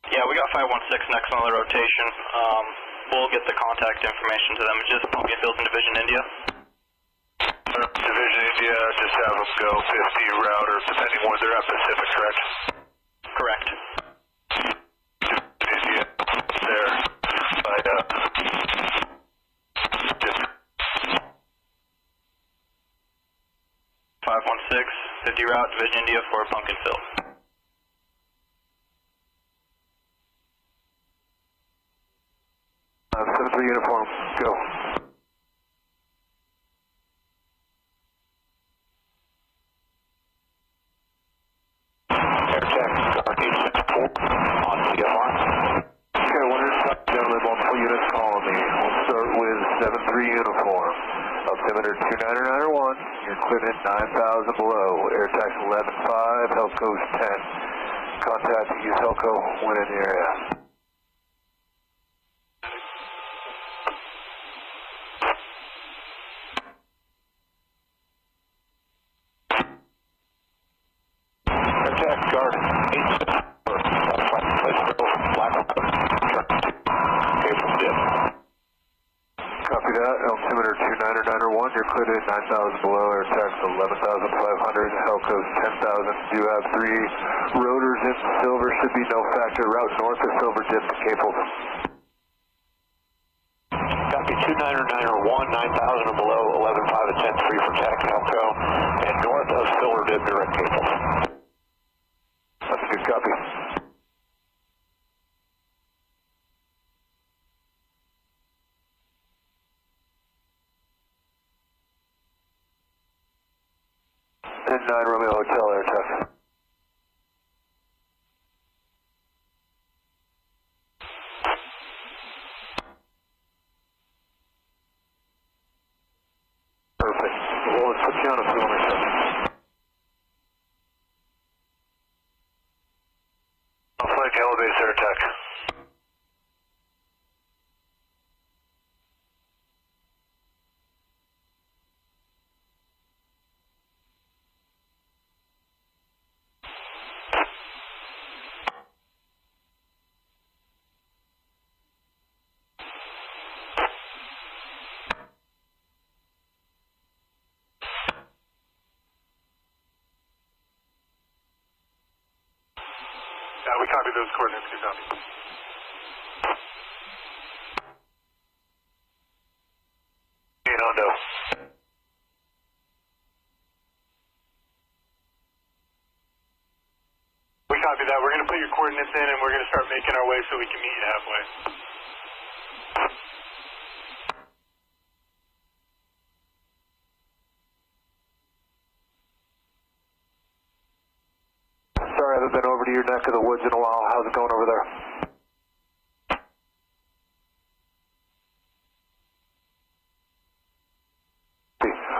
Yeah, we got 516 next on the rotation. We'll get the contact information to them. It's just Pumpkin Fields in Division India. Division India, just have them go 50 route or depending where they're at Pacific, correct? Correct. India, there. Just 516, 50 route, Division India for Pumpkin Field. Send the uniform, go. Air check, Guard 864 on CFR. Okay, one inside, gentlemen, multiple units calling me. We'll start with 73 uniform. Altimeter 29901, you're cleared at 9,000 below. Air tax 11.5, Helco's 10. Contact East Helco when in the area. Guard 864, Copy that, altimeter 29901, you're cleared at 9,000 below, air tax 11,500, Helco's 10,000. You have 3 rotors in silver, should be no factor, route north of Silver Dip to Caples. Copy 29901, 9,000 or below, 11,5 and 10-3 for TAC Helco, and north of Silver Dip direct Caples. That's a good copy. And 9 Romeo Hotel air check. Perfect. Well, let's put you on a fuel mission. Flight Hello Base Air Tech. We copy those coordinates, good copy. Hondo. We copy that. We're going to put your coordinates in and we're going to start making our way so we can meet you halfway. Sorry, haven't been over to your neck of the woods in a while. How's it going over there?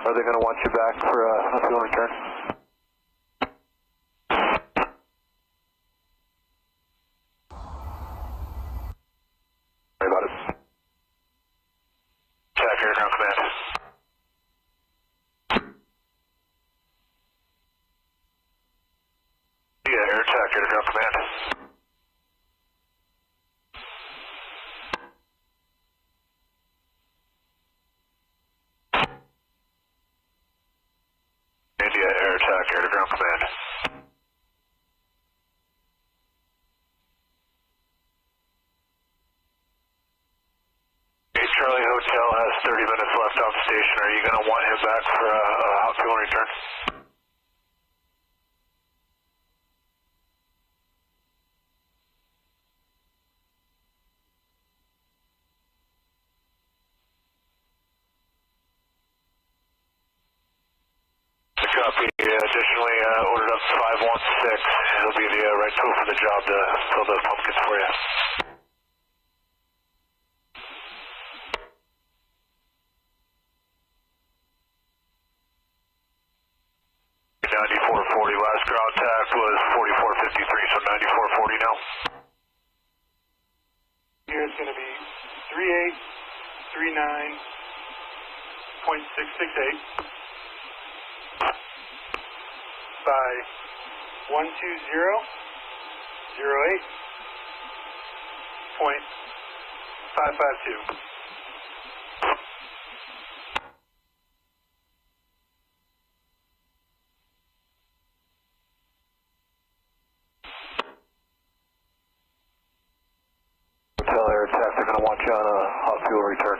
Are they going to want you back for a fuel return? Sorry about it. Attack Air Ground Command. Yeah, Air Attack Air Ground Command. India Air Attack Air to Ground Command. Charlie Hotel has 30 minutes left on station. Are you going to want him back for a fuel return? Copy. Additionally, ordered up 516. He'll be the right tool for the job to fill those pumpkins for you. Last ground tact was 4453, so 9440 now. Here it's going to be 3839.668 by 12008.552. Air attack, they're going to want you on a hot fuel return.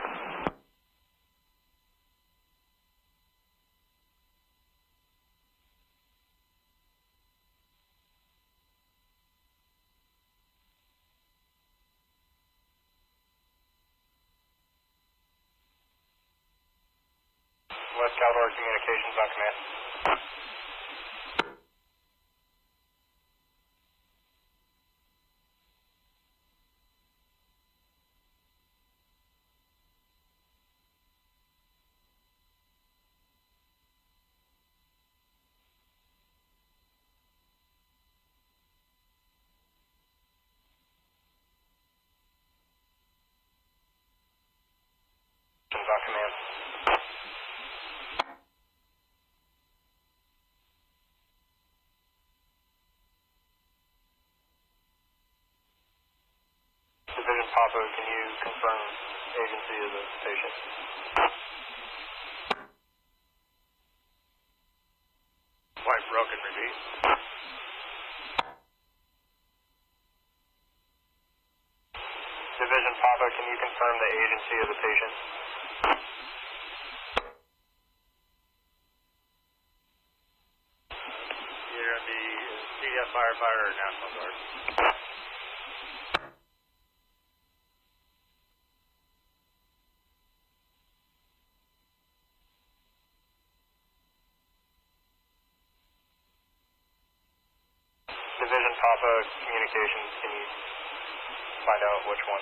West Caldor Communications on command. On command. Division Papa, can you confirm agency of the patient? White broken, repeat. Division Papa, can you confirm the agency of the patient? You're going to be CDF firefighter or National Guard? Division Papa Communications, can you find out which one?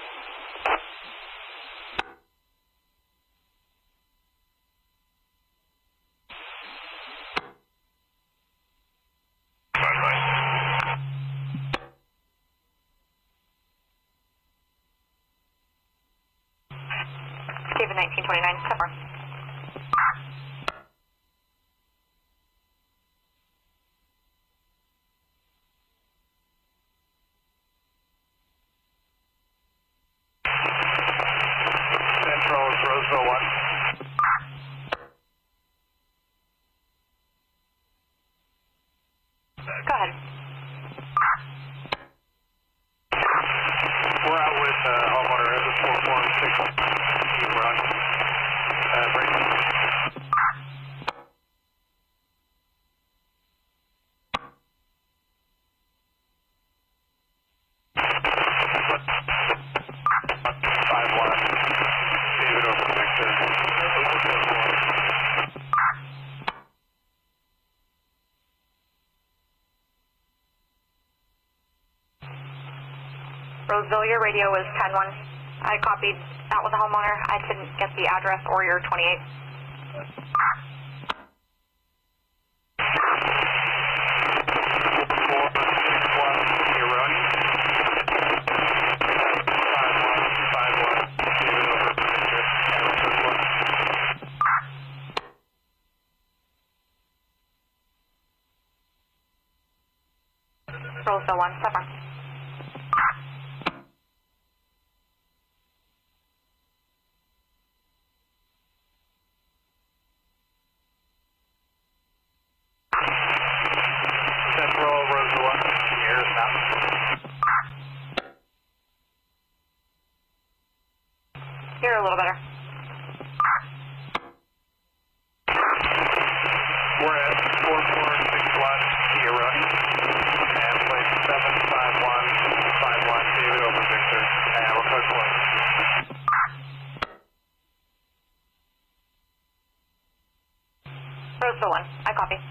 David 1929, cover. Central is Roseville 1. Go ahead. We're out with homeowner at the 446. We're on break. David over Victor. Roseville, your radio was 10-1. I copied that with the homeowner. I couldn't get the address or your 28. Roseville 1, 7. You're a little better. We're at 446 left, Kia running, and place 75151 David over Victor, and we're code 4. Roseville 1, I copy.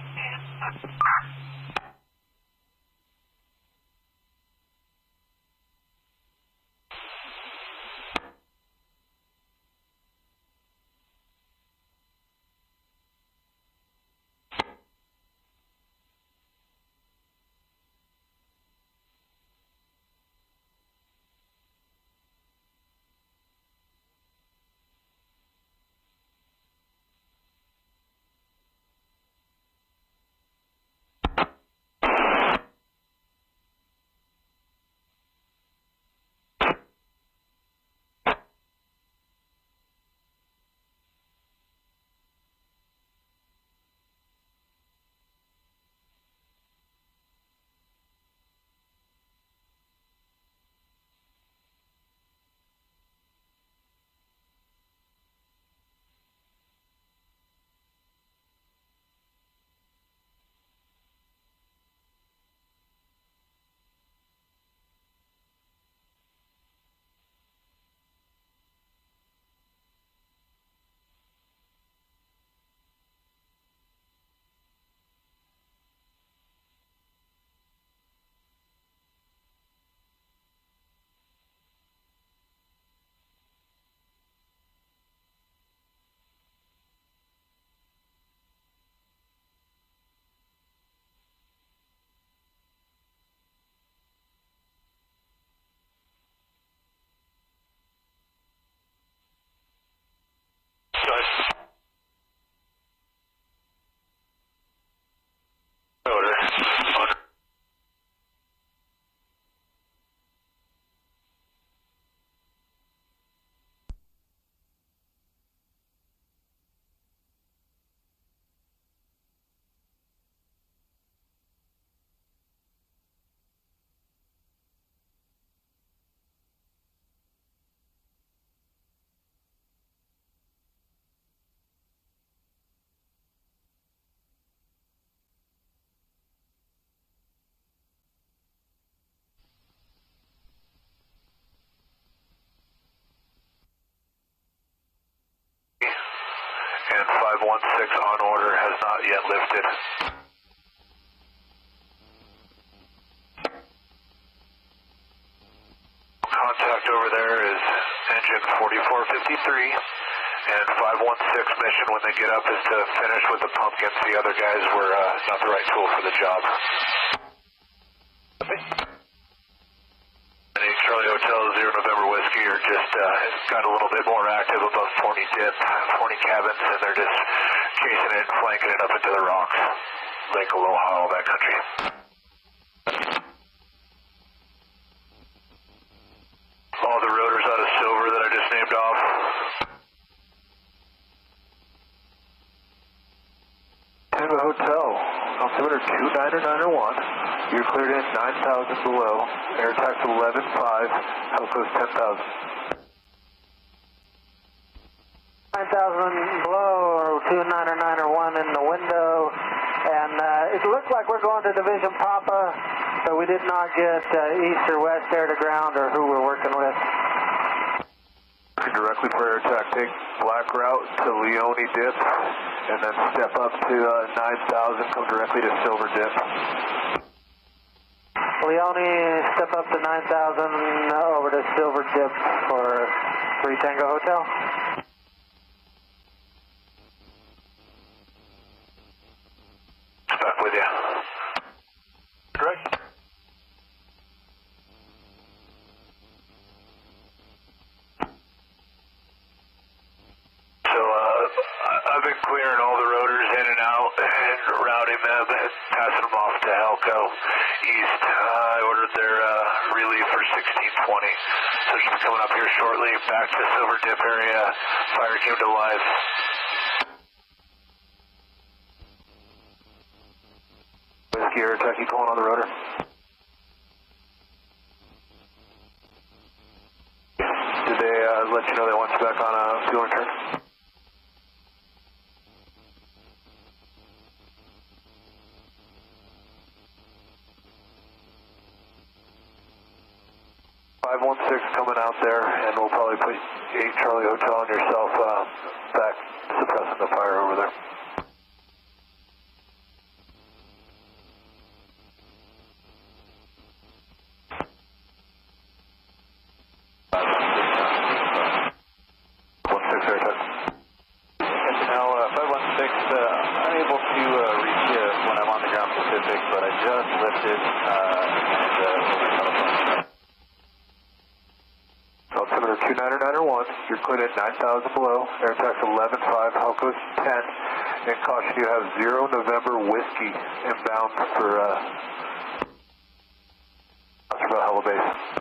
And 516 on order has not yet lifted. Contact over there is engine 4453, and 516 mission when they get up is to finish with the pumpkins. The other guys were not the right tool for the job. Charlie Hotel 0 November Whiskey are just got a little bit more active above Forney Dip, Forney Cabins, and they're just chasing it and flanking it up into the rocks. Lake Aloha, all that country. All the rotors out of Silver that I just named off. Tango Hotel, altimeter 29901. You're cleared in 9,000 below. Air tax 11.5. Helco's 10,000. 9,000 below, or 29901 in the window. And it looks like we're going to Division Papa, so we did not get east or west air to ground or who we're working with. Directly for air attack, take black route to Leone Dip, and then step up to 9,000, come directly to Silver Dip. Leone, step up to 9,000 over to Silver Dip for 3 Tango Hotel. Back with you. Correct. So, I've been clearing all the rotors in and out and routing them and passing them off to Helco East. I ordered their relief for 1620. So she's coming up here shortly, back to Silver Dip area. Fire came to life. Whiskey or Turkey calling on the rotor. Did they let you know they want you back on a fuel return? Coming out there, and we'll probably put 8 Charlie Hotel and yourself back suppressing the fire over there. Unable to reach you when I'm on the ground Pacific, but I just lifted Altimeter 29901, you're cleared at 9,000 below, air tax 11.5, Helco's 10, and caution you have 0 November whiskey inbound for Hella Base.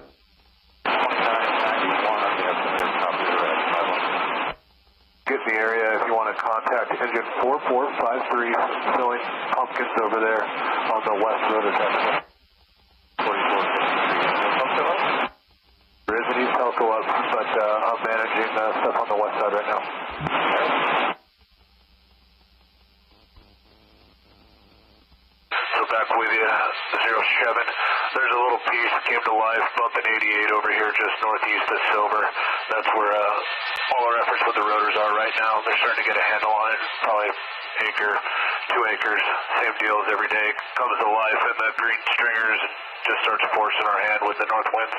2991 on the altimeter, copy the red, 516. Get in the area if you want to contact engine 4453, filling pumpkins over there on the west road of Texas. 4453. There is an East Helco up, but I'm managing stuff on the west side right now. So back with you, 07. There's a little piece that came to life, bumping 88 over here just northeast of Silver. That's where all our efforts with the rotors are right now. They're starting to get a handle on it. Probably acre, 2 acres, same deal as every day. Comes to life and the green stringers just starts forcing our hand with the north winds.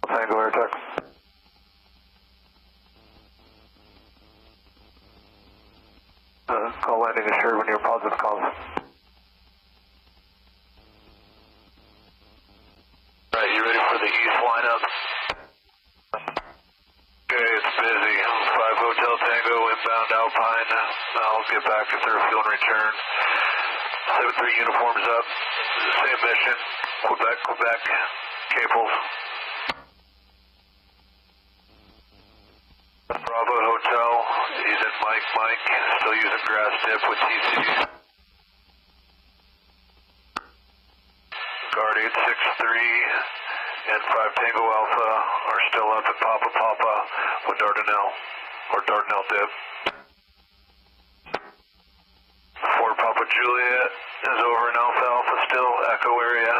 Tango Air Tech. Call landing assured when you're positive calls. Alright, you ready for the east lineup? Okay, it's busy. 5 Hotel Tango, inbound Alpine. I'll get back if they're fuel and return. 7-3 uniforms up. Same mission. Quebec, Caples. Bravo Hotel, he's at Mike, still using grass dip with TC. Guard 863 and 5 Tango Alpha are still up at Papa with Dardanelle dip. 4 Papa Juliet is over in Alpha still, Echo area,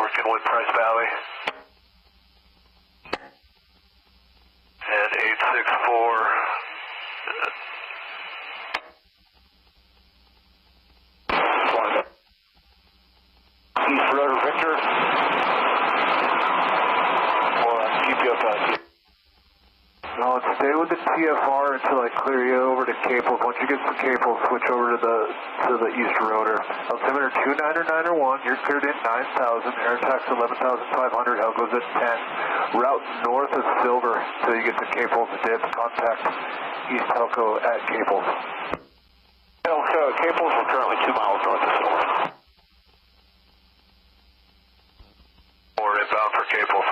working with Price Valley. And 864. East Rotor Victor. Or keep you up on. No, stay with the TFR until I clear you over to Caples. Once you get to Caples, switch over to the East Rotor. Altimeter 29901, you're cleared in 9,000, air tax 11,500, Hell goes at 10. Route north of Silver until you get to Caples Dip. Contact East Helco at Caples. Caples, we're currently 2 miles north of Silver. Or inbound for Caples.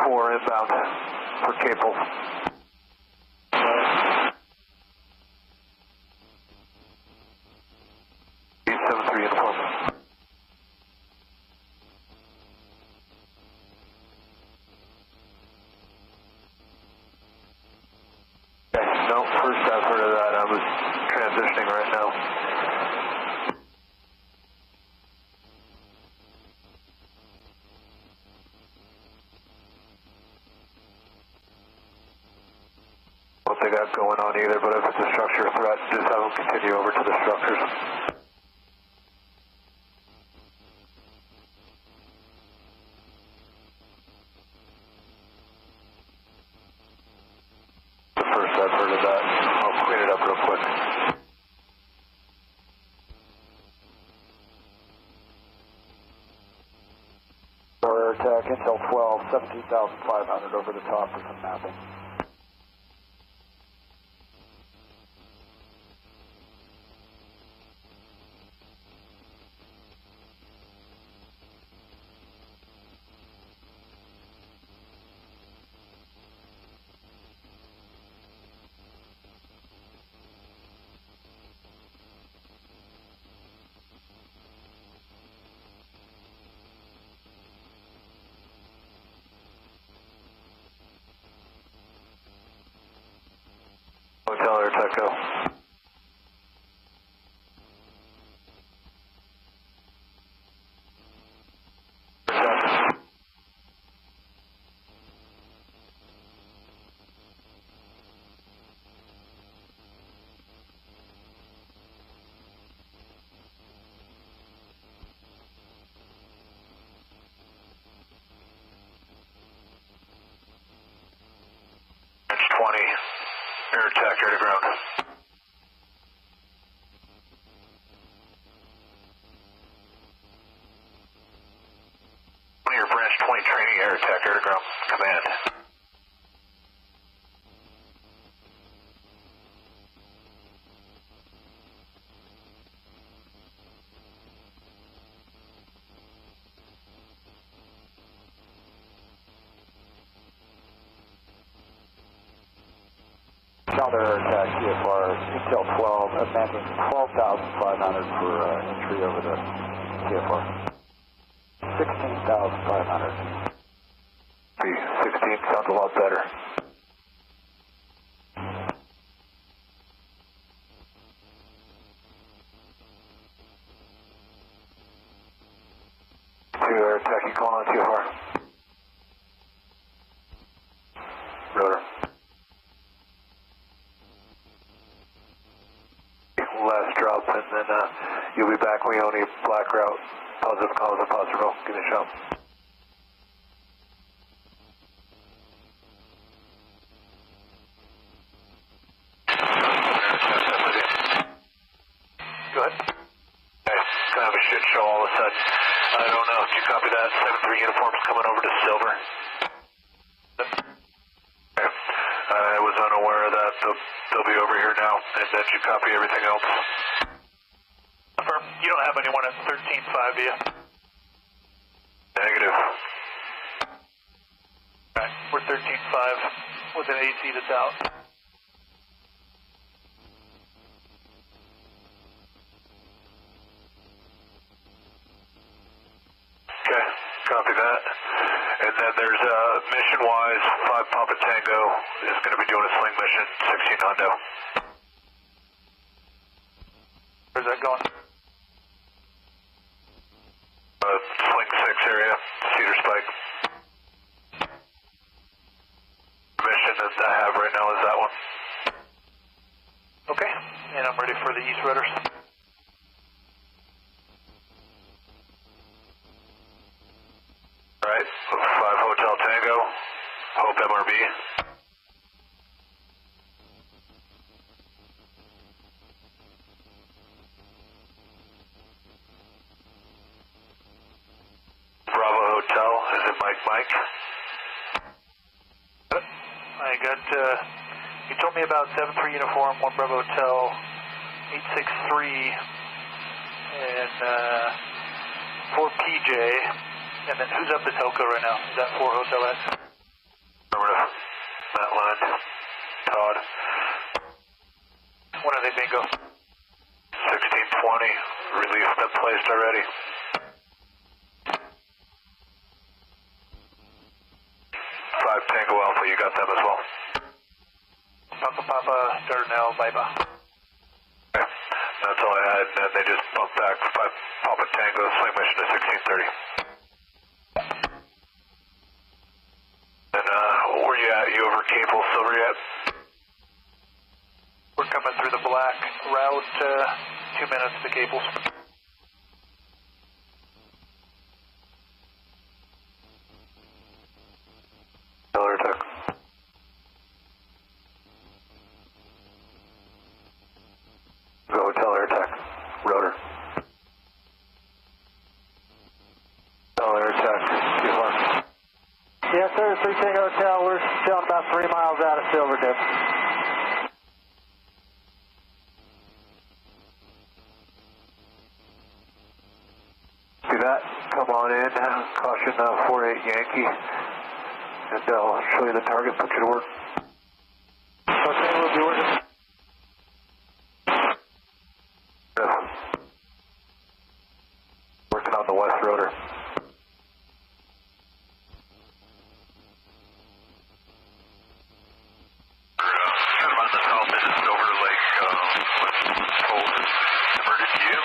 4 inbound for Caples. 873 uniform. Okay, no, first I've heard of that. I was transitioning right now. EVAC going on either, but if it's a structure threat, just have them continue over to the structures. The first I've heard of that. I'll clean it up real quick. Air attack, Intel 12, 17,500 over the top for some mapping. Hotel Air Tech, go. Range 20, Air Tech, air to ground. Your branch 20 training, air attack, air to ground, command. Caldor air attack, CFR, Intel 12, advancing 12,500 for entry over the CFR. 16,500. 16 sounds a lot better. Two air attack, you calling on CFR? Rotor. Last drop, and then you'll be back. We only black route. Positive calls and positive roll. Give me a shout. Go ahead. Okay, kind of a shit show all of a sudden. I don't know. Did you copy that? 7-3 uniforms coming over to Silver. Okay. I was unaware of that. They'll be over here now. And then you copy everything else. You don't have anyone at 13.5, do you? Negative. Alright, we're 13.5 with an AC that's out. Okay, copy that. And then there's mission-wise, 5 Papa Tango is going to be doing a sling mission, 16 Hondo. Where's that going? Sling 6 area, Cedar Spike. Mission that I have right now is that one. Okay, and I'm ready for the East Rudders. Alright, 5 Hotel Tango, Hope MRB. Bravo Hotel, is it Mike? I got, you told me about 7-3 uniform, 1 Bravo Hotel, 863, and 4 PJ, and then who's up the telco right now? Is that 4 Hotel X? Affirmative. Matt Line, Todd. When are they bingo? 1620, relief's been placed already. 5 Tango Alpha, you got them as well. Papa, Darnell, Viva. Okay, that's all I had, and then they just bumped back 5 Papa Tango, swing mission to 1630. And where you at? You over Cable Silver yet? 2 minutes to cables. Caldor attack. Go Caldor attack. Rotor. Caldor attack. Yes, sir. 3 Tango Hotel. We're still about 3 miles out of Silver Dip. Do that. Come on in. Caution 48 Yankee. And I'll show you the target. Put you to work. Okay, we'll be working. Working on the west rotor. On the south end of Silver Lake, told diverted to you.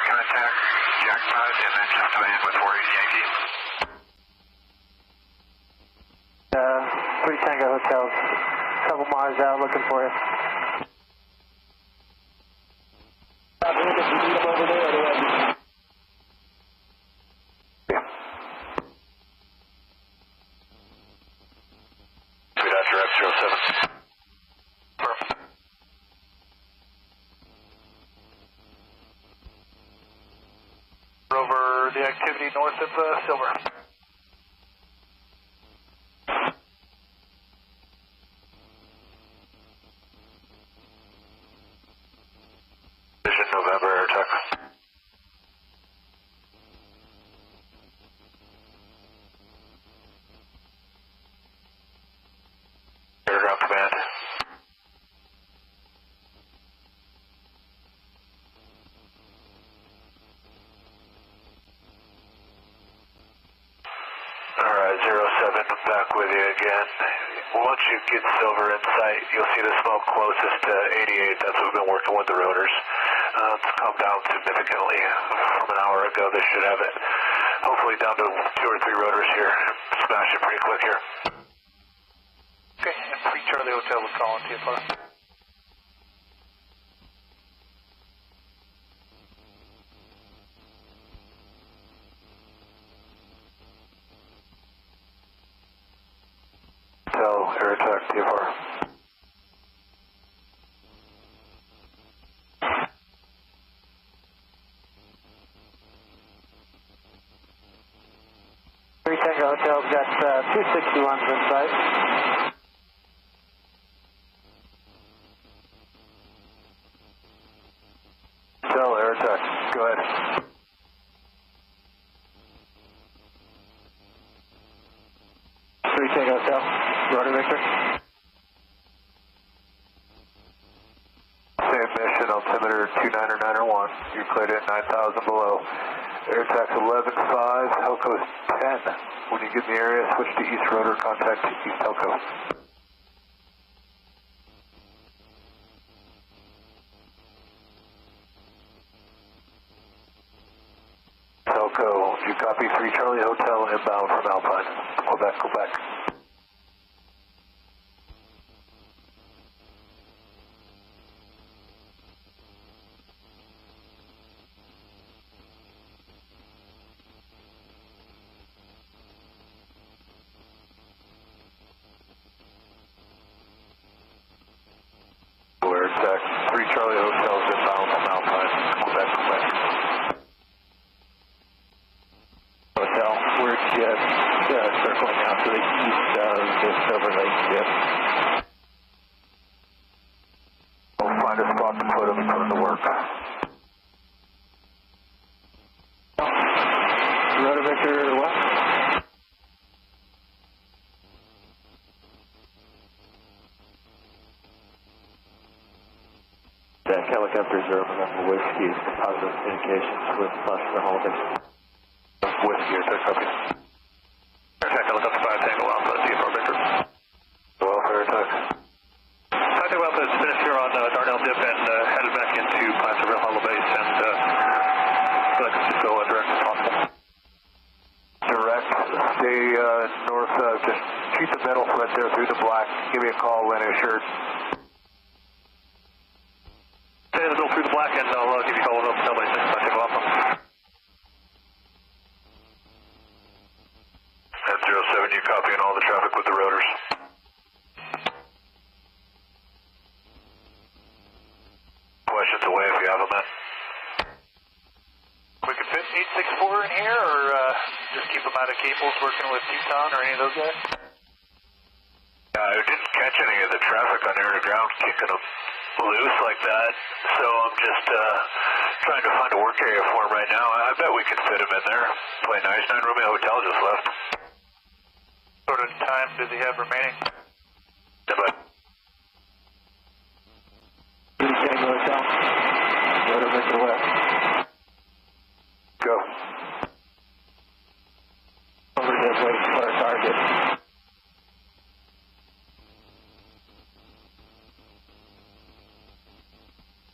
Contact Jackpot and then just land with 48 Yankee. 3 Tango Hotel. A couple miles out looking for you. Good after F07. Perfect. Over the activity north of Silver. Vision November air attack. Airground command. Alright, 07, back with you again. Once you get Silver in sight, you'll see the smoke closest to 88. That's what we've been working with the rotors. It's come down significantly from an hour ago. This should have it hopefully down to 2 or 3 rotors here. Smash it pretty quick here. Okay, and 3 Charlie Hotel was calling TFR. Hotel, air attack, TFR. Tango Hotel's got 261s in sight. Hotel, air attack. Go ahead. Tango Hotel. Rotor Victor. Same mission, altimeter 29er91. You're cleared at 9,000 below. Air attack 11.5, Helco is 10. When you get in the area, switch to east rotor, contact east Helco. Helco, you copy 3 Charlie Hotel inbound from Alpine. Quebec, Quebec. Air attack 3 Charlie Hotels inbound from Alpine. Quebec, Quebec. Hotel, we're just circling out to the east of the Silver Lake dip. We'll find a spot to put them and put them to work. Rotor Victor, what? Deck helicopter 0, November Whiskey is positive communications with Buster Holding. Whiskey, air attack, copy. Air attack, helicopter 5, Tango Alpha, TFR Victor. Give me a call when assured. Say the bill through the black end, I'll give you a call up. Tell me, I'll take off. At 07, you copying all the traffic with the rotors? Questions away if you have them, man. We could fit 864 in here, or just keep them out of cables working with Teton or any of those guys? I didn't catch any of the traffic on air to ground kicking them loose like that, so I'm just trying to find a work area for them right now. I bet we could fit them in there. Play nice. 9 Romeo Hotel just left. What sort of time does he have remaining? Yeah, bud. Tango Hotel. Rotor Victor West. Go. Over this way for our target.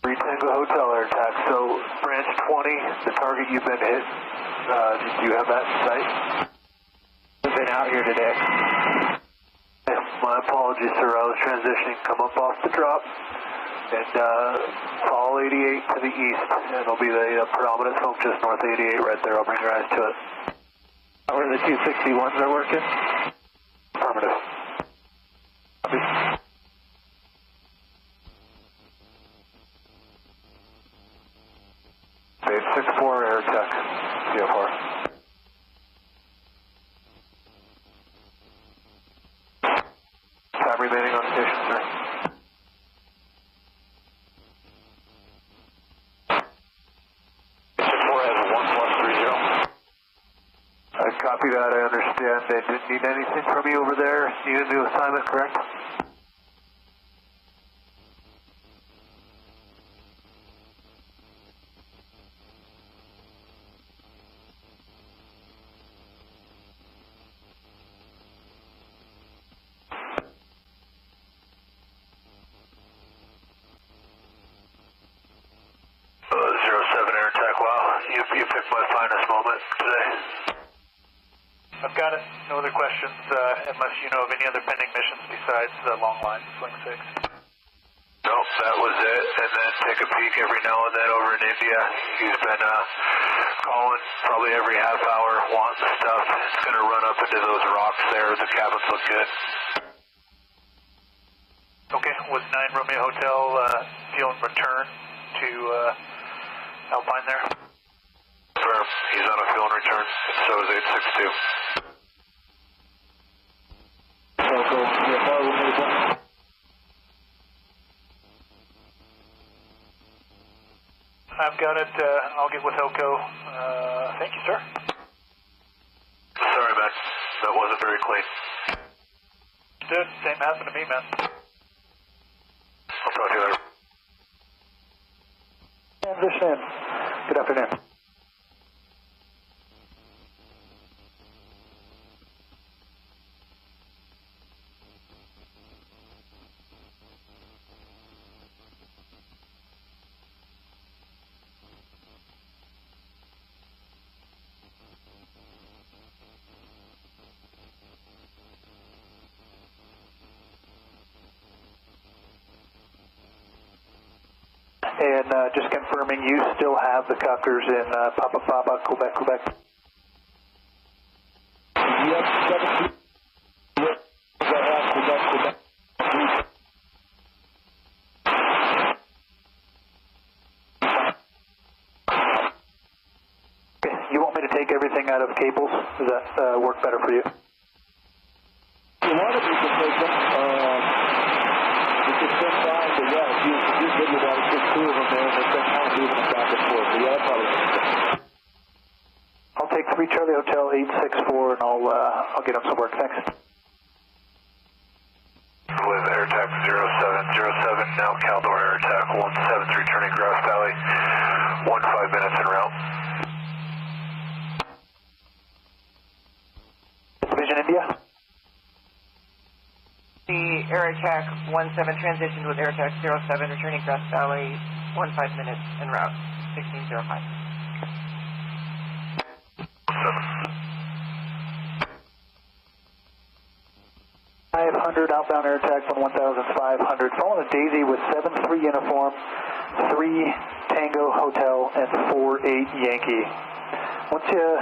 Tango Hotel air attack. So, branch 20, the target you've been hit, do you have that in sight? We've been out here today. My apologies, sir. I was transitioning. Come up off the drop and follow 88 to the east. And it'll be the predominant smoke just north of 88 right there. I'll bring your eyes to it. Where the 261s are working? Affirmative. Copy. 864 air check. CFR. Time remaining on station, sir. I copy that. I understand. They didn't need anything from you over there. Need a new assignment, correct? You picked my finest moment today. I've got it. No other questions, unless you know of any other pending missions besides the long line, Swing 6. Nope, that was it. And then take a peek every now and then over in India. He's been calling probably every half hour, wanting stuff. It's going to run up into those rocks there. The cabins look good. Okay, was 9 Romeo Hotel feeling return to Alpine there? He's on a fuel and return, so is 862. I've got it. I'll get with Elko. Thank you, sir. Sorry, man. That wasn't very clean. Dude, same happened to me, man. I'll talk to you later. Transition. Good afternoon. And just confirming, you still have the copters in Papa Papa, Quebec, Quebec. Yes, 17. Quebec. Okay, you want me to take everything out of cables? Does that work better for you? If you wanted me to take them, we could send fine, but yeah, if you good with that, it's just 2 of them there, and they spend time moving them back and forth. So yeah, that probably makes sense. I'll take 3 Charlie Hotel 864, and I'll get them some work. Thanks. With air attack 0707, now Caldor air attack 173 turning Grass Valley, 15 minutes en route. Vision India. The air attack 17 transitioned with air attack 07, returning Grass Valley, 15 minutes en route, 1605. 7. 500, outbound air attack 1500. Following a Daisy with 7-3 uniform, 3 Tango Hotel, and 4-8 Yankee. Once you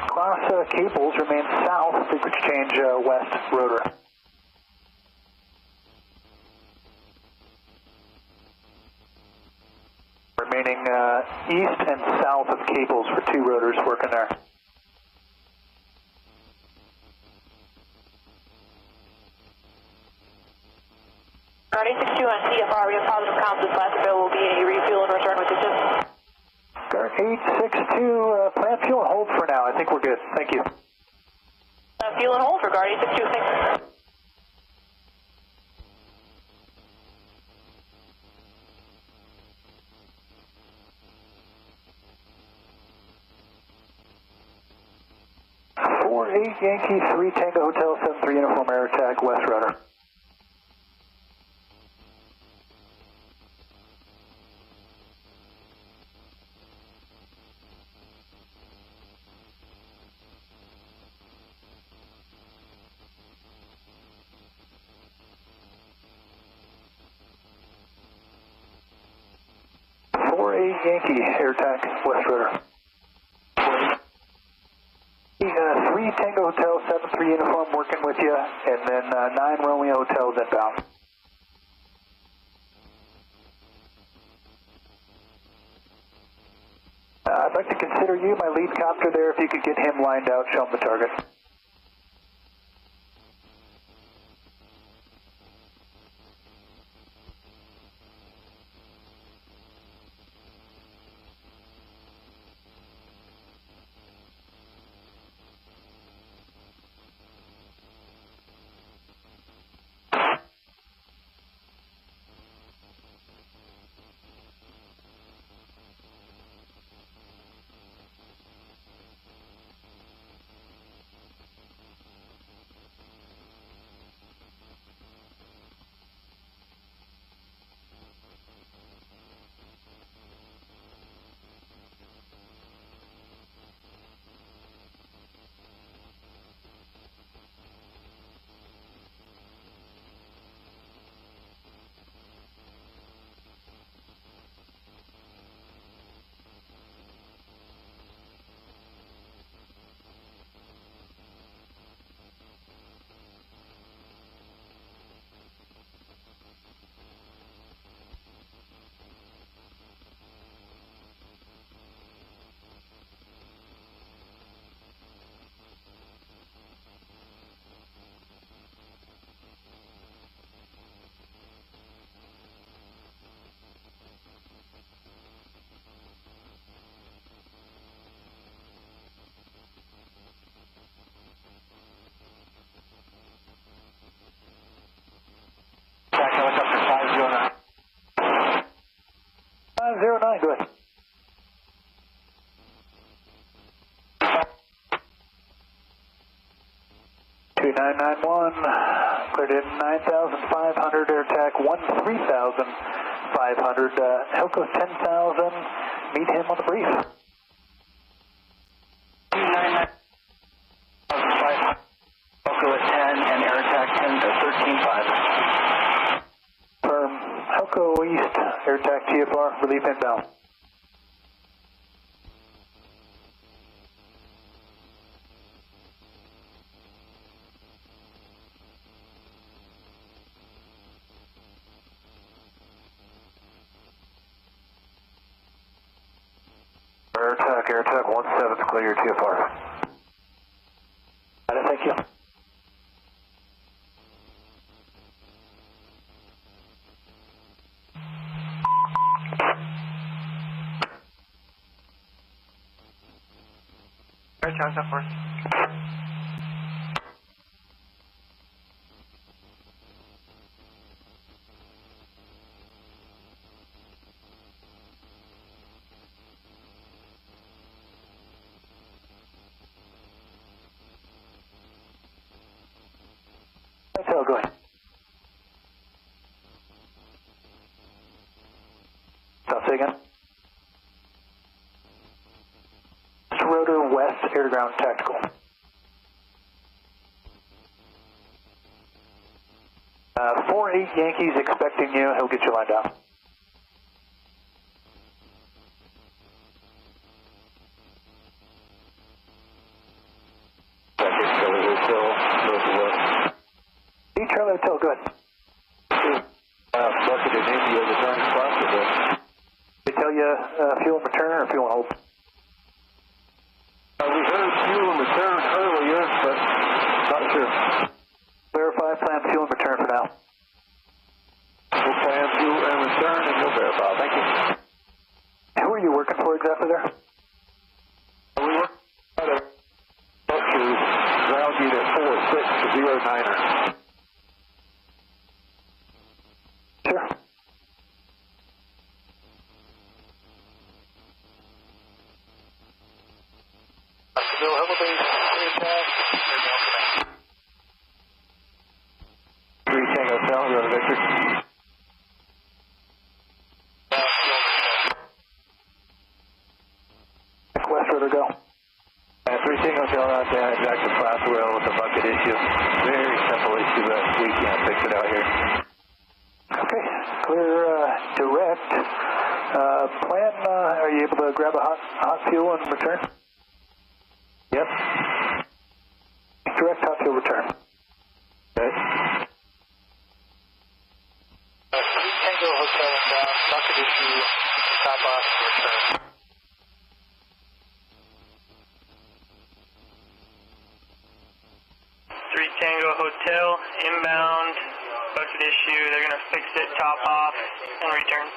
cross cables, remain south, frequency change west rotor. Remaining east and south of cables for 2 rotors working there. Guardian 62 on CFR, we have positive comms with last available be any refuel and return with distance. Guard 862, plant fuel and hold for now. I think we're good. Thank you. Fuel and hold for Guardian 62, thanks. Yankee 3 Tango Hotel 7-3 uniform air attack west rudder. Yankee air attack west rudder. 3 Tango Hotel 7-3 uniform working with you, and then 9 Romeo Hotels inbound. I'd like to consider you my lead copter there if you could get him lined out, show him the target. Helicopter 509. 509, go ahead. Cleared in 9,500, air attack 13,500, Helco's 10,000, meet him on the brief. 9,500, Helco at 10, and air attack 13,500. Firm, Helco East, air attack TFR, relief inbound. Air attack 17's clear your TFR. Thank you. Air attack, up first. Go ahead. Stop, say again. Rotor west, air to ground tactical. 48 Yankees expecting you. He'll get you lined up. Charlie Hotel, good. Bucket in India, the turn spot. They tell you fuel and return or fuel and hold? We heard fuel and return earlier, but not sure. Verify, plan fuel and return for now. We'll plan fuel and return and you'll verify. Thank you. Who are you working for exactly there? We work at a ground unit 4609er. Sure. Bill Hummelbase, 3 Tango South, go to Victor. West River, go. 3 Tango South out there, exact class wheel with a bucket issue. Very simple issue, but we can't fix it out here. Okay, clear direct. Plan, are you able to grab a hot fuel and return? Yep. Direct hot fuel return. Okay. Tango Hotel and down, bucket issue, top off, return. Tango Hotel, inbound, bucket issue, they're going to fix it, top off, and return.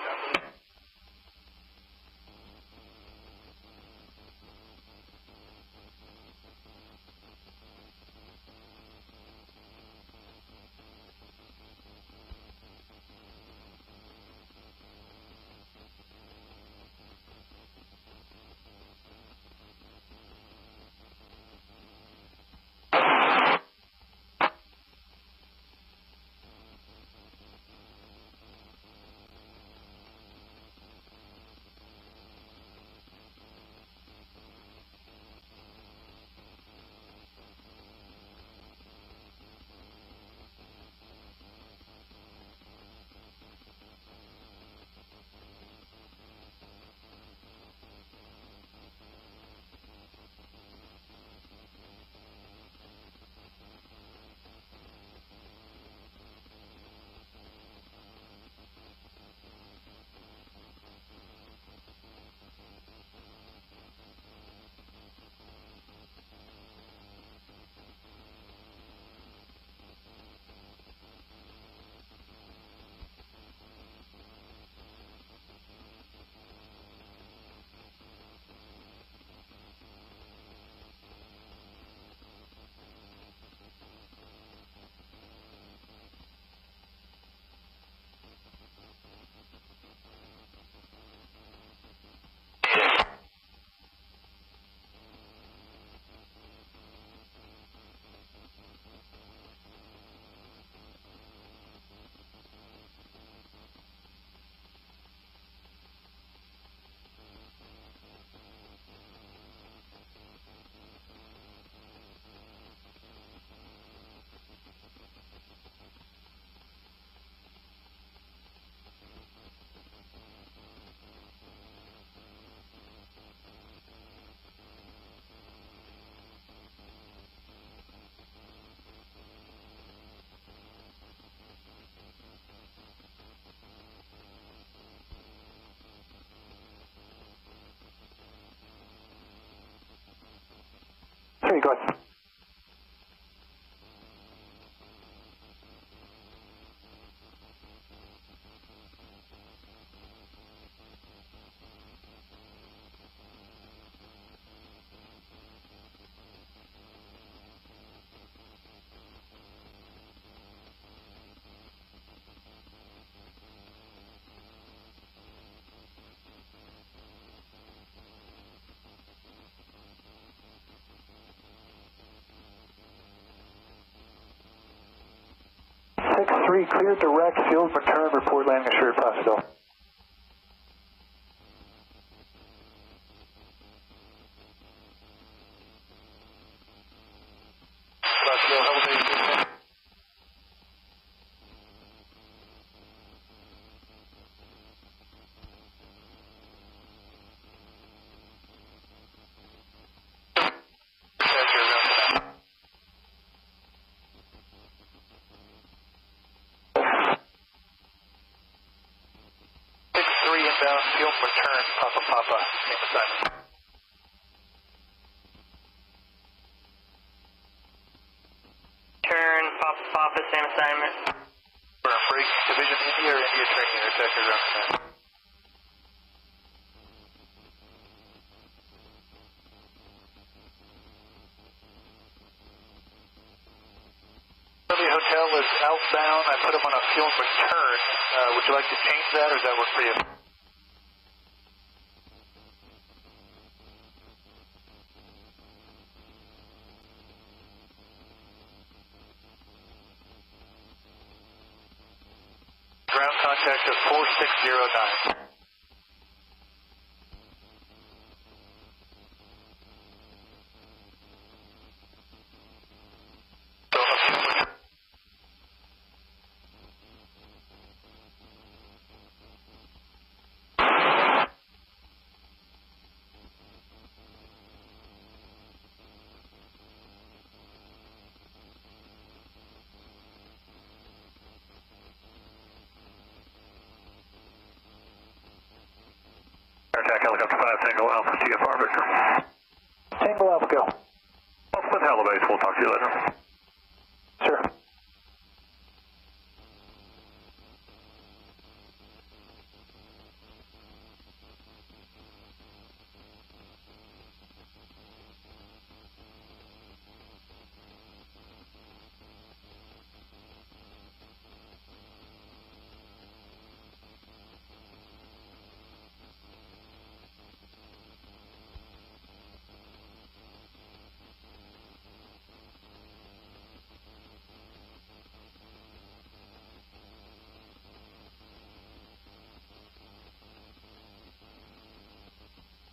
There you go. Three, clear direct, field return, report landing assured, possible. inbound, fuel return, Papa Papa, same assignment. Turn, Papa Papa, same assignment. Break, Division India or India training, air attack or ground command? Charlie Hotel is outbound. I put him on a fuel return. Would you like to change that, or does that work for you? Ground contact of 4609. Attack helicopter 5, Tango Alpha, TFR Victor. Tango Alpha, go. With Helibase, we'll talk to you later. Sir.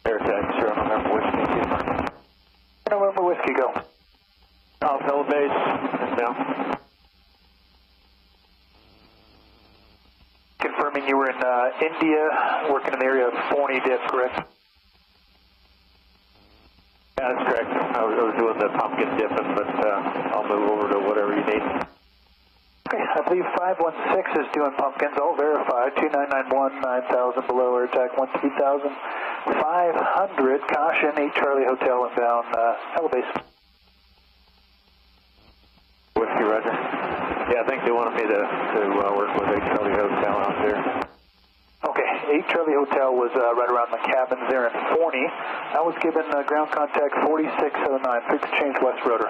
Air attack, Sierra November Whiskey, Sierra November Whiskey, go. Alpha base, down. Confirming you were in India, working in the area of Forney Dip, correct? Yeah, that's correct. I was doing the pumpkin dipping, but I'll move over to whatever you need. Okay, I believe 516 is doing pumpkins. All verified. 2991, 9000 below air attack 13500. Caution, 8 Charlie Hotel inbound. Helibase. Whiskey, Roger. Yeah, I think they wanted me to work with 8 Charlie Hotel out there. Okay, 8 Charlie Hotel was right around the cabins there in Forney. I was given ground contact 4609. Please change west rotor.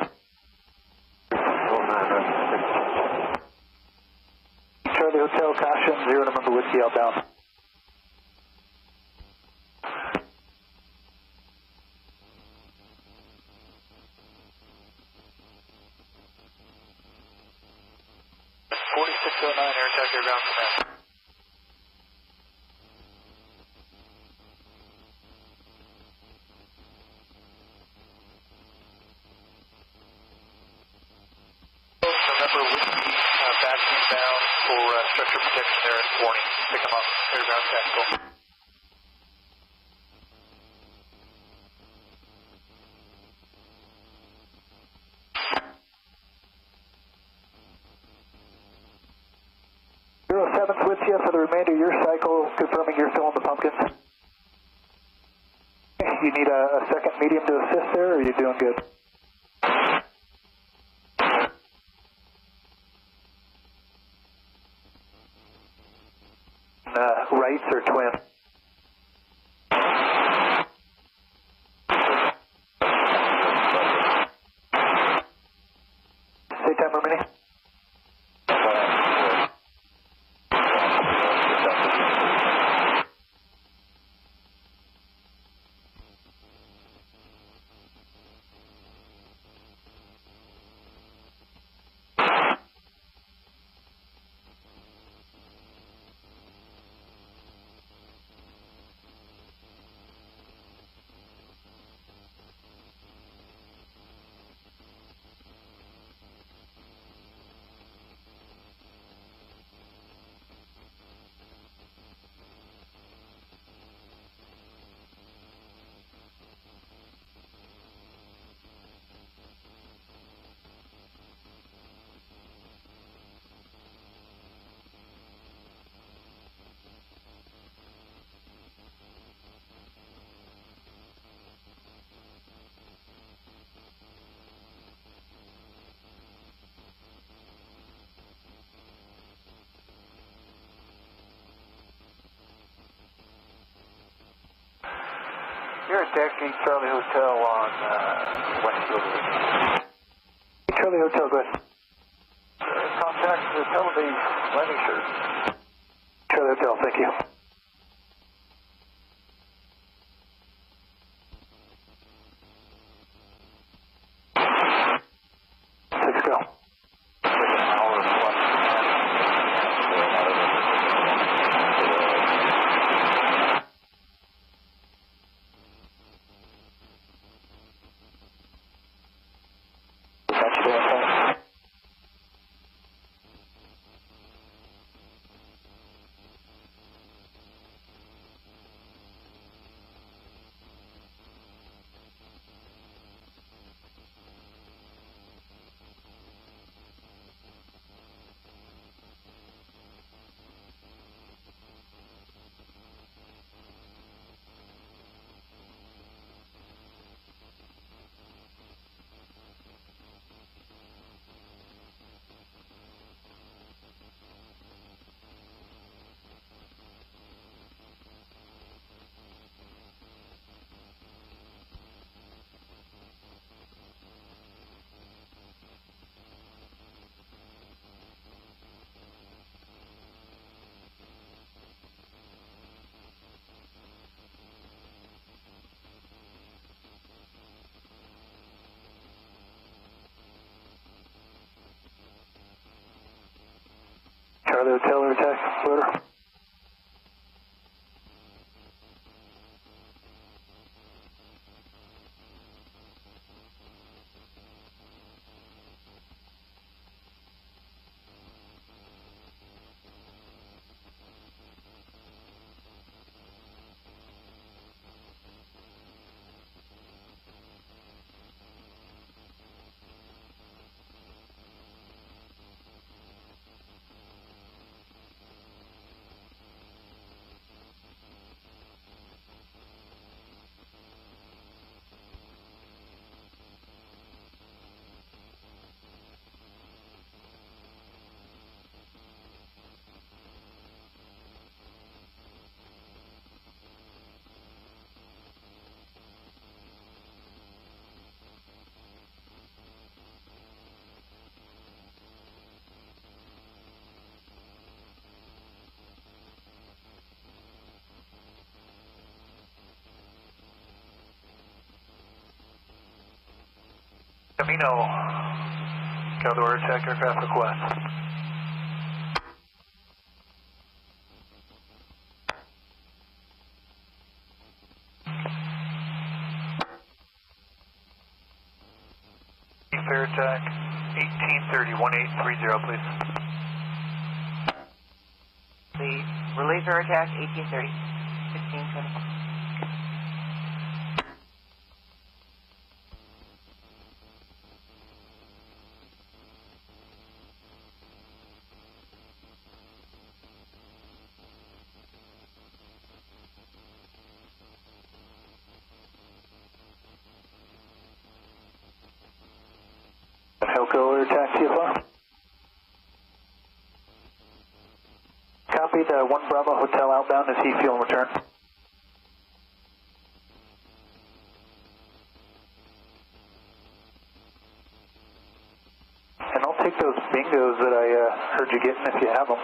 49, Charlie Hotel, caution, 0 November Whiskey outbound. Air attack, air ground command. November Whiskey, back inbound for structure protection there in Forney. Pick them up, air ground tactical. With you for the remainder of your cycle, confirming you're filling the pumpkins. You need a second medium to assist there, or are you doing good? Rights or twin? Daytime remaining? You're attacking Charlie Hotel on Westfield. Charlie Hotel, go ahead. Contact the Tel Aviv landing shirt. Charlie Hotel, thank you. Charlie Hotel, attack, floater. Camino, Caldor attack aircraft request. Fair attack, 1830, 1830, please. Please, relay fair attack, 1830, 1620. Helco air attack TFR. Copied, 1 Bravo Hotel outbound as he fuel and return. And I'll take those bingos that I heard you getting if you have them.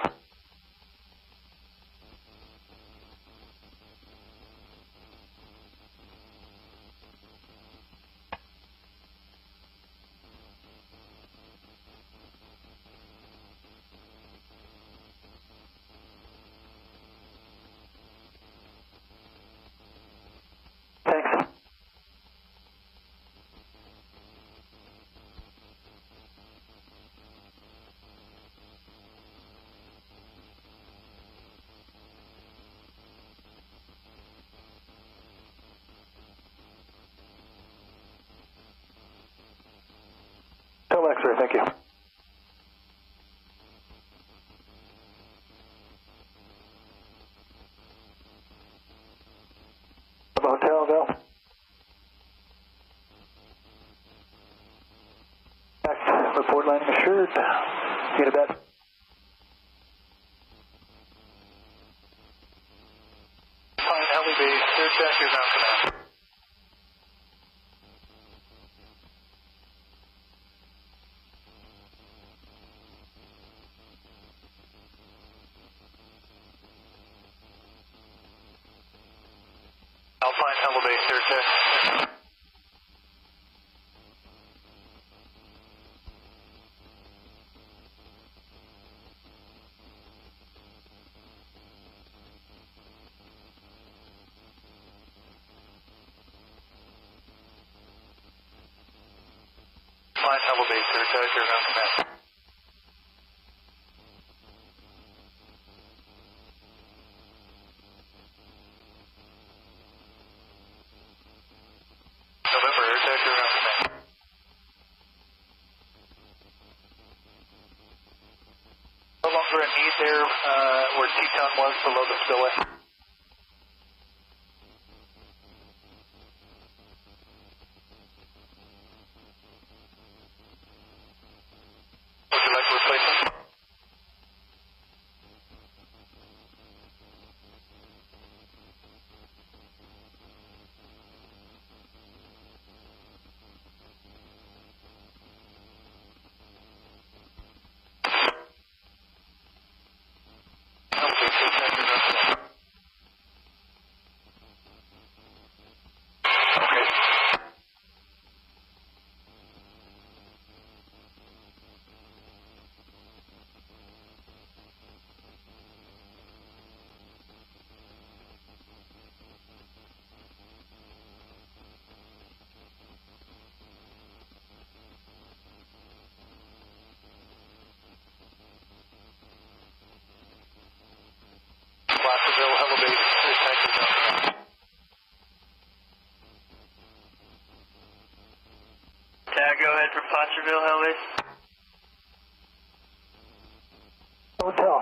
Thanks. Tell X-ray, thank you. Hotel, go. Report landing assured. Get a bet. Fine, LEB. Air check is out for now. Alpine Hello Base, air check. Alpine Hello Base, air check, air ground command. November, air check, air ground command. No longer a need there where Teton was below the spillway. Would you like replacement? Placerville, Hello Base, air check, air ground command. Tag, go ahead for Placerville, Hello Base. Hotel.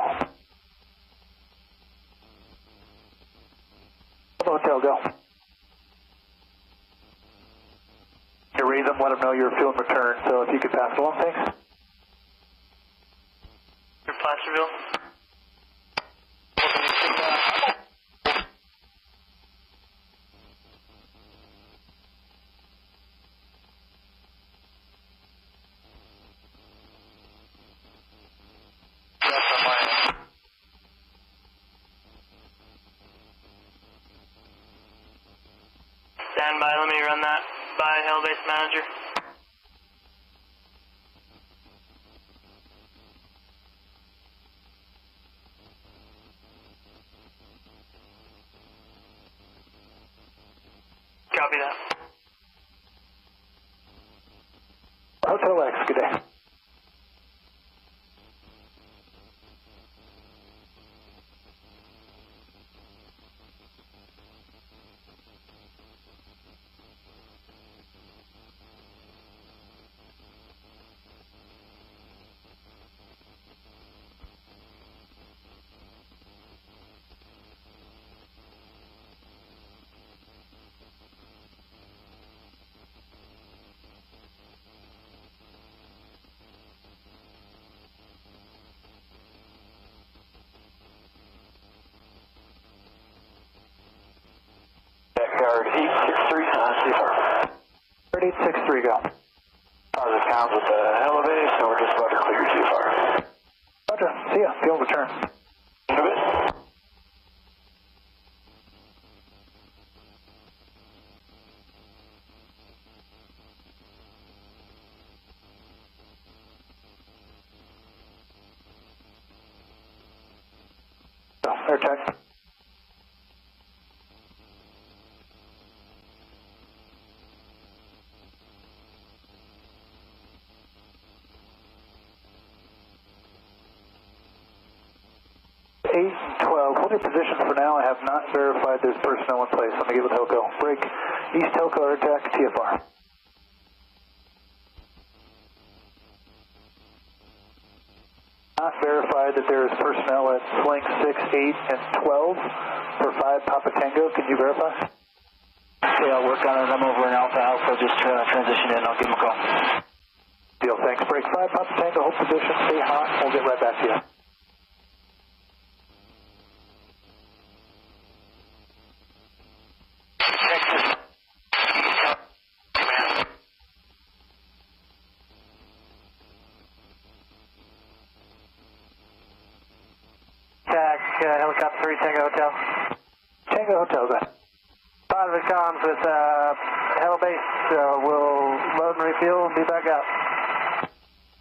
Hotel, go. You read them, let them know you're feeling return, so if you could pass along, thanks. For Placerville. Stand by, let me run that by Hell Base Manager. Copy that. Hotel X, good day. Backyard 863, CFR. 863, go. Positive counts with the Hello Base, so we're just about to clear CFR. Roger, see ya, field return. Air check. Hold your position for now. I have not verified there's personnel in place. Let me get with Hilco. Break. East Hilco, air attack, TFR. Not verified that there is personnel at flank 6, 8, and 12 for 5 Papa Tango. Can you verify? Yeah, I'll work on it. I'm over in Alpha. Just transition in. I'll give him a call. Deal. Thanks. Break 5 Papa Tango. Hold position. Stay hot. We'll get right back to you. Helicopter 3, Tango Hotel. Tango Hotel, go ahead. to the comms with Hell Base. We'll load and refuel and be back out.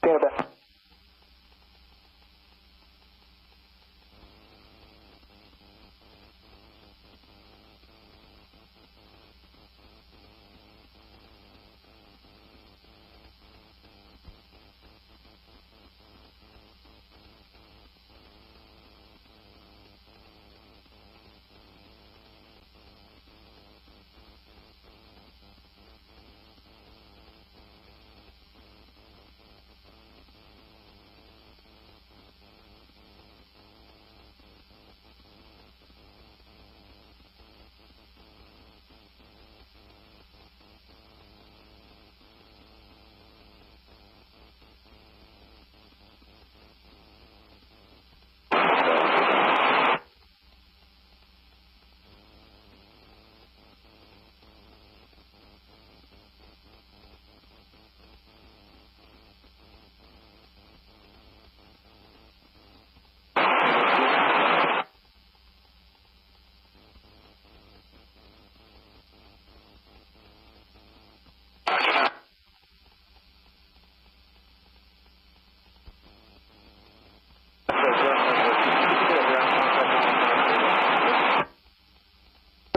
See you in a bit.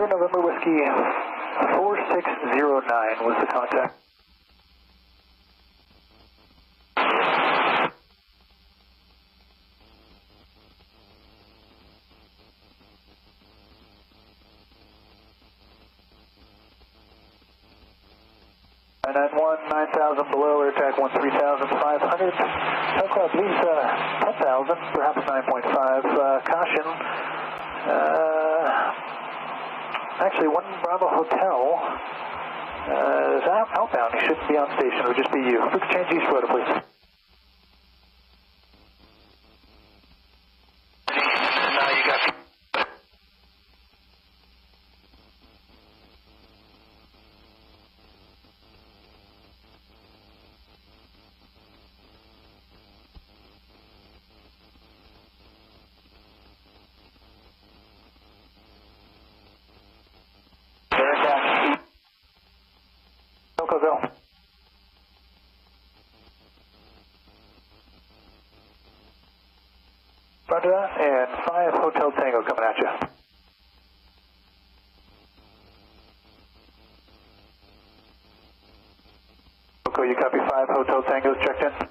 November Whiskey 4609 was the contact. And at 9,000 below, air attack 13,500. Cloud leaves 10,000, perhaps 9.5. Caution. Actually, 1 Bravo Hotel is outbound. He shouldn't be on station. It would just be you. If we could change east rotor, please. Now you got. Go. Roger that, and 5 Hotel Tango coming at you. Okay, you copy 5 Hotel Tango's checked in?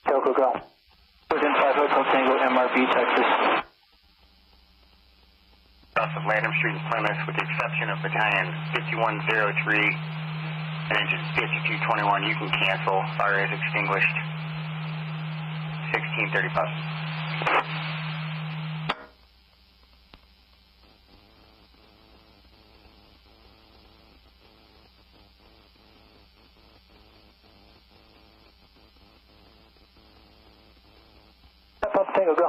Telco, go. Within 5 Hotel Tango, MRB, Texas. South of Lanham Street in Plymouth, with the exception of battalion 5103 and engine 5221, you can cancel. Fire is extinguished. 1635. Tango, go.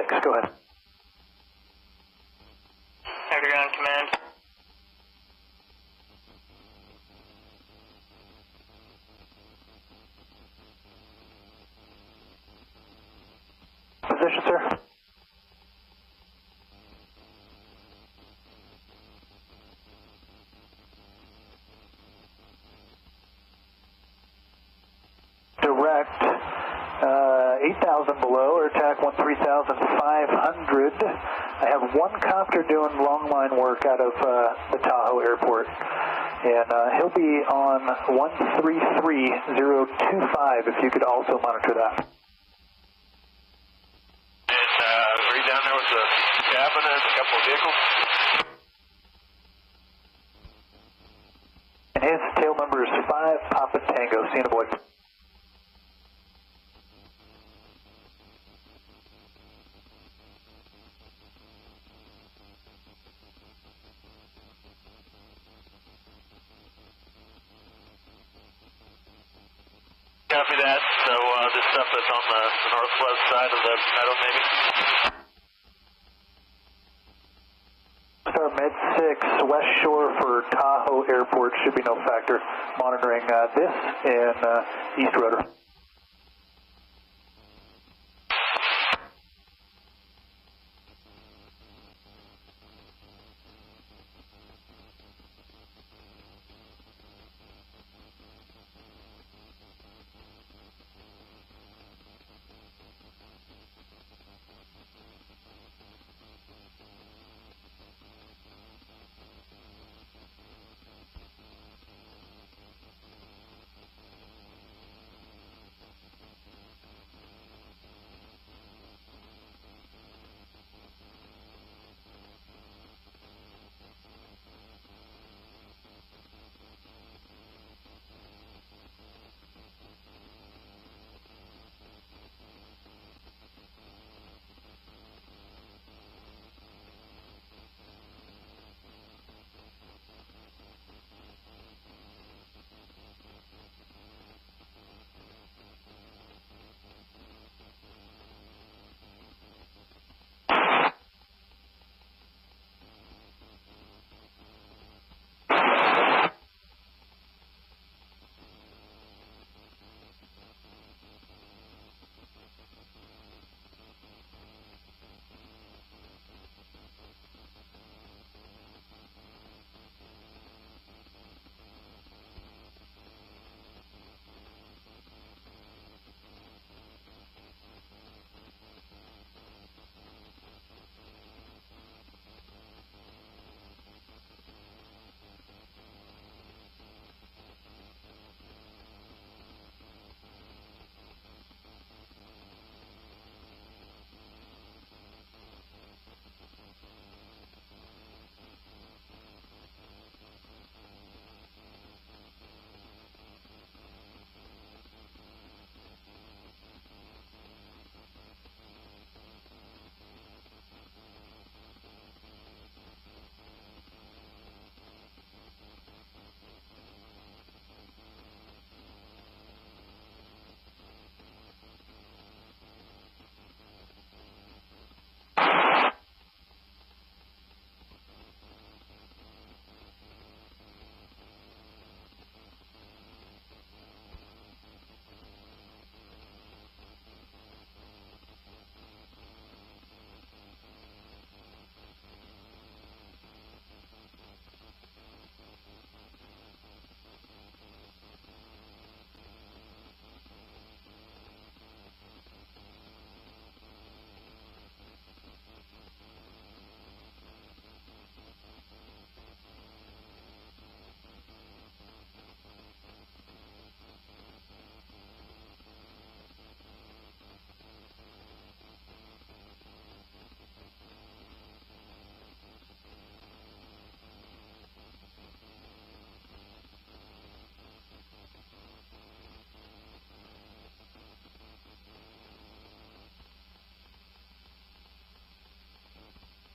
6, go ahead. Air ground command. Position, sir. Direct, 8,000 below, air attack 13,500. I have one copter doing long line work out of the Tahoe airport. And he'll be on 133025 if you could also monitor that. And right down there with the cabin and a couple of vehicles. And his tail number is 5 Papa Tango, Cena Boy. Copy that. So this stuff that's on the northwest side of the meadow, maybe? Star Med 6, west shore for Tahoe Airport, should be no factor. Monitoring this and East Rudder.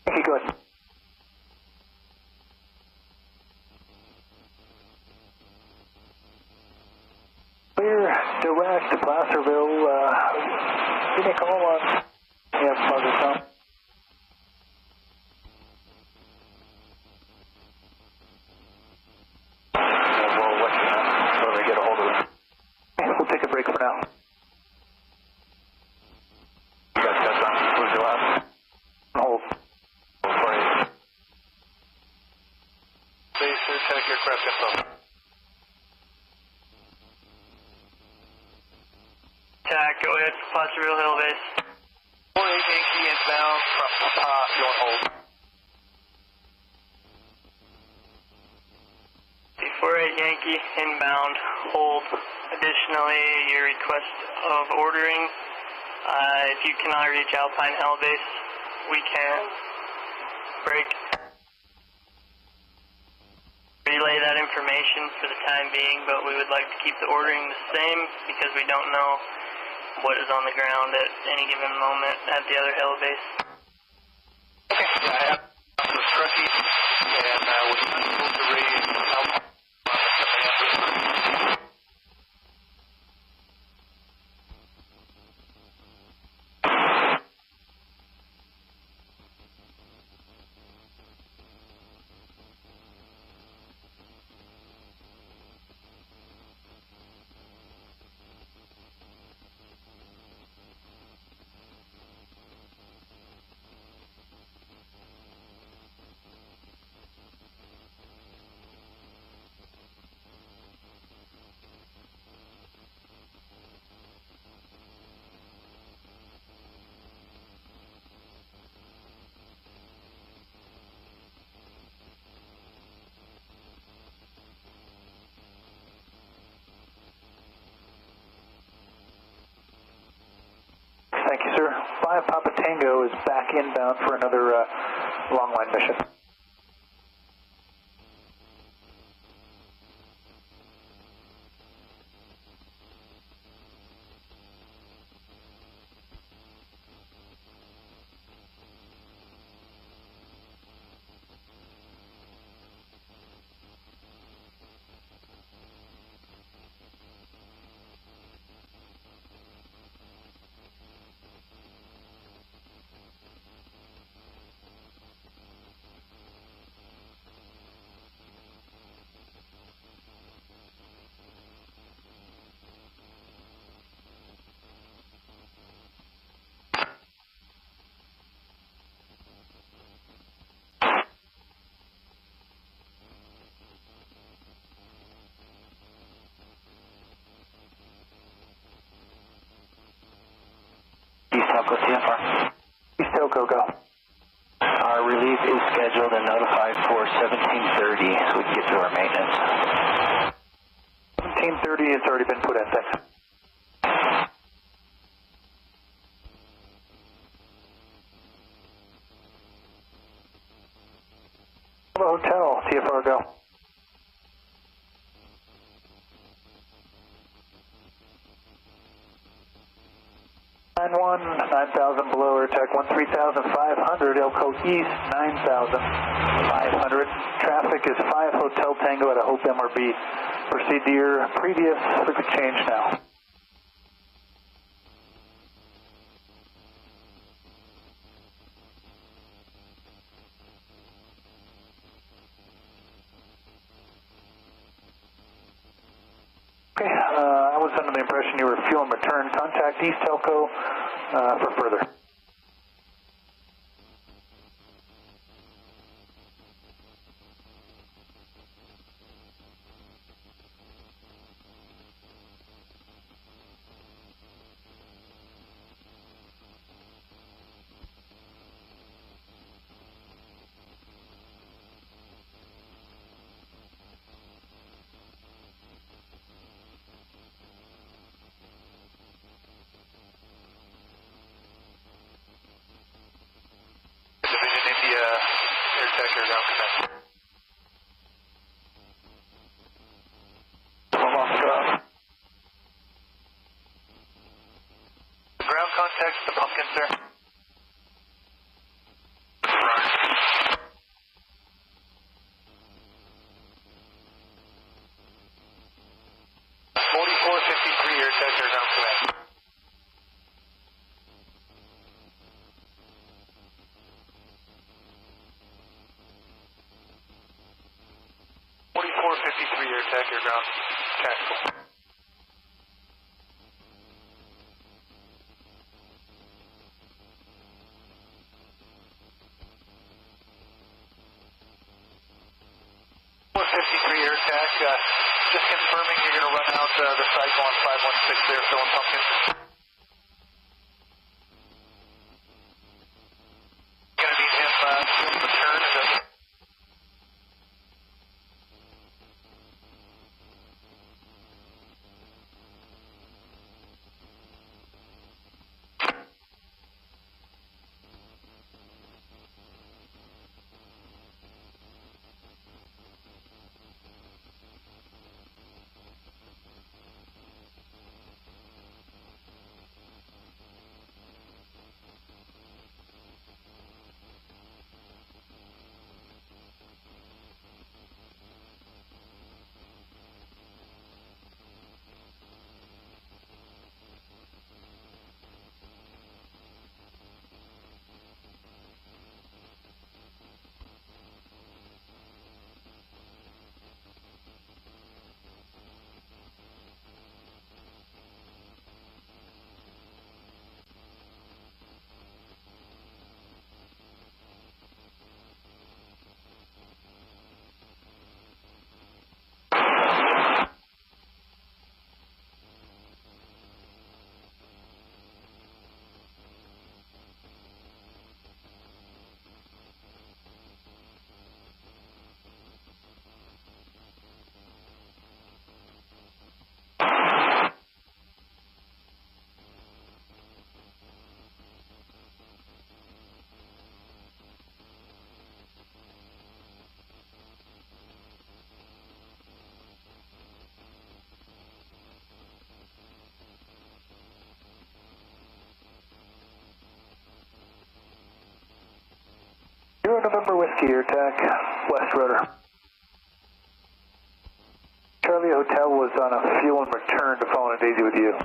Okay, go ahead. Clear, direct, Placerville, give me a call on Yeah, Buzz Hotel. And we'll let you know when we get a hold of them. We'll take a break for now. You guys got some? Who's your last? Hold. Base, check your craft info. Attack, go ahead, Pottsville Hill base. 48 Yankee inbound from your hold. 48 Yankee inbound, hold. Additionally, your request of ordering, if you cannot reach Alpine Hell base, we can break. Relay that information for the time being, but we would like to keep the ordering the same because we don't know what is on the ground at any given moment at the other Hell base. Okay, I have the Truckee, and we're not supposed to raise Alpine. Thank you, sir. 5 Papa Tango is back inbound for another long line mission. East Telco TFR. East Telco, go. Our relief is scheduled and notified for 17:30, so we can get to our maintenance. 17:30 has already been put in, thanks. Hotel, TFR, go. 9,000 below air attack 13,500, Elko East 9,500. Traffic is 5 Hotel Tango at a Hope MRB. Proceed to your previous frequent change now. Okay, I was under the impression you were fuel and return. Contact East Telco for further. Air sectors out connect. Ground contact, the pumpkin, sir. Right. 4453 air sectors out connect. Attack, your ground tactical. Air attack, just confirming you're going to run out the cycle on 516 there, filling pumpkins. Going to need him to turn and November Whiskey, Air attack, West Rotor. Charlie Hotel was on a fuel and return to phone and Daisy with you.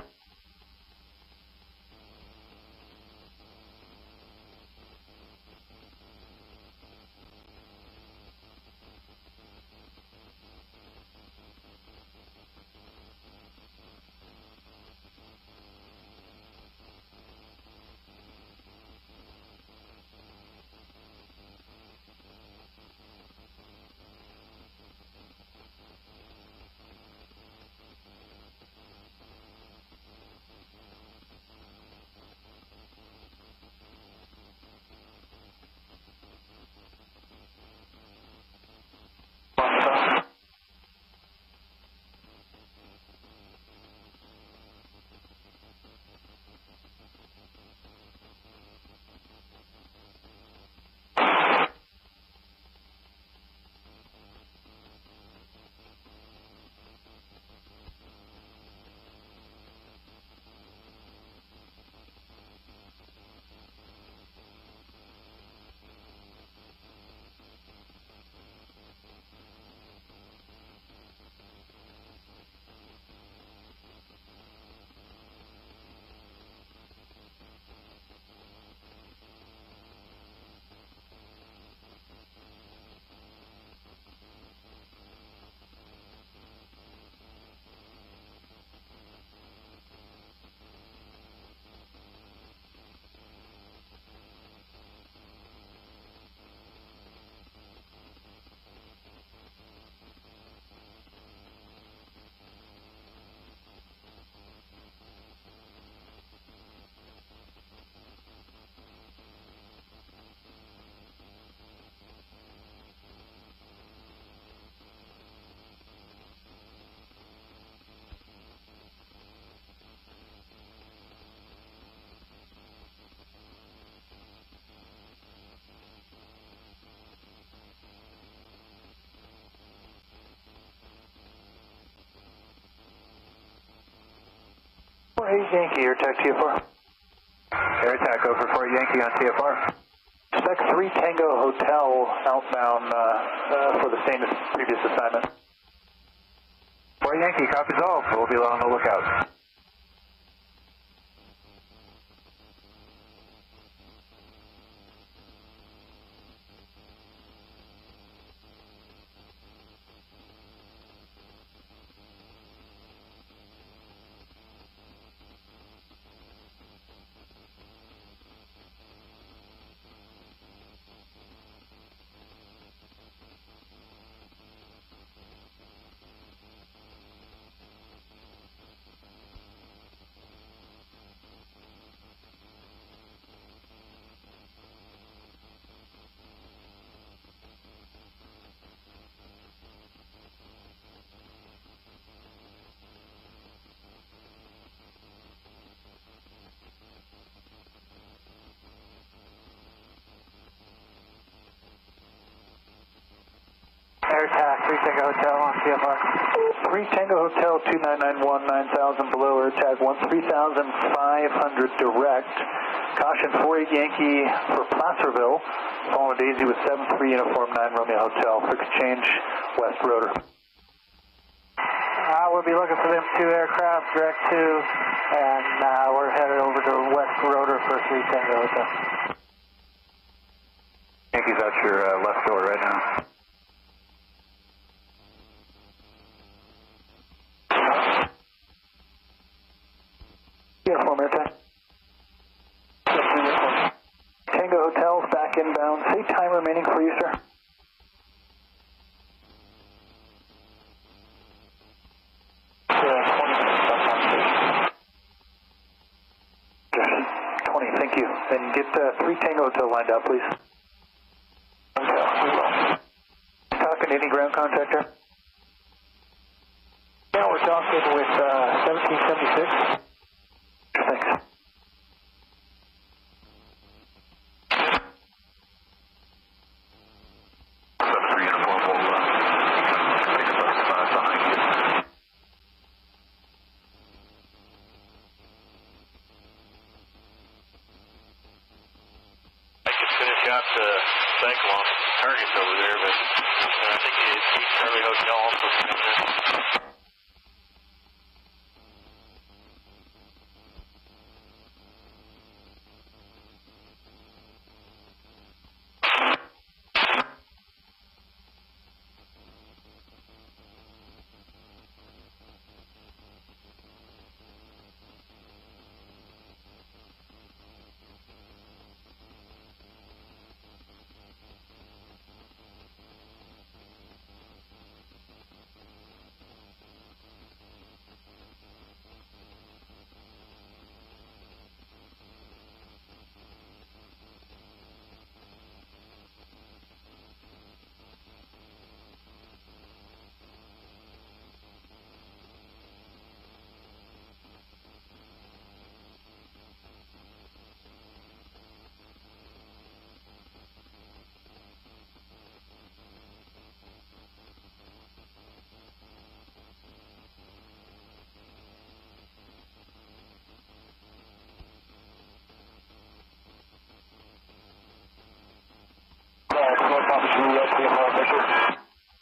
Yankee, Air attack TFR. Air attack over for Yankee on TFR. Spec 3 Tango Hotel outbound for the same as previous assignment. For Yankee, copies all. We'll be on the lookout. Tango Hotel on CFR. 3 Tango Hotel 2991, 9,000 below air tag 13,500 direct. Caution 48 Yankee for Placerville. Following Daisy with 73 Uniform 9 Romeo Hotel. Quick change west rotor. We'll be looking for them 2 aircraft, direct 2, and we're headed over to west rotor for 3 Tango Hotel. Yankees out your left door right now. Uniform airtime. Tango Hotels back inbound. Say time remaining for you, sir. Thank you. And get 3 Tango Hotel lined up, please. Talking to any ground contact there? Yeah, we're talking with 1776. Thanks. Got cyclone targets over there, but I think the Charlie Hotel also coming in.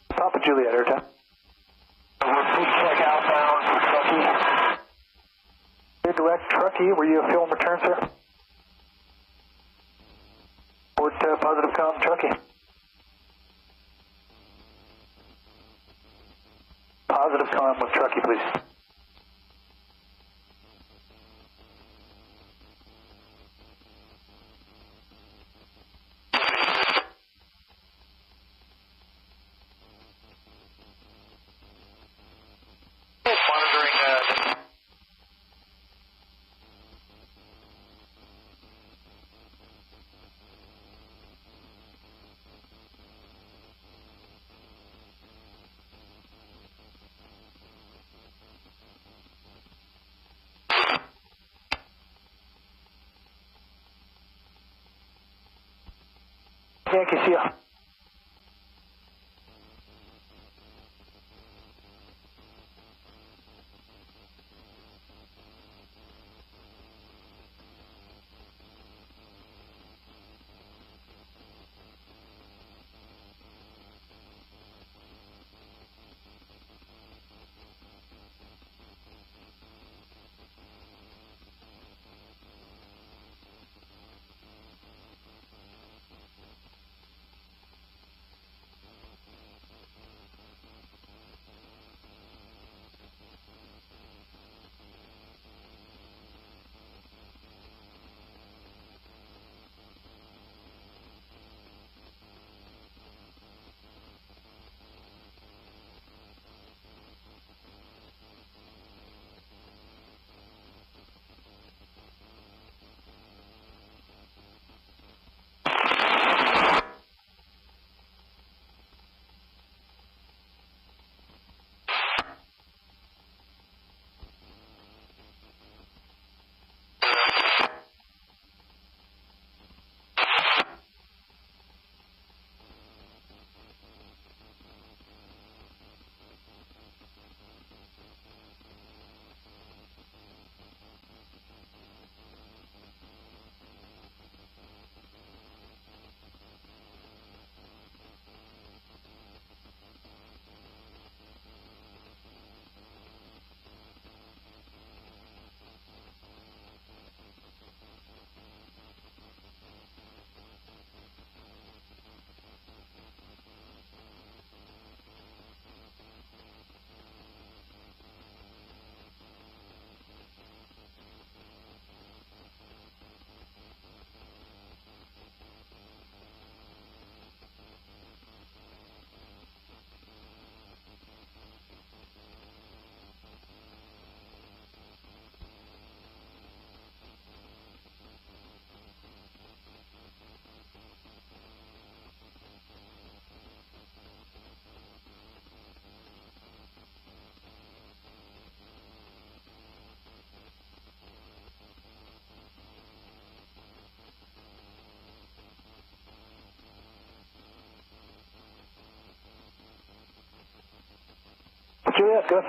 Papa Juliet, airtime. Check outbound for Truckee. You're direct Truckee. Were you a fuel and return, sir? Port positive com, Truckee. Positive com with Truckee, please. Yankee, see ya. Juliet, good.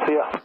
See ya.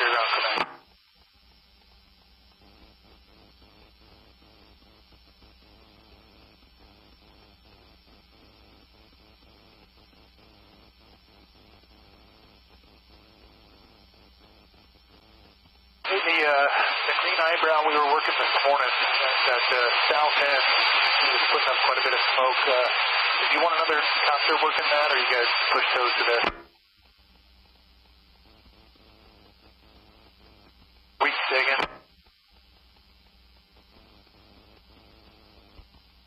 your ground command. The green eyebrow we were working this morning at south end, he was putting up quite a bit of smoke. Did you want another copter working that, or you guys push those to this? We digging.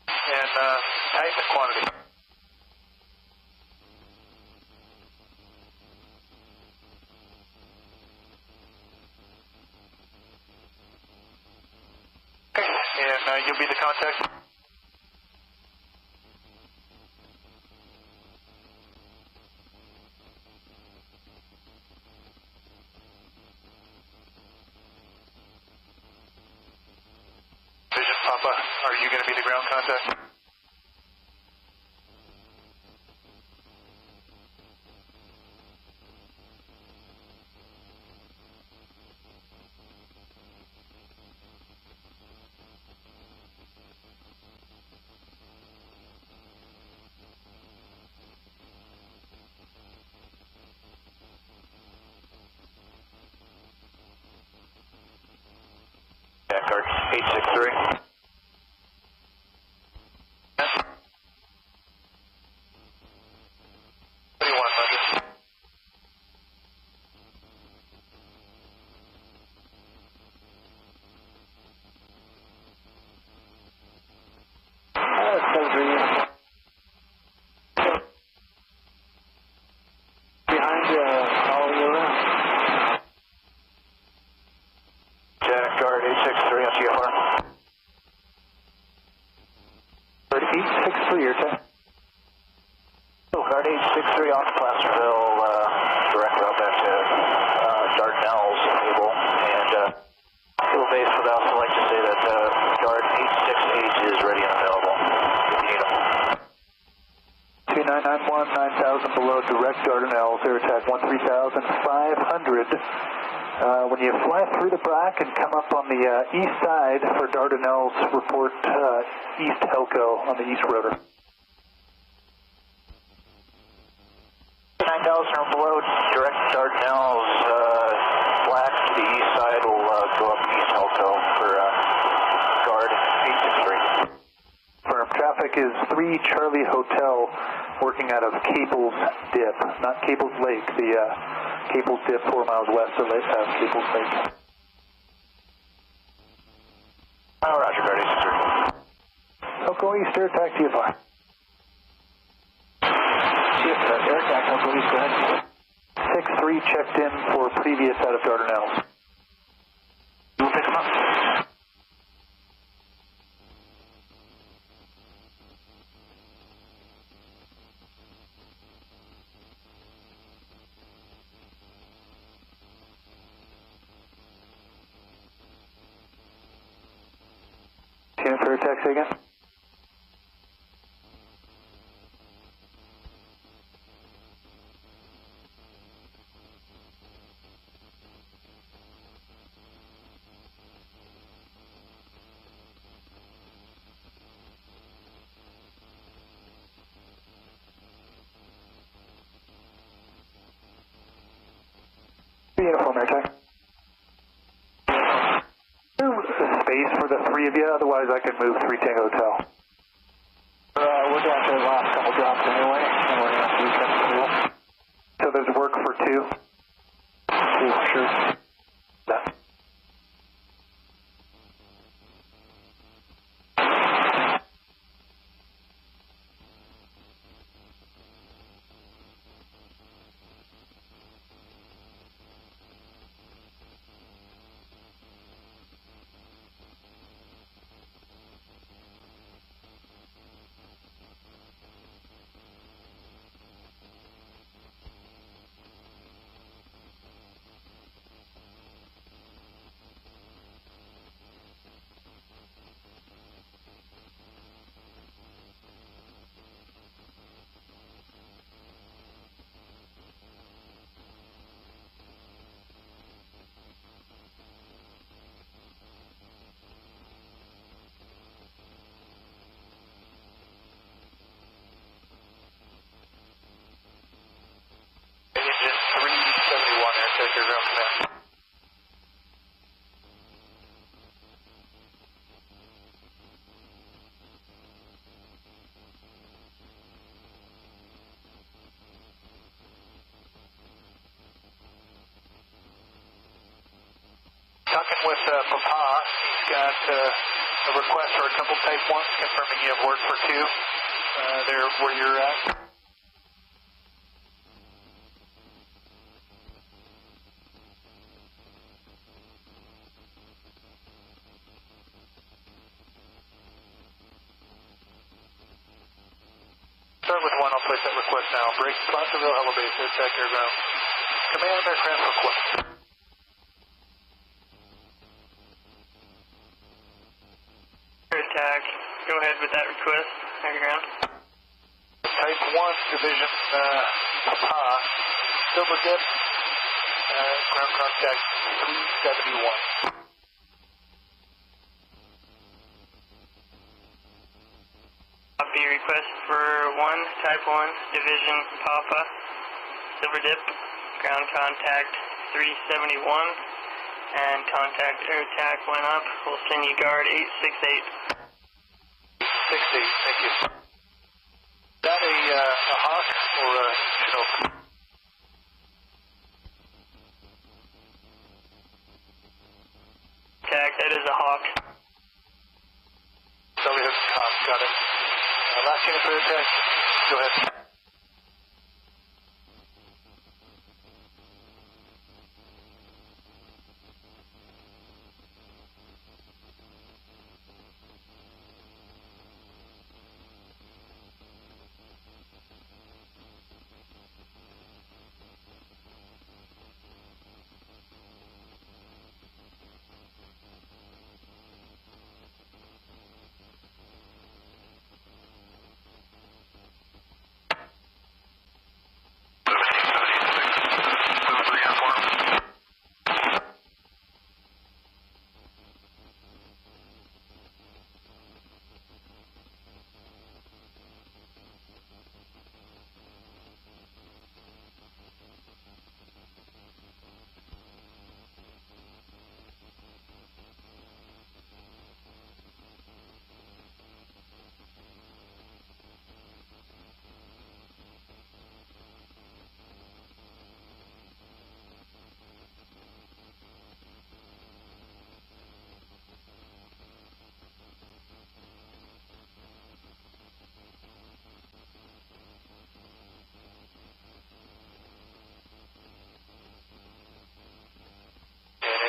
And tighten the quantity. And you'll be the contact? Vision, Papa, are you going to be the ground contact? Card 863. What do you want, Roger? Behind you, all you around. Jack Guard 863 on GFR. 863, your tech. Oh, Guard 863 off Placerville, direct route back to Dardanelles, Able, and Field Base for that. I'd like to say that Guard 868 is ready and available if you need them. 2991, 9,000 below, direct Dardanelles, air attack 13,500. When you fly through the BRAC and come up on the east side for Dardanelles, report East Helco on the east rotor. 9,000 or below, direct Dardanelles, black to the east side will go up East Helco for Guard 863. Firm traffic is 3 Charlie Hotel, working out of Caples Dip, not Caples Lake, the Caples Dip 4 miles west of Caples Lake. Roger, Guard 863. Helco East, air attack GFR. Air attack, Helco East, go ahead. 6-3 checked in for previous out of Dardanelles. We'll pick them up. Unit for air taxi again. Uniform air taxi. Space for the 3 of you, otherwise I could move 3 Tango Hotel. We're down to the last couple drops anyway, and we're going to have to reset the pool. So there's work for 2? 2, sure. Yeah. talking with Papa. He's got a request for a couple Type 1s, confirming you have word for 2 there where you're at. Start with 1, I'll place that request now. Break Placerville, hello base, attack airground. Command aircraft request. Attack, go ahead with that request, airground. Type 1 Division, Papa, Silver Dip, ground contact 371. Copy request for 1, Type 1, Division Papa, Silver Dip, ground contact 371, and contact air attack went up. We'll send you guard 868. 68, thank you. Is that a Hawk or a Chinook? Attack, that is a Hawk. Sorry, Hawk, got it. Last unit for attack, go ahead.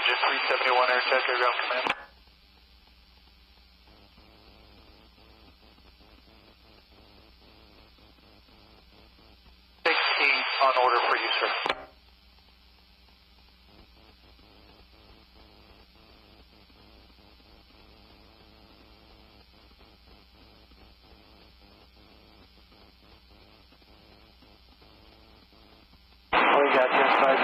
Engine 371 air attack airground command. On order for you, sir. We got 10-5,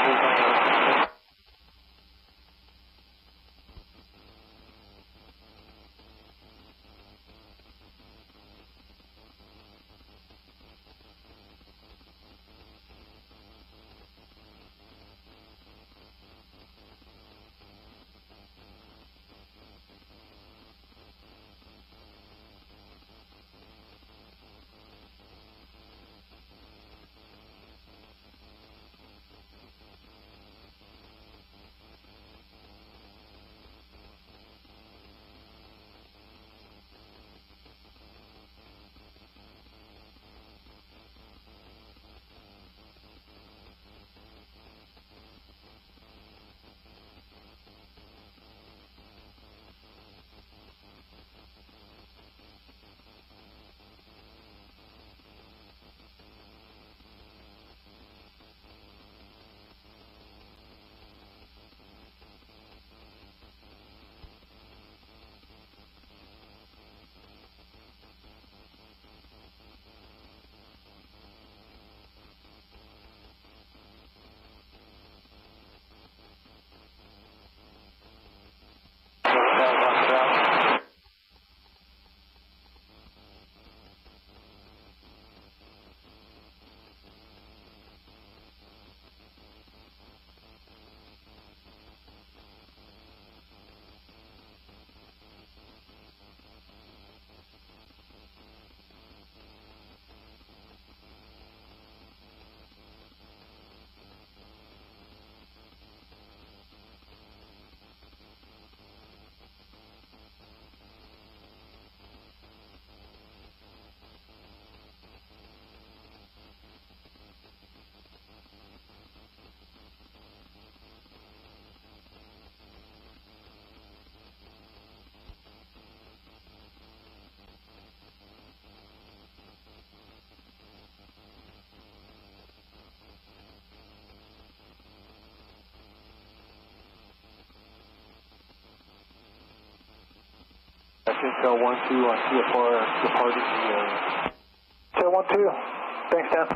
Intel 1-2 on CFR departing the area. Intel 1-2. Thanks, Dan.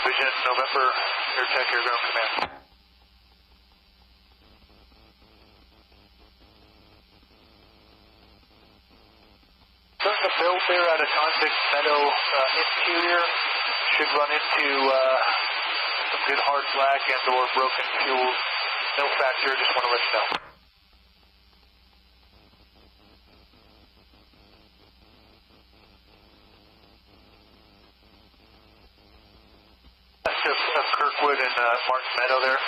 Vision, November, Air Tech, Air Ground Command. Starting to build there out of Convict Meadow interior. Should run into some good hard slack and or broken fuels. No factor, just want to let you know. West of Kirkwood and Martin Meadow there.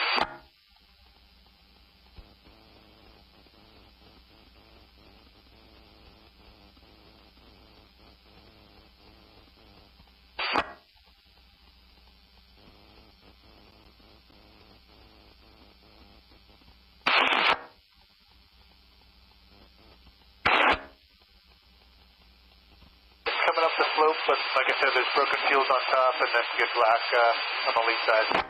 Coming up the slope, but like I said, there's broken fuels on top and then good black on the lee side.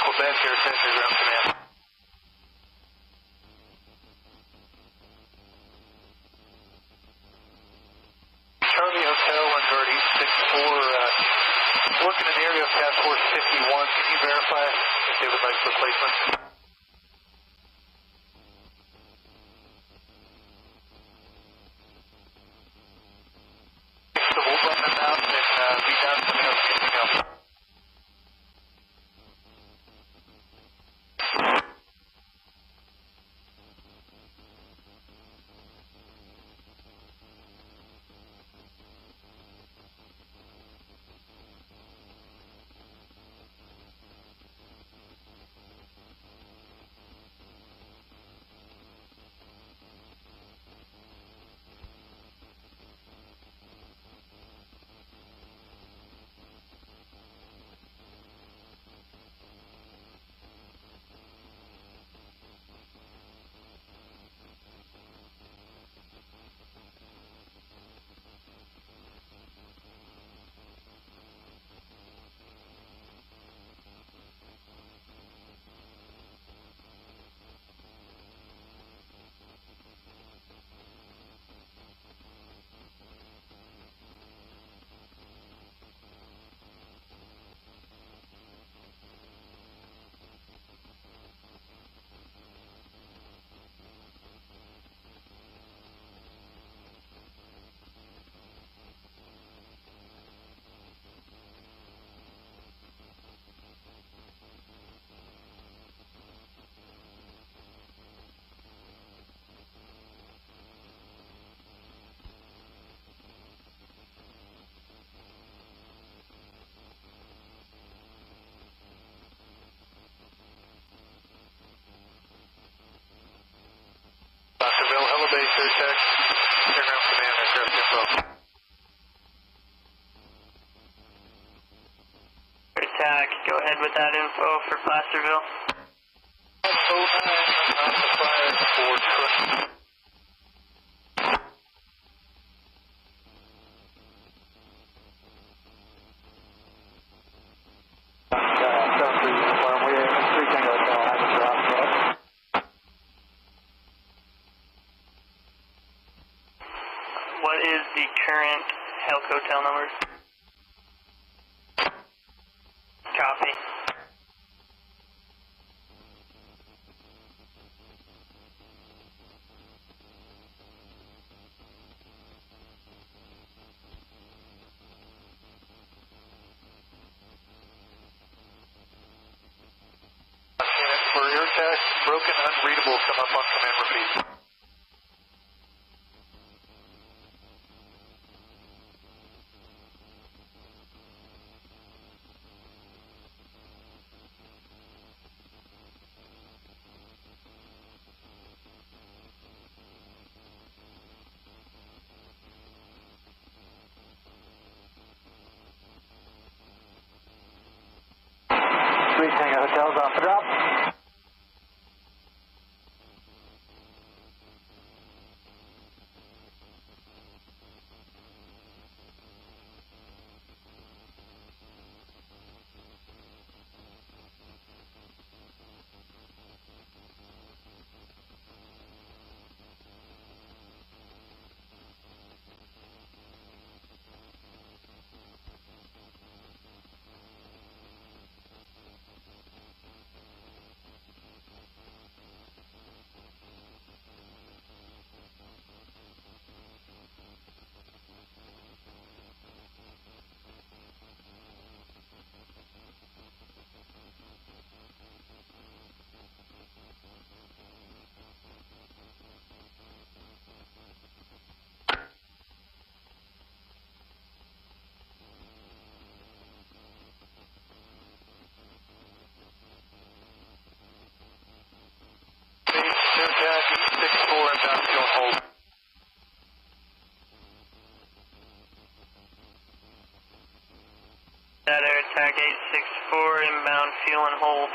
Quebec, Air Tech, Air Ground Command. Charlie Hotel, Vanguard 864, working in the area of Task Force 51. Can you verify if they would like replacement? So we'll run them out and be down coming up anything else. Hello Base, Air Tech, Air Ground Command, aircraft info. Air Tech, go ahead with that info for Placerville. 09 on the fire for Trinity. What is the current Hotel number? Copy. broken, unreadable, come up on command, repeat. Tango Hotel's off the drop. Attack 64 inbound fuel hold. That air attack 864 inbound fuel and hold.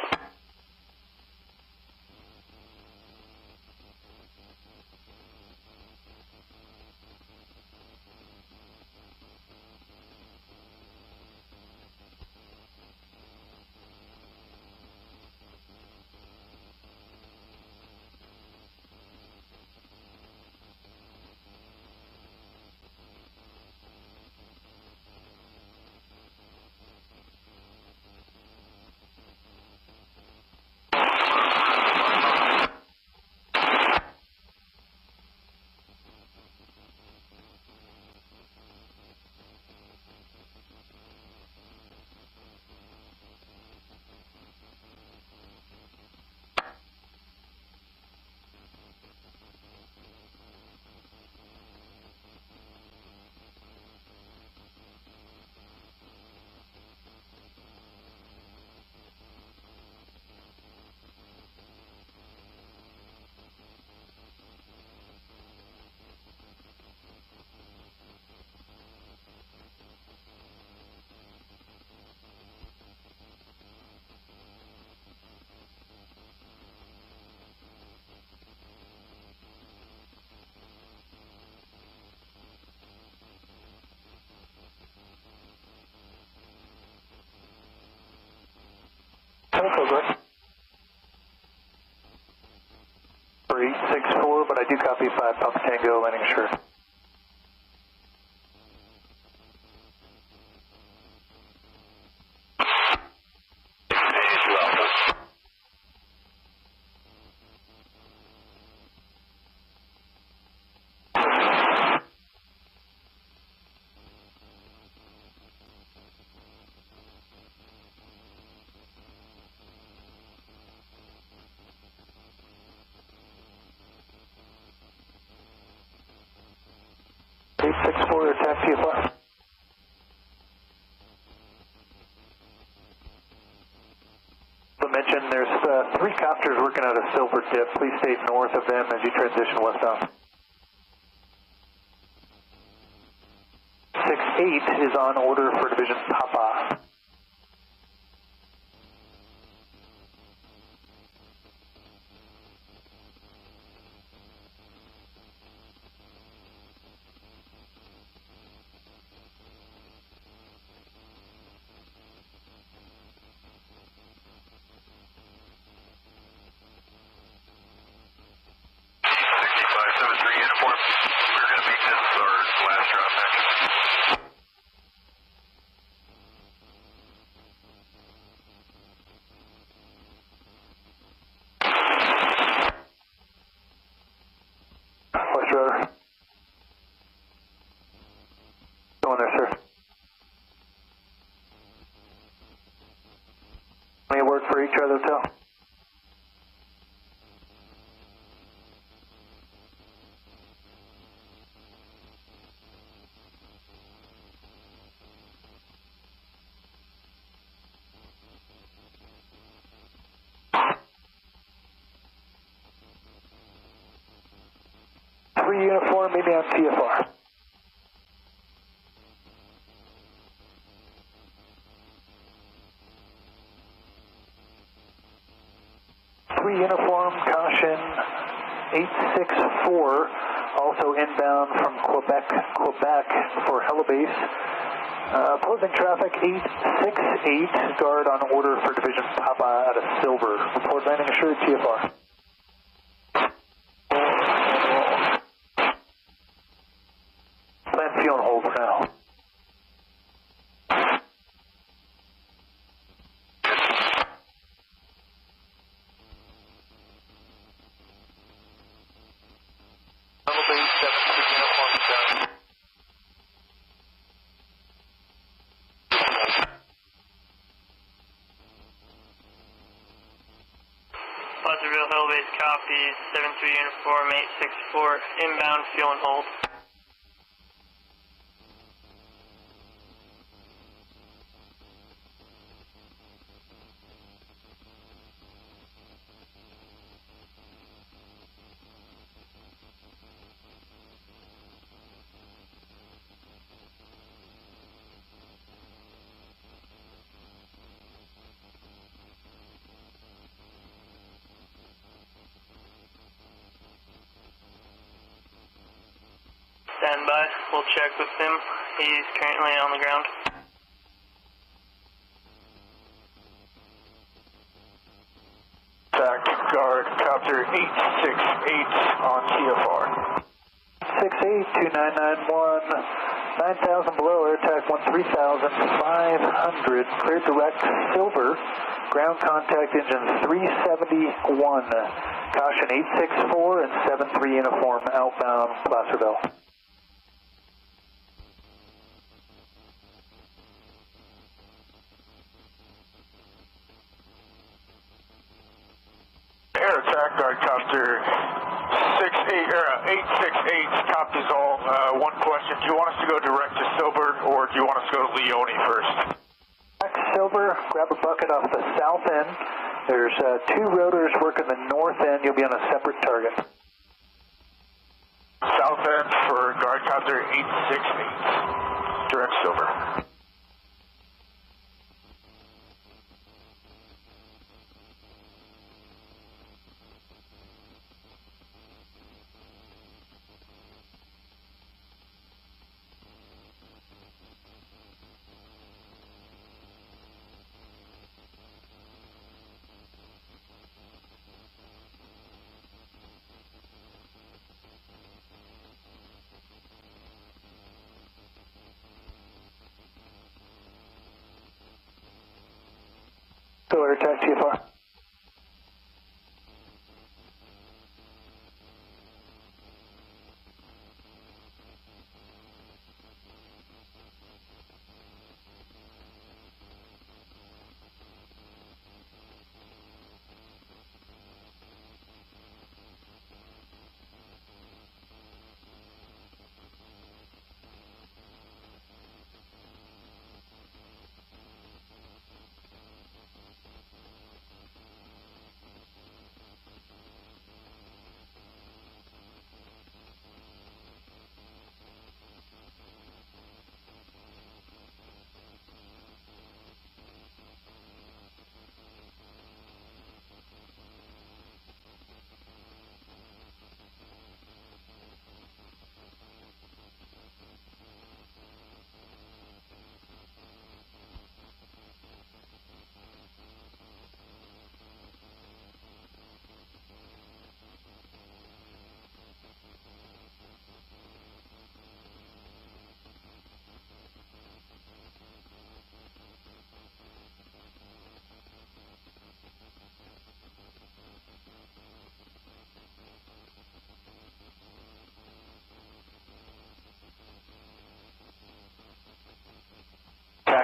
Over. 364, but I do copy 5 Papa Tango, landing sure. Attack TFR. To mention, there's 3 copters working out of Silver Tip. Please stay north of them as you transition westbound. 6-8 is on order for Division Papa. May work for each other, Hotel. 7-3 uniform, meet me on TFR. Uniform, caution 864, also inbound from Quebec for Helibase. Opposing traffic 868, guard on order for Division Papa out of Silver. Report landing assured, TFR. Plan fuel and hold for now. Pleasantville Hill Base copies, 7-3 uniform, 864, inbound, fuel and hold. Stand by. We'll check with him. He's currently on the ground. Attack guard copter 868 on TFR. 68 2991 9000 below air attack 13500 clear direct Silver. Ground contact engine 371. Caution 864 and 73 uniform outbound Placerville. Air attack guard copter 868 copies all. One question, do you want us to go direct to Silver or do you want us to go to Leone first? Silver, grab a bucket off the south end. There's two rotors working the north end. You'll be on a separate target. South end for guard copter 868. Direct Silver. Go air attack TFR.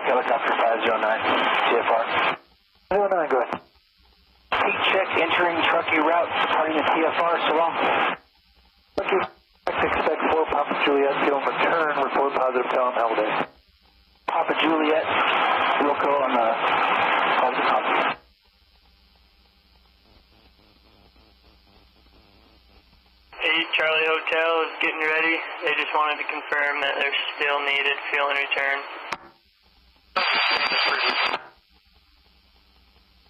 Helicopter 509, TFR. 09, go ahead. Heat check, entering truckee route, departing the TFR, so long. Thank you. Expect 4 Papa Juliet, fuel and return, report positive, tell him Holiday. Papa Juliet, Wilco on the positive contact. Charlie Hotel is getting ready. They just wanted to confirm that they're still needed. Fuel and return.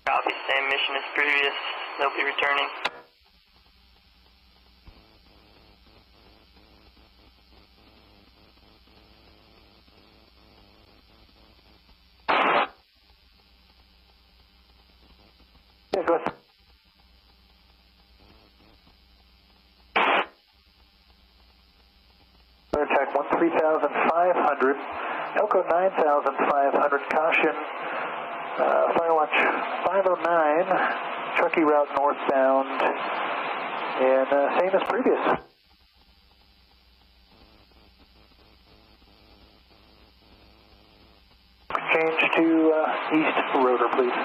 Copy. Same mission as previous. They'll be returning. Yeah, go ahead. Attack 13,500, Elko 9,500, caution, Firewatch 509, Truckee route northbound, and same as previous. Change to east rotor, please.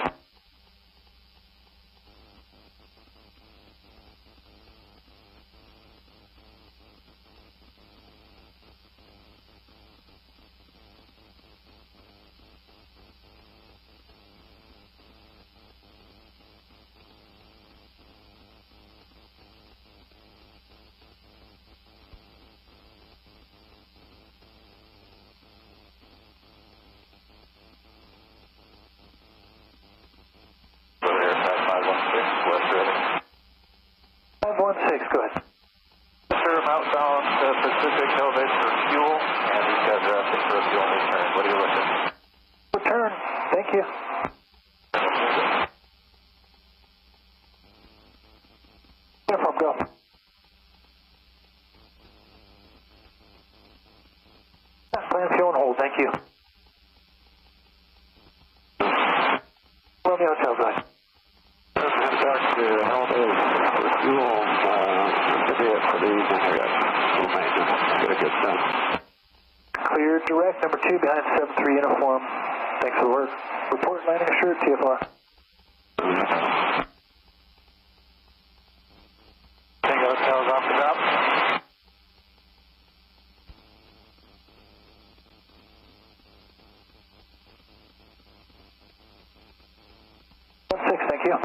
Go ahead. Sir, outbound Pacific Elevate for fuel, and these guys are asking for a fuel return. What are you looking? Return. Thank you. Uniform, go. Plan fuel and hold. Thank you. Romeo Hotel, go ahead. Back to Elevate for fuel. Clear direct, number 2 behind 7-3 uniform. Thanks for the work. Report landing assured, TFR. Tango Hotel's off the drop. Thank you.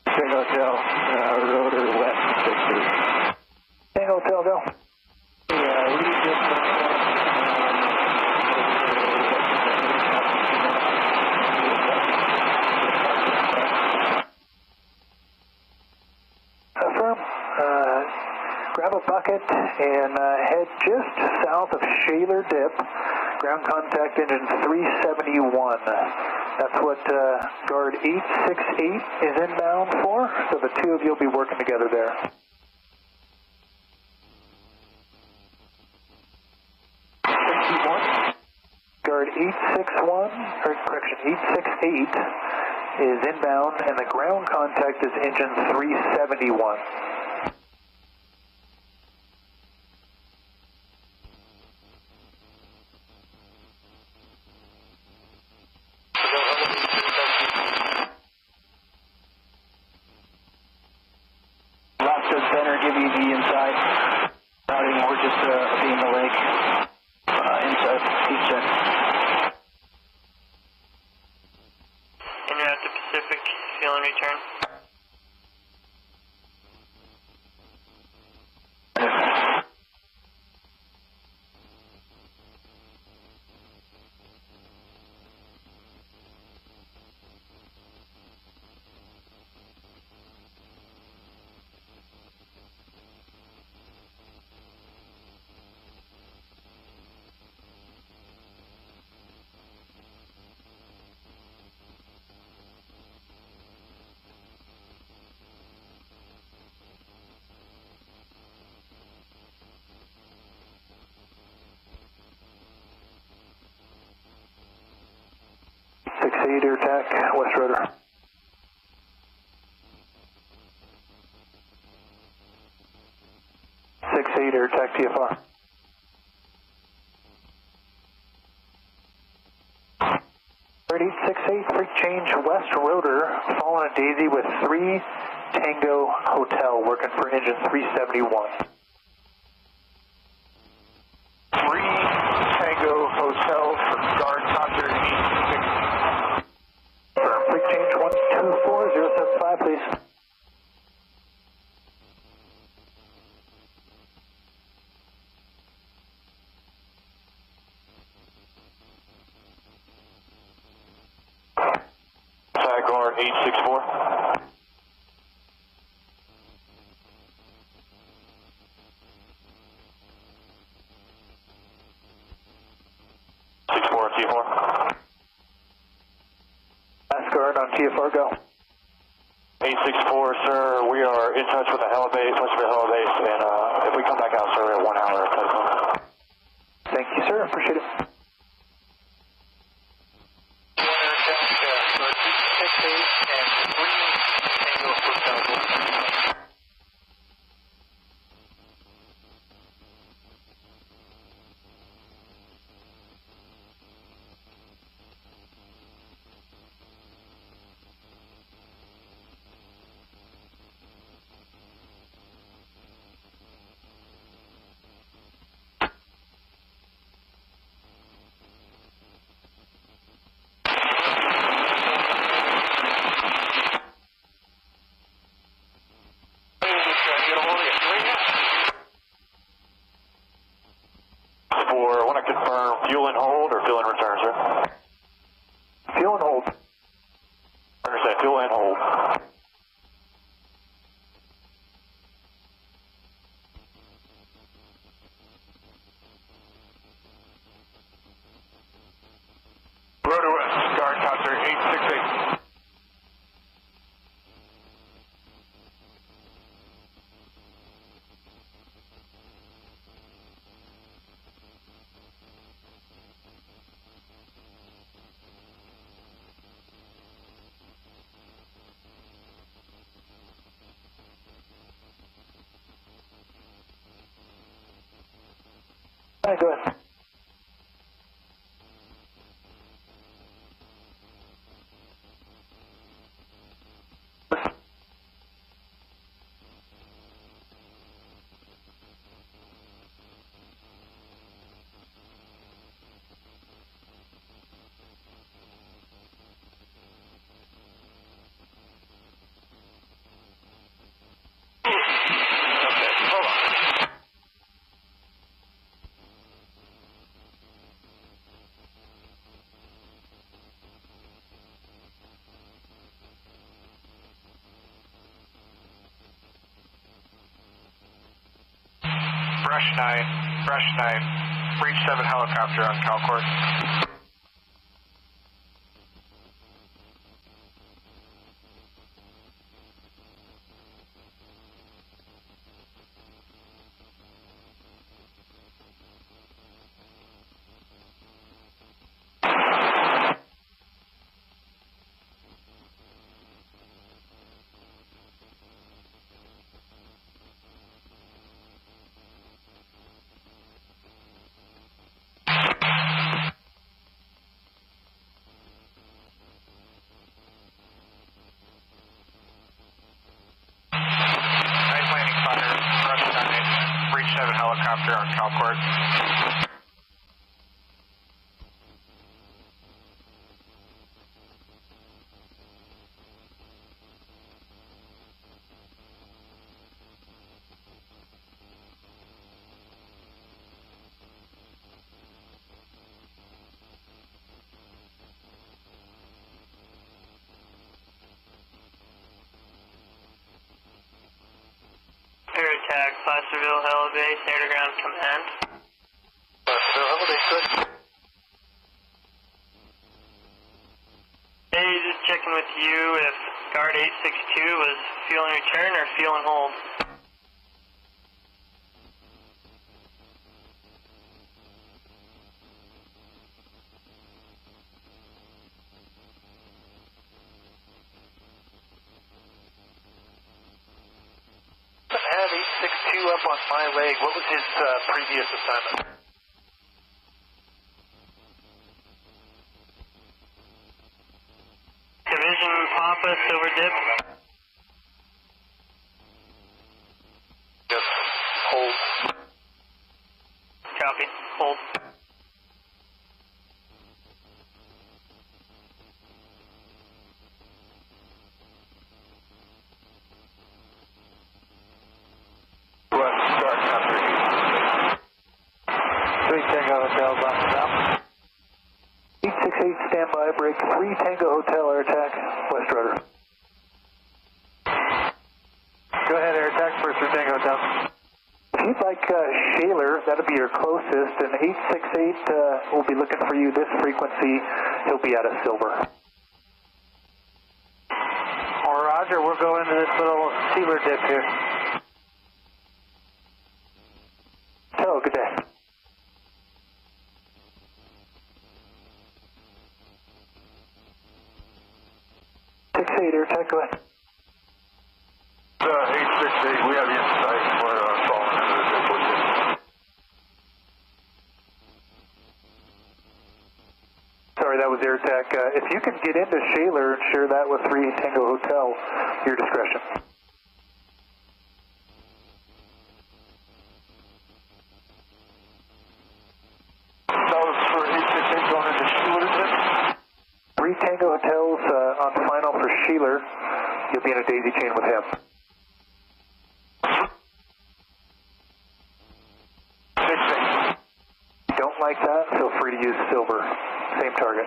Tango Hotel, rotor west 60. Tango Hotel, go. Affirm. Grab a bucket and head just south of Shaler Dip. Ground contact engine 371. That's what guard 868 is inbound for, so the two of you will be working together there. Guard 861, or correction, 868 is inbound, and the ground contact is engine 371. Air attack, West Rotor. Air attack, TFR. Ready, 68, free change, West Rotor, following a Daisy with 3 Tango Hotel, working for engine 371. 3 Tango Hotel for guard Caldor 868. Quick change 124075, please. 864. TFR. Asgard on TFR, go. 864, sir. We are in touch with the helibase, Western helibase, and if we come back out, sir, we have 1 hour. Thank you, sir. Appreciate it. I want to confirm fuel and hold or fuel and return, sir? Fuel and hold. Understand, fuel and hold. Rotor West, guard counter 868. All right, go ahead. Fresh 9, Breach 7 helicopter on Caldor. Helicopter on Caldor. Air attack, Placerville Helibase, air to ground command. Placerville Helibase, good. Hey, just checking with you if guard 862 was fuel and return or fuel and hold. I have 862 up on my leg. What was his previous assignment? Division Papa, Silver Dip. Yes, hold. Copy, hold. stand by, break 3 Tango Hotel, air attack, west rudder. Go ahead, air attack, first 3 Tango Hotel. If you'd like Shaler, that'll be your closest, and 868 will be looking for you this frequency. He'll be out of Silver. Roger, we're going to this little sealer dip here. Hello, good day. Air attack, go ahead. 868, we have you inside. We're falling into the dip with you. Sorry, that was air attack. If you can get into Shaler and share that with 3 Tango Hotel, your discretion. That was for 868 going into Shaler, is it? 3 Tango Hotels on final for Shaler. You'll be in a daisy chain with him. 6-8. Don't like that, feel free to use Silver. Same target.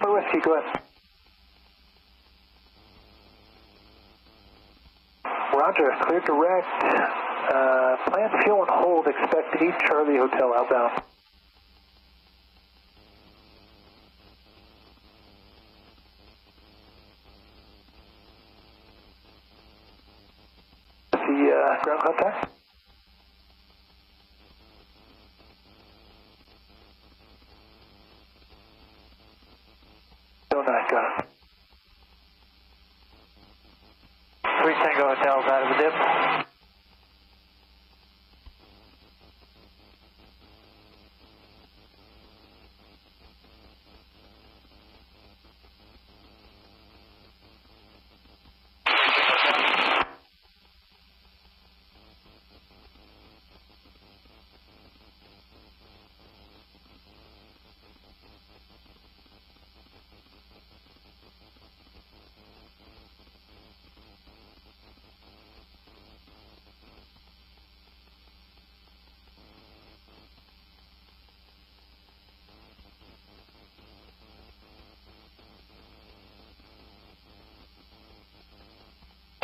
Whiskey, go ahead. Roger, clear direct. Plan fuel and hold. Expect 8 Charlie Hotel outbound. The ground contact? Got it. 3 Tango Hotels out of the dip.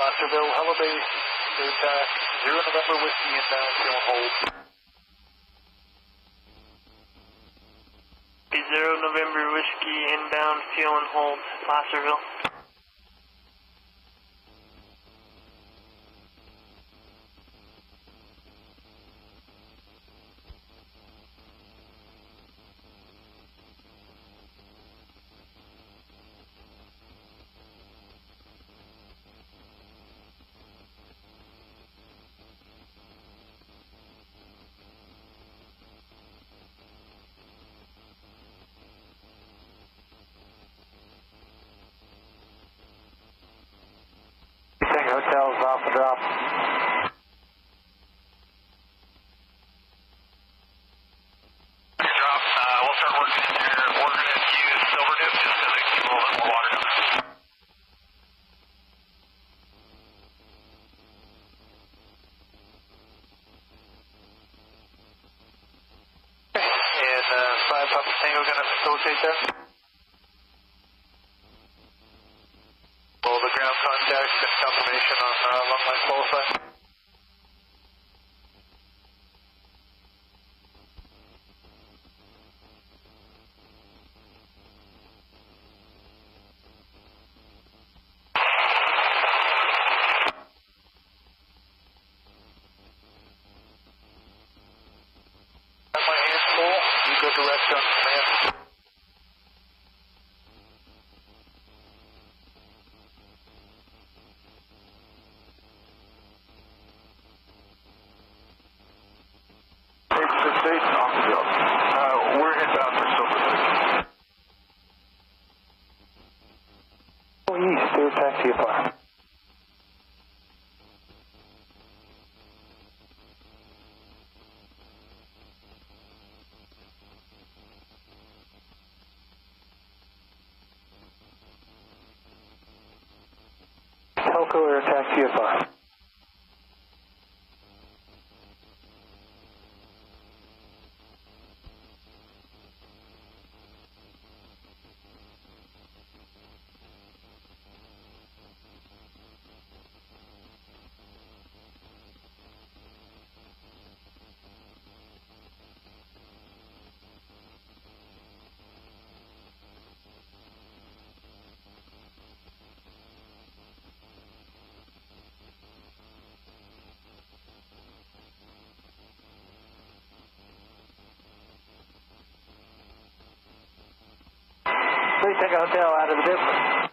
Fosterville, Hello Bay, attack, 0 November Whiskey inbound, fuel and hold. 0 November Whiskey inbound, fuel and hold, Fosterville. Hotels off the drop. Drop. We'll start working in there. We're going to use silver dip just because we keep a little bit more water down there. And 5 Papa Tango going to facilitate that. The ground contact and confirmation on long line qualify. Got my hands full. You go direct on command. Echo Air Attack TFR. Please take a hotel out of the distance.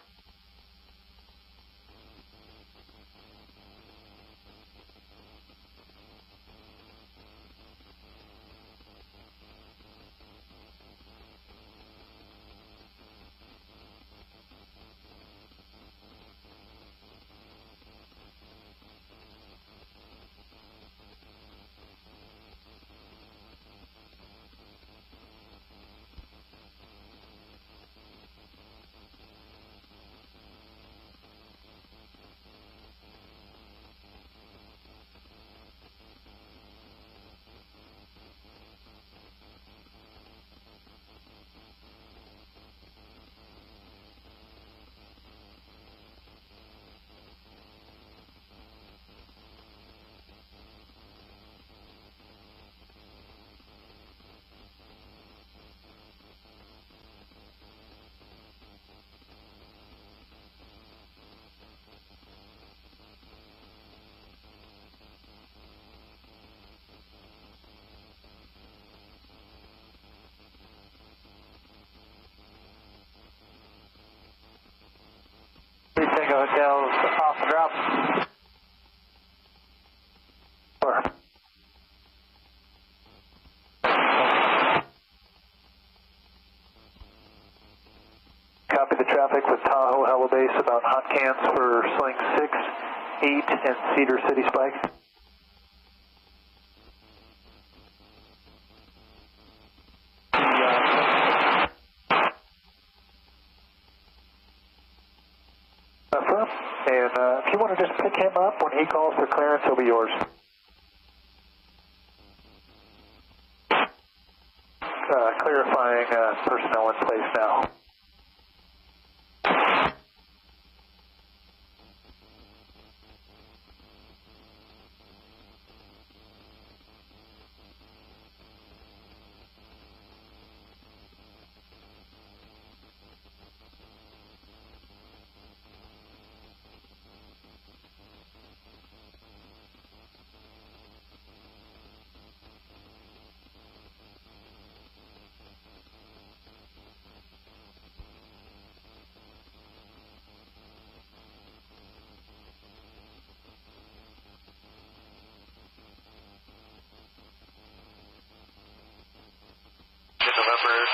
Please take a hotel off the drop. Copy the traffic with Tahoe Helibase about hot cans for Sling 6, 8, and Cedar City Spike. And if you want to just pick him up when he calls for clearance, he'll be yours. Clarifying personnel in place now.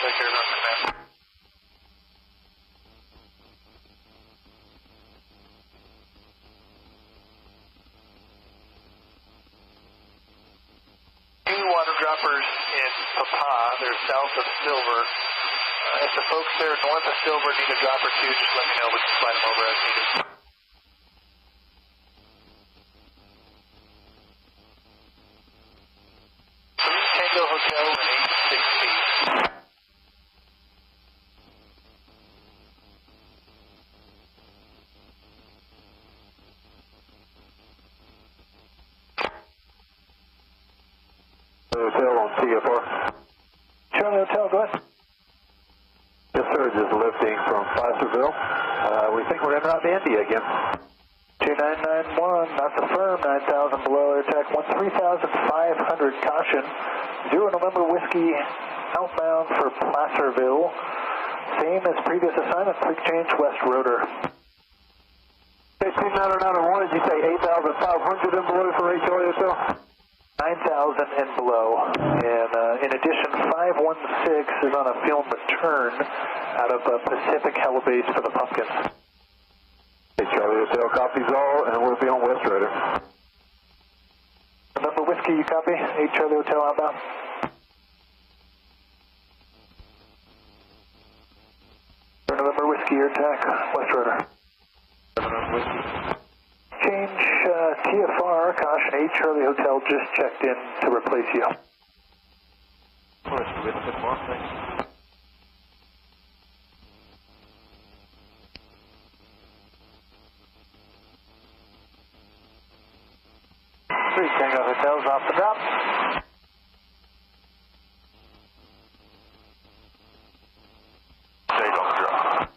Take care of that. Two water droppers in Papa. They're south of Silver. If the folks there north of Silver need a drop or two, just let me know. We can slide them over as needed. Tango Hotel in 86 feet. Hotel on CFR. Charlie Hotel, go ahead. Yes, sir, just lifting from Placerville. We think we're en route to India again. 2991, that's a firm, 9,000 below, air attack 13,500, caution. 0 November Whiskey, outbound for Placerville. Same as previous assignment, quick change, west rotor. 15991, did you say 8,500 and below for Charlie Hotel? 9,000 and below, and in addition, 516 is on a film return out of Pacific Helibase for the Pumpkins. Hey, Charlie Hotel copies all, and we'll be on West Raider. November Whiskey, you copy? 8 Charlie Hotel outbound. November Whiskey, air attack, West Raider. November Whiskey. TFR, caution 8 Charlie Hotel just checked in to replace you. Three Tango Hotels off the drop. Stay off the drop.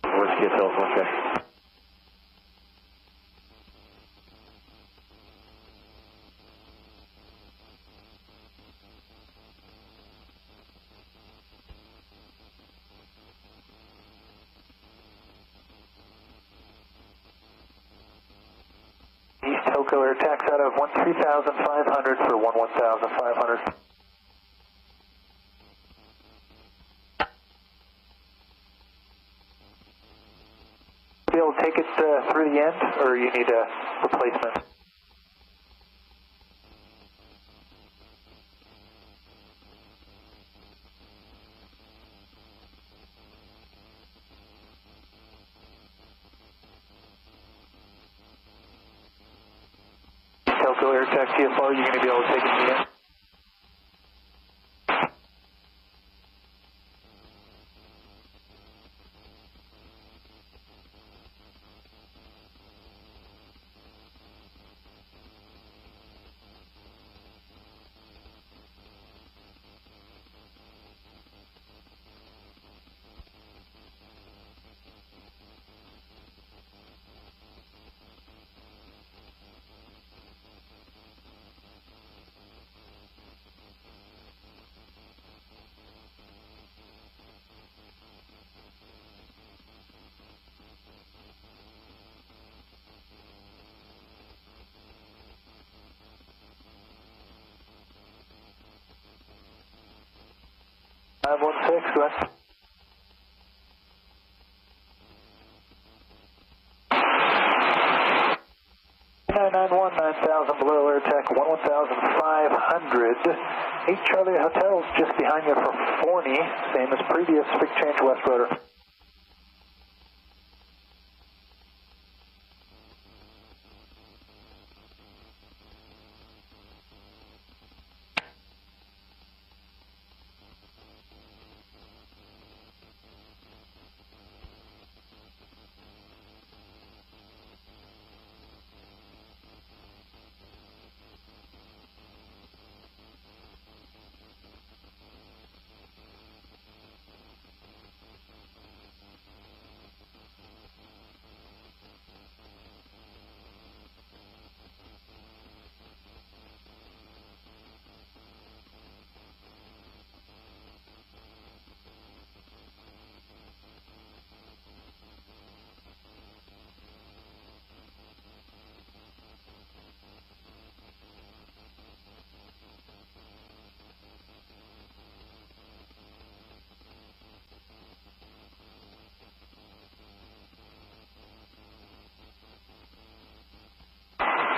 Whiskey Hotels, one check. East Toco Air tax out of 13,500 for 11,500. Be able to take it through the end, or you need a replacement? Telco Air Tax TFR, you're going to be able to take it to the end? Go ahead. 991, 9,000 below air tech, 11,500. 8 Charlie Hotels just behind you for Forney, same as previous, big change west rotor.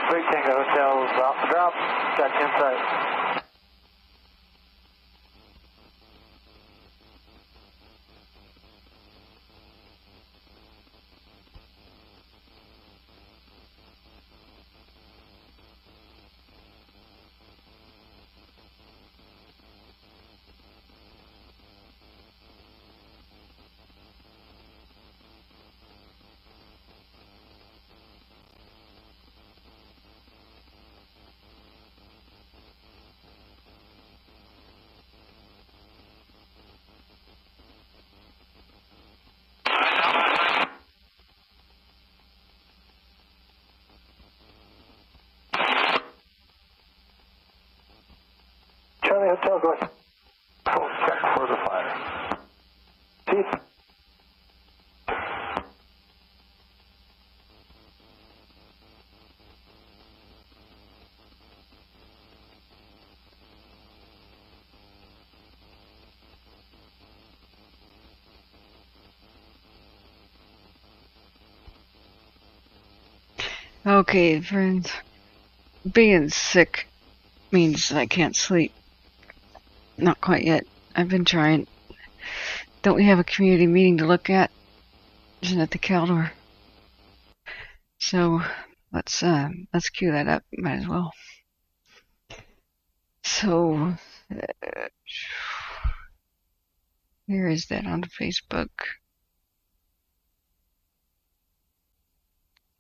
Big Tango Hotels off the drop, got you inside. Charlie Hotel, go ahead. Full check for the fire. See? Okay, friends. being sick means I can't sleep. Not quite yet. I've been trying. Don't we have a community meeting to look at? Isn't it the Caldor? So let's cue that up. Might as well. So where is that on Facebook?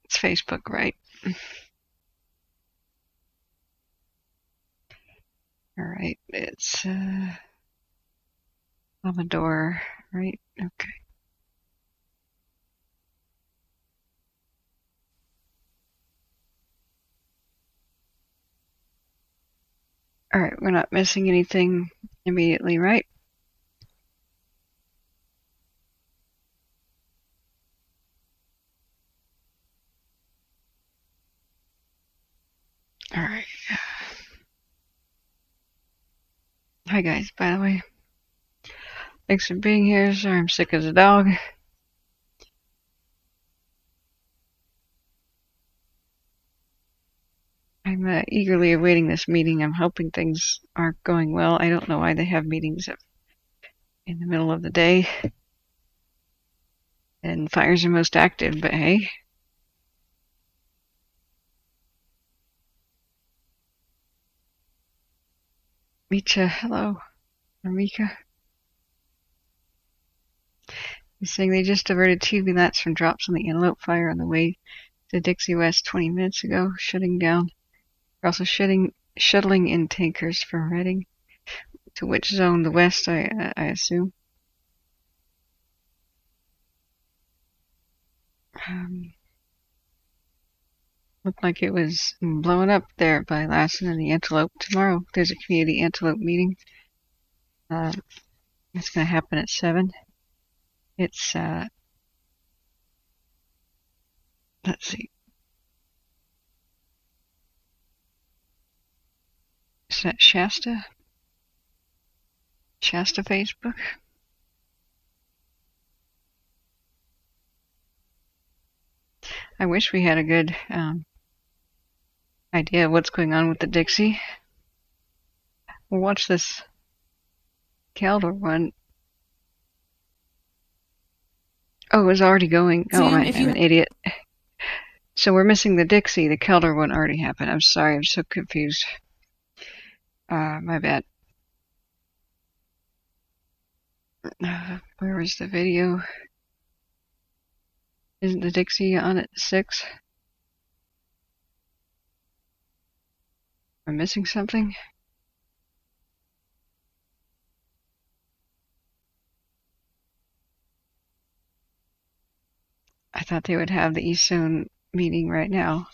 It's Facebook, right? All right, it's Amador, right? Okay. All right, we're not missing anything immediately, right? All right. Hi guys, by the way. Thanks for being here. Sorry I'm sick as a dog. I'm eagerly awaiting this meeting. I'm hoping things are going well. I don't know why they have meetings in the middle of the day. And fires are most active, but hey. Micha, hello. Amika. He's saying they just diverted 2 VLATs from drops on the antelope fire on the way to Dixie West 20 minutes ago, shutting down. They're also shuttling in tankers from Reading. To which zone? The west, I assume. Looked like it was blowing up there by Lassen and the Antelope. Tomorrow there's a community antelope meeting. It's going to happen at 7. It's, let's see. Is that Shasta? Shasta Facebook? I wish we had a good idea of what's going on with the Dixie. We'll watch this Caldor one. Oh, it was already going. Oh, I'm an idiot. So we're missing the Dixie. The Caldor one already happened. I'm sorry, I'm so confused. My bad. Where was the video? Isn't the Dixie on at 6? Am I missing something? I thought they would have the East Zone meeting right now.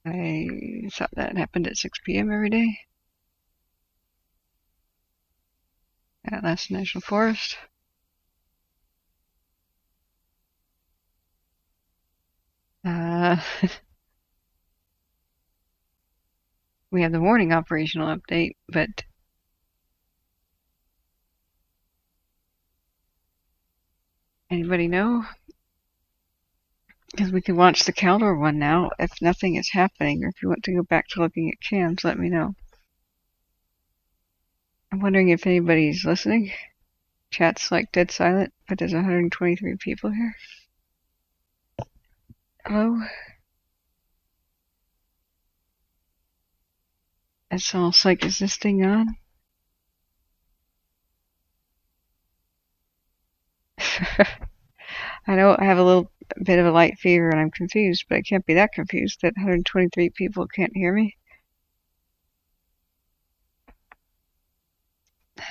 I thought that happened at 6 p.m. every day. At Last National Forest. We have the morning operational update, but anybody know? Because we can watch the Caldor one now if nothing is happening, or if you want to go back to looking at cams, let me know. I'm wondering if anybody's listening. Chat's like dead silent, but there's 123 people here. Hello? It's almost like, is this thing on? I know I have a little bit of a light fever and I'm confused, but I can't be that confused that 123 people can't hear me.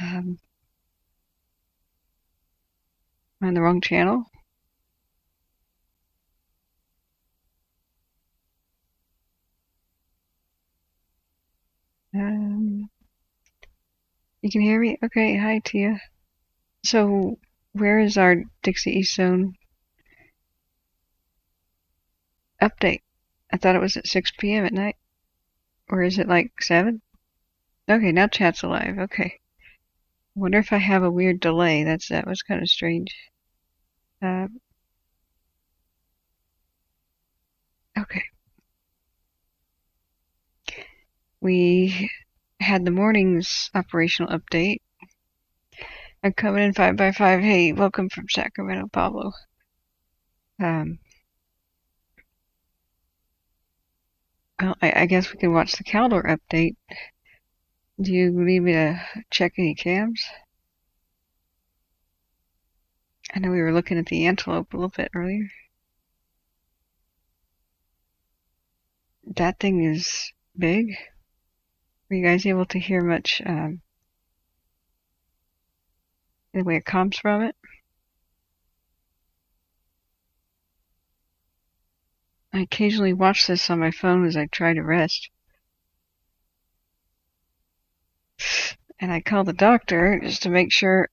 I'm on the wrong channel. You can hear me? Okay, hi Tia. So, where is our Dixie East Zone update? I thought it was at 6 p.m. at night. Or is it like 7? Okay, now chat's alive. Okay. I wonder if I have a weird delay. That was kind of strange. We had the morning's operational update. I'm coming in 5x5. Hey, welcome from Sacramento, Pablo. Well, I guess we can watch the Caldor update. Do you need me to check any cams? I know we were looking at the antelope a little bit earlier. That thing is big. Were you guys able to hear much in the way it comes from it? I occasionally watch this on my phone as I try to rest. And I call the doctor just to make sure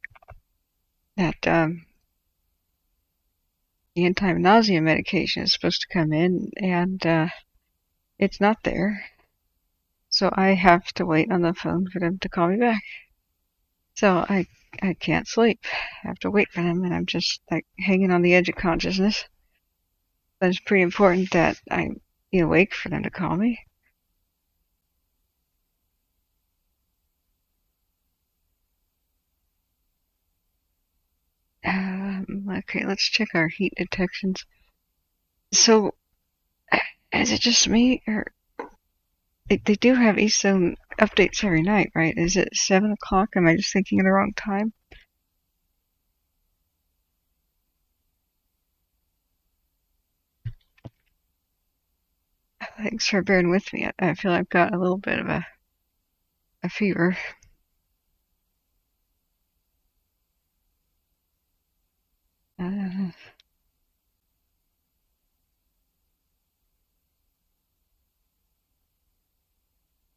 that the anti-nausea medication is supposed to come in, and it's not there. So I have to wait on the phone for them to call me back. So I can't sleep. I have to wait for them, and I'm just like hanging on the edge of consciousness. But it's pretty important that I be awake for them to call me. Okay, let's check our heat detections. So, is it just me, or they do have East Zone updates every night, right? Is it 7 o'clock? Am I just thinking of the wrong time? Thanks for bearing with me. I feel I've got a little bit of a fever.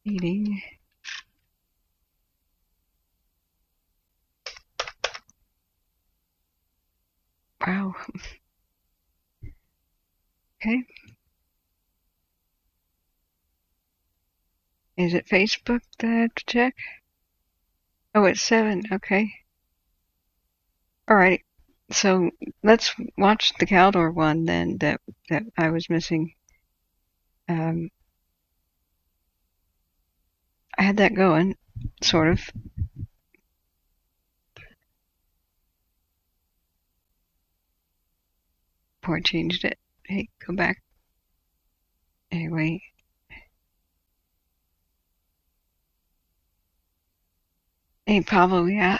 Eating. Wow. Okay. Is it Facebook that I have to check? Oh, it's 7. Okay. Alright. So let's watch the Caldor one then that I was missing. I had that going, sort of. Before I changed it. Hey, go back. Anyway. Hey, Pablo, yeah.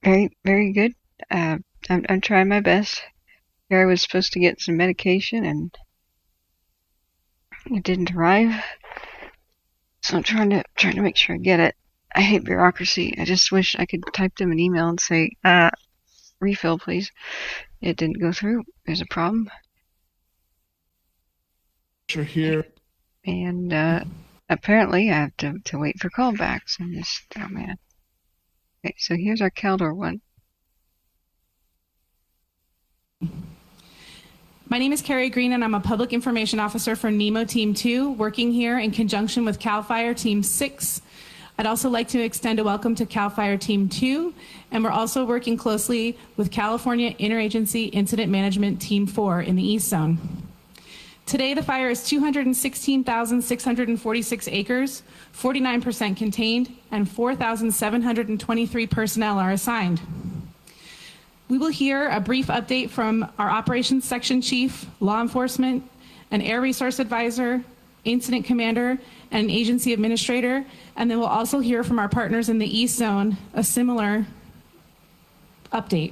Very, very good. I'm trying my best. Gary was supposed to get some medication and it didn't arrive. So I'm trying to make sure I get it. I hate bureaucracy. I just wish I could type them an email and say, refill, please. It didn't go through. There's a problem. You're here. And apparently I have to wait for callbacks. I'm just, oh man. Okay, so here's our Caldor one. My name is Carrie Green, and I'm a Public Information Officer for NEMO Team 2, working here in conjunction with CAL FIRE Team 6. I'd also like to extend a welcome to CAL FIRE Team 2, and we're also working closely with California Interagency Incident Management Team 4 in the East Zone. Today, the fire is 216,646 acres, 49% contained, and 4,723 personnel are assigned. We will hear a brief update from our Operations Section Chief, Law Enforcement, an Air Resource Advisor, Incident Commander, and an Agency Administrator, and then we'll also hear from our partners in the East Zone a similar update.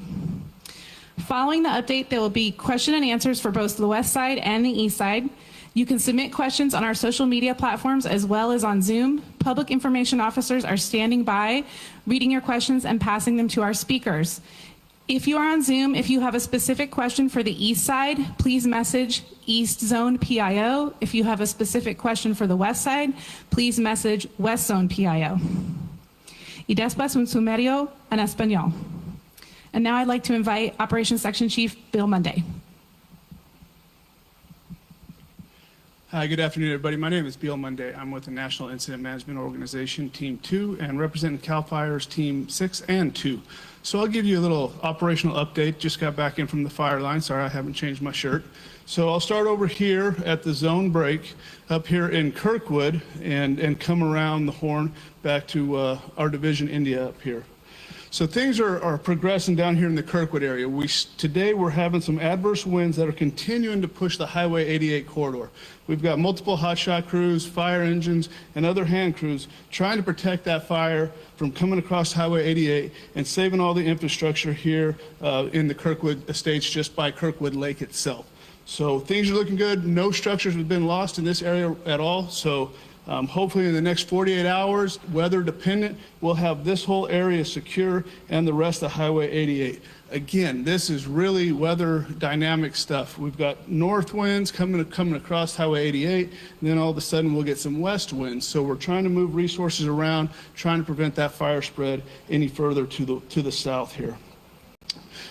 Following the update, there will be question and answers for both the West Side and the East Side. You can submit questions on our social media platforms as well as on Zoom. Public information officers are standing by, reading your questions and passing them to our speakers. If you are on Zoom, if you have a specific question for the East Side, please message East Zone PIO. If you have a specific question for the West Side, please message West Zone PIO. Y después un sumario en español. And now I'd like to invite Operations Section Chief Bill Monday. Hi, good afternoon, everybody. My name is Beal Monday. I'm with the National Incident Management Organization, Team 2, and representing CAL FIRE's Team 6 and 2. So I'll give you a little operational update. Just got back in from the fire line. Sorry, I haven't changed my shirt. So I'll start over here at the zone break up here in Kirkwood and come around the horn back to our division, India, up here. So things are progressing down here in the Kirkwood area. Today we're having some adverse winds that are continuing to push the Highway 88 corridor. We've got multiple hotshot crews, fire engines, and other hand crews trying to protect that fire from coming across Highway 88 and saving all the infrastructure here in the Kirkwood estates just by Kirkwood Lake itself. So things are looking good. No structures have been lost in this area at all. So hopefully in the next 48 hours, weather dependent, we'll have this whole area secure and the rest of Highway 88. Again, this is really weather dynamic stuff. We've got north winds coming across Highway 88, and then all of a sudden we'll get some west winds. So we're trying to move resources around, trying to prevent that fire spread any further to the south here.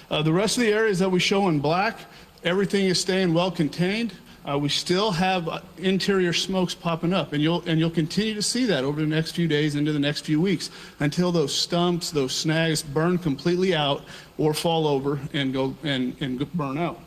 The rest of the areas that we show in black, everything is staying well contained. We still have interior smokes popping up, and you'll continue to see that over the next few days into the next few weeks until those stumps, those snags burn completely out or fall over and go and burn out.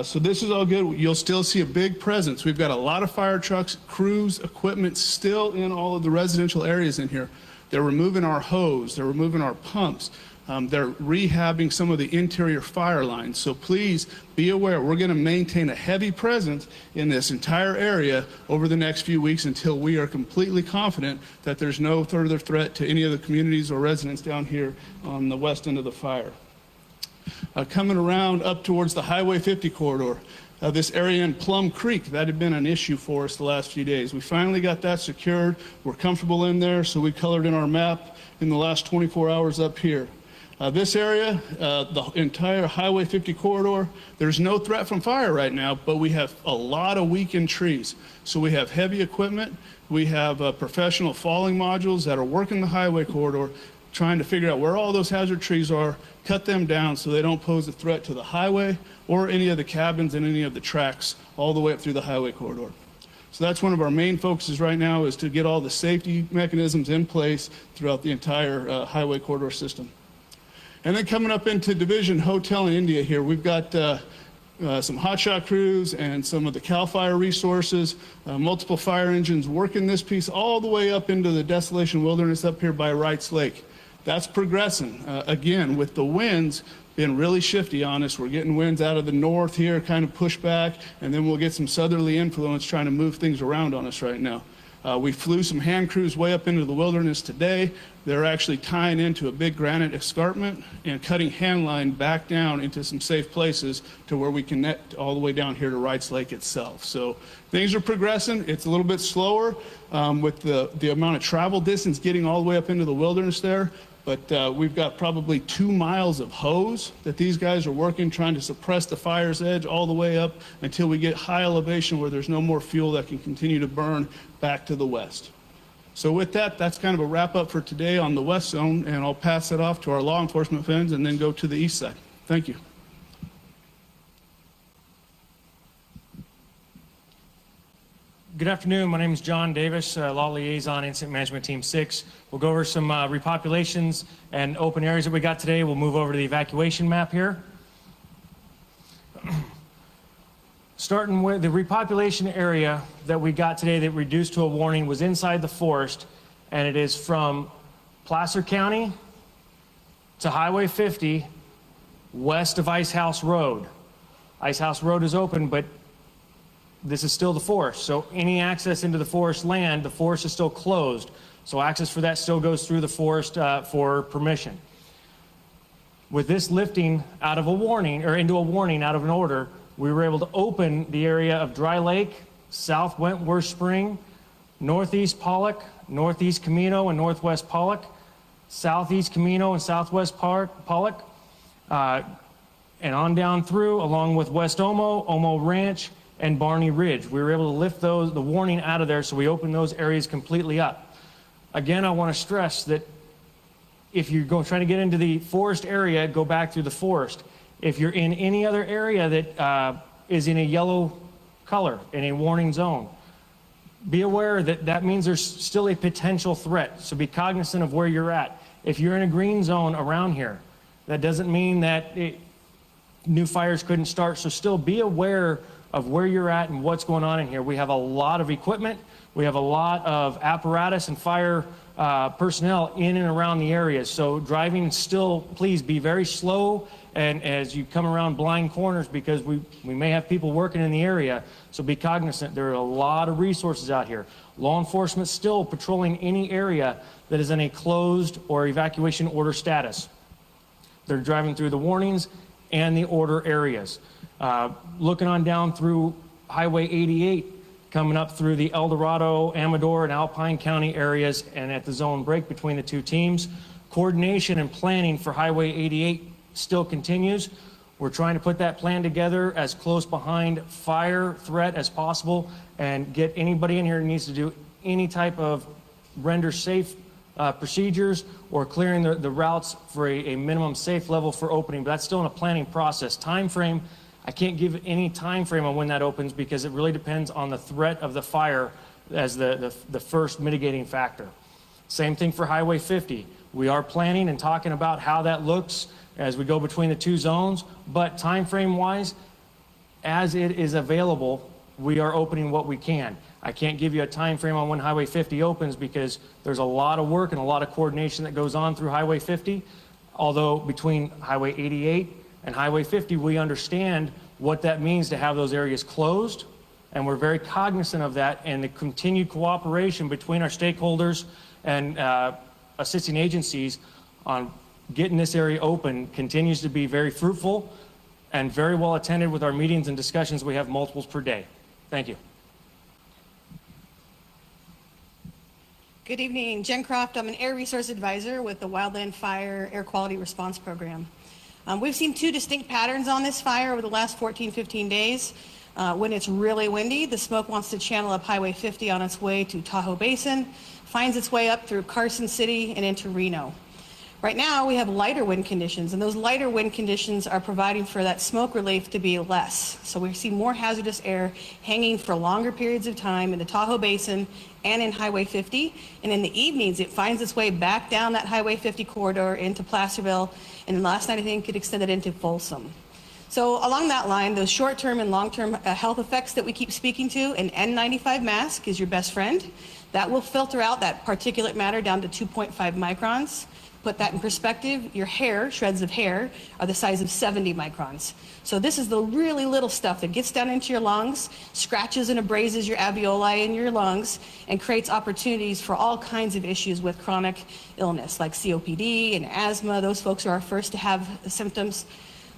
So this is all good. You'll still see a big presence. We've got a lot of fire trucks, crews, equipment still in all of the residential areas in here. They're removing our hose. They're removing our pumps. They're rehabbing some of the interior fire lines. So please be aware, we're going to maintain a heavy presence in this entire area over the next few weeks until we are completely confident that there's no further threat to any of the communities or residents down here on the west end of the fire. Coming around up towards the Highway 50 corridor, this area in Plum Creek, that had been an issue for us the last few days. We finally got that secured. We're comfortable in there, so we colored in our map in the last 24 hours up here. This area, the entire Highway 50 corridor, there's no threat from fire right now, but we have a lot of weakened trees. So we have heavy equipment, we have professional falling modules that are working the highway corridor, trying to figure out where all those hazard trees are, cut them down so they don't pose a threat to the highway or any of the cabins and any of the tracks all the way up through the highway corridor. So that's one of our main focuses right now, is to get all the safety mechanisms in place throughout the entire highway corridor system. And then coming up into Division Hotel in India here, we've got some hotshot crews and some of the CAL FIRE resources, multiple fire engines working this piece all the way up into the Desolation Wilderness up here by Wrights Lake. That's progressing. Again, with the winds being really shifty on us, we're getting winds out of the north here, kind of push back, and then we'll get some southerly influence trying to move things around on us right now. We flew some hand crews way up into the wilderness today. They're actually tying into a big granite escarpment and cutting hand line back down into some safe places to where we connect all the way down here to Wrights Lake itself. So things are progressing. It's a little bit slower with the amount of travel distance getting all the way up into the wilderness there. But we've got probably 2 miles of hose that these guys are working, trying to suppress the fire's edge all the way up until we get high elevation where there's no more fuel that can continue to burn back to the west. So with that, that's kind of a wrap up for today on the west zone, and I'll pass it off to our law enforcement friends and then go to the east side. Thank you. Good afternoon. My name is John Davis, Law Liaison, Incident Management Team 6. We'll go over some repopulations and open areas that we got today. We'll move over to the evacuation map here. Starting with the repopulation area that we got today that reduced to a warning was inside the forest, and it is from Placer County to Highway 50 west of Ice House Road. Ice House Road is open, but this is still the forest, so any access into the forest land, the forest is still closed, so access for that still goes through the forest for permission. With this lifting out of a warning, or into a warning out of an order, we were able to open the area of Dry Lake, South Wentworth Spring, Northeast Pollock, Northeast Camino and Northwest Pollock, Southeast Camino and Southwest Pollock, and on down through, along with West Omo, Omo Ranch, and Barney Ridge. We were able to lift the warning out of there, so we opened those areas completely up. Again, I want to stress that if you're trying to get into the forest area, go back through the forest. If you're in any other area that is in a yellow color, in a warning zone, be aware that that means there's still a potential threat. So be cognizant of where you're at. If you're in a green zone around here, that doesn't mean that new fires couldn't start. So still be aware of where you're at and what's going on in here. We have a lot of equipment. We have a lot of apparatus and fire personnel in and around the areas. So driving still, please be very slow and as you come around blind corners, because we may have people working in the area. So be cognizant. There are a lot of resources out here. Law enforcement still patrolling any area that is in a closed or evacuation order status. They're driving through the warnings and the order areas. Looking on down through Highway 88, coming up through the El Dorado, Amador, and Alpine County areas, and at the zone break between the two teams. Coordination and planning for Highway 88 still continues. We're trying to put that plan together as close behind fire threat as possible and get anybody in here who needs to do any type of render safe procedures or clearing the routes for a minimum safe level for opening. But that's still in a planning process. Time frame, I can't give any time frame on when that opens because it really depends on the threat of the fire as the first mitigating factor. Same thing for Highway 50. We are planning and talking about how that looks as we go between the two zones, but time frame wise, as it is available, we are opening what we can. I can't give you a time frame on when Highway 50 opens because there's a lot of work and a lot of coordination that goes on through Highway 50. Although between Highway 88 and Highway 50, we understand what that means to have those areas closed, and we're very cognizant of that, and the continued cooperation between our stakeholders and assisting agencies on getting this area open continues to be very fruitful and very well attended with our meetings and discussions. We have multiples per day. Thank you. Good evening, Jen Croft. I'm an Air Resource Advisor with the Wildland Fire Air Quality Response Program. We've seen two distinct patterns on this fire over the last 14, 15 days. When it's really windy, the smoke wants to channel up Highway 50 on its way to Tahoe Basin, finds its way up through Carson City and into Reno. Right now, we have lighter wind conditions, and those lighter wind conditions are providing for that smoke relief to be less. So we see more hazardous air hanging for longer periods of time in the Tahoe Basin and in Highway 50. And in the evenings, it finds its way back down that Highway 50 corridor into Placerville, and last night I think it extended into Folsom. So along that line, those short-term and long-term health effects that we keep speaking to, an N95 mask is your best friend. That will filter out that particulate matter down to 2.5 microns. Put that in perspective, your hair, shreds of hair, are the size of 70 microns. So this is the really little stuff that gets down into your lungs, scratches and abrases your alveoli in your lungs, and creates opportunities for all kinds of issues with chronic illness, like COPD and asthma. Those folks are our first to have symptoms.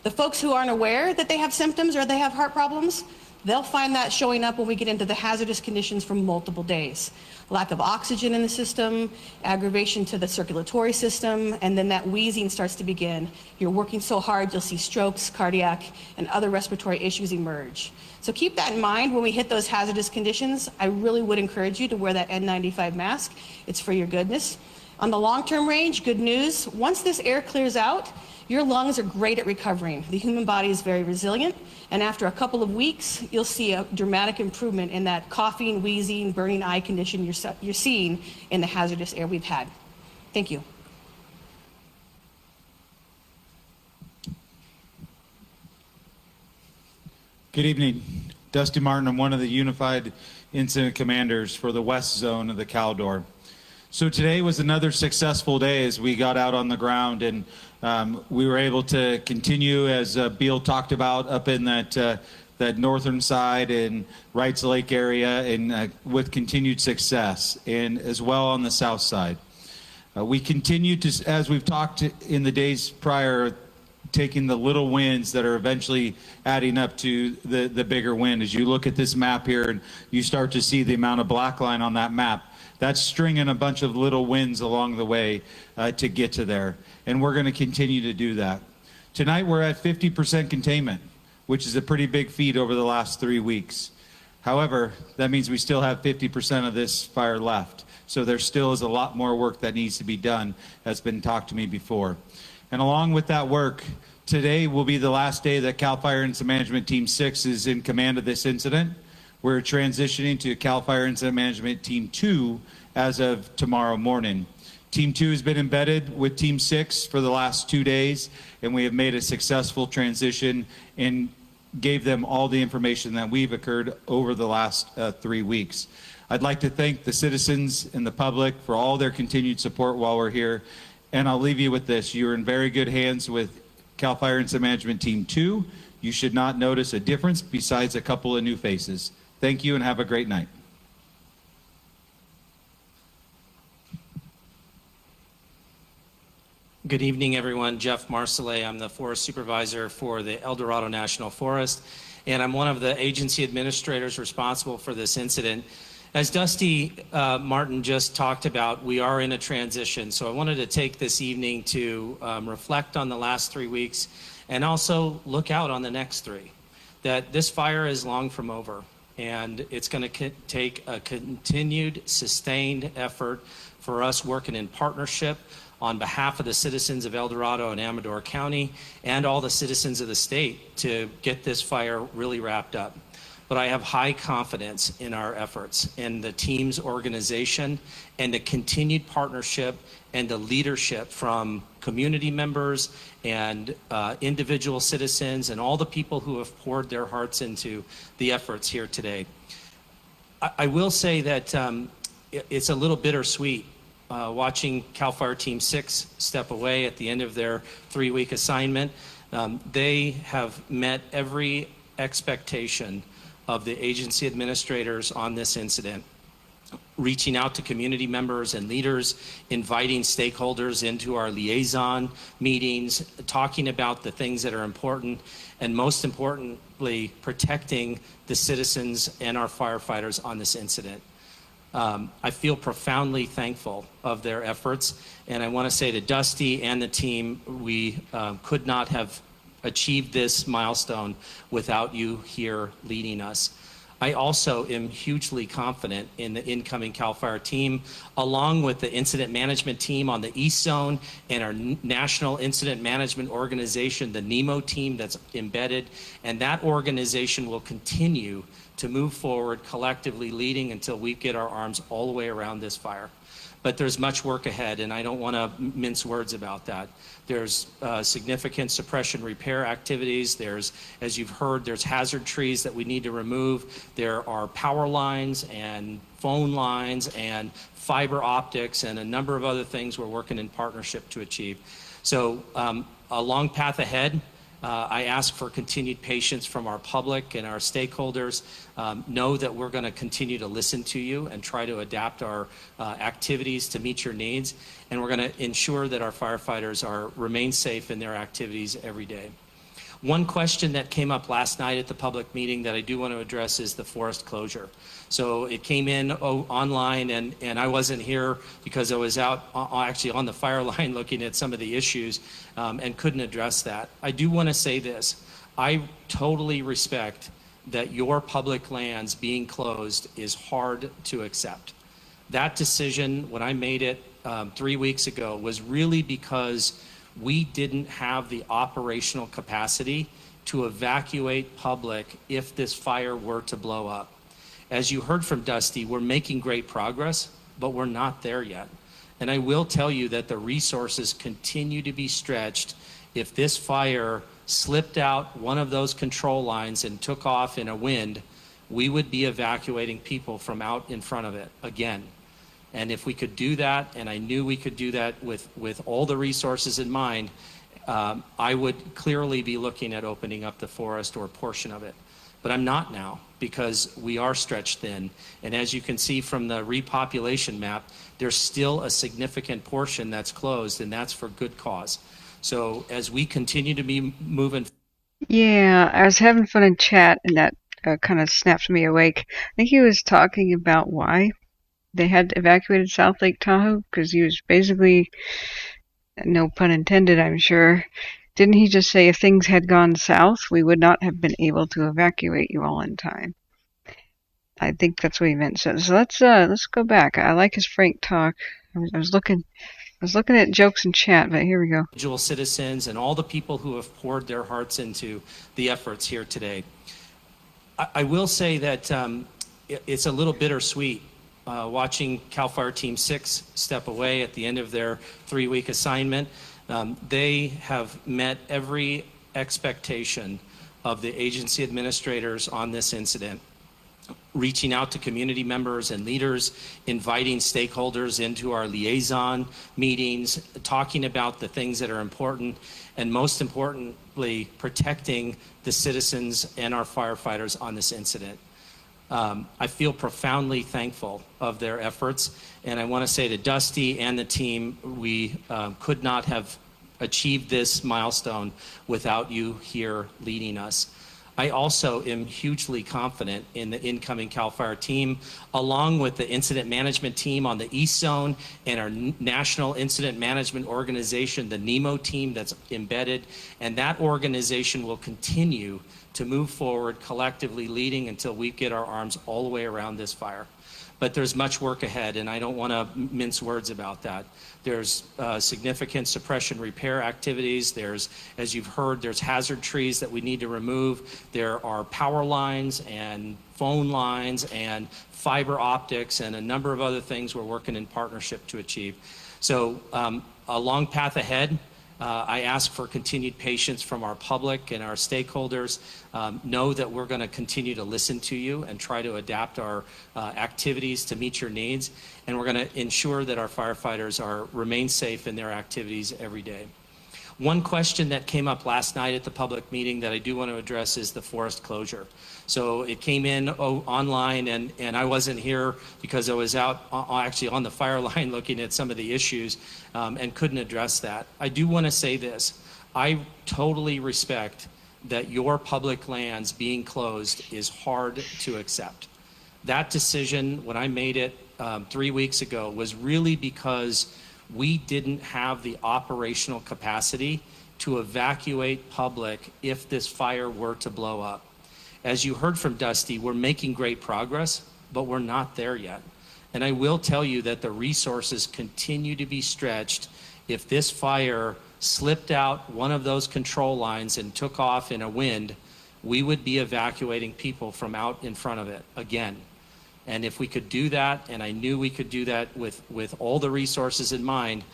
The folks who aren't aware that they have symptoms or they have heart problems, they'll find that showing up when we get into the hazardous conditions for multiple days. Lack of oxygen in the system, aggravation to the circulatory system, and then that wheezing starts to begin. You're working so hard, you'll see strokes, cardiac, and other respiratory issues emerge. So keep that in mind when we hit those hazardous conditions. I really would encourage you to wear that N95 mask. It's for your goodness. On the long-term range, good news. Once this air clears out, your lungs are great at recovering. The human body is very resilient, and after a couple of weeks, you'll see a dramatic improvement in that coughing, wheezing, burning eye condition you're seeing in the hazardous air we've had. Thank you. Good evening. Dusty Martin. I'm one of the Unified Incident Commanders for the West Zone of the Caldor. So today was another successful day as we got out on the ground, and we were able to continue, as Beal talked about, up in that northern side and Wrights Lake area, and with continued success, and as well on the south side. We continue to, as we've talked in the days prior, taking the little wins that are eventually adding up to the bigger win. As you look at this map here and you start to see the amount of black line on that map, that's stringing a bunch of little wins along the way to get to there. And we're going to continue to do that. Tonight we're at 50% containment, which is a pretty big feat over the last 3 weeks. However, that means we still have 50% of this fire left. So there still is a lot more work that needs to be done, that's been talked to me before. And along with that work, today will be the last day that CAL FIRE Incident Management Team 6 is in command of this incident. We're transitioning to CAL FIRE Incident Management Team 2 as of tomorrow morning. Team 2 has been embedded with Team 6 for the last 2 days, and we have made a successful transition and gave them all the information that we've occurred over the last 3 weeks. I'd like to thank the citizens and the public for all their continued support while we're here. And I'll leave you with this. You're in very good hands with CAL FIRE Incident Management Team 2. You should not notice a difference besides a couple of new faces. Thank you and have a great night. Good evening, everyone. Jeff Marcellet. I'm the Forest Supervisor for the El Dorado National Forest, and I'm one of the agency administrators responsible for this incident. As Dusty Martin just talked about, we are in a transition, so I wanted to take this evening to reflect on the last 3 weeks and also look out on the next 3. That this fire is long from over, and it's going to take a continued, sustained effort for us working in partnership on behalf of the citizens of El Dorado and Amador County and all the citizens of the state to get this fire really wrapped up. But I have high confidence in our efforts and the team's organization and the continued partnership and the leadership from community members and individual citizens and all the people who have poured their hearts into the efforts here today. I will say that it's a little bittersweet watching CAL FIRE Team 6 step away at the end of their 3-week assignment. They have met every expectation of the agency administrators on this incident, reaching out to community members and leaders, inviting stakeholders into our liaison meetings, talking about the things that are important, and most importantly, protecting the citizens and our firefighters on this incident. I feel profoundly thankful of their efforts, and I want to say to Dusty and the team, we could not have achieved this milestone without you here leading us. I also am hugely confident in the incoming CAL FIRE team, along with the incident management team on the East Zone and our National Incident Management Organization, the NEMO team that's embedded, and that organization will continue to move forward collectively, leading until we get our arms all the way around this fire. But there's much work ahead, and I don't want to mince words about that. There's significant suppression repair activities. There's, as you've heard, there's hazard trees that we need to remove. There are power lines and phone lines and fiber optics and a number of other things we're working in partnership to achieve. So a long path ahead. I ask for continued patience from our public and our stakeholders. Know that we're going to continue to listen to you and try to adapt our activities to meet your needs. And we're going to ensure that our firefighters remain safe in their activities every day. One question that came up last night at the public meeting that I do want to address is the forest closure. So it came in online, and I wasn't here because I was out actually on the fire line looking at some of the issues and couldn't address that. I do want to say this. I totally respect that your public lands being closed is hard to accept. That decision, when I made it 3 weeks ago, was really because we didn't have the operational capacity to evacuate public if this fire were to blow up. As you heard from Dusty, we're making great progress, but we're not there yet. And I will tell you that the resources continue to be stretched. If this fire slipped out one of those control lines and took off in a wind, we would be evacuating people from out in front of it again. And if we could do that, and I knew we could do that with all the resources in mind, I would clearly be looking at opening up the forest or a portion of it. But I'm not now, because we are stretched thin. And as you can see from the repopulation map, there's still a significant portion that's closed, and that's for good cause. So as we continue to be moving. Yeah, I was having fun in chat, and that kind of snapped me awake. I think he was talking about why they had evacuated South Lake Tahoe, because he was basically, no pun intended, I'm sure. Didn't he just say if things had gone south, we would not have been able to evacuate you all in time? I think that's what he meant. So let's go back. I like his frank talk. I was looking at jokes in chat, but here we go. Individual citizens and all the people who have poured their hearts into the efforts here today. I will say that it's a little bittersweet watching CAL FIRE Team 6 step away at the end of their 3-week assignment. They have met every expectation of the agency administrators on this incident, reaching out to community members and leaders, inviting stakeholders into our liaison meetings, talking about the things that are important, and most importantly, protecting the citizens and our firefighters on this incident. I feel profoundly thankful of their efforts, and I want to say to Dusty and the team, we could not have achieved this milestone without you here leading us. I also am hugely confident in the incoming CAL FIRE team, along with the incident management team on the East Zone and our National Incident Management Organization, the NEMO team that's embedded, and that organization will continue to move forward collectively, leading until we get our arms all the way around this fire. But there's much work ahead, and I don't want to mince words about that. There's significant suppression repair activities. There's, as you've heard, there's hazard trees that we need to remove. There are power lines and phone lines and fiber optics and a number of other things we're working in partnership to achieve. So a long path ahead. I ask for continued patience from our public and our stakeholders. Know that we're going to continue to listen to you and try to adapt our activities to meet your needs. And we're going to ensure that our firefighters remain safe in their activities every day. One question that came up last night at the public meeting that I do want to address is the forest closure. So it came in online, and I wasn't here because I was out actually on the fire line looking at some of the issues and couldn't address that. I do want to say this. I totally respect that your public lands being closed is hard to accept. That decision, when I made it 3 weeks ago, was really because we didn't have the operational capacity to evacuate public if this fire were to blow up. As you heard from Dusty, we're making great progress, but we're not there yet. And I will tell you that the resources continue to be stretched. If this fire slipped out one of those control lines and took off in a wind, we would be evacuating people from out in front of it again. And if we could do that, and I knew we could do that with all the resources in mind,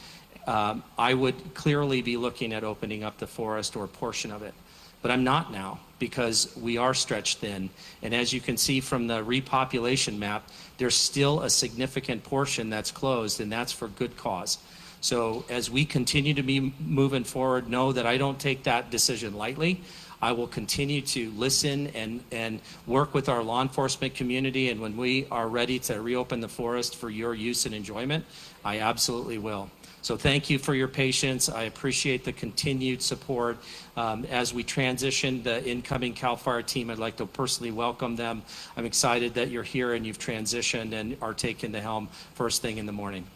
I would clearly be looking at opening up the forest or a portion of it. But I'm not now, because we are stretched thin. And as you can see from the repopulation map, there's still a significant portion that's closed, and that's for good cause. So as we continue to be moving forward, know that I don't take that decision lightly. I will continue to listen and work with our law enforcement community, and when we are ready to reopen the forest for your use and enjoyment, I absolutely will. So thank you for your patience. I appreciate the continued support. As we transition the incoming CAL FIRE team, I'd like to personally welcome them. I'm excited that you're here and you've transitioned and are taking the helm first thing in the morning.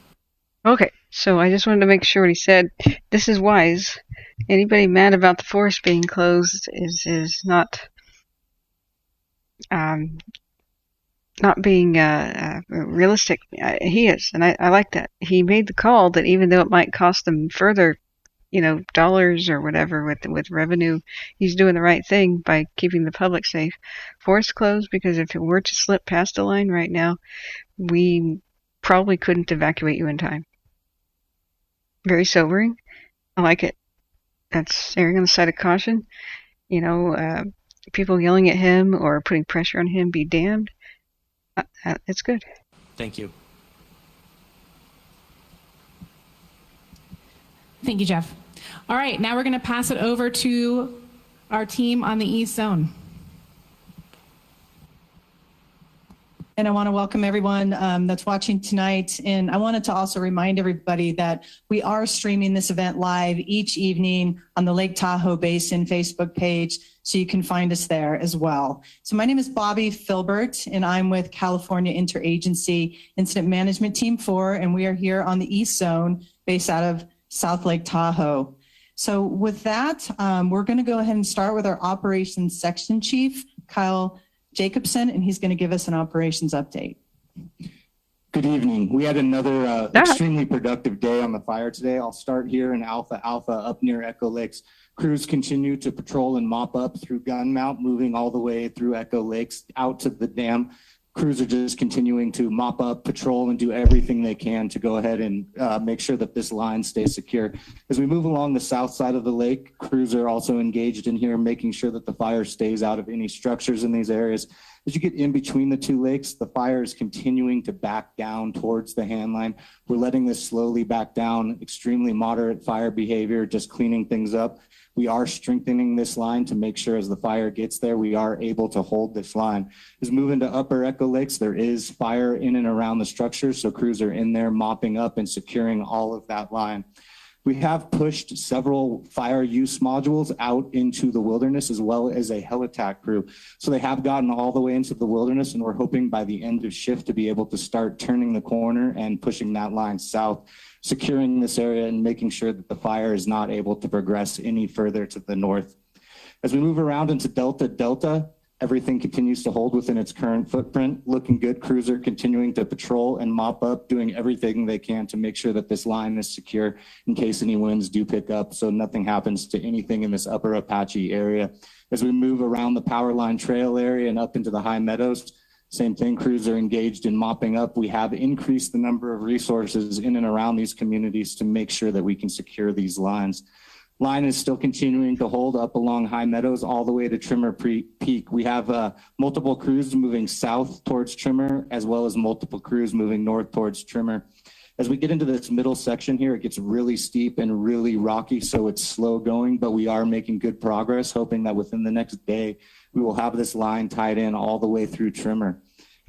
Okay, so I just wanted to make sure what he said. This is wise. Anybody mad about the forest being closed is not being realistic. He is, and I like that. He made the call that even though it might cost them further, dollars or whatever with revenue, he's doing the right thing by keeping the public safe. Forest closed because if it were to slip past the line right now, we probably couldn't evacuate you in time. Very sobering. I like it. That's erring on the side of caution. People yelling at him or putting pressure on him, be damned. It's good. Thank you. Thank you, Jeff. All right, now we're going to pass it over to our team on the East Zone. And I want to welcome everyone that's watching tonight. And I wanted to also remind everybody that we are streaming this event live each evening on the Lake Tahoe Basin Facebook page, so you can find us there as well. So my name is Bobby Filbert, and I'm with California Interagency Incident Management Team 4, and we are here on the East Zone based out of South Lake Tahoe. So with that, we're going to go ahead and start with our Operations Section Chief, Kyle Jacobson, and he's going to give us an operations update. Good evening. We had another extremely productive day on the fire today. I'll start here in Alpha Alpha up near Echo Lake's Crews continue to patrol and mop up through Gun Mount, moving all the way through Echo Lakes out to the dam. Crews are just continuing to mop up, patrol, and do everything they can to go ahead and make sure that this line stays secure. As we move along the south side of the lake, crews are also engaged in here, making sure that the fire stays out of any structures in these areas. As you get in between the two lakes, the fire is continuing to back down towards the hand line. We're letting this slowly back down, extremely moderate fire behavior, just cleaning things up. We are strengthening this line to make sure as the fire gets there, we are able to hold this line. As we move into Upper Echo Lakes, there is fire in and around the structure, so crews are in there mopping up and securing all of that line. We have pushed several fire use modules out into the wilderness as well as a helitack crew. So they have gotten all the way into the wilderness, and we're hoping by the end of shift to be able to start turning the corner and pushing that line south, securing this area and making sure that the fire is not able to progress any further to the north. As we move around into Delta, everything continues to hold within its current footprint. Looking good. Crews are continuing to patrol and mop up, doing everything they can to make sure that this line is secure in case any winds do pick up, so nothing happens to anything in this Upper Apache area. As we move around the power line trail area and up into the high meadows, same thing, crews are engaged in mopping up. We have increased the number of resources in and around these communities to make sure that we can secure these lines. Line is still continuing to hold up along High Meadows all the way to Trimmer Peak. We have multiple crews moving south towards Trimmer, as well as multiple crews moving north towards Trimmer. As we get into this middle section here, it gets really steep and really rocky, so it's slow going, but we are making good progress, hoping that within the next day, we will have this line tied in all the way through Trimmer.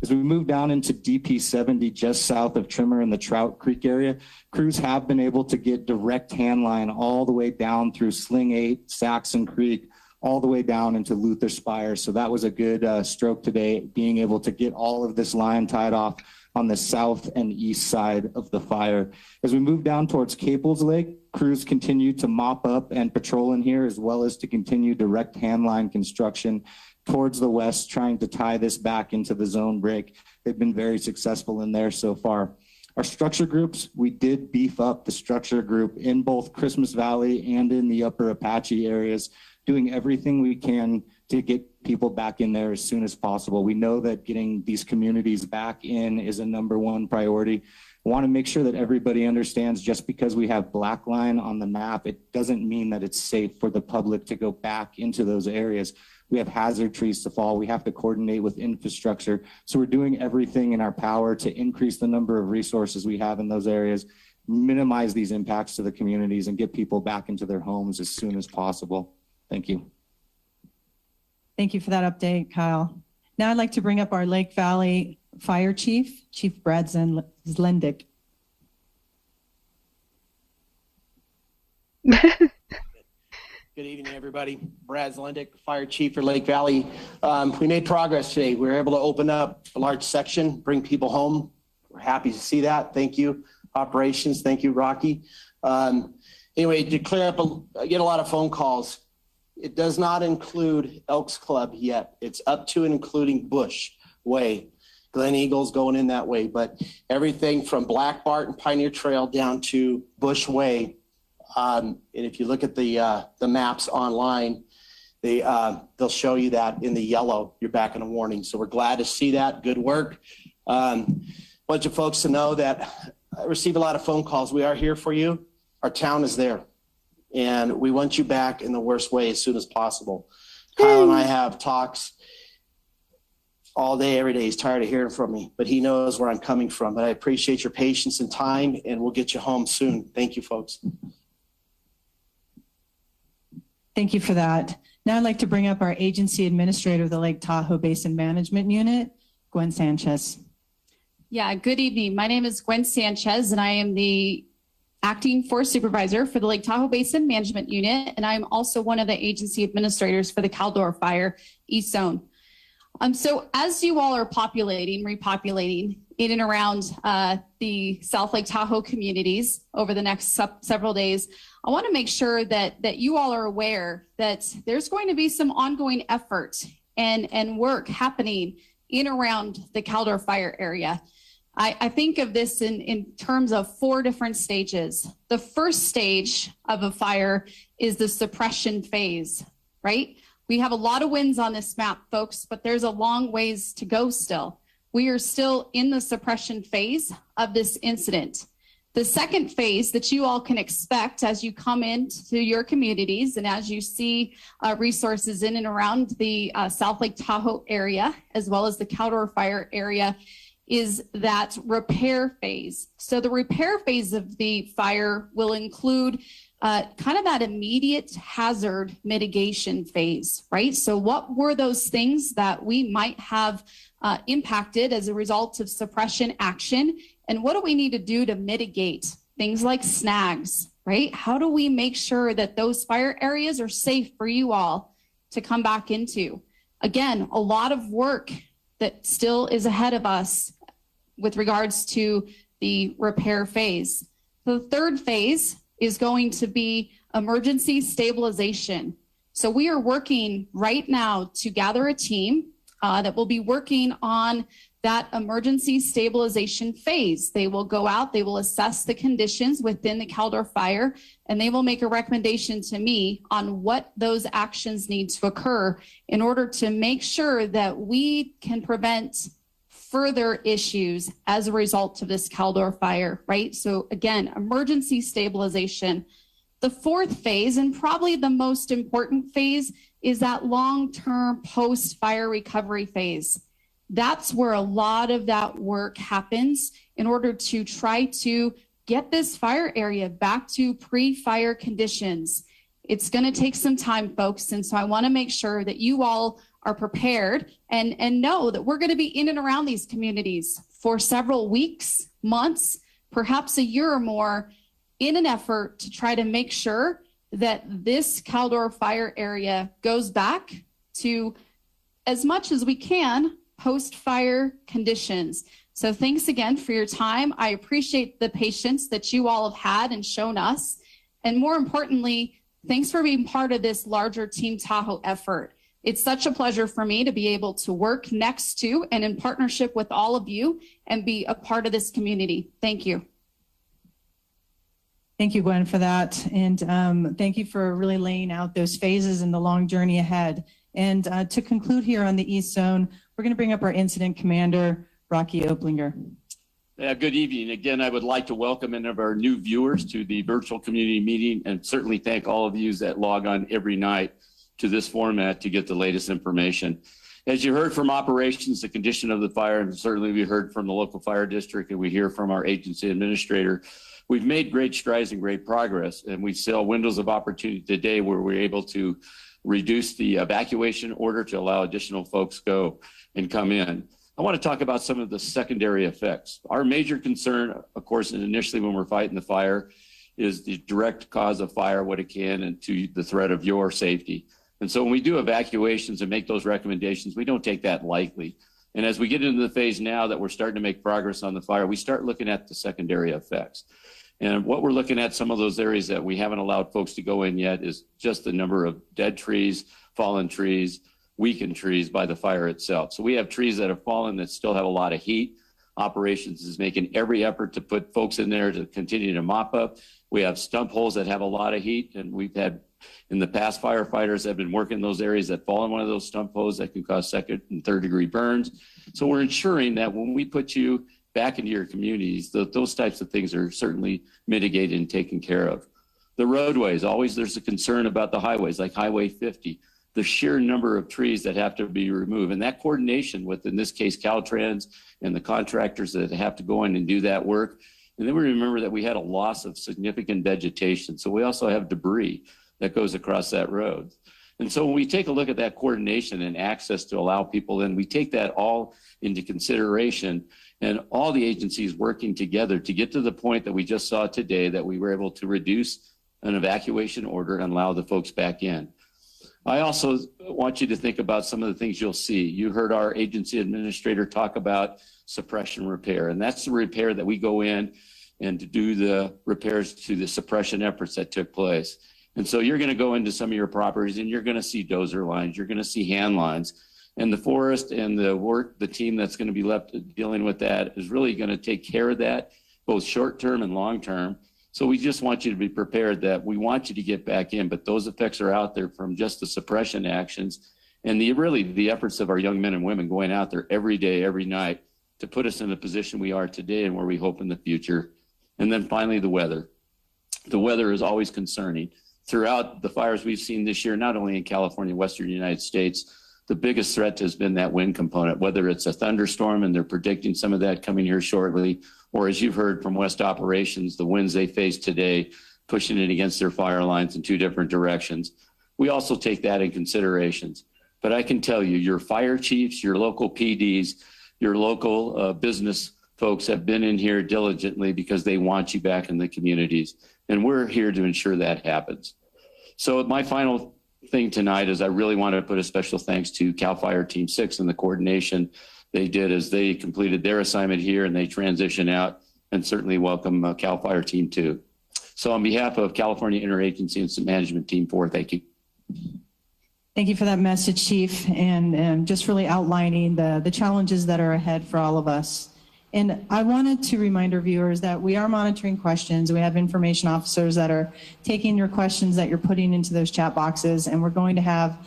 As we move down into DP 70, just south of Trimmer in the Trout Creek area, crews have been able to get direct hand line all the way down through Sling 8, Saxon Creek, all the way down into Luther Spire. So that was a good stroke today, being able to get all of this line tied off on the south and east side of the fire. As we move down towards Caples Lake, crews continue to mop up and patrol in here, as well as to continue direct hand line construction towards the west, trying to tie this back into the zone break. They've been very successful in there so far. Our structure groups, we did beef up the structure group in both Christmas Valley and in the Upper Apache areas, doing everything we can to get people back in there as soon as possible. We know that getting these communities back in is a #1 priority. I want to make sure that everybody understands, just because we have black line on the map, it doesn't mean that it's safe for the public to go back into those areas. We have hazard trees to fall. We have to coordinate with infrastructure. So we're doing everything in our power to increase the number of resources we have in those areas, minimize these impacts to the communities, and get people back into their homes as soon as possible. Thank you. Thank you for that update, Kyle. Now I'd like to bring up our Lake Valley Fire Chief, Chief Brad Zlendick. Good evening, everybody. Brad Zlendick, Fire Chief for Lake Valley. We made progress today. We were able to open up a large section, bring people home. We're happy to see that. Thank you, operations. Thank you, Rocky. Anyway, to clear up, I get a lot of phone calls. It does not include Elks Club yet. It's up to and including Bush Way. Glen Eagle's going in that way, but everything from Black Bart and Pioneer Trail down to Bush Way. And if you look at the maps online, they'll show you that in the yellow. You're back in a warning. So we're glad to see that. Good work. Bunch of folks to know that I receive a lot of phone calls. We are here for you. Our town is there, and we want you back in the worst way as soon as possible. Kyle and I have talks all day, every day. He's tired of hearing from me, but he knows where I'm coming from. But I appreciate your patience and time, and we'll get you home soon. Thank you, folks. Thank you for that. Now I'd like to bring up our agency administrator of the Lake Tahoe Basin Management Unit, Gwen Sanchez. Yeah, good evening. My name is Gwen Sanchez, and I am the acting forest supervisor for the Lake Tahoe Basin Management Unit, and I'm also one of the agency administrators for the Caldor Fire East Zone. So as you all are repopulating in and around the South Lake Tahoe communities over the next several days, I want to make sure that you all are aware that there's going to be some ongoing effort and work happening in around the Caldor Fire area. I think of this in terms of 4 different stages. The first stage of a fire is the suppression phase, right? We have a lot of wins on this map, folks, but there's a long ways to go still. We are still in the suppression phase of this incident. The second phase that you all can expect as you come into your communities and as you see resources in and around the South Lake Tahoe area, as well as the Caldor fire area, is that repair phase. So the repair phase of the fire will include kind of that immediate hazard mitigation phase, right? So what were those things that we might have impacted as a result of suppression action? And what do we need to do to mitigate things like snags, right? How do we make sure that those fire areas are safe for you all to come back into? Again, a lot of work that still is ahead of us with regards to the repair phase. The third phase is going to be emergency stabilization. So we are working right now to gather a team that will be working on that emergency stabilization phase. They will go out, they will assess the conditions within the Caldor fire, and they will make a recommendation to me on what those actions need to occur in order to make sure that we can prevent further issues as a result of this Caldor fire, right? So again, emergency stabilization. The fourth phase, and probably the most important phase, is that long-term post-fire recovery phase. That's where a lot of that work happens in order to try to get this fire area back to pre-fire conditions. It's going to take some time, folks, and so I want to make sure that you all are prepared and know that we're going to be in and around these communities for several weeks, months, perhaps a year or more, in an effort to try to make sure that this Caldor fire area goes back to, as much as we can, post-fire conditions. So thanks again for your time. I appreciate the patience that you all have had and shown us. And more importantly, thanks for being part of this larger Team Tahoe effort. It's such a pleasure for me to be able to work next to and in partnership with all of you and be a part of this community. Thank you. Thank you, Gwen, for that. And thank you for really laying out those phases and the long journey ahead. And to conclude here on the East Zone, we're going to bring up our incident commander, Rocky Oplinger. Good evening. Again, I would like to welcome any of our new viewers to the virtual community meeting and certainly thank all of you that log on every night to this format to get the latest information. As you heard from operations, the condition of the fire, and certainly we heard from the local fire district and we hear from our agency administrator, we've made great strides and great progress, and we saw windows of opportunity today where we're able to reduce the evacuation order to allow additional folks go and come in. I want to talk about some of the secondary effects. Our major concern, of course, initially when we're fighting the fire, is the direct cause of fire, what it can, and to the threat of your safety. And so when we do evacuations and make those recommendations, we don't take that lightly. And as we get into the phase now that we're starting to make progress on the fire, we start looking at the secondary effects. And what we're looking at, some of those areas that we haven't allowed folks to go in yet, is just the number of dead trees, fallen trees, weakened trees by the fire itself. So we have trees that have fallen that still have a lot of heat. Operations is making every effort to put folks in there to continue to mop up. We have stump holes that have a lot of heat, and we've had in the past firefighters have been working those areas that fall in one of those stump holes that can cause second and third degree burns. So we're ensuring that when we put you back into your communities, those types of things are certainly mitigated and taken care of. The roadways, always there's a concern about the highways, like Highway 50, the sheer number of trees that have to be removed. And that coordination with, in this case, Caltrans and the contractors that have to go in and do that work. And then we remember that we had a loss of significant vegetation. So we also have debris that goes across that road. And so when we take a look at that coordination and access to allow people in, we take that all into consideration, and all the agencies working together to get to the point that we just saw today, that we were able to reduce an evacuation order and allow the folks back in. I also want you to think about some of the things you'll see. You heard our agency administrator talk about suppression repair, and that's the repair that we go in and to do the repairs to the suppression efforts that took place. And so you're going to go into some of your properties and you're going to see dozer lines, you're going to see hand lines. And the forest and the team that's going to be left dealing with that is really going to take care of that, both short-term and long-term. So we just want you to be prepared that we want you to get back in, but those effects are out there from just the suppression actions and the efforts of our young men and women going out there every day, every night to put us in the position we are today and where we hope in the future. And then finally, the weather. The weather is always concerning. Throughout the fires we've seen this year, not only in California, Western United States, the biggest threat has been that wind component, whether it's a thunderstorm, and they're predicting some of that coming here shortly, or as you've heard from West Operations, the winds they face today, pushing it against their fire lines in two different directions. We also take that in considerations. But I can tell you, your fire chiefs, your local PDs, your local business folks have been in here diligently because they want you back in the communities. And we're here to ensure that happens. So my final thing tonight is I really want to put a special thanks to CAL FIRE Team 6 and the coordination they did as they completed their assignment here and they transition out, and certainly welcome CAL FIRE Team 2. So on behalf of California Interagency Incident Management Team 4, thank you. Thank you for that message, Chief, and just really outlining the challenges that are ahead for all of us. And I wanted to remind our viewers that we are monitoring questions. We have information officers that are taking your questions that you're putting into those chat boxes, and we're going to have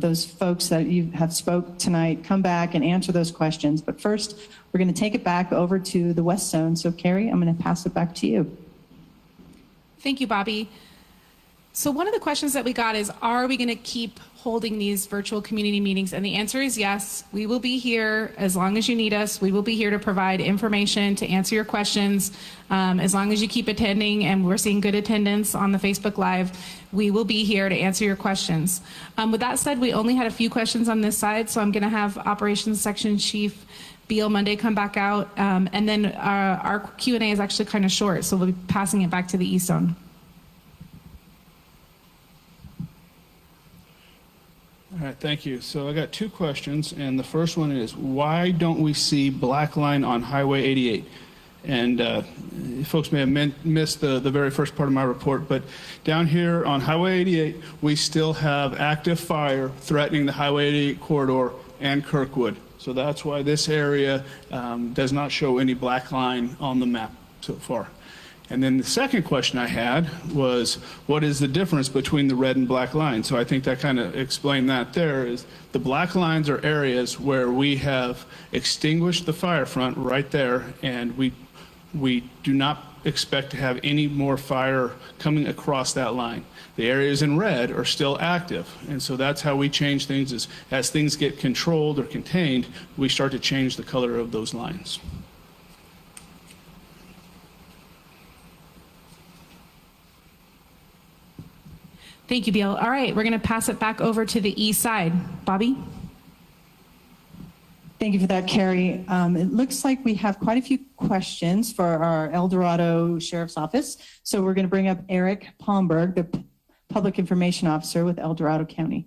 those folks that you have spoke tonight come back and answer those questions. But first, we're going to take it back over to the West Zone. So, Carrie, I'm going to pass it back to you. Thank you, Bobby. So one of the questions that we got is, are we going to keep holding these virtual community meetings? And the answer is yes. We will be here as long as you need us. We will be here to provide information, to answer your questions. As long as you keep attending, and we're seeing good attendance on the Facebook Live, we will be here to answer your questions. With that said, we only had a few questions on this side, so I'm going to have Operations Section Chief Beal Monday come back out. And then our Q&A is actually kind of short, so we'll be passing it back to the East Zone. All right, thank you. So I got two questions, and the first one is, why don't we see black line on Highway 88? And folks may have missed the very first part of my report, but down here on Highway 88, we still have active fire threatening the Highway 88 corridor and Kirkwood. So that's why this area does not show any black line on the map so far. And then the second question I had was, what is the difference between the red and black lines? So I think that kind of explained that there is the black lines are areas where we have extinguished the fire front right there, and we do not expect to have any more fire coming across that line. The areas in red are still active, and so that's how we change things. Is as things get controlled or contained, we start to change the color of those lines. Thank you, Beal. All right, we're going to pass it back over to the east side. Bobby? Thank you for that, Carrie. It looks like we have quite a few questions for our El Dorado Sheriff's Office. So we're going to bring up Eric Palmberg, the Public Information Officer with El Dorado County.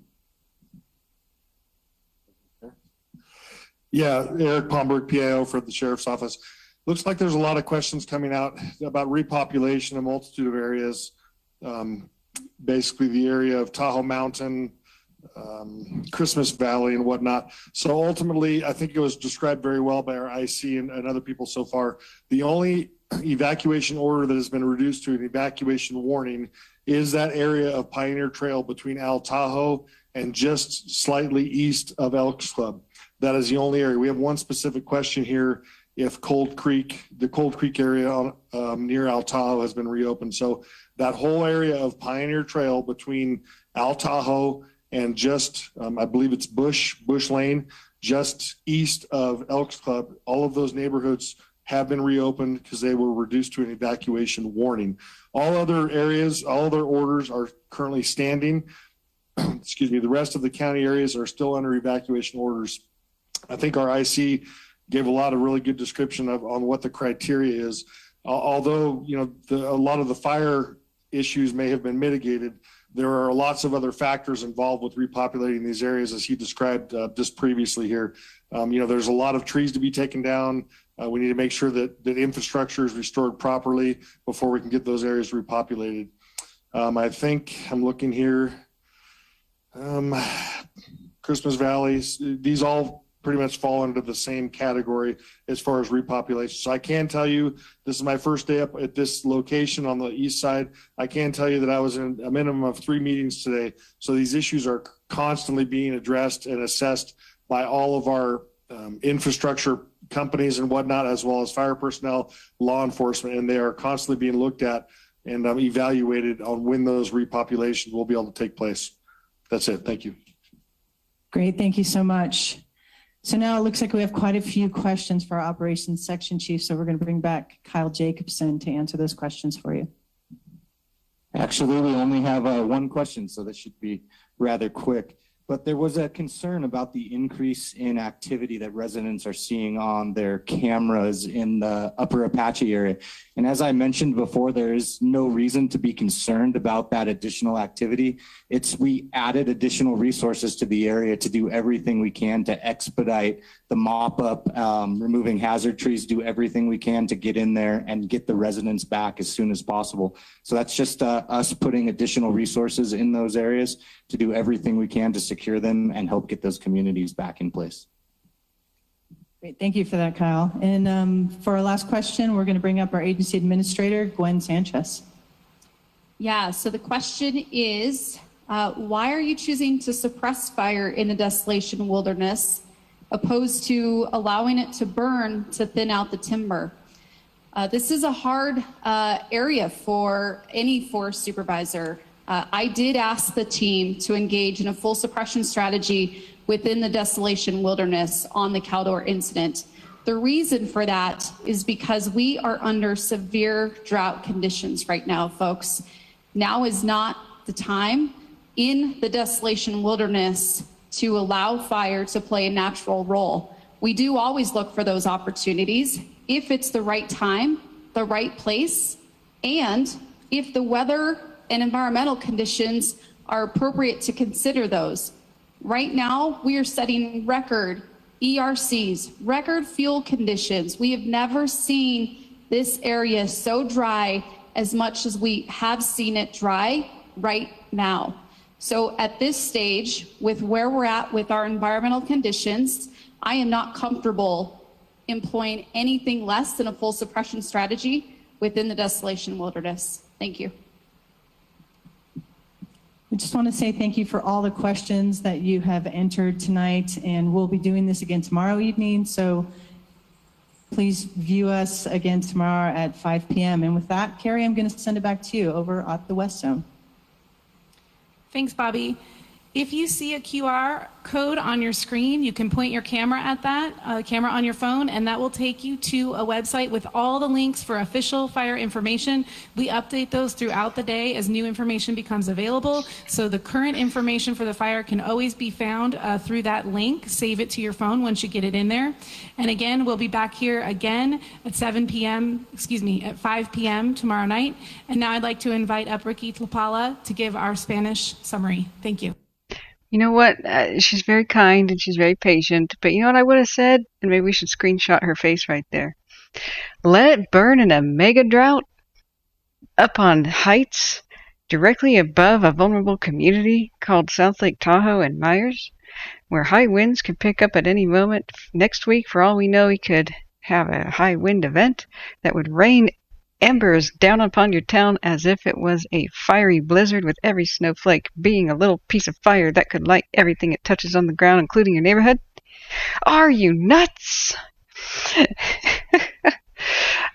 Yeah, Eric Palmberg, PIO for the Sheriff's Office. Looks like there's a lot of questions coming out about repopulation, a multitude of areas. Basically the area of Tahoe Mountain, Christmas Valley and whatnot. So ultimately, I think it was described very well by our IC and other people so far. The only evacuation order that has been reduced to an evacuation warning is that area of Pioneer Trail between Al Tahoe and just slightly east of Elks Club. That is the only area. We have one specific question here, if the Cold Creek area near Al Tahoe has been reopened. So that whole area of Pioneer Trail between Al Tahoe and just, I believe it's Bush Lane, just east of Elks Club, all of those neighborhoods have been reopened because they were reduced to an evacuation warning. All other areas, all other orders are currently standing. Excuse me, the rest of the county areas are still under evacuation orders. I think our IC gave a lot of really good description on what the criteria is. Although, a lot of the fire issues may have been mitigated, there are lots of other factors involved with repopulating these areas, as he described just previously here. There's a lot of trees to be taken down. We need to make sure that infrastructure is restored properly before we can get those areas repopulated. I think I'm looking here. Christmas Valley, these all pretty much fall under the same category as far as repopulation. So I can tell you, this is my first day up at this location on the east side. I can tell you that I was in a minimum of 3 meetings today. So these issues are constantly being addressed and assessed by all of our infrastructure companies and whatnot, as well as fire personnel, law enforcement, and they are constantly being looked at and evaluated on when those repopulations will be able to take place. That's it. Thank you. Great. Thank you so much. So now it looks like we have quite a few questions for our operations section chief. So we're going to bring back Kyle Jacobson to answer those questions for you. Actually, we only have one question, so that should be rather quick. But there was a concern about the increase in activity that residents are seeing on their cameras in the upper Apache area. And as I mentioned before, there is no reason to be concerned about that additional activity. We added additional resources to the area to do everything we can to expedite the mop up, removing hazard trees, do everything we can to get in there and get the residents back as soon as possible. So that's just us putting additional resources in those areas to do everything we can to secure them and help get those communities back in place. Great, thank you for that, Kyle. And for our last question, we're going to bring up our agency administrator, Gwen Sanchez. Yeah, so the question is, why are you choosing to suppress fire in the desolation wilderness opposed to allowing it to burn to thin out the timber? This is a hard area for any forest supervisor. I did ask the team to engage in a full suppression strategy within the desolation wilderness on the Caldor incident. The reason for that is because we are under severe drought conditions right now, folks. Now is not the time in the desolation wilderness to allow fire to play a natural role. We do always look for those opportunities if it's the right time, the right place, and if the weather and environmental conditions are appropriate to consider those. Right now, we are setting record ERCs, record fuel conditions. We have never seen this area so dry as much as we have seen it dry right now. So at this stage, with where we're at with our environmental conditions, I am not comfortable employing anything less than a full suppression strategy within the desolation wilderness. Thank you. I just want to say thank you for all the questions that you have entered tonight, and we'll be doing this again tomorrow evening. So please view us again tomorrow at 5 p.m. And with that, Carrie, I'm going to send it back to you over at the West Zone. Thanks, Bobby. If you see a QR code on your screen, you can point your camera at that, camera on your phone, and that will take you to a website with all the links for official fire information. We update those throughout the day as new information becomes available. So the current information for the fire can always be found through that link. Save it to your phone once you get it in there. And again, we'll be back here again at 5 p.m. tomorrow night. And now I'd like to invite up Ricky Tlapala to give our Spanish summary. Thank you. You know what? She's very kind and she's very patient. But you know what I would have said? And maybe we should screenshot her face right there. Let it burn in a mega drought up on heights directly above a vulnerable community called South Lake Tahoe and Myers, where high winds could pick up at any moment. Next week, for all we know, we could have a high wind event that would rain embers down upon your town as if it was a fiery blizzard, with every snowflake being a little piece of fire that could light everything it touches on the ground, including your neighborhood. Are you nuts?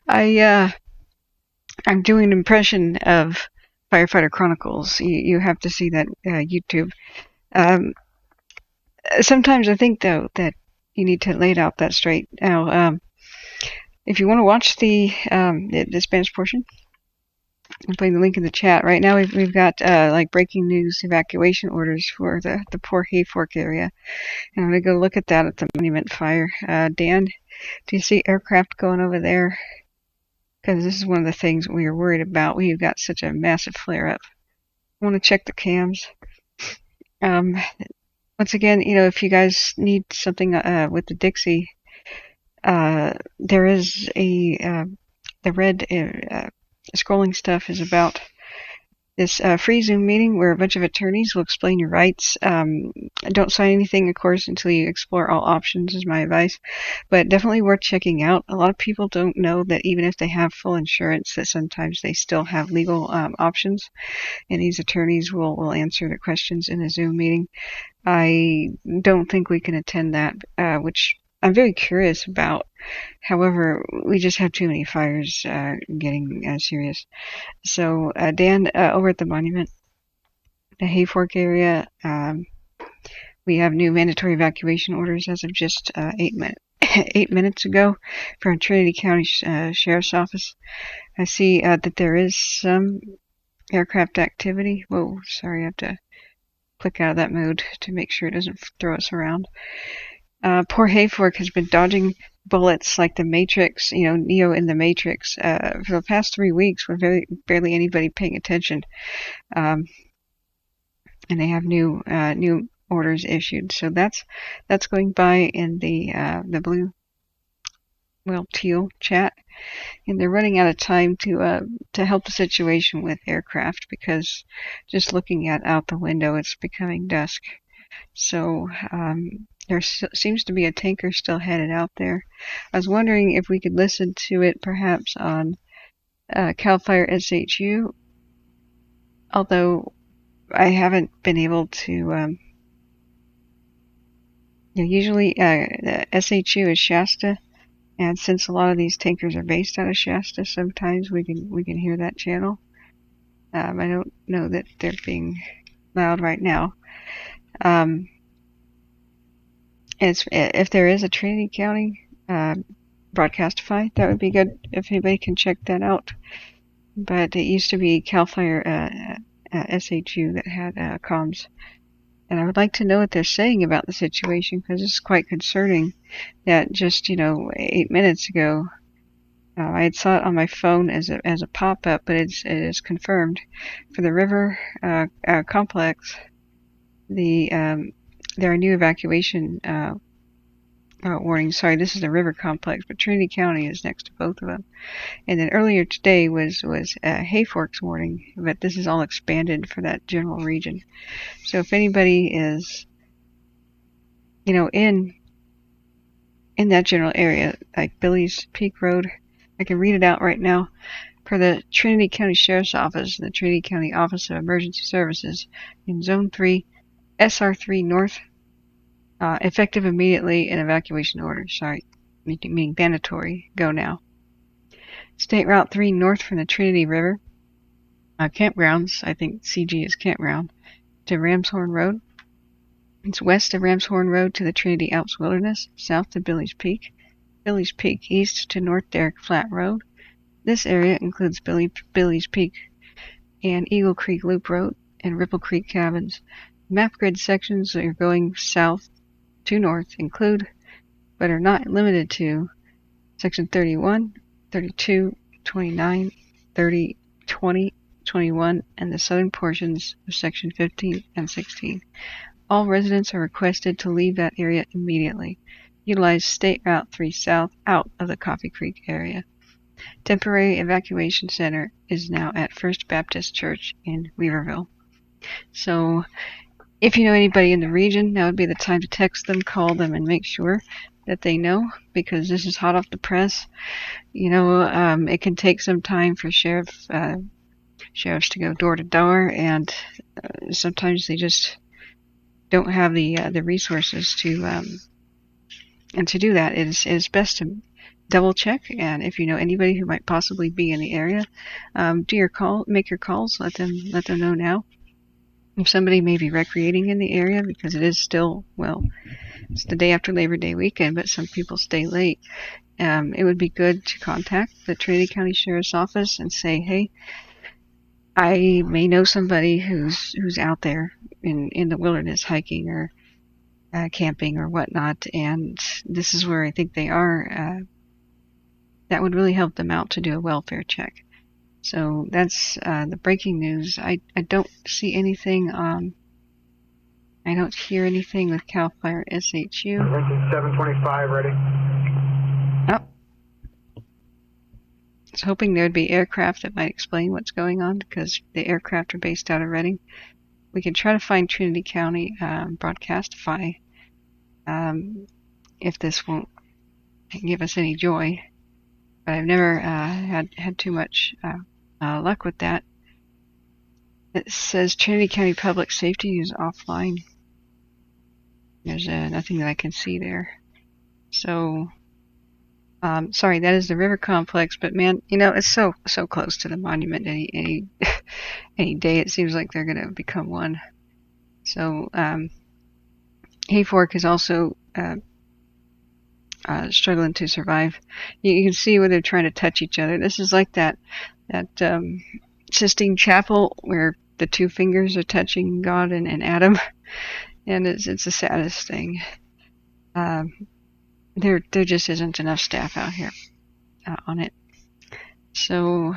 I'm doing an impression of Firefighter Chronicles. You have to see that YouTube. Sometimes I think, though, that you need to lay it out that straight. Now, if you want to watch the Spanish portion, I'm putting the link in the chat. Right now we've got like breaking news evacuation orders for the poor Hayfork area. And I'm going to go look at that at the Monument Fire. Dan, do you see aircraft going over there? Because this is one of the things we are worried about. We've got such a massive flare-up. I want to check the cams. Once again, you know, if you guys need something with the Dixie, there is the red scrolling stuff is about this free Zoom meeting where a bunch of attorneys will explain your rights. Don't sign anything, of course, until you explore all options, is my advice. But definitely worth checking out. A lot of people don't know that even if they have full insurance, that sometimes they still have legal options, and these attorneys will answer the questions in a Zoom meeting. I don't think we can attend that, which I'm very curious about. However, we just have too many fires getting serious. So, Dan, over at the monument, the Hayfork area, we have new mandatory evacuation orders as of just 8 minutes ago from Trinity County Sheriff's Office. I see that there is some aircraft activity. Whoa, sorry, I have to click out of that mode to make sure it doesn't throw us around. Poor Hayfork has been dodging bullets like the Matrix, Neo in the Matrix, for the past 3 weeks with barely anybody paying attention. And they have new orders issued. So that's going by in the blue, teal chat. And they're running out of time to help the situation with aircraft, because just looking out the window, it's becoming dusk. So there seems to be a tanker still headed out there. I was wondering if we could listen to it perhaps on CAL FIRE SHU, although I haven't been able to. Usually the SHU is Shasta, and since a lot of these tankers are based out of Shasta, sometimes we can hear that channel. I don't know that they're being loud right now. If there is a Trinity County broadcastify, that would be good if anybody can check that out. But it used to be CAL FIRE SHU that had comms. And I would like to know what they're saying about the situation, because it's quite concerning that just, 8 minutes ago, I had saw it on my phone as a pop-up, but it is confirmed. For the river complex, there are new evacuation warnings. Sorry, this is the river complex, but Trinity County is next to both of them. And then earlier today was Hayfork's warning, but this is all expanded for that general region. So if anybody is, in that general area, like Billy's Peak Road, I can read it out right now. For the Trinity County Sheriff's Office and the Trinity County Office of Emergency Services in Zone 3, SR3 North, effective immediately in evacuation order. Sorry, meaning mandatory. Go now. State Route 3 north from the Trinity River, campgrounds, I think CG is campground, to Ramshorn Road. It's west of Ramshorn Road to the Trinity Alps Wilderness, south to Billy's Peak east to North Derrick Flat Road. This area includes Billy's Peak and Eagle Creek Loop Road and Ripple Creek Cabins. Map grid sections that are going south to north include, but are not limited to, Section 31, 32, 29, 30, 20, 21, and the southern portions of Section 15 and 16. All residents are requested to leave that area immediately. Utilize State Route 3 South out of the Coffee Creek area. Temporary evacuation center is now at First Baptist Church in Weaverville. So, if you know anybody in the region, now would be the time to text them, call them, and make sure that they know, because this is hot off the press. It can take some time for sheriffs to go door to door, and sometimes they just don't have the resources to do that. It is best to double check, and if you know anybody who might possibly be in the area, make your calls, let them know now. If somebody may be recreating in the area, because it is still, it's the day after Labor Day weekend, but some people stay late, it would be good to contact the Trinity County Sheriff's Office and say, hey, I may know somebody who's out there in the wilderness hiking or camping or whatnot, and this is where I think they are. That would really help them out to do a welfare check. So that's the breaking news. I don't see anything I don't hear anything with CAL FIRE SHU. 725 ready. Oh. was hoping there would be aircraft that might explain what's going on, because the aircraft are based out of Redding. We can try to find Trinity County Broadcastify if this won't give us any joy. But I've never had too much luck with that. It says Trinity County Public Safety is offline. There's nothing that I can see there. So, sorry, that is the river complex. But man, you know, it's so close to the monument. Any day it seems like they're going to become one. So, Hayfork is also struggling to survive. You can see where they're trying to touch each other. This is like that Sistine Chapel where the two fingers are touching God and Adam, and it's the saddest thing. There just isn't enough staff out here on it. So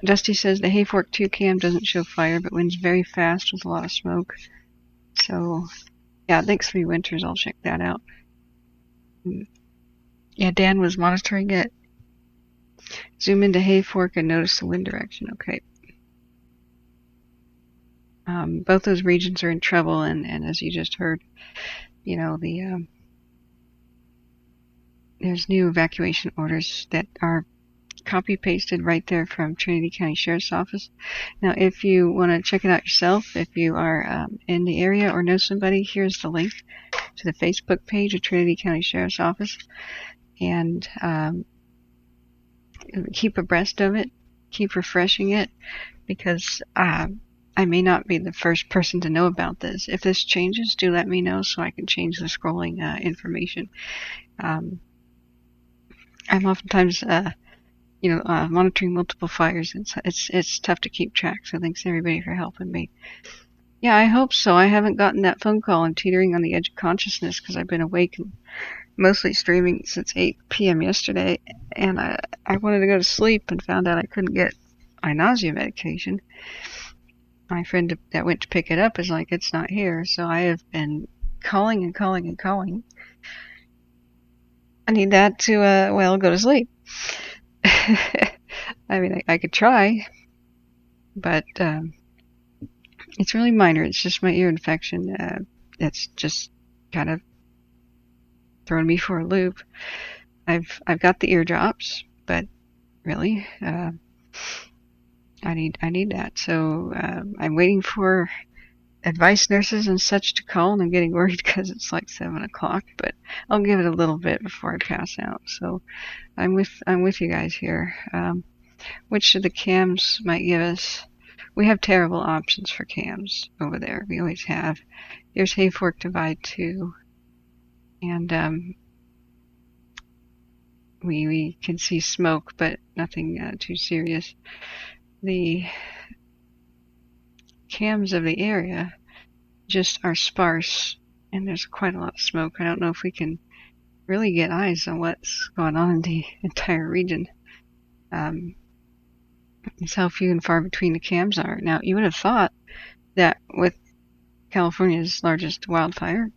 Dusty says the Hayfork 2 cam doesn't show fire, but wind's very fast with a lot of smoke. So yeah, thanks 3 winters. I'll check that out. Yeah, Dan was monitoring it. Zoom into Hayfork and notice the wind direction. Okay. Both those regions are in trouble, and as you just heard, you know, there's new evacuation orders that are copy-pasted right there from Trinity County Sheriff's Office. Now, if you want to check it out yourself, if you are in the area or know somebody, here's the link to the Facebook page of Trinity County Sheriff's Office. And keep abreast of it, keep refreshing it, because I may not be the first person to know about this. If this changes, do let me know so I can change the scrolling information. I'm oftentimes, monitoring multiple fires. It's tough to keep track. So thanks everybody for helping me. Yeah, I hope so. I haven't gotten that phone call. I'm teetering on the edge of consciousness because I've been awake and mostly streaming since 8 p.m. yesterday, and I wanted to go to sleep and found out I couldn't get my nausea medication. My friend that went to pick it up is like, it's not here. So I have been calling and calling and calling. I need that to, go to sleep. I mean, I could try, but it's really minor. It's just my ear infection. That's just kind of throwing me for a loop. I've got the eardrops, but really, I need that. So I'm waiting for advice nurses and such to call, and I'm getting worried because it's like 7 o'clock. But I'll give it a little bit before I pass out. So I'm with you guys here. Which of the cams might give us? We have terrible options for cams over there. We always have. Here's Hayfork Divide 2. And we can see smoke, but nothing too serious. The cams of the area just are sparse, and there's quite a lot of smoke. I don't know if we can really get eyes on what's going on in the entire region. It's how few and far between the cams are. Now, you would have thought that with California's largest wildfire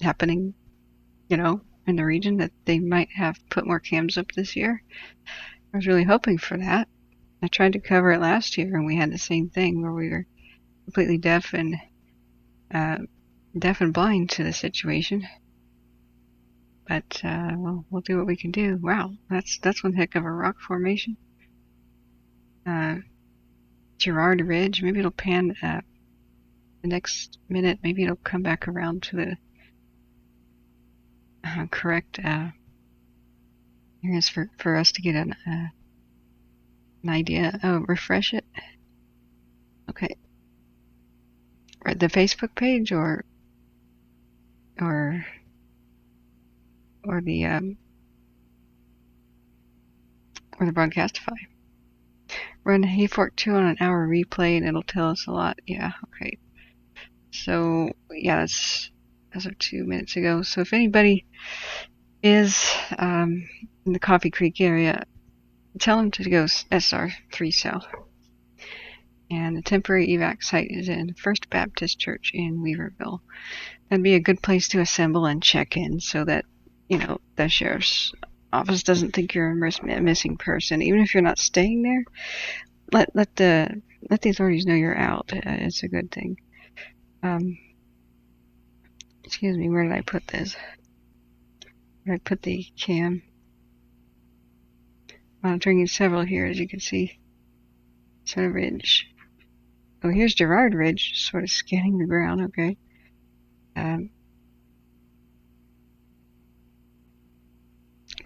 happening, in the region, that they might have put more cams up this year. I was really hoping for that. I tried to cover it last year, and we had the same thing where we were completely deaf and blind to the situation. But we'll do what we can do. Wow, that's one heck of a rock formation. Girard Ridge. Maybe it'll pan the next minute. Maybe it'll come back around to the correct areas for us to get an idea. Oh, refresh it. Okay. Or the Facebook page or the Broadcastify. Run Hayfork 2 on an hour replay and it'll tell us a lot. Yeah, okay. So, yeah, that's as of 2 minutes ago. So if anybody is in the Coffee Creek area, tell them to go SR3 South. And the temporary EVAC site is in First Baptist Church in Weaverville. That'd be a good place to assemble and check in so that, the sheriff's office doesn't think you're a missing person, even if you're not staying there, let the authorities know you're out. It's a good thing. Excuse me, where did I put this? Where did I put the cam? Monitoring several here, as you can see. Center Ridge. Oh, here's Gerard Ridge, sort of scanning the ground. Okay.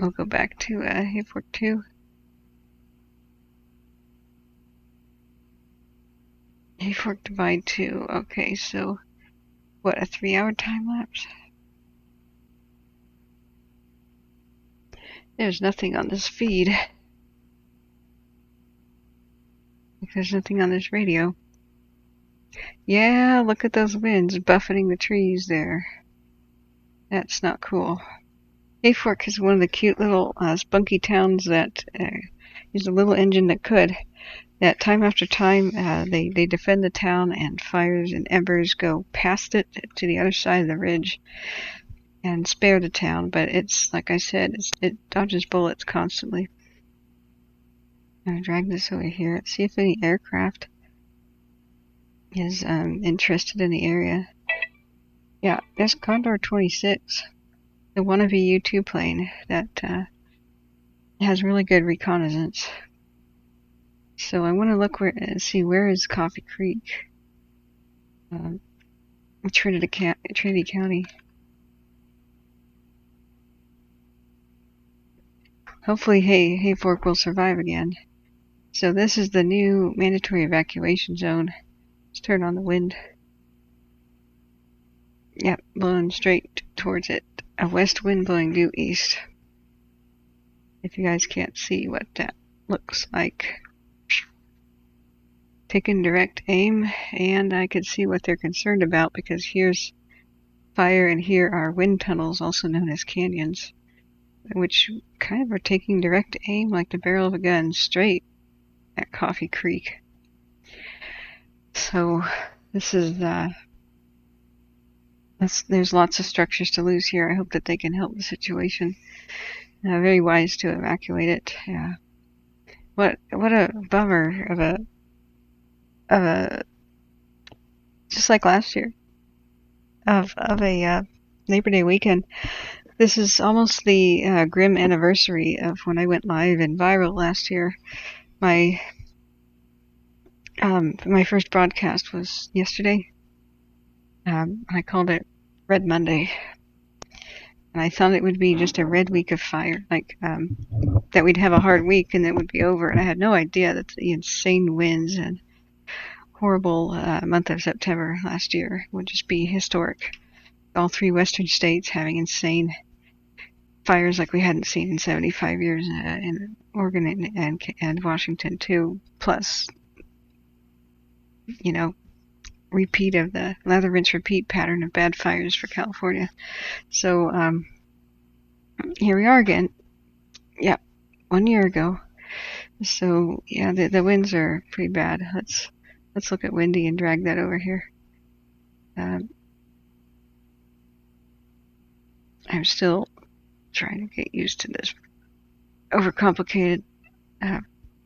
We'll go back to Hayfork 2. Hayfork Divide 2. Okay, so what, a 3-hour time lapse? There's nothing on this feed. There's nothing on this radio. Yeah, look at those winds buffeting the trees there. That's not cool. Hayfork is one of the cute little spunky towns that is a little engine that could. That time after time, they defend the town, and fires and embers go past it to the other side of the ridge and spare the town. But it's, like I said, it dodges bullets constantly. I'm going to drag this over here. See if any aircraft is interested in the area. Yeah, there's Caldor 26, the wannabe U-2 plane that has really good reconnaissance. So I want to look see where is Coffee Creek, Trinity County. Hopefully, Hayfork will survive again. So this is the new mandatory evacuation zone. Let's turn on the wind. Yep, blowing straight towards it. A west wind blowing due east. If you guys can't see what that looks like. Taking direct aim, and I could see what they're concerned about, because here's fire and here are wind tunnels, also known as canyons, which kind of are taking direct aim like the barrel of a gun straight at Coffee Creek. So this is there's lots of structures to lose here. I hope that they can help the situation. Very wise to evacuate it. Yeah. What a bummer of a just like last year of a Labor Day weekend. This is almost the grim anniversary of when I went live and viral last year. My first broadcast was yesterday. I called it Red Monday, and I thought it would be just a red week of fire, like that we'd have a hard week and it would be over. And I had no idea that the insane winds and horrible month of September last year would just be historic. All 3 western states having insane fires like we hadn't seen in 75 years in Oregon and Washington too. Plus, repeat of the lather, rinse, repeat pattern of bad fires for California. So here we are again. Yeah, 1 year ago. So yeah, the winds are pretty bad. Let's look at windy and drag that over here. I'm still trying to get used to this overcomplicated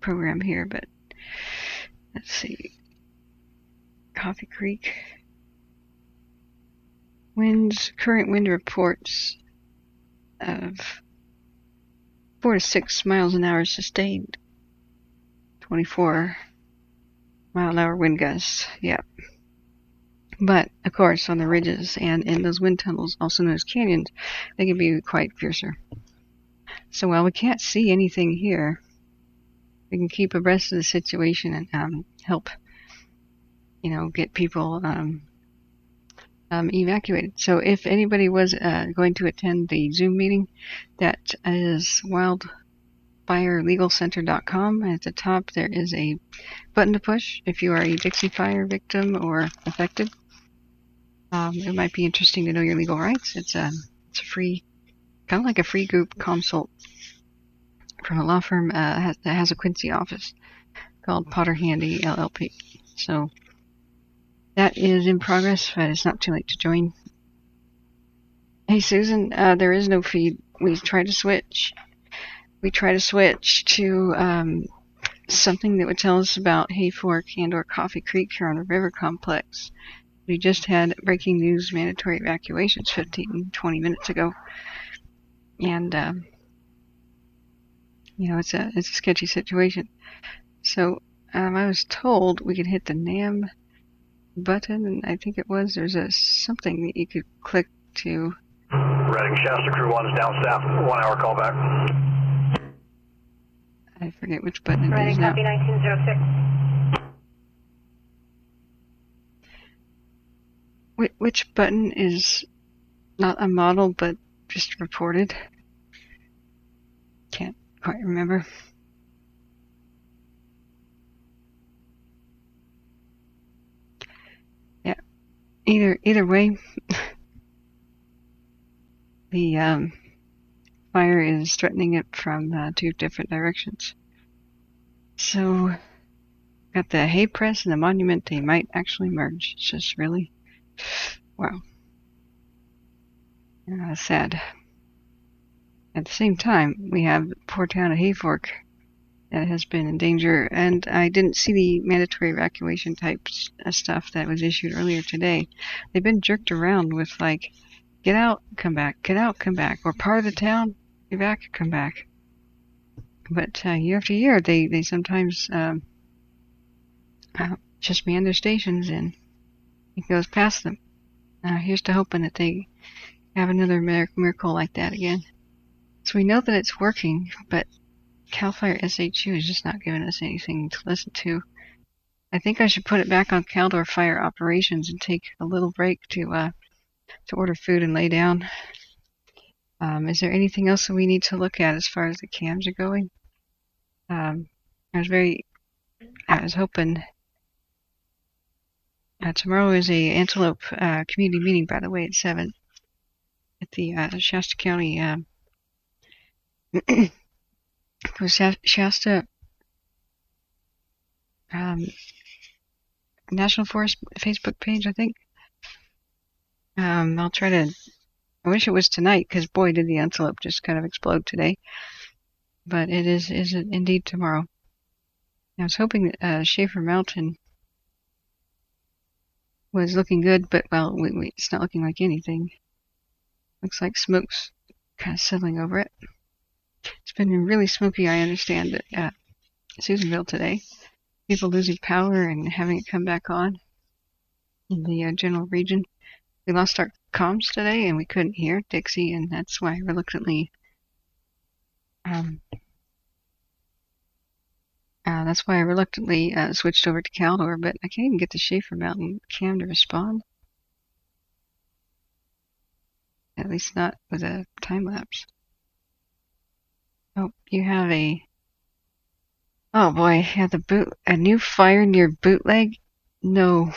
program here, but let's see. Coffee Creek. Winds, current wind reports of 4 to 6 miles an hour sustained. 24 mile an hour wind gusts. Yeah. But, of course, on the ridges and in those wind tunnels, also known as canyons, they can be quite fiercer. So while we can't see anything here, we can keep abreast of the situation and help, get people evacuated. So if anybody was going to attend the Zoom meeting, that is wildfirelegalcenter.com. At the top, there is a button to push if you are a Dixie fire victim or affected. It might be interesting to know your legal rights. It's a free, kind of like a free group consult from a law firm that has a Quincy office called Potter Handy LLP. So that is in progress, but it's not too late to join. Hey Susan, there is no feed. We tried to switch. we try to switch to something that would tell us about Hayfork and/or Coffee Creek here on the river complex. We just had breaking news mandatory evacuations 20 minutes ago, and it's a sketchy situation. So I was told we could hit the NAM button, and I think it was there's something that you could click to. Reading Shasta crew 1 is down staff. 1 hour call back. I forget which button it is now. Copy 1906. Which button is not a model but just reported? Can't quite remember. Yeah. Either way, the fire is threatening it from 2 different directions. So, got the hay press and the monument, they might actually merge. It's just really, wow. Sad. At the same time, we have the poor town of Hayfork that has been in danger, and I didn't see the mandatory evacuation type stuff that was issued earlier today. They've been jerked around with like, get out, come back, get out, come back, or part of the town, evac, come back. But year after year, they sometimes just man their stations and it goes past them. Here's to hoping that they have another miracle like that again. So we know that it's working, but CAL FIRE SHU is just not giving us anything to listen to. I think I should put it back on Caldor Fire Operations and take a little break to order food and lay down. Is there anything else that we need to look at as far as the cams are going? I was hoping tomorrow is a Antelope community meeting, by the way, at 7 at the Shasta County Shasta National Forest Facebook page, I think. I'll try to. I wish it was tonight, because boy, did the antelope just kind of explode today. But it is indeed tomorrow. I was hoping that Schaefer Mountain was looking good, but well, it's not looking like anything. Looks like smoke's kind of settling over it. It's been really smoky, I understand, at Susanville today. People losing power and having it come back on in the general region. We lost our comms today and we couldn't hear Dixie, and that's why I reluctantly switched over to Caldor, but I can't even get the Schaefer Mountain cam to respond. At least not with a time lapse. Oh, you have oh boy, yeah, a new fire near Bootleg? No.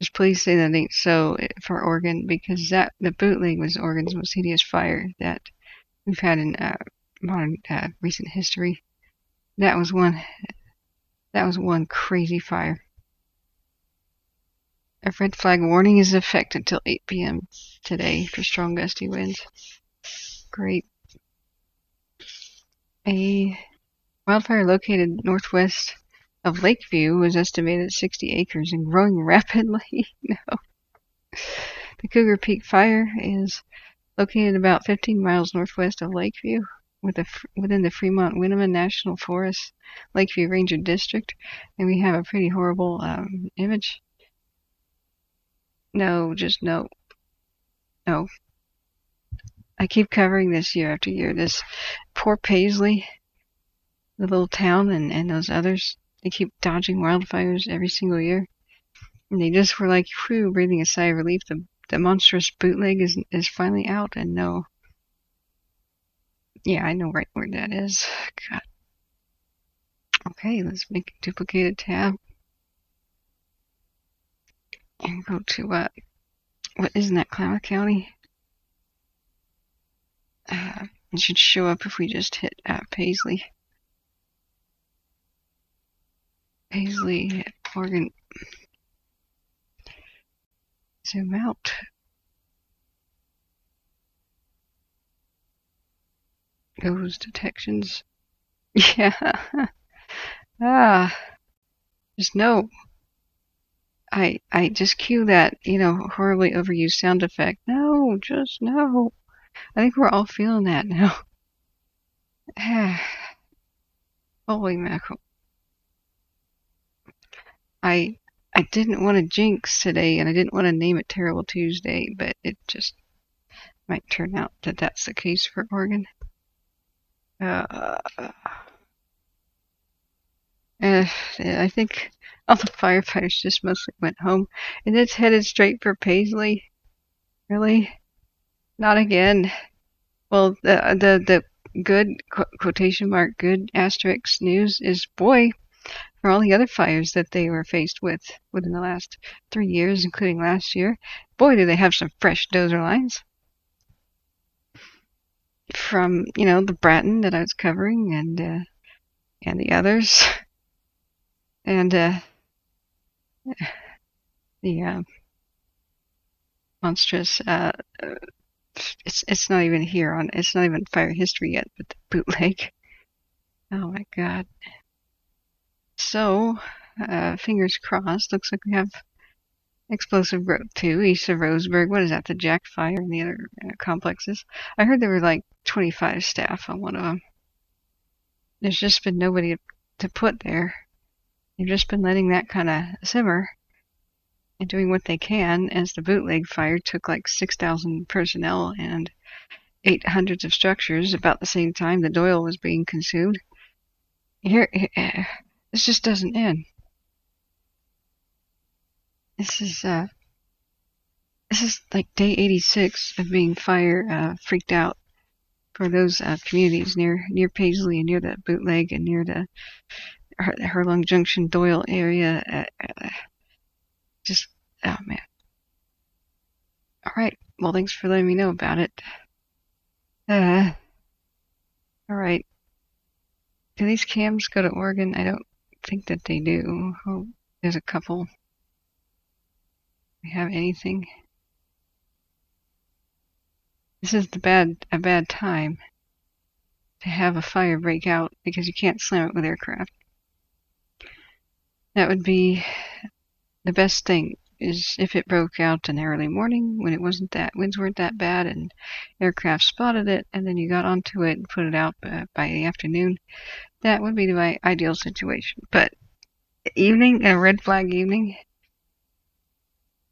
Just please say that ain't so for Oregon, because the Bootleg was Oregon's most hideous fire that we've had in modern recent history. That was one crazy fire. A red flag warning is in effect until 8 p.m. today for strong gusty winds. Great. A wildfire located northwest of Lakeview was estimated at 60 acres and growing rapidly. No. The Cougar Peak Fire is located about 15 miles northwest of Lakeview within the Fremont-Winneman National Forest Lakeview Ranger District, and we have a pretty horrible image. No, just no. No. I keep covering this year after year. This poor Paisley, the little town, and those others, they keep dodging wildfires every single year. And they just were like, whew, breathing a sigh of relief. The monstrous Bootleg is finally out, and no. Yeah, I know right where that is. God. Okay, let's make a duplicated tab. And go to, what isn't that Klamath County? It should show up if we just hit Paisley. Paisley, Oregon. Zoom out. Ghost detections. Yeah. Just no. I just cue that, horribly overused sound effect. No, just no. I think we're all feeling that now. Holy mackerel. I didn't want to jinx today, and I didn't want to name it Terrible Tuesday, but it just might turn out that that's the case for Oregon. I think all the firefighters just mostly went home, and it's headed straight for Paisley. Really? Not again. Well, the good quotation mark good asterisk news is, boy, for all the other fires that they were faced with within the last 3 years, including last year, boy, do they have some fresh dozer lines from the Bratton that I was covering, and the others, and the monstrous. It's not even here on. It's not even fire history yet, but the bootleg. Oh my God. So, fingers crossed. Looks like we have Explosive Growth 2 east of Roseburg. What is that? The Jack Fire and the other complexes. I heard there were like 25 staff on one of them. There's just been nobody to put there. They've just been letting that kind of simmer and doing what they can, as the bootleg fire took like 6,000 personnel and 800 of structures about the same time the Doyle was being consumed. Here, this just doesn't end. This is like day 86 of being fire freaked out for those communities near Paisley and near the bootleg and near the Herlong Junction Doyle area. Just, oh man. All right. Well, thanks for letting me know about it. All right. Do these cams go to Oregon? I don't think that they do. Oh, there's a couple. We have anything? This is a bad time to have a fire break out because you can't slam it with aircraft. That would be the best thing, is if it broke out in the early morning when winds weren't that bad and aircraft spotted it, and then you got onto it and put it out by the afternoon. That would be my ideal situation. But evening, a red flag evening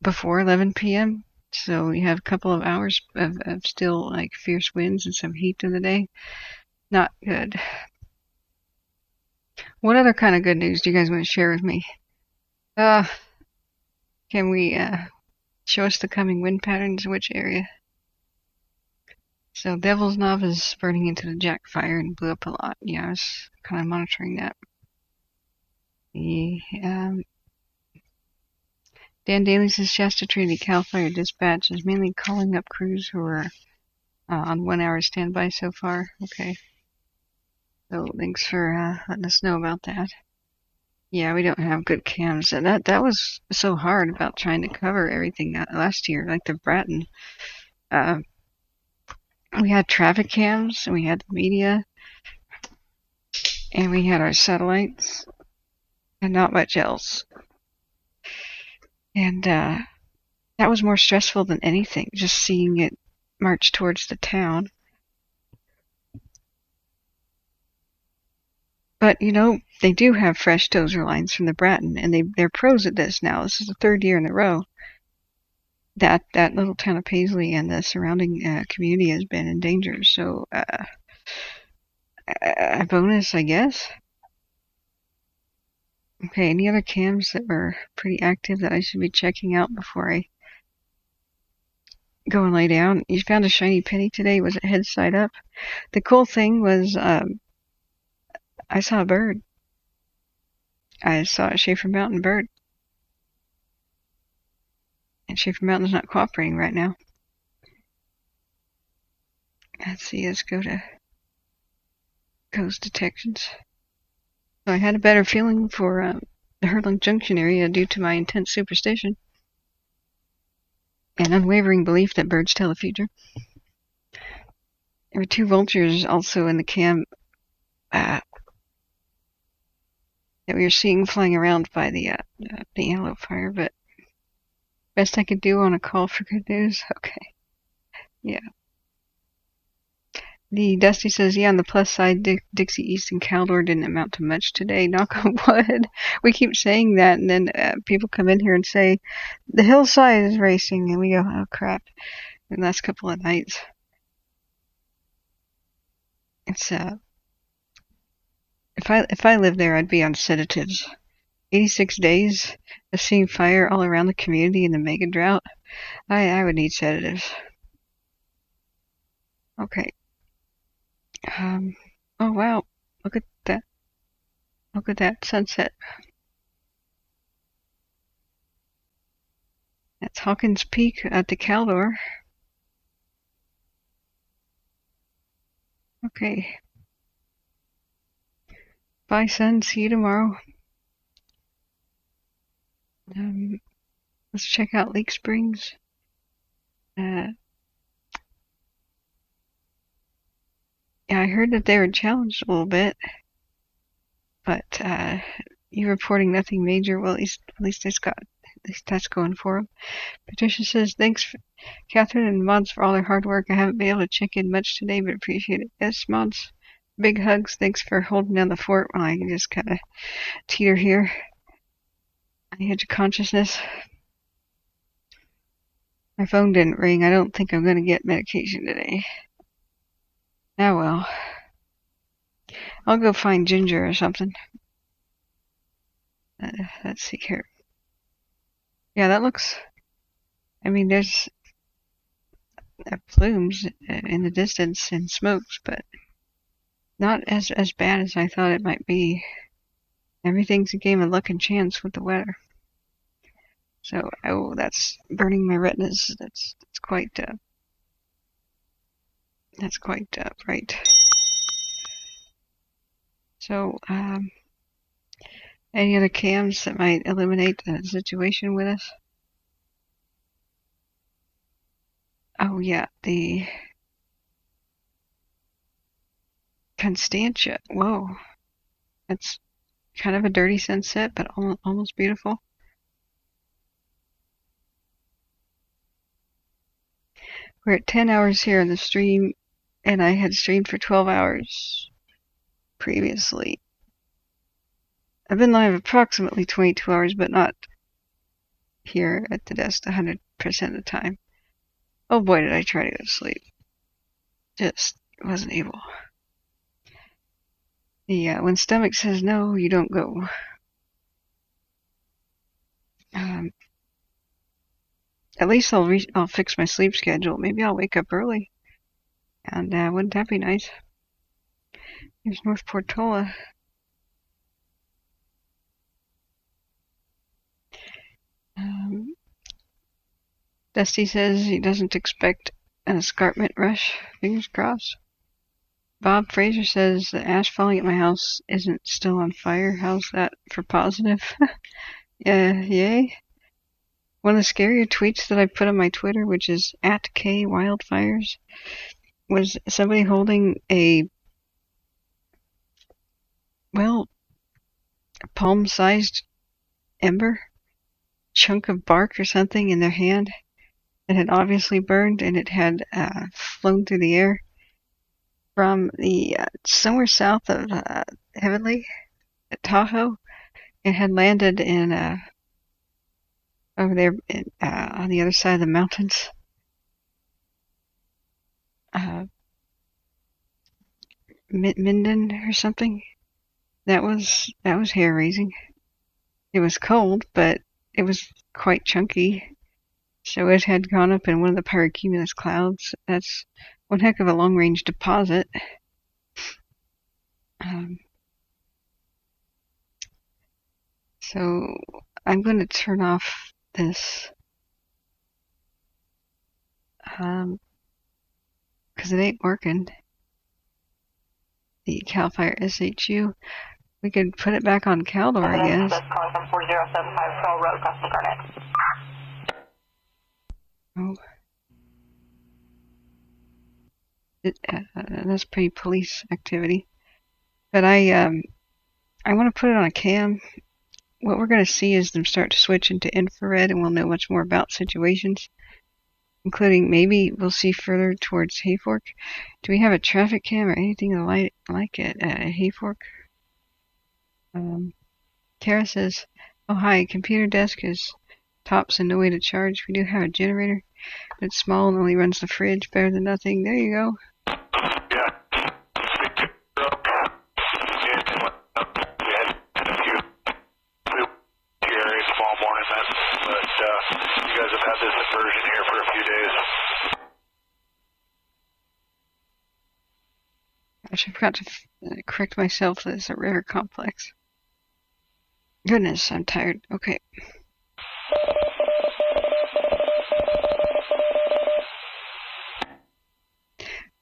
before 11 p.m. So you have a couple of hours of still like fierce winds and some heat in the day. Not good. What other kind of good news do you guys want to share with me? Can we show us the coming wind patterns in which area? So Devil's Knob is burning into the Jack Fire and blew up a lot. Yeah, I was kind of monitoring that. Dan Daly says Shasta Trinity Cal Fire Dispatch is mainly calling up crews who are on 1 hour standby so far. Okay. So thanks for letting us know about that. Yeah, we don't have good cams. And that was so hard about trying to cover everything last year, like the Bratton. We had traffic cams, and we had the media, and we had our satellites, and not much else. And that was more stressful than anything, just seeing it march towards the town. But, they do have fresh dozer lines from the Bratton, and they're pros at this now. This is the third year in a row that little town of Paisley and the surrounding community has been in danger. So, a bonus, I guess. Okay, any other cams that were pretty active that I should be checking out before I go and lay down? You found a shiny penny today. Was it head side up? The cool thing was I saw a bird. I saw a Schaefer Mountain bird. And Schaefer Mountain's not cooperating right now. Let's see, let's go to coast detections. So I had a better feeling for the Herlong Junction area due to my intense superstition and unwavering belief that birds tell the future. There were 2 vultures also in the camp that we were seeing flying around by the antelope fire, but best I could do on a call for good news. Okay. Yeah. The Dusty says, yeah, on the plus side, Dixie East and Caldor didn't amount to much today. Knock on wood. We keep saying that, and then people come in here and say, the hillside is racing, and we go, oh crap. The last couple of nights. It's, if I lived there, I'd be on sedatives. 86 days of seeing fire all around the community in the mega drought. I would need sedatives. Okay. Oh wow, look at that. Look at that sunset. That's Hawkins Peak at the Caldor. Okay. Bye, son. See you tomorrow. Let's check out Lake Springs. Yeah, I heard that they were challenged a little bit, but you reporting nothing major. Well, at least that's going for them. Patricia says, thanks, Kathryn and Mods, for all their hard work. I haven't been able to check in much today, but appreciate it. Yes, Mods, big hugs. Thanks for holding down the fort while I can just kind of teeter here on the edge of consciousness. My phone didn't ring. I don't think I'm going to get medication today. Oh well. I'll go find Ginger or something. Let's see here. Yeah, that looks... I mean, there's plumes in the distance and smokes, but not as bad as I thought it might be. Everything's a game of luck and chance with the weather. So, oh, that's burning my retinas. That's quite bright. So, any other cams that might eliminate the situation with us? Oh yeah, the Constantia. Whoa, that's kind of a dirty sunset, but almost beautiful. We're at 10 hours here in the stream, and I had streamed for 12 hours previously. I've been live approximately 22 hours, but not here at the desk 100% of the time. Oh boy, did I try to go to sleep. Just wasn't able. Yeah, when stomach says no, you don't go. At least I'll fix my sleep schedule. Maybe I'll wake up early. And wouldn't that be nice? Here's North Portola. Dusty says he doesn't expect an escarpment rush. Fingers crossed. Bob Fraser says the ash falling at my house isn't still on fire. How's that for positive? Yay. One of the scarier tweets that I put on my Twitter, which is @K_Wildfires, was somebody holding a palm-sized ember, chunk of bark or something in their hand. It had obviously burned, and it had flown through the air from the somewhere south of Heavenly at Tahoe. It had landed in over there on the other side of the mountains. Minden or something. That was hair raising. It was cold, but it was quite chunky. So it had gone up in one of the pyrocumulus clouds. That's one heck of a long-range deposit. So I'm going to turn off this because it ain't working. The CAL FIRE SHU. We could put it back on Caldor, I guess. Calling from 4075 Pearl Road, Gusty Garnet. Oh. That's pretty police activity. But I want to put it on a cam. What we're going to see is them start to switch into infrared, and we'll know much more about situations, including maybe we'll see further towards Hayfork. Do we have a traffic cam or anything like it at Hayfork? Kara says, oh hi, computer desk is tops and no way to charge. We do have a generator, but it's small and only runs the fridge. Better than nothing. There you go. You guys have had this inversion here for a few days. Gosh, I forgot to correct myself that it's a river complex. Goodness, I'm tired. Okay.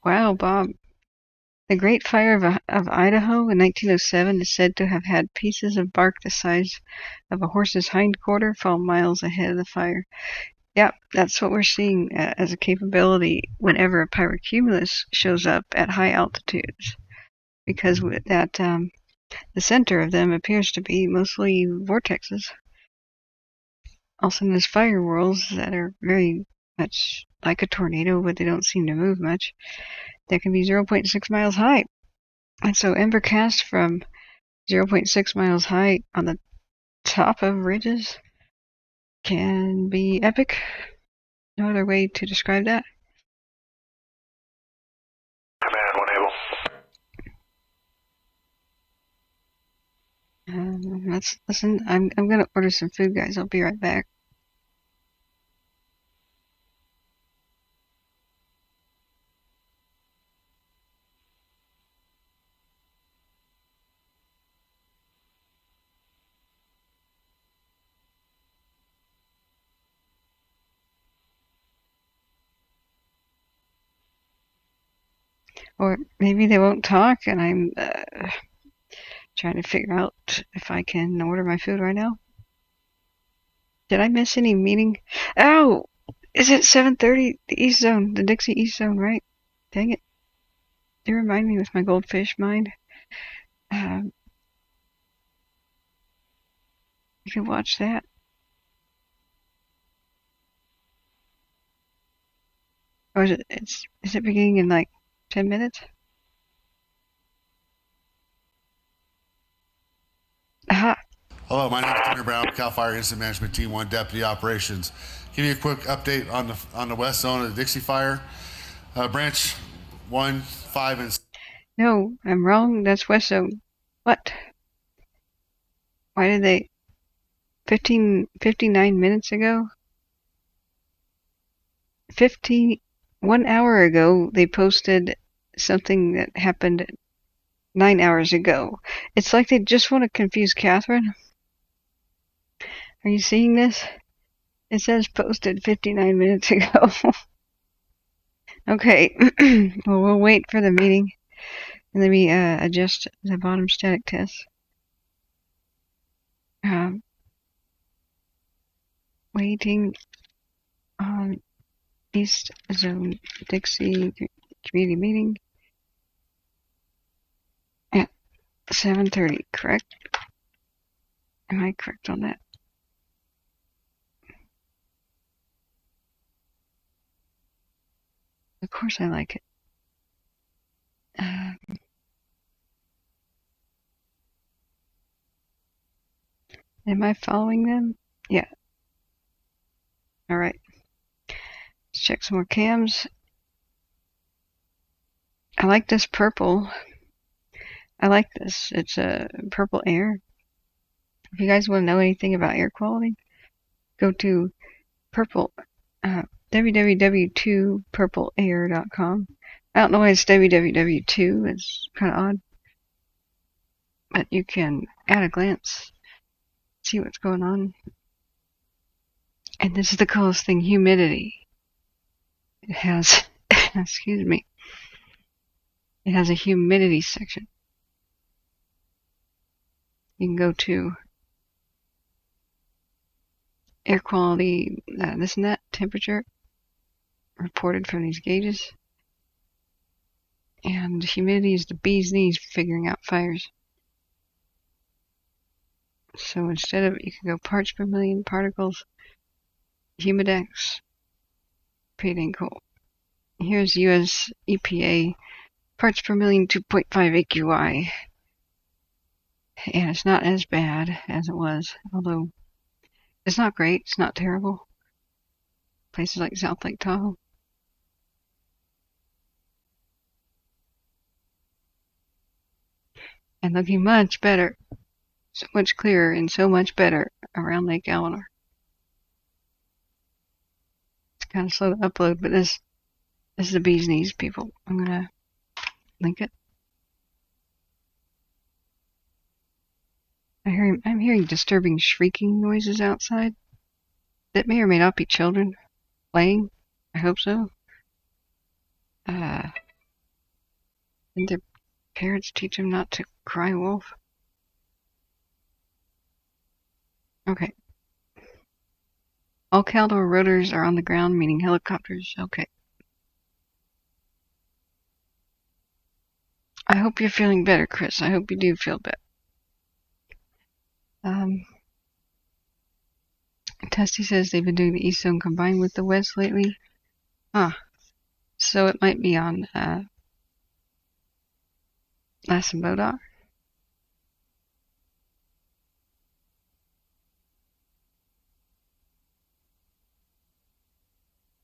Wow, Bob. The Great Fire of Idaho in 1907 is said to have had pieces of bark the size of a horse's hindquarter fall miles ahead of the fire. Yep, that's what we're seeing as a capability whenever a pyrocumulus shows up at high altitudes, because the center of them appears to be mostly vortexes, also known as fire whirls, that are very much like a tornado, but they don't seem to move much. That can be 0.6 miles high. And so ember cast from 0.6 miles high on the top of ridges can be epic. No other way to describe that. Command, when able. Let's listen. I'm gonna order some food, guys. I'll be right back. Or maybe they won't talk, and I'm trying to figure out if I can order my food right now. Did I miss any meeting? Oh, is it 7:30? The East Zone, the Dixie East Zone, right? Dang it! You remind me with my goldfish mind. You can watch that. Or is it beginning in like 10 minutes? Aha. Hello, my name is Tanner Brown, Cal Fire Incident Management Team 1 Deputy Operations. Give you a quick update on the west zone of the Dixie Fire. Branch 1, 5, and... No, I'm wrong. That's West Zone. What? Why did they... 59 minutes ago? 1 hour ago, they posted something that happened 9 hours ago. It's like they just want to confuse Kathryn. Are you seeing this? It says posted 59 minutes ago. Okay, well, we'll wait for the meeting. And let me adjust the bottom static test. Waiting on East Zone Dixie community meeting at 7:30, correct? Am I correct on that? Of course I like it. Am I following them? Yeah. All right. Let's check some more cams. I like this purple. I like this. It's a purple air. If you guys want to know anything about air quality, go to www.purpleair.com. I don't know why it's www2. It's kind of odd. But you can, at a glance, see what's going on. And this is the coolest thing, humidity. It has, excuse me, it has a humidity section. You can go to air quality, this and that, temperature, reported from these gauges. And humidity is the bee's knees for figuring out fires. So instead of, you can go parts per million particles, humidex, pretty dang cool. Here's US EPA, parts per million 2.5 AQI. And it's not as bad as it was, although it's not great, it's not terrible. Places like South Lake Tahoe. And looking much better, so much clearer and so much better around Lake Eleanor. It's kind of slow to upload, but this is the bee's knees, people. I'm gonna link it. I'm hearing disturbing shrieking noises outside. That may or may not be children playing. I hope so. Did their parents teach them not to cry wolf? Okay. All Caldor rotors are on the ground, meaning helicopters. Okay. I hope you're feeling better, Chris. I hope you do feel better. Testy says they've been doing the East Zone combined with the West lately. So it might be on Lass and Bodog.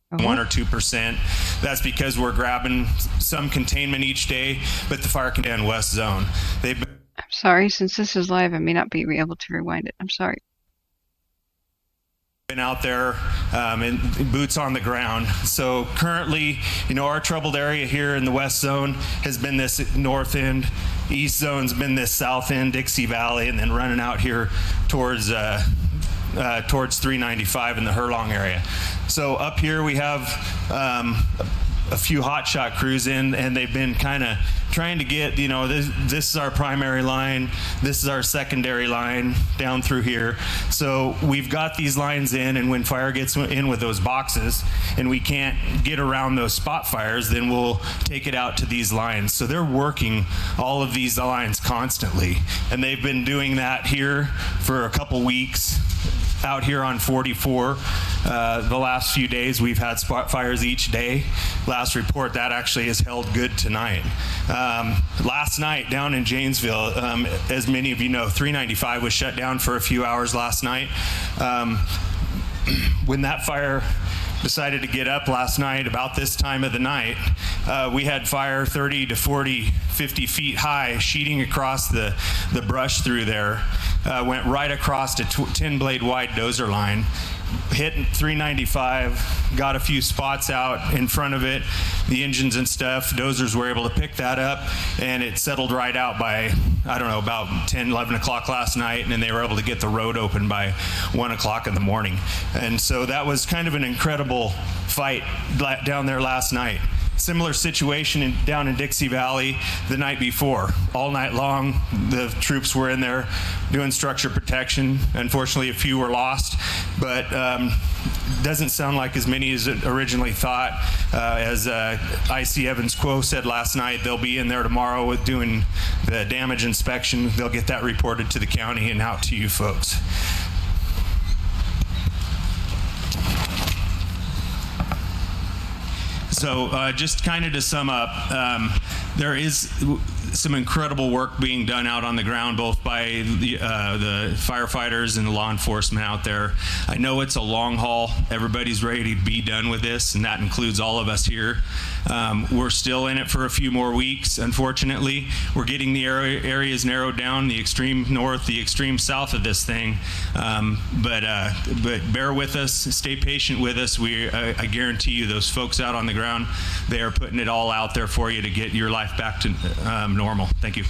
1 or 2%. That's because we're grabbing some containment each day, but the fire can in West Zone. I'm sorry, since this is live, I may not be able to rewind it. I'm sorry. Been out there and boots on the ground. So currently, our troubled area here in the West Zone has been this north end. East Zone's been this south end, Dixie Valley, and then running out here towards 395 in the Herlong area. So up here we have a few hotshot crews in, and they've been kind of trying to get, this is our primary line, this is our secondary line down through here. So we've got these lines in, and when fire gets in with those boxes and we can't get around those spot fires, then we'll take it out to these lines. So they're working all of these lines constantly, and they've been doing that here for a couple weeks. Out here on 44, the last few days we've had spot fires each day. Last report, that actually has held good tonight. Last night down in Janesville, as many of you know, 395 was shut down for a few hours last night. When that fire decided to get up last night about this time of the night, we had fire 30 to 40, 50 feet high sheeting across the brush through there. Went right across a 10-blade wide dozer line, hit 395, got a few spots out in front of it, the engines and stuff. Dozers were able to pick that up, and it settled right out by, I don't know, about 10, 11 o'clock last night, and then they were able to get the road open by 1 o'clock in the morning. And so that was kind of an incredible fight down there last night. Similar situation down in Dixie Valley the night before. All night long, the troops were in there doing structure protection. Unfortunately, a few were lost, but doesn't sound like as many as originally thought. As IC Evans Quo said last night, they'll be in there tomorrow with doing the damage inspection. They'll get that reported to the county and out to you folks. So just kind of to sum up, there is some incredible work being done out on the ground, both by the firefighters and the law enforcement out there. I know it's a long haul. Everybody's ready to be done with this, and that includes all of us here. We're still in it for a few more weeks, unfortunately. We're getting the areas narrowed down, the extreme north, the extreme south of this thing. But bear with us, stay patient with us. I guarantee you those folks out on the ground, they are putting it all out there for you to get your life back to normal. Thank you.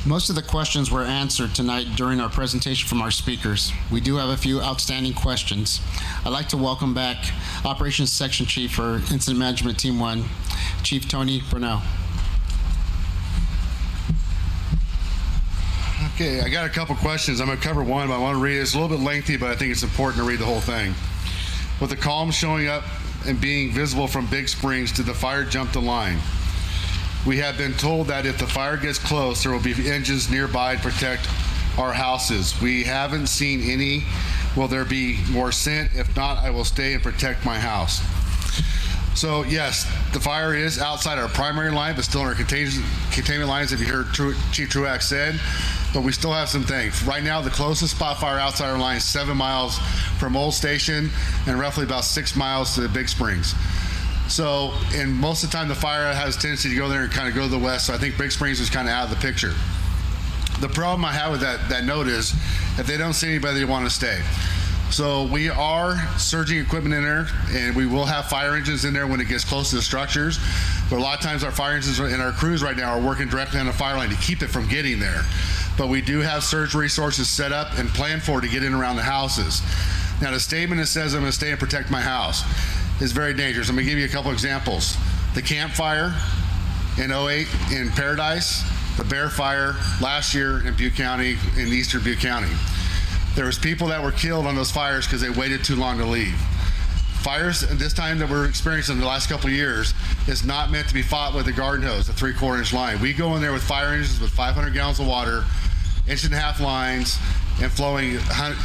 Most of the questions were answered tonight during our presentation from our speakers. We do have a few outstanding questions. I'd like to welcome back Operations Section Chief for Incident Management Team 1, Chief Tony Brunel. Okay, I got a couple questions. I'm going to cover one, but I want to read it. It's a little bit lengthy, but I think it's important to read the whole thing. With the column showing up and being visible from Big Springs, did the fire jump the line? We have been told that if the fire gets close, there will be engines nearby to protect our houses. We haven't seen any. Will there be more sent? If not, I will stay and protect my house. So yes, the fire is outside our primary line, but still in our containment lines, if you heard Chief Truax said, but we still have some things. Right now, the closest spot fire outside our line is 7 miles from Old Station and roughly about 6 miles to Big Springs. So, and most of the time the fire has a tendency to go there and kind of go to the west, so I think Big Springs is kind of out of the picture. The problem I have with that note is if they don't see anybody, they want to stay. So we are surging equipment in there, and we will have fire engines in there when it gets close to the structures. But a lot of times our fire engines and our crews right now are working directly on the fire line to keep it from getting there. But we do have surge resources set up and planned for to get in around the houses. Now the statement that says I'm going to stay and protect my house is very dangerous. I'm going to give you a couple examples. The campfire in 08 in Paradise, the Bear Fire last year in Butte County, in eastern Butte County. There was people that were killed on those fires because they waited too long to leave. Fires at this time that we're experiencing in the last couple of years is not meant to be fought with a garden hose, a 3/4 inch line. We go in there with fire engines with 500 gallons of water, 1.5 inch lines, and flowing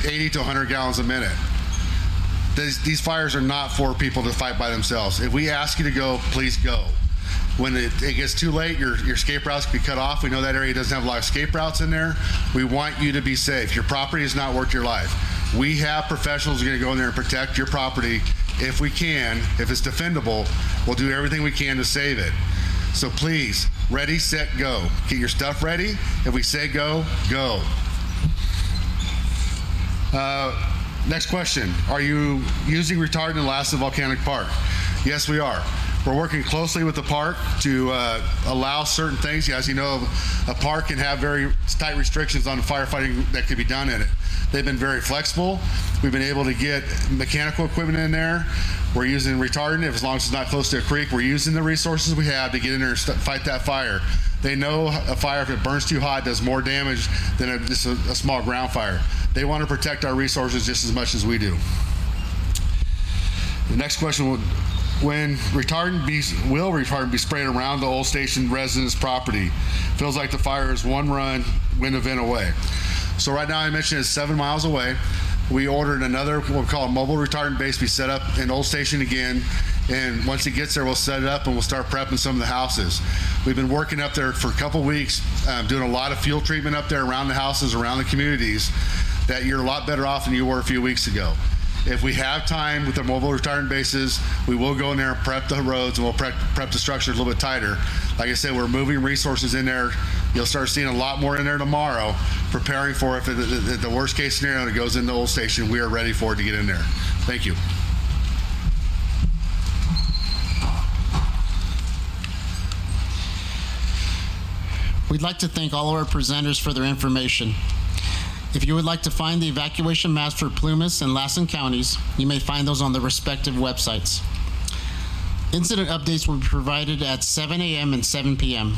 80 to 100 gallons a minute. These fires are not for people to fight by themselves. If we ask you to go, please go. When it gets too late, your escape routes can be cut off. We know that area doesn't have a lot of escape routes in there. We want you to be safe. Your property is not worth your life. We have professionals who are going to go in there and protect your property if we can. If it's defendable, we'll do everything we can to save it. So please, ready, set, go. Get your stuff ready. If we say go, go. Next question. Are you using retardant in Lassa Volcanic Park? Yes, we are. We're working closely with the park to allow certain things. As you know, a park can have very tight restrictions on firefighting that can be done in it. They've been very flexible. We've been able to get mechanical equipment in there. We're using retardant. As long as it's not close to a creek, we're using the resources we have to get in there and fight that fire. They know a fire, if it burns too hot, does more damage than just a small ground fire. They want to protect our resources just as much as we do. The next question will, will retardant be sprayed around the Old Station residence property? Feels like the fire is one run, wind event away. So right now I mentioned it's 7 miles away. We ordered another, what we call a mobile retardant base, be set up in Old Station again. And once it gets there, we'll set it up and we'll start prepping some of the houses. We've been working up there for a couple weeks, doing a lot of fuel treatment up there around the houses, around the communities, that you're a lot better off than you were a few weeks ago. If we have time with the mobile retardant bases, we will go in there and prep the roads, and we'll prep the structure a little bit tighter. Like I said, we're moving resources in there. You'll start seeing a lot more in there tomorrow, preparing for if the worst case scenario it goes into Old Station, we are ready for it to get in there. Thank you. We'd like to thank all of our presenters for their information. If you would like to find the evacuation maps for Plumas and Lassen counties, you may find those on the respective websites. Incident updates will be provided at 7 a.m. and 7 p.m.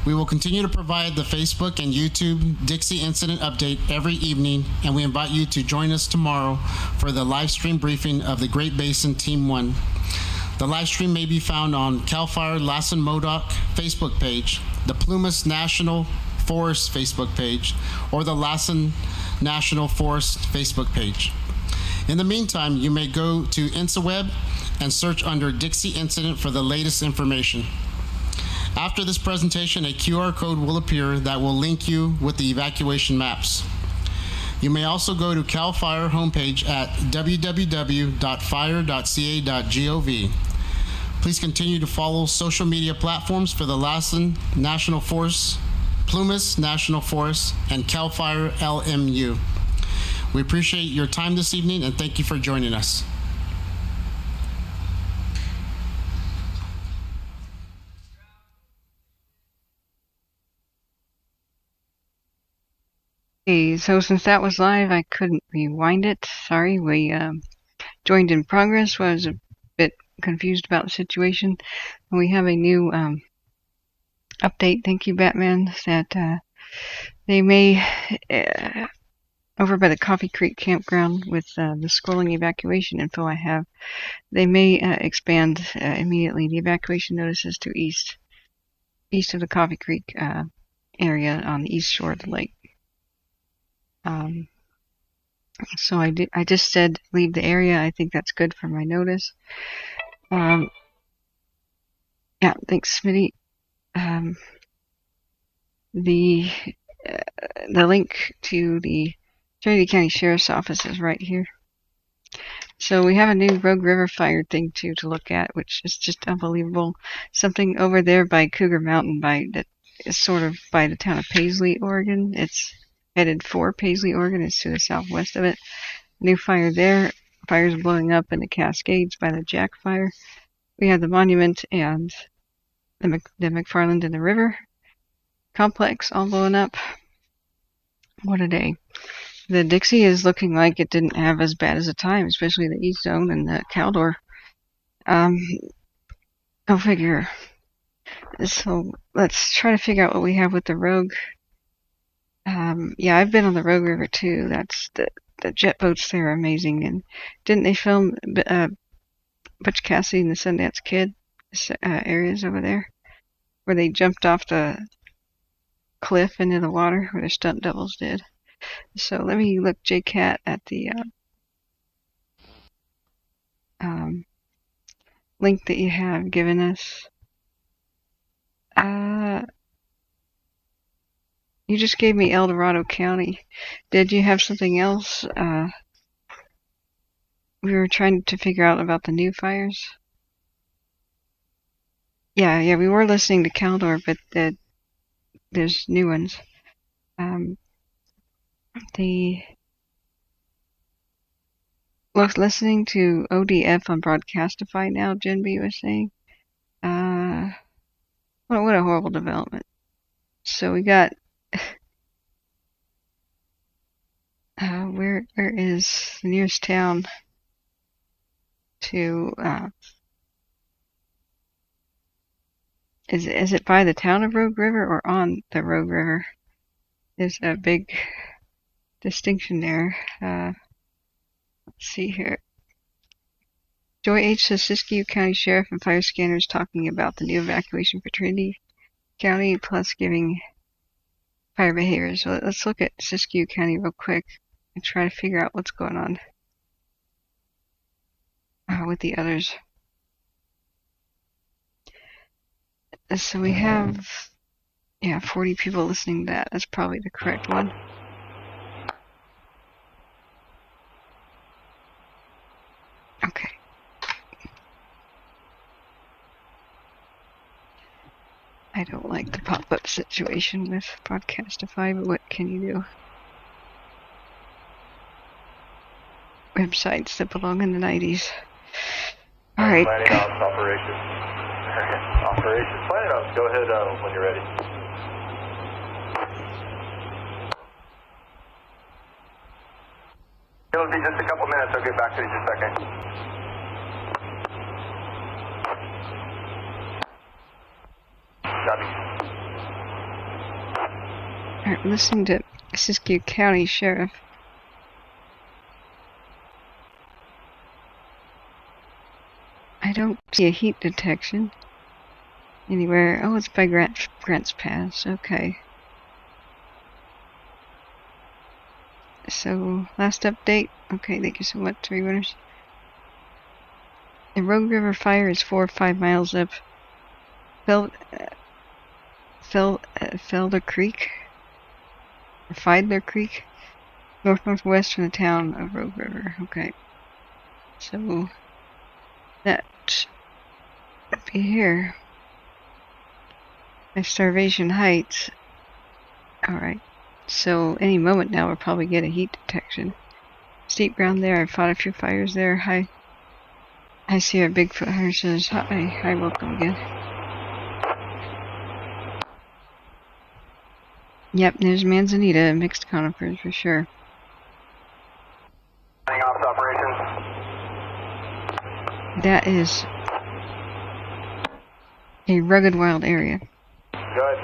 We will continue to provide the Facebook and YouTube Dixie incident update every evening, and we invite you to join us tomorrow for the live stream briefing of the Great Basin Team 1. The live stream may be found on CAL FIRE Lassen Modoc Facebook page, the Plumas National Forest Facebook page, or the Lassen National Forest Facebook page. In the meantime, you may go to InstaWeb and search under Dixie Incident for the latest information. After this presentation, a QR code will appear that will link you with the evacuation maps. You may also go to CAL FIRE homepage at www.fire.ca.gov. Please continue to follow social media platforms for the Lassen National Forest, Plumas National Forest, and CAL FIRE LMU. We appreciate your time this evening and thank you for joining us. Okay, so since that was live, I couldn't rewind it. Sorry, we joined in progress. I was a bit confused about the situation. We have a new update. Thank you, Batman. That they may over by the Coffee Creek campground with the scrolling evacuation info I have. They may expand immediately the evacuation notices to east of the Coffee Creek area on the east shore of the lake. So I just said leave the area. I think that's good for my notice. Yeah, thanks, Smitty. The link to the Trinity County Sheriff's Office is right here. So we have a new Rogue River fire thing to look at, which is just unbelievable. Something over there by Cougar Mountain, that is sort of by the town of Paisley, Oregon. It's headed for Paisley, Oregon. It's to the southwest of it. New fire there. Fire's blowing up in the Cascades by the Jack Fire. We have the monument and the McFarland in the river complex all blowing up. What a day. The Dixie is looking like it didn't have as bad as a time, especially the East Zone and the Caldor. Go figure. So let's try to figure out what we have with the Rogue. Yeah, I've been on the Rogue River too. That's the jet boats there are amazing. And didn't they film Butch Cassidy and the Sundance Kid areas over there, where they jumped off the cliff into the water, where the stunt doubles did? So let me look, JCat, at the link that you have given us. You just gave me El Dorado County. Did you have something else? We were trying to figure out about the new fires. Yeah, we were listening to Caldor, but there's new ones. Listening to ODF on Broadcastify now, Jen B was saying. What a horrible development. So we got where is the nearest town to is it by the town of Rogue River or on the Rogue River? There's a big distinction there. Let's see here. Joy H. says Siskiyou County Sheriff and fire scanners talking about the new evacuation for Trinity County, plus giving fire behavior. So let's look at Siskiyou County real quick and try to figure out what's going on with the others. So we have 40 people listening to that. That's probably the correct one. Okay. I don't like the pop-up situation with Broadcastify, but what can you do? Websites that belong in the 90s. All right. Planning ops operations. Operations planning ops. Go ahead when you're ready. It'll be just a couple minutes. I'll get back to you in just a second. Copy. All right, listening to Siskiyou County Sheriff. I don't see a heat detection anywhere. Oh, it's by Grants Pass. Okay. So, last update. Okay, thank you so much, Three Winners. The Rogue River fire is 4 or 5 miles up Felder Creek, or Feidler Creek, northwest from the town of Rogue River. Okay. So, that would be here. At Starvation Heights. Alright. So any moment now we'll probably get a heat detection. Steep ground there. I fought a few fires there. Hi. I see our Bigfoot hunter says hi, welcome again. Yep, there's Manzanita and mixed conifers for sure. Planning ops operations. That is a rugged wild area. Good.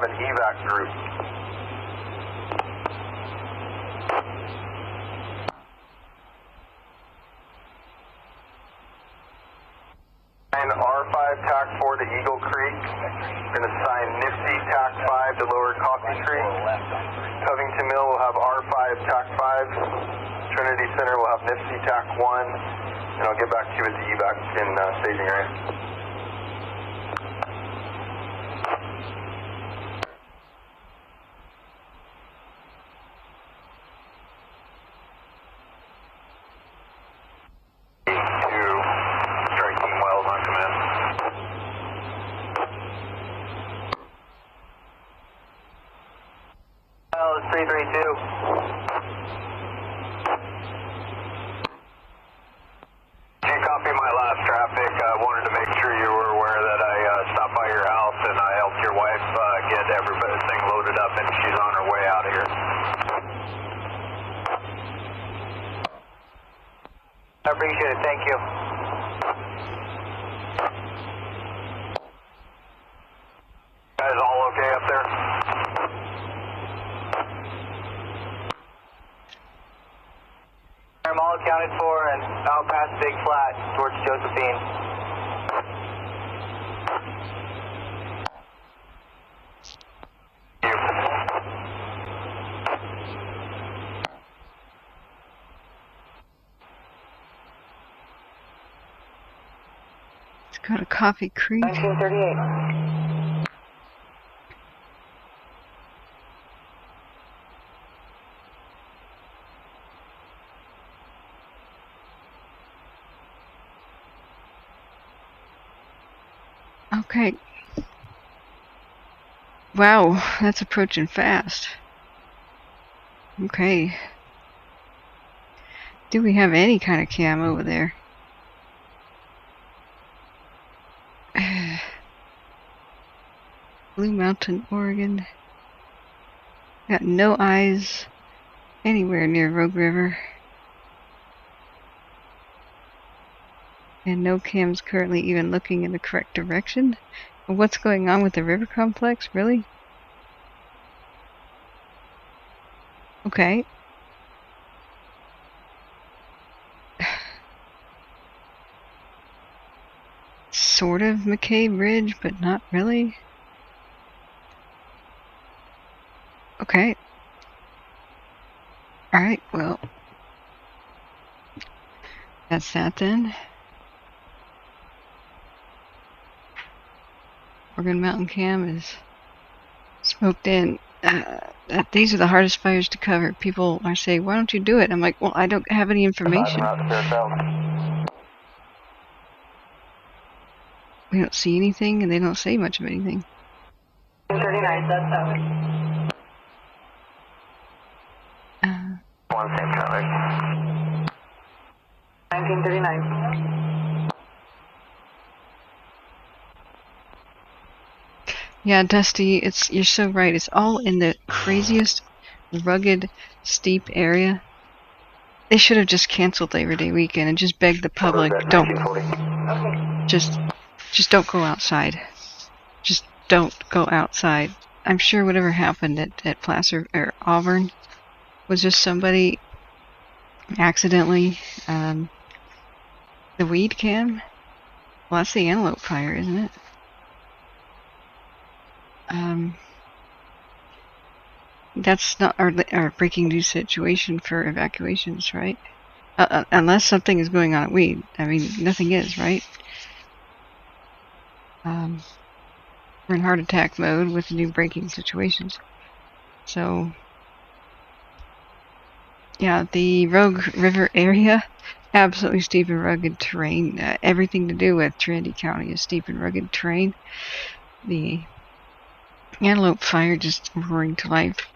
have an EVAC group. And R5 TAC 4 to Eagle Creek. Going to assign Nifty TAC 5 to Lower Coffee Creek. Covington Mill will have R5 TAC 5. Trinity Center will have Nifty TAC 1. And I'll get back to you with the EVAC in staging area. Appreciate it. Thank you. Guys all okay up there? I'm all accounted for and out past Big Flat towards Josephine. Go to Coffee Creek. 1938. Okay. Wow, that's approaching fast. Okay. Do we have any kind of cam over there? Blue Mountain, Oregon. Got no eyes anywhere near Rogue River. And no cams currently even looking in the correct direction. What's going on with the river complex? Really? Okay. Sort of McKay Bridge, but not really. Okay. Alright, well. That's that then. Oregon Mountain Cam is smoked in. These are the hardest fires to cover. People are saying, why don't you do it? I'm like, well, I don't have any information. We don't see anything, and they don't say much of anything. 39, that's that. One same traffic. 1939. Yeah, Dusty, you're so right. It's all in the craziest, rugged, steep area. They should have just canceled Labor Day weekend and just begged the public, just don't go outside. Just don't go outside. I'm sure whatever happened at Placer or Auburn was just somebody accidentally the weed cam. Well, that's the antelope fire, isn't it? That's not our breaking news situation for evacuations, right? Unless something is going on at weed. I mean, nothing is, right? We're in heart attack mode with new breaking situations. So, yeah, the Rogue River area, absolutely steep and rugged terrain. Everything to do with Trinity County is steep and rugged terrain. The antelope fire just roaring to life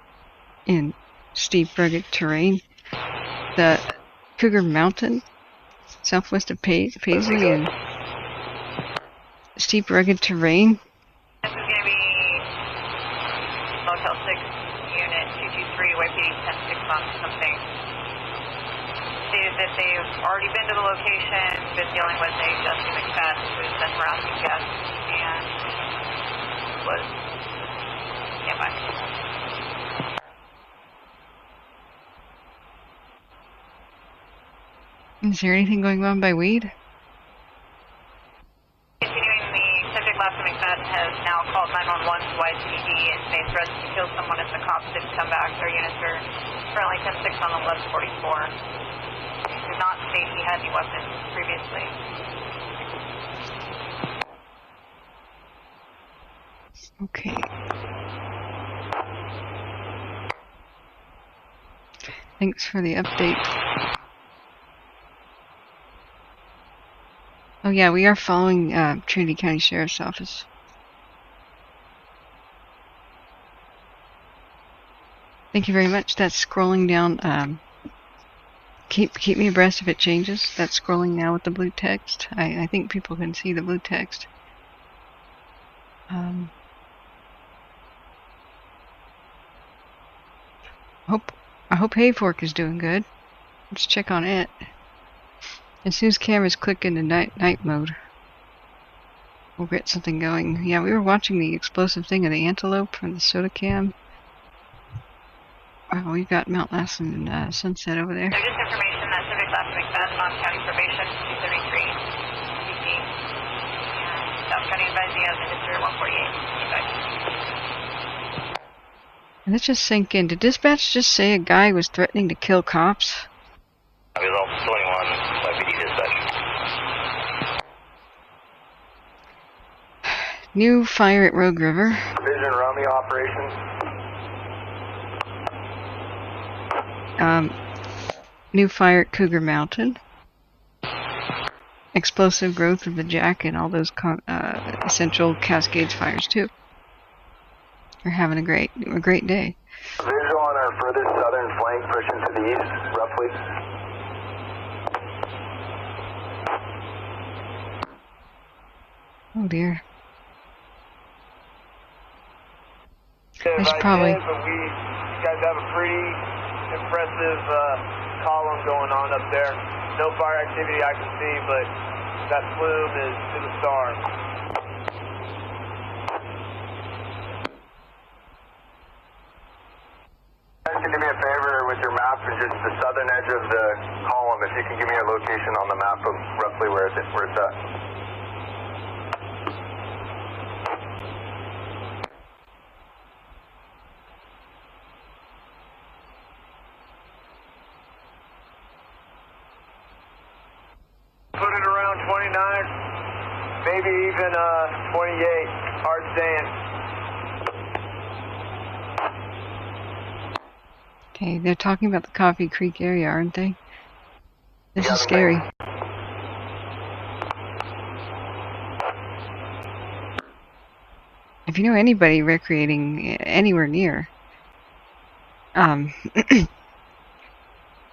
in steep, rugged terrain. The Cougar Mountain, southwest of Paisley, and steep, rugged terrain. This is going to be Motel 6, Unit 223, YPD 10-6 on something. Stated that they've already been to the location, been dealing with a Dusty McFadden who's been harassing guests, and was standby. Is there anything going on by Weed? Continuing, the subject last McFarland has now called 911 to YCD and they threatened to kill someone if the cops didn't come back. Their units are currently 10-6 on the 1144. He did not state he had any weapons previously. Okay. Thanks for the update. Oh yeah, we are following Trinity County Sheriff's Office. Thank you very much. That's scrolling down. Keep me abreast if it changes. That's scrolling now with the blue text. I think people can see the blue text. I hope Hayfork is doing good. Let's check on it. As soon as cameras click into night mode, we'll get something going. Yeah, we were watching the explosive thing of the antelope from the soda cam. Oh, we've got Mount Lassen and Sunset over there. So just information that Civic last McFadden on county probation, 233 CC. And South County advised he has Industry 148. And let's just sink in. Did dispatch just say a guy was threatening to kill cops? Result 21, YPD dispatch. New fire at Rogue River. Division Romeo operations. New fire at Cougar Mountain. Explosive growth of the Jack and all those essential Cascades fires too. We're having a great day. Visual on our furthest southern flank, pushing to the east, roughly. Oh dear. I should probably. You guys have a pretty impressive column going on up there. No fire activity I can see, but that plume is to the stars. Guys, can you do me a favor with your map and just the southern edge of the column, if you can give me a location on the map of roughly where it's at. Put it around 29, maybe even 28. Hard saying. Okay, they're talking about the Coffee Creek area, aren't they? This is scary. If you know anybody recreating anywhere near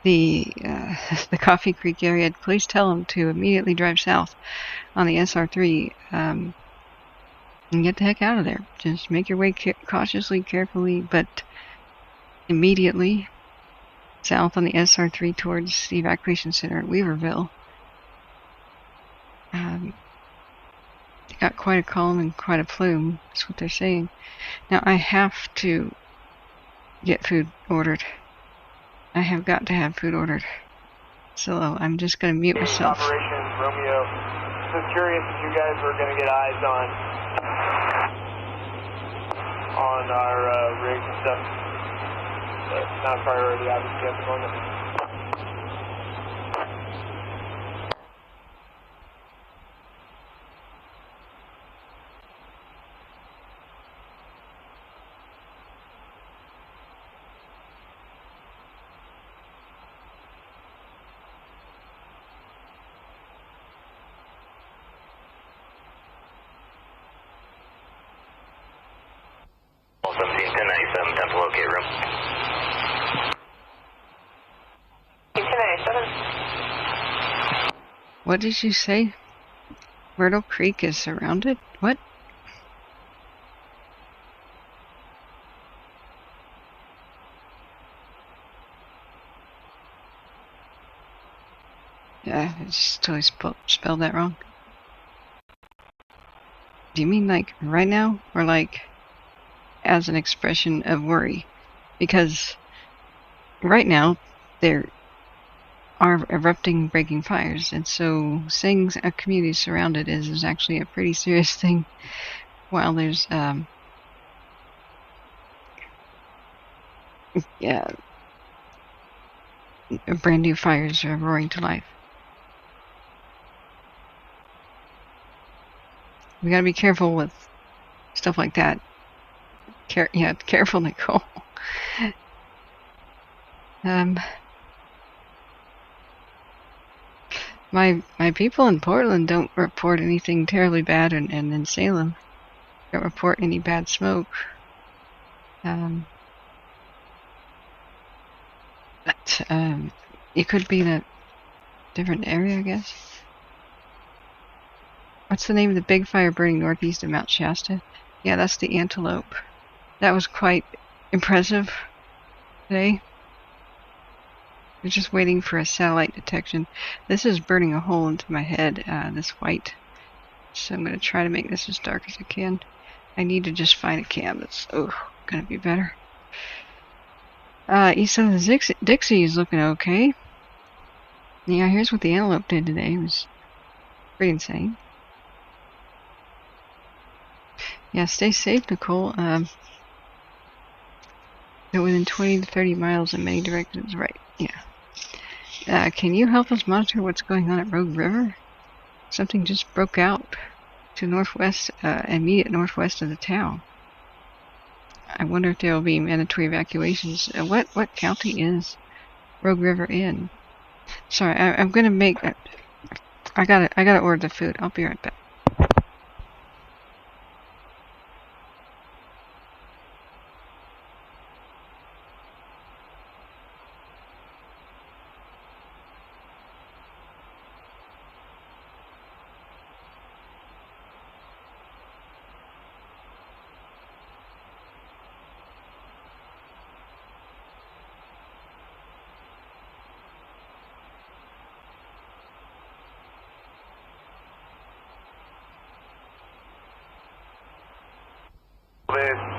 the Coffee Creek area, please tell them to immediately drive south on the SR3 and get the heck out of there. Just make your way cautiously, carefully, but immediately south on the SR3 towards the evacuation center at Weaverville. They got quite a column and quite a plume. That's what they're saying. Now I have to get food ordered. I have got to have food ordered. So I'm just going to mute myself. Operations Romeo. Just curious if you guys were going to get eyes on our rigs and stuff. But not a priority, obviously, at the moment. What did you say? Myrtle Creek is surrounded? What? Yeah, I just totally spelled that wrong. Do you mean like right now? Or like as an expression of worry, because right now there are erupting, breaking fires, and so saying a community is surrounded is actually a pretty serious thing. While there's brand new fires are roaring to life. We gotta be careful with stuff like that. Careful, Nicole. My people in Portland don't report anything terribly bad, and in Salem don't report any bad smoke. But it could be in a different area, I guess. What's the name of the big fire burning northeast of Mount Shasta? Yeah, that's the Antelope. That was quite impressive today. We're just waiting for a satellite detection. This is burning a hole into my head, this white. So I'm going to try to make this as dark as I can. I need to just find a cam that's going to be better. East of the Dixie is looking okay. Yeah, here's what the Antelope did today. It was pretty insane. Yeah, stay safe, Nicole. Go within 20 to 30 miles in many directions. Right, yeah. Can you help us monitor what's going on at Rogue River? Something just broke out to northwest, immediate northwest of the town. I wonder if there will be mandatory evacuations. What county is Rogue River in? Sorry, I'm gonna make. I gotta order the food. I'll be right back.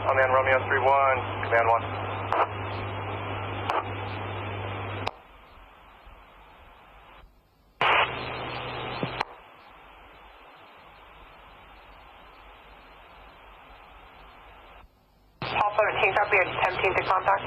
Unmanned Romeo 3-1, Command 1. Paul 17, copy, attempting to contact.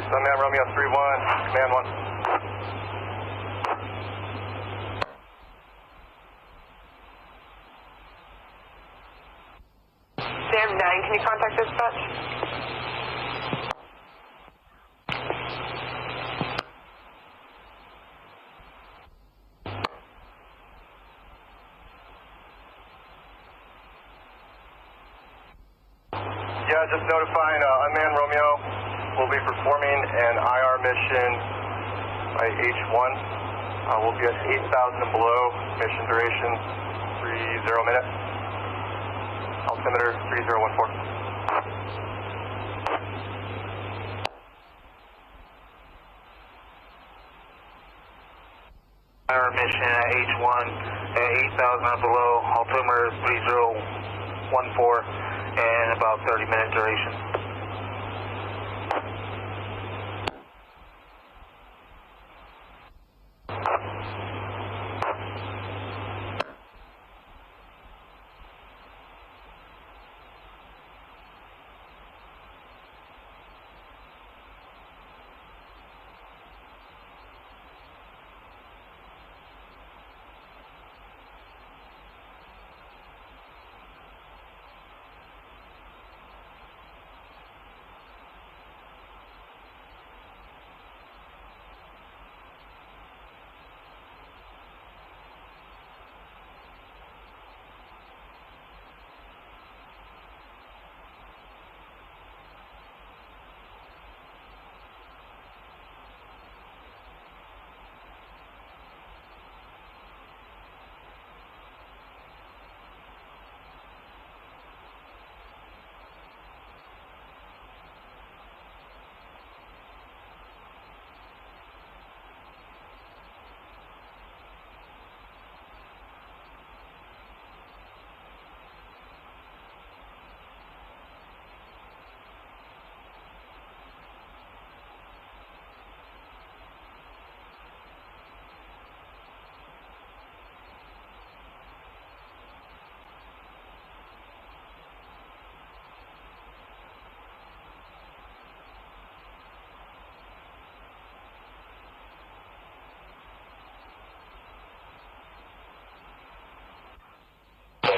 Unmanned Romeo 3-1, Command 1. Sam 9, can you contact dispatch? Yeah, just notifying Unmanned Romeo. We'll be performing an IR mission by H1. We'll be at 8,000 and below. Mission duration 30 minutes. Altimeter 3014. IR mission at H1 at 8,000 and below. Altimeter 3014 and about 30-minute duration.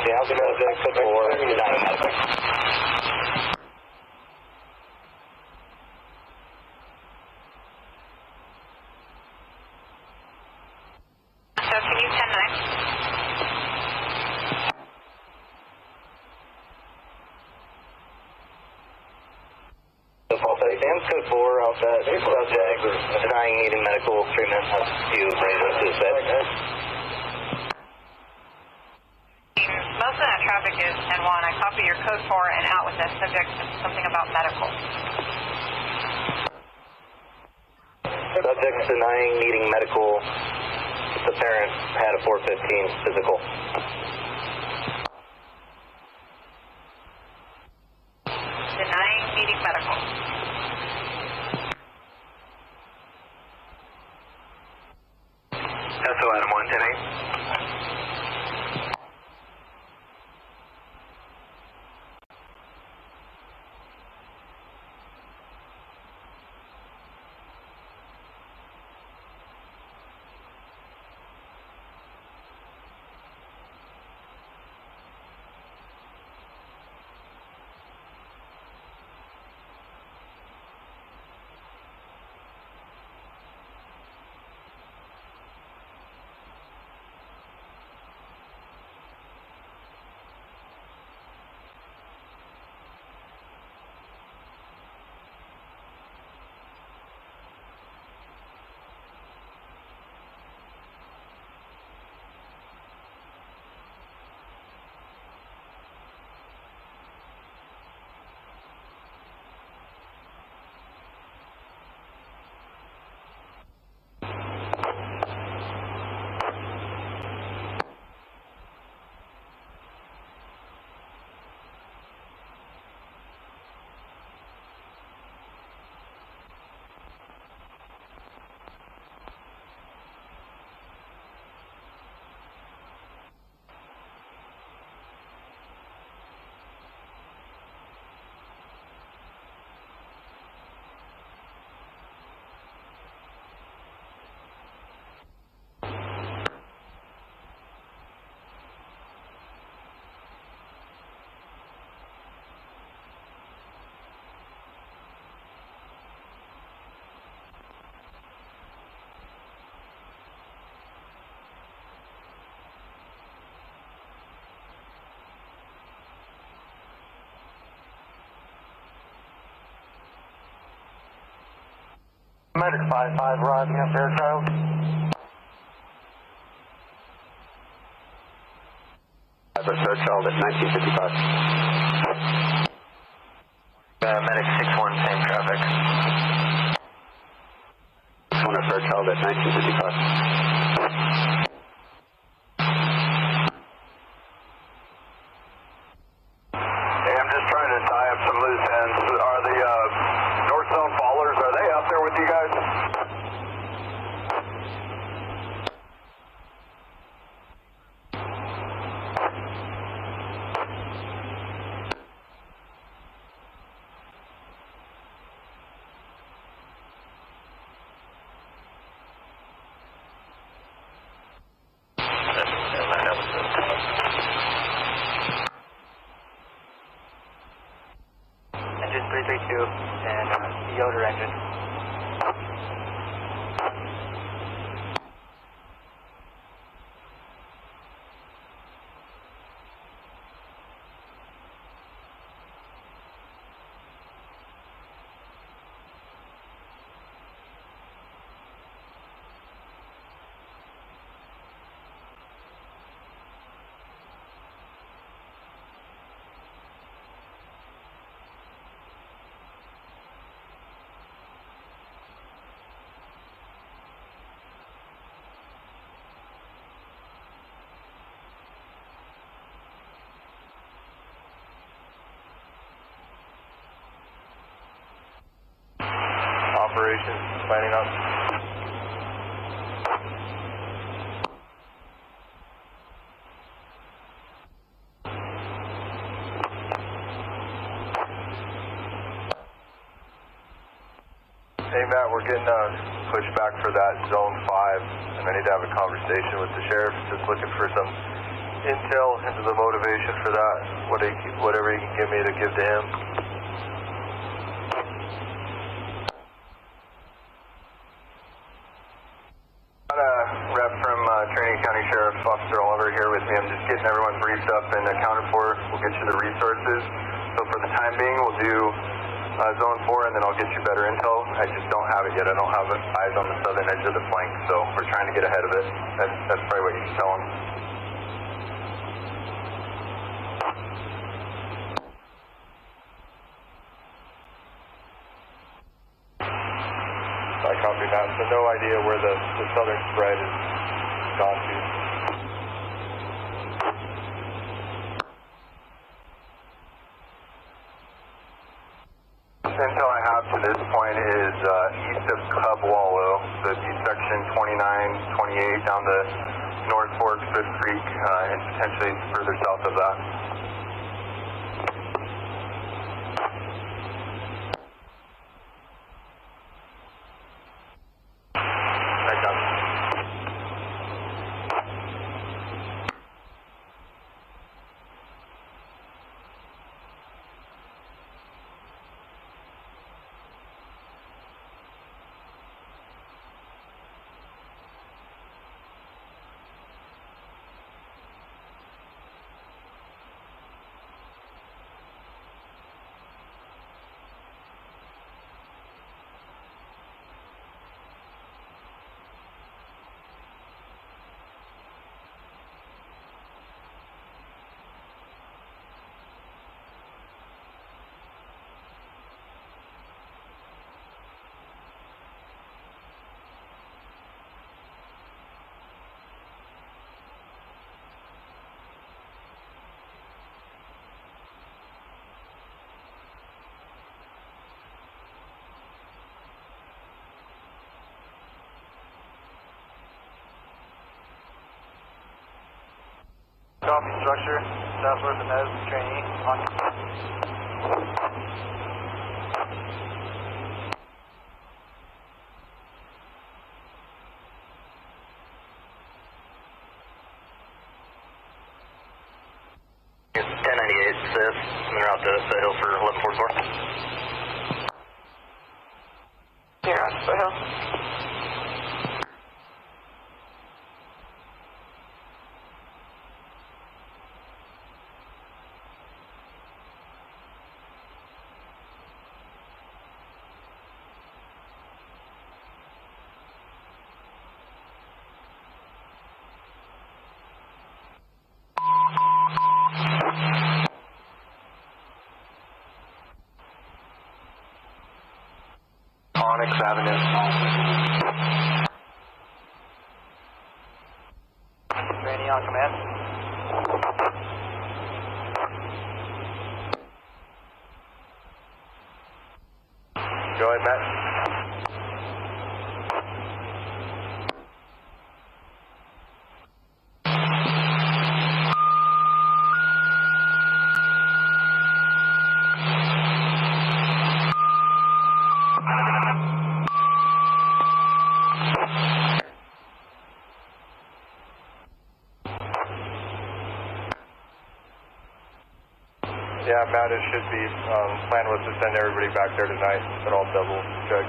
Down to subject 4, denying medical. So can you 10-9? Sam's code 4 off that subject, denying needing medical treatment. Has you raise up to his bed. Most of that traffic is N1. I copy your code 4 and out with that subject something about medical. Subject's denying needing medical. The parent had a 415 physical. Denying needing medical. SON 110-8. Medic 5-5 arriving at Fairchild. Fairchild at 1955. Medic 6-1, same traffic. 6-1 at Fairchild at 1955. Hey, I'm just trying to tie up some loose ends. Are the North Zone fallers, are they out there with you guys? Engine 332 and Yoder engine. Operations planning up. Hey Matt, we're getting pushed back for that zone 5, and I need to have a conversation with the sheriff. Just looking for some intel into the motivation for that? Whatever you can give me to give to him. Got a rep from Trinity County Sheriff Officer Oliver here with me. I'm just getting everyone briefed up and accounted for. We'll get you the resources. So for the time being, we'll do Zone 4, and then I'll get you better intel. I just don't have it yet. I don't have eyes on the southern edge of the flank, so we're trying to get ahead of it. That's probably what you can tell them. I copy that. So no idea where the southern spread is gone to. Intel I have to this point is east of Cub Wallow, so it'd be section 29, 28 down the North Fork, Fifth Creek, and potentially further south of that. Copy structure, southward of Nez, trainee, on. 1098, Sith, coming out to Foothill for 1144. Here on Foothill. Onyx Avenue. Rainy on command. Go ahead, Matt. Yeah, Matt, it should be, plan was to send everybody back there tonight, but I'll double check.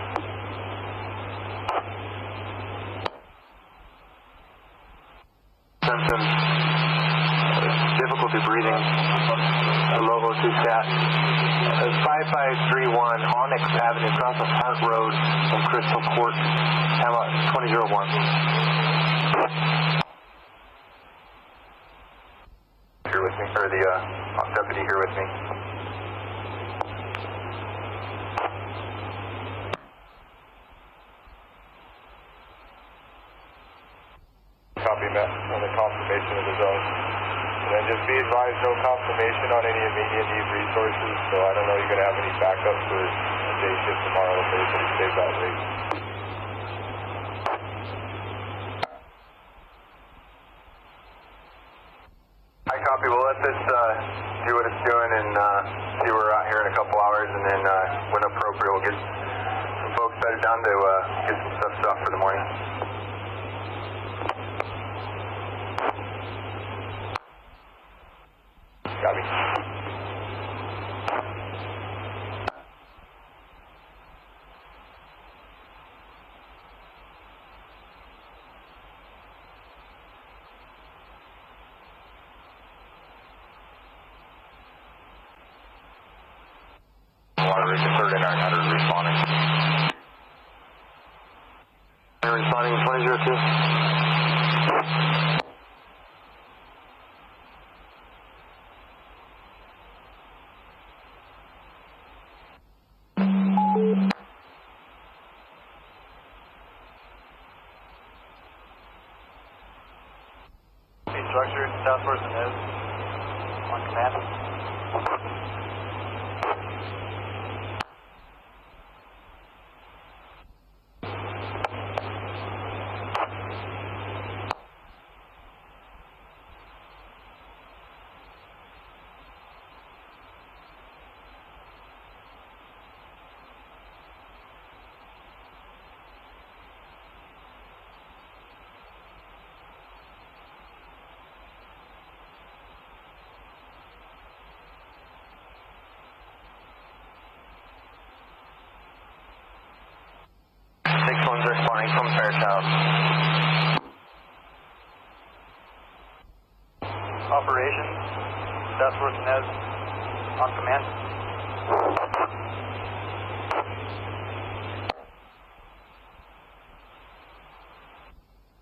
Symptoms, difficulty breathing, logo 2 stat. 5531 Onyx Avenue, across the Park Road from Crystal Court, Hamlet 2001. Here with me, or the deputy here with me. Copy, Matt, on the confirmation of the zone. And then just be advised, no confirmation on any immediate need resources, so I don't know you're going to have any backup for a day shift tomorrow if everybody stays that late. I copy. We'll let this do what it's doing and see where we're out here in a couple hours, and then when appropriate, we'll get some folks bedded down to get some stuff stocked for the morning. Copy. Water Ridge 3900 responding. Responding 2002. Structure, Task Force and Nez, on command. Responding from Fairtown. Operations, Task Force Nez, on command.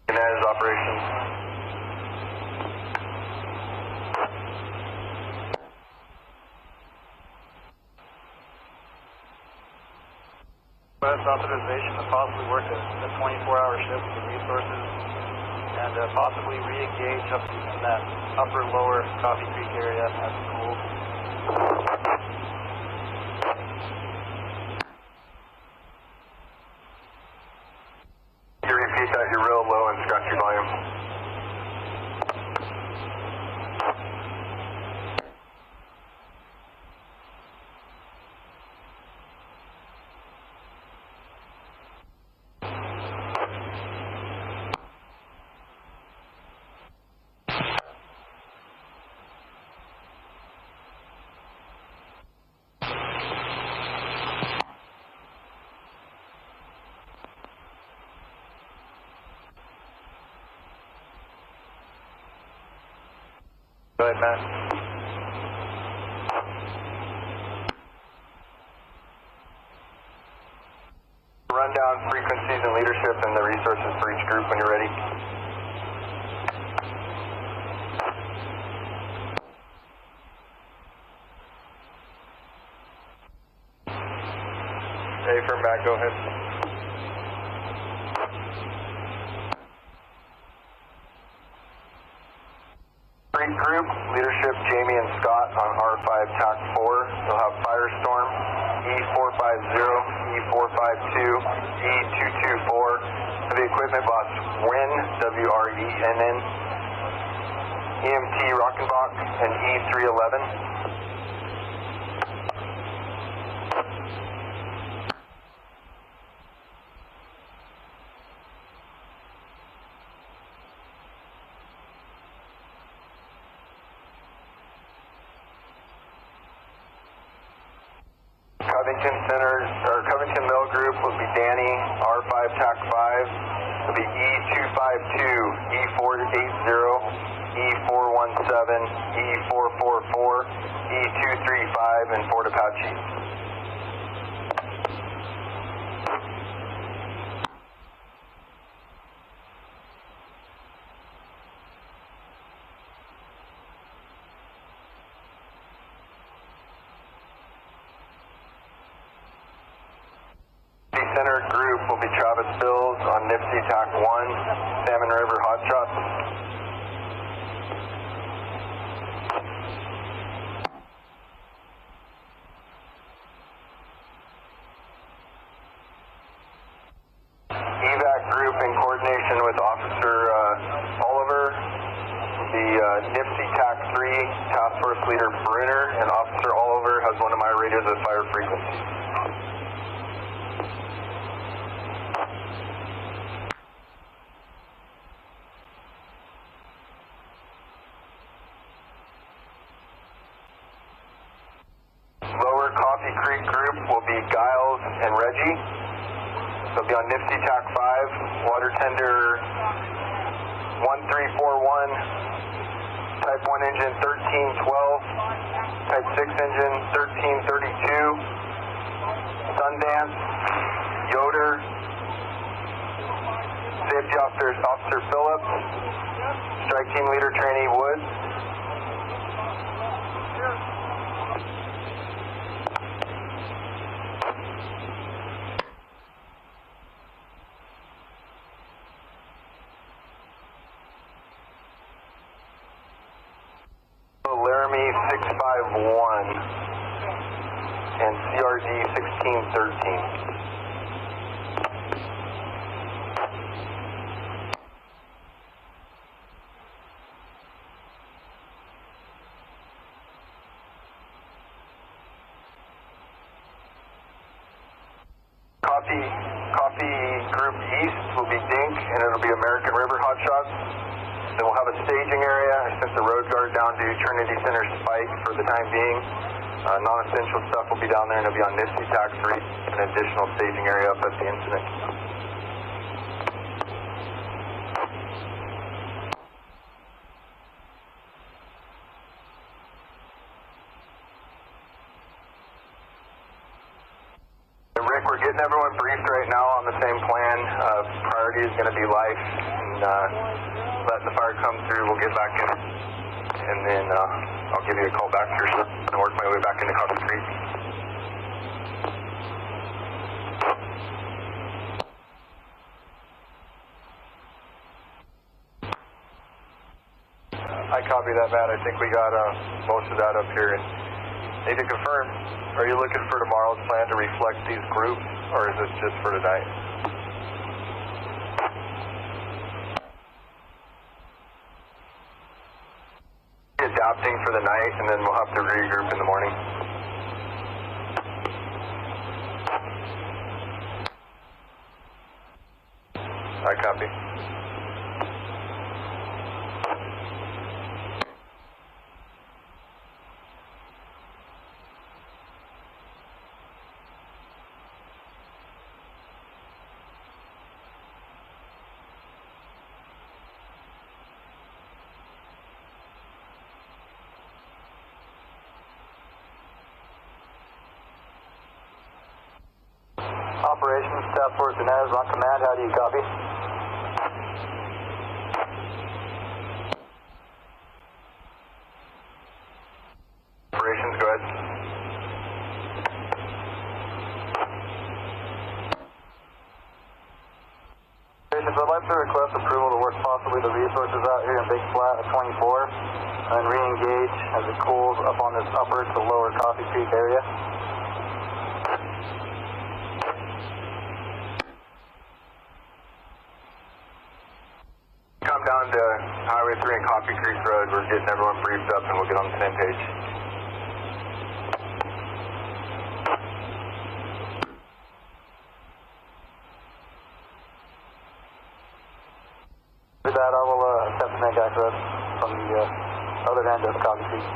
Nez, operations. Authorization to possibly work a 24-hour shift with resources and possibly re-engage up in that upper lower Coffee Creek area at the school. Can you repeat that? You're real low and scratch your volume. Go ahead, Matt. Run down frequencies and leadership and the resources for each group when you're ready. Hey, from Matt, go ahead. Group, leadership Jamie and Scott on R5 TAC 4. They'll have Firestorm, E450, E452, E224. For the equipment boss, WIN, WRENN, EMT Rockenbach, and E311. Covington Center, or Covington Mill Group will be Danny, R5 TAC 5. It'll be E252, E480, E417, E444, E235, and Fort Apache. Center group will be Travis Bills on Nipsey TAC 1, Salmon River Hotshots. EVAC group in coordination with Officer Oliver will be Nipsey TAC 3, Task Force Leader Brunner, and Officer Oliver has one of my radios at fire frequency. Coffee Creek group will be Giles and Reggie. They'll be on Nifty TAC 5, water tender 1341, type 1 engine 1312, type 6 engine 1332, Sundance, Yoder, safety officers Officer Phillips, strike team leader trainee Woods. Laramie 651 and CRD 1613. Coffee Group East will be Dink, and it'll be American River Hotshots. Then we'll have a staging area. I sent the road guard down to Trinity Center Spike for the time being. Non-essential stuff will be down there, and it'll be on Nifty TAC 3, an additional staging area up at the incident. Rick, we're getting everyone briefed right now on the same plan. Priority is going to be life, and let the fire come through. We'll get back in, and then I'll give you a call back here so and work my way back into Coffee Creek. I copy that, Matt. I think we got most of that up here. And need to confirm, are you looking for tomorrow's plan to reflect these groups, or is this just for tonight? Adapting for the night, and then we'll have to regroup in the morning. I copy. Operations, Task Force Inez on command. How do you copy? Operations, go ahead. Operations, I'd like to request approval to work possibly the resources out here in Big Flat at 24 and re-engage as it cools up on this upper to lower Coffee Creek area. Come down to Highway 3 and Coffee Creek Road. We're getting everyone briefed up and we'll get on the same page. With that, I will attempt to make access from the other end of Coffee Creek.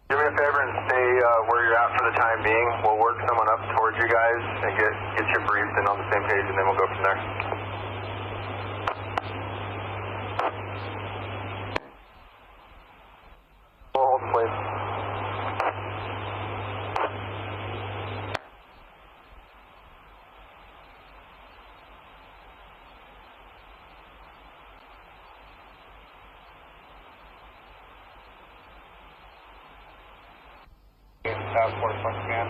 Do me a favor and stay where you're at for the time being. We'll work someone up towards you guys and get you briefed and on the same page, and then we'll go from there. We'll hold in place. Task Force on command.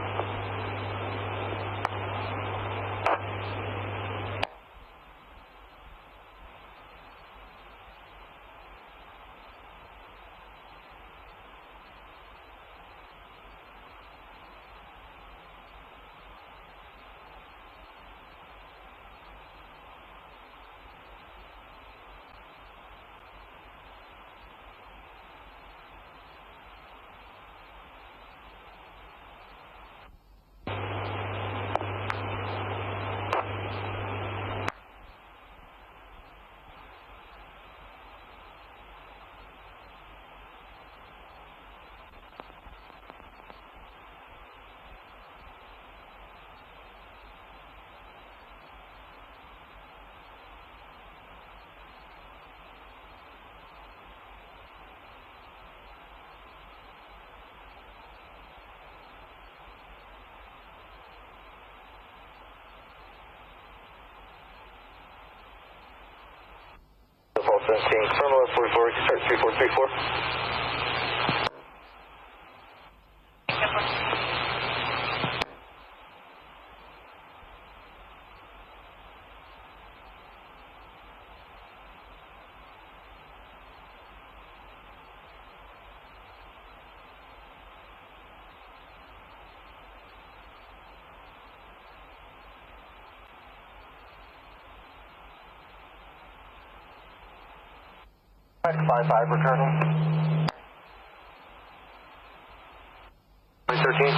1117. Confirm 1144. We can start 3434. Five returning. 13.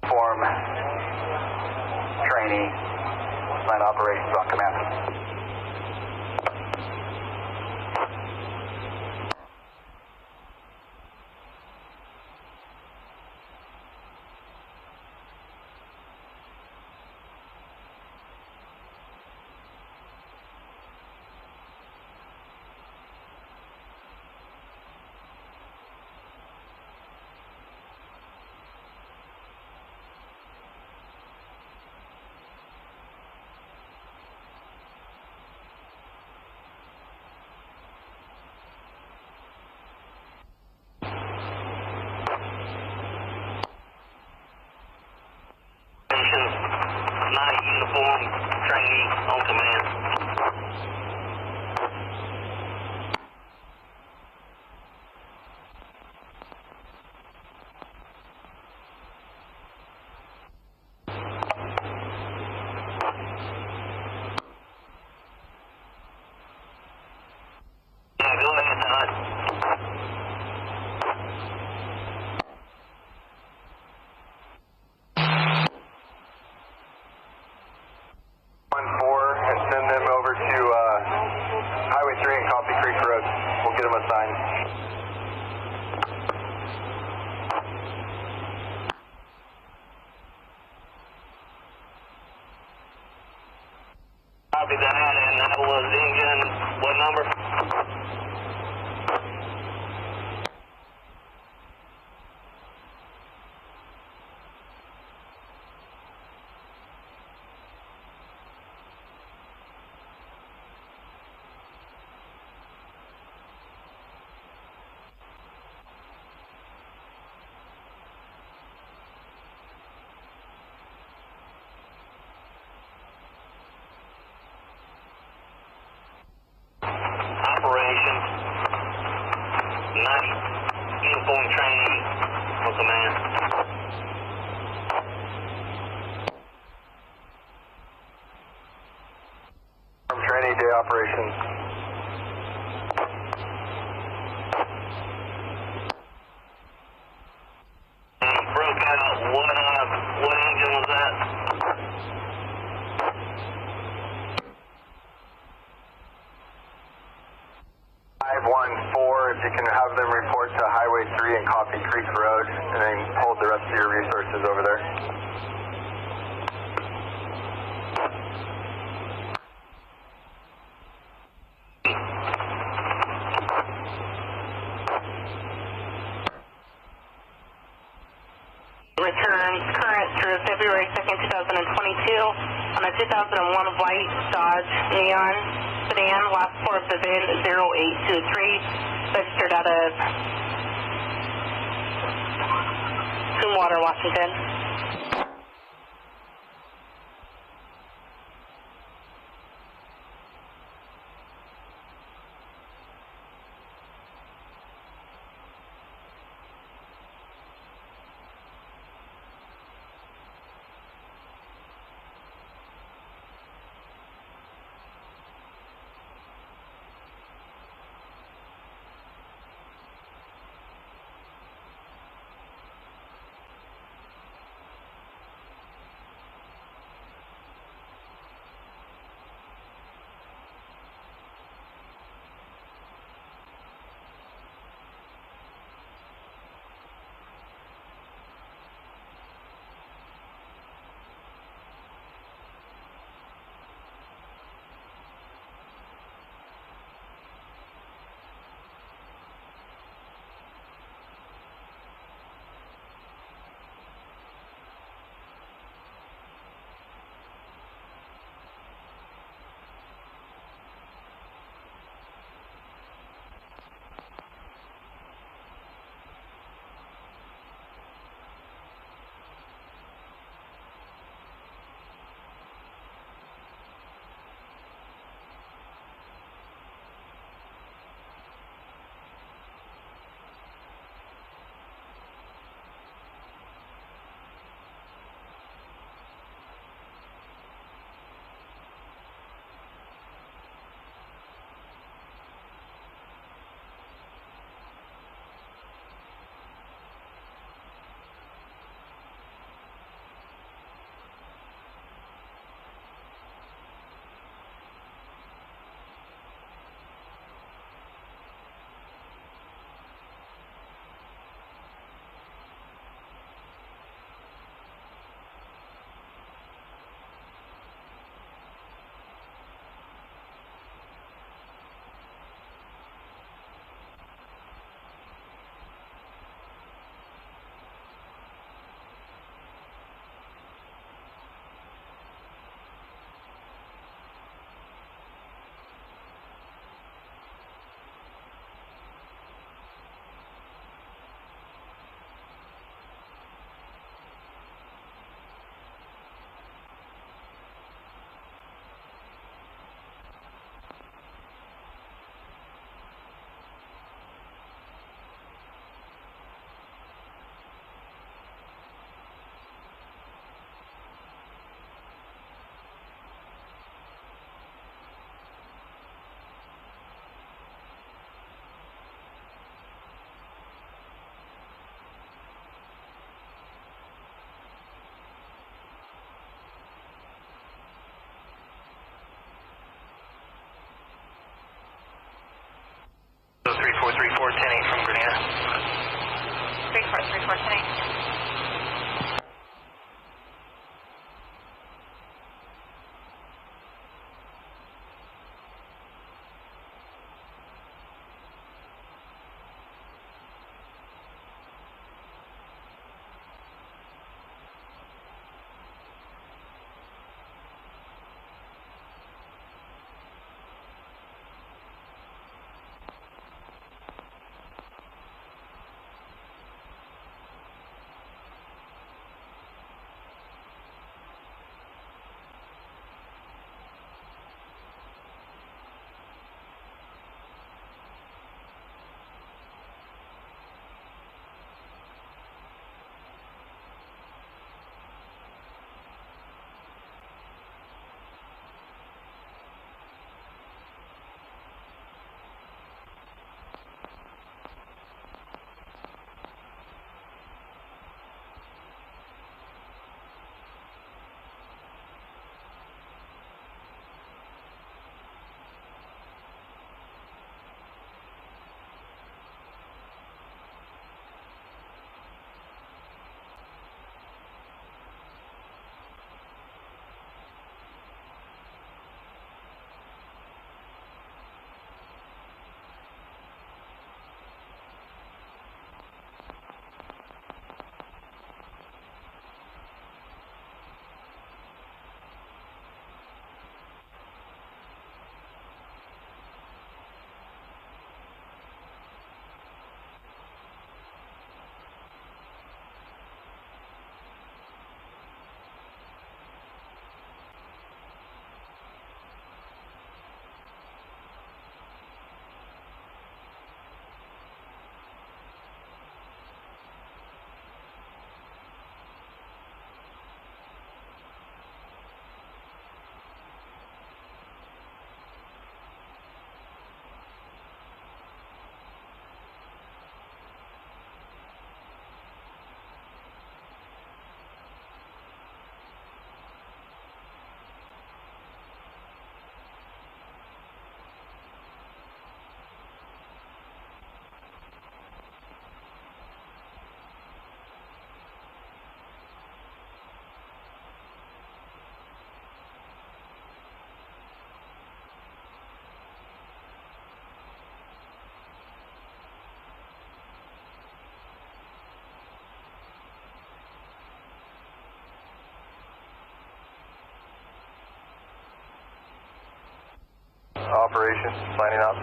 Form trainee, line operations on command. Not uniform trainee on command. Yeah, go ahead, Todd. And send them over to Highway 3 and Coffee Creek Road. We'll get them assigned. Copy that, and that was engine, what number? Operation, night uniform trainee on command. Trainee day operations. Broke out. What engine was that? 514, if you can have them report to Highway 3 and Coffee Creek Road, and then hold the rest of your resources over there. Returns current through February 2nd, 2022 on a 2001 white Dodge Neon sedan, last four of the VIN 0823, registered out of Coomwater, Washington. report tonight. Operation, signing up.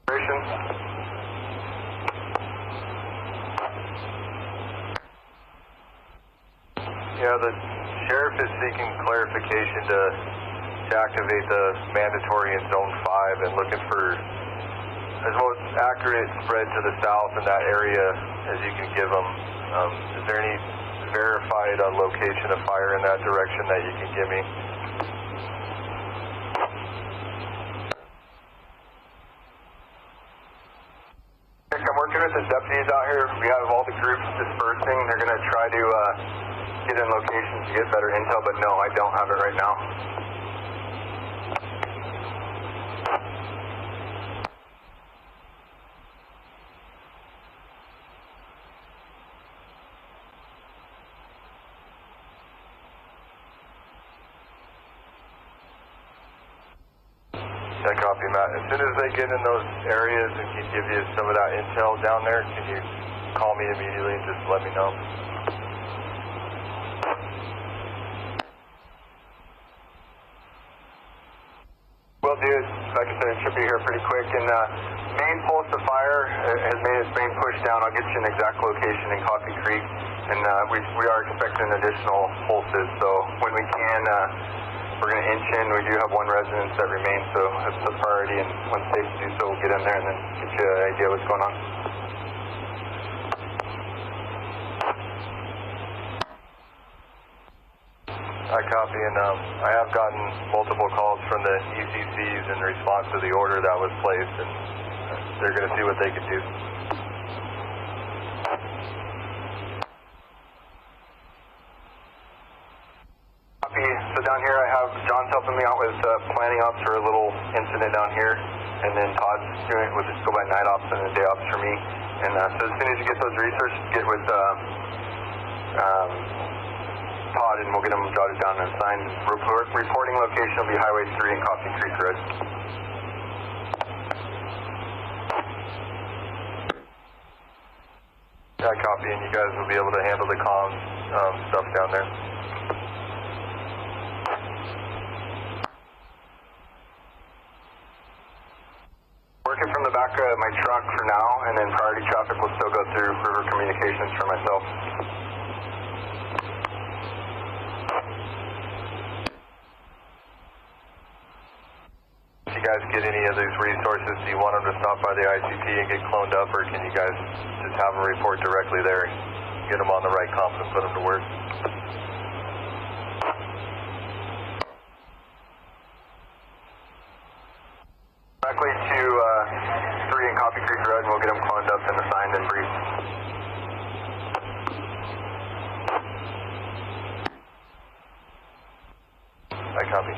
Operation. Yeah, the sheriff is seeking clarification to activate the mandatory in Zone 5 and looking for as most accurate spread to the south in that area as you can give them. Is there any verified location of fire in that direction that you can give me? I'm working with the deputies out here. We have all the groups dispersing. They're going to try to get in locations to get better intel, but no, I don't have it right now. I copy, Matt. As soon as they get in those areas and can give you some of that intel down there, can you call me immediately and just let me know? Will do. Like I said, it should be here pretty quick. And main pulse of fire has made its main push down. I'll get you an exact location in Coffee Creek. And we are expecting additional pulses. So when we can, we're going to inch in. We do have one residence that remains, so it's a priority. And when safe to do so, we'll get in there and then get you an idea what's going on. I copy, and I have gotten multiple calls from the ECCs in response to the order that was placed, and they're going to see what they can do. Copy. So down here. I have John's helping me out with planning ops for a little incident down here, and then Todd's doing it. We'll just go by night ops and the day ops for me. And so as soon as you get those resources, get with Todd, and we'll get them jotted down and signed. Reporting location will be Highway 3 and Coffee Creek Road. Yeah, copy, and you guys will be able to handle the comms stuff down there. Working from the back of my truck for now, and then priority traffic will still go through River Communications for myself. If you guys get any of these resources, do you want them to stop by the ICP and get cloned up, or can you guys just have them report directly there and get them on the right comps and put them to work? Directly to 3 and Coffee Creek Road, and we'll get them cloned up and assigned and briefed. I copy.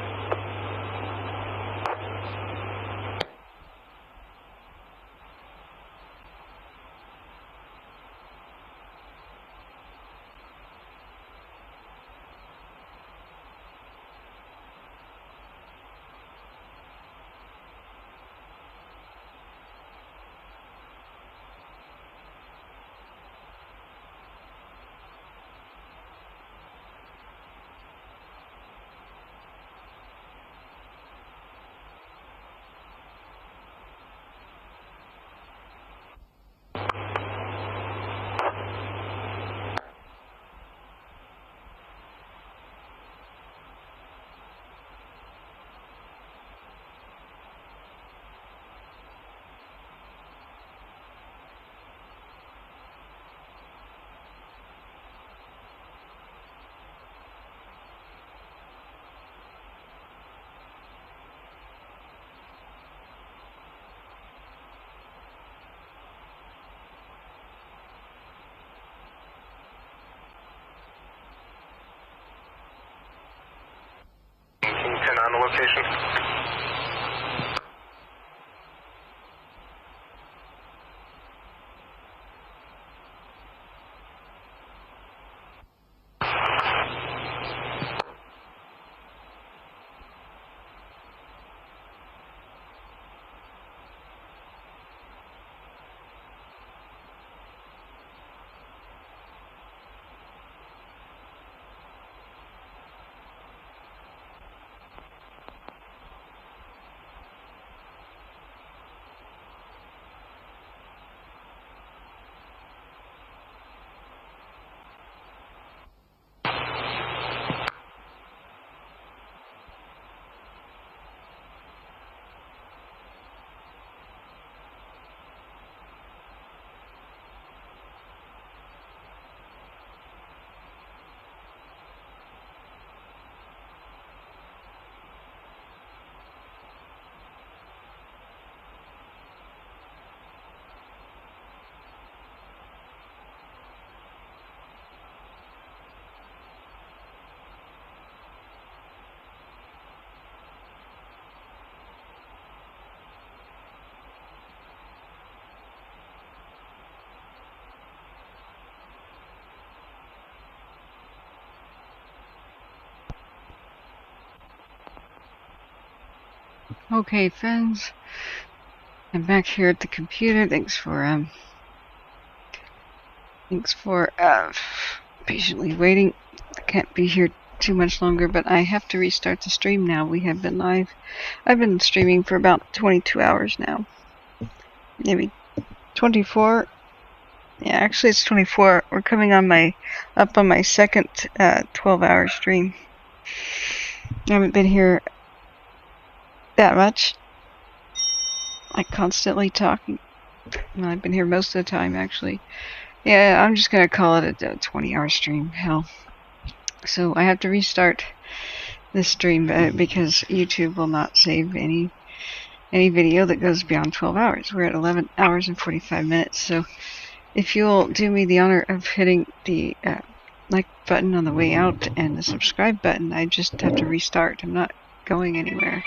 On the location. Okay, friends, I'm back here at the computer. Thanks for patiently waiting. I can't be here too much longer, but I have to restart the stream now. We have been live. I've been streaming for about 22 hours now. Maybe 24. Yeah, actually it's 24. We're coming on up on my second 12-hour stream. I haven't been here that much. Like constantly talking. Well, I've been here most of the time, actually. Yeah, I'm just gonna call it a 20-hour stream. Hell. So I have to restart this stream because YouTube will not save any video that goes beyond 12 hours. We're at 11 hours and 45 minutes. So if you'll do me the honor of hitting the like button on the way out and the subscribe button, I just have to restart. I'm not going anywhere.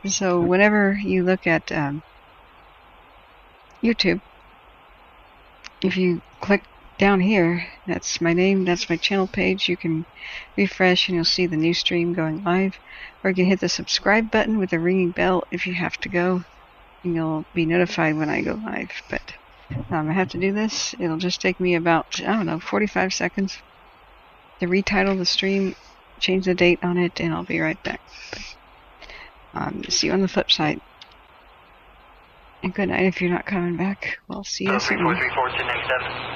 So whenever you look at YouTube, if you click down here, that's my name, that's my channel page, you can refresh and you'll see the new stream going live, or you can hit the subscribe button with the ringing bell if you have to go, and you'll be notified when I go live. But I have to do this. It'll just take me about, I don't know, 45 seconds to retitle the stream, change the date on it, and I'll be right back. But, see you on the flip side. And good night if you're not coming back. We'll see you soon. 343 to next 7.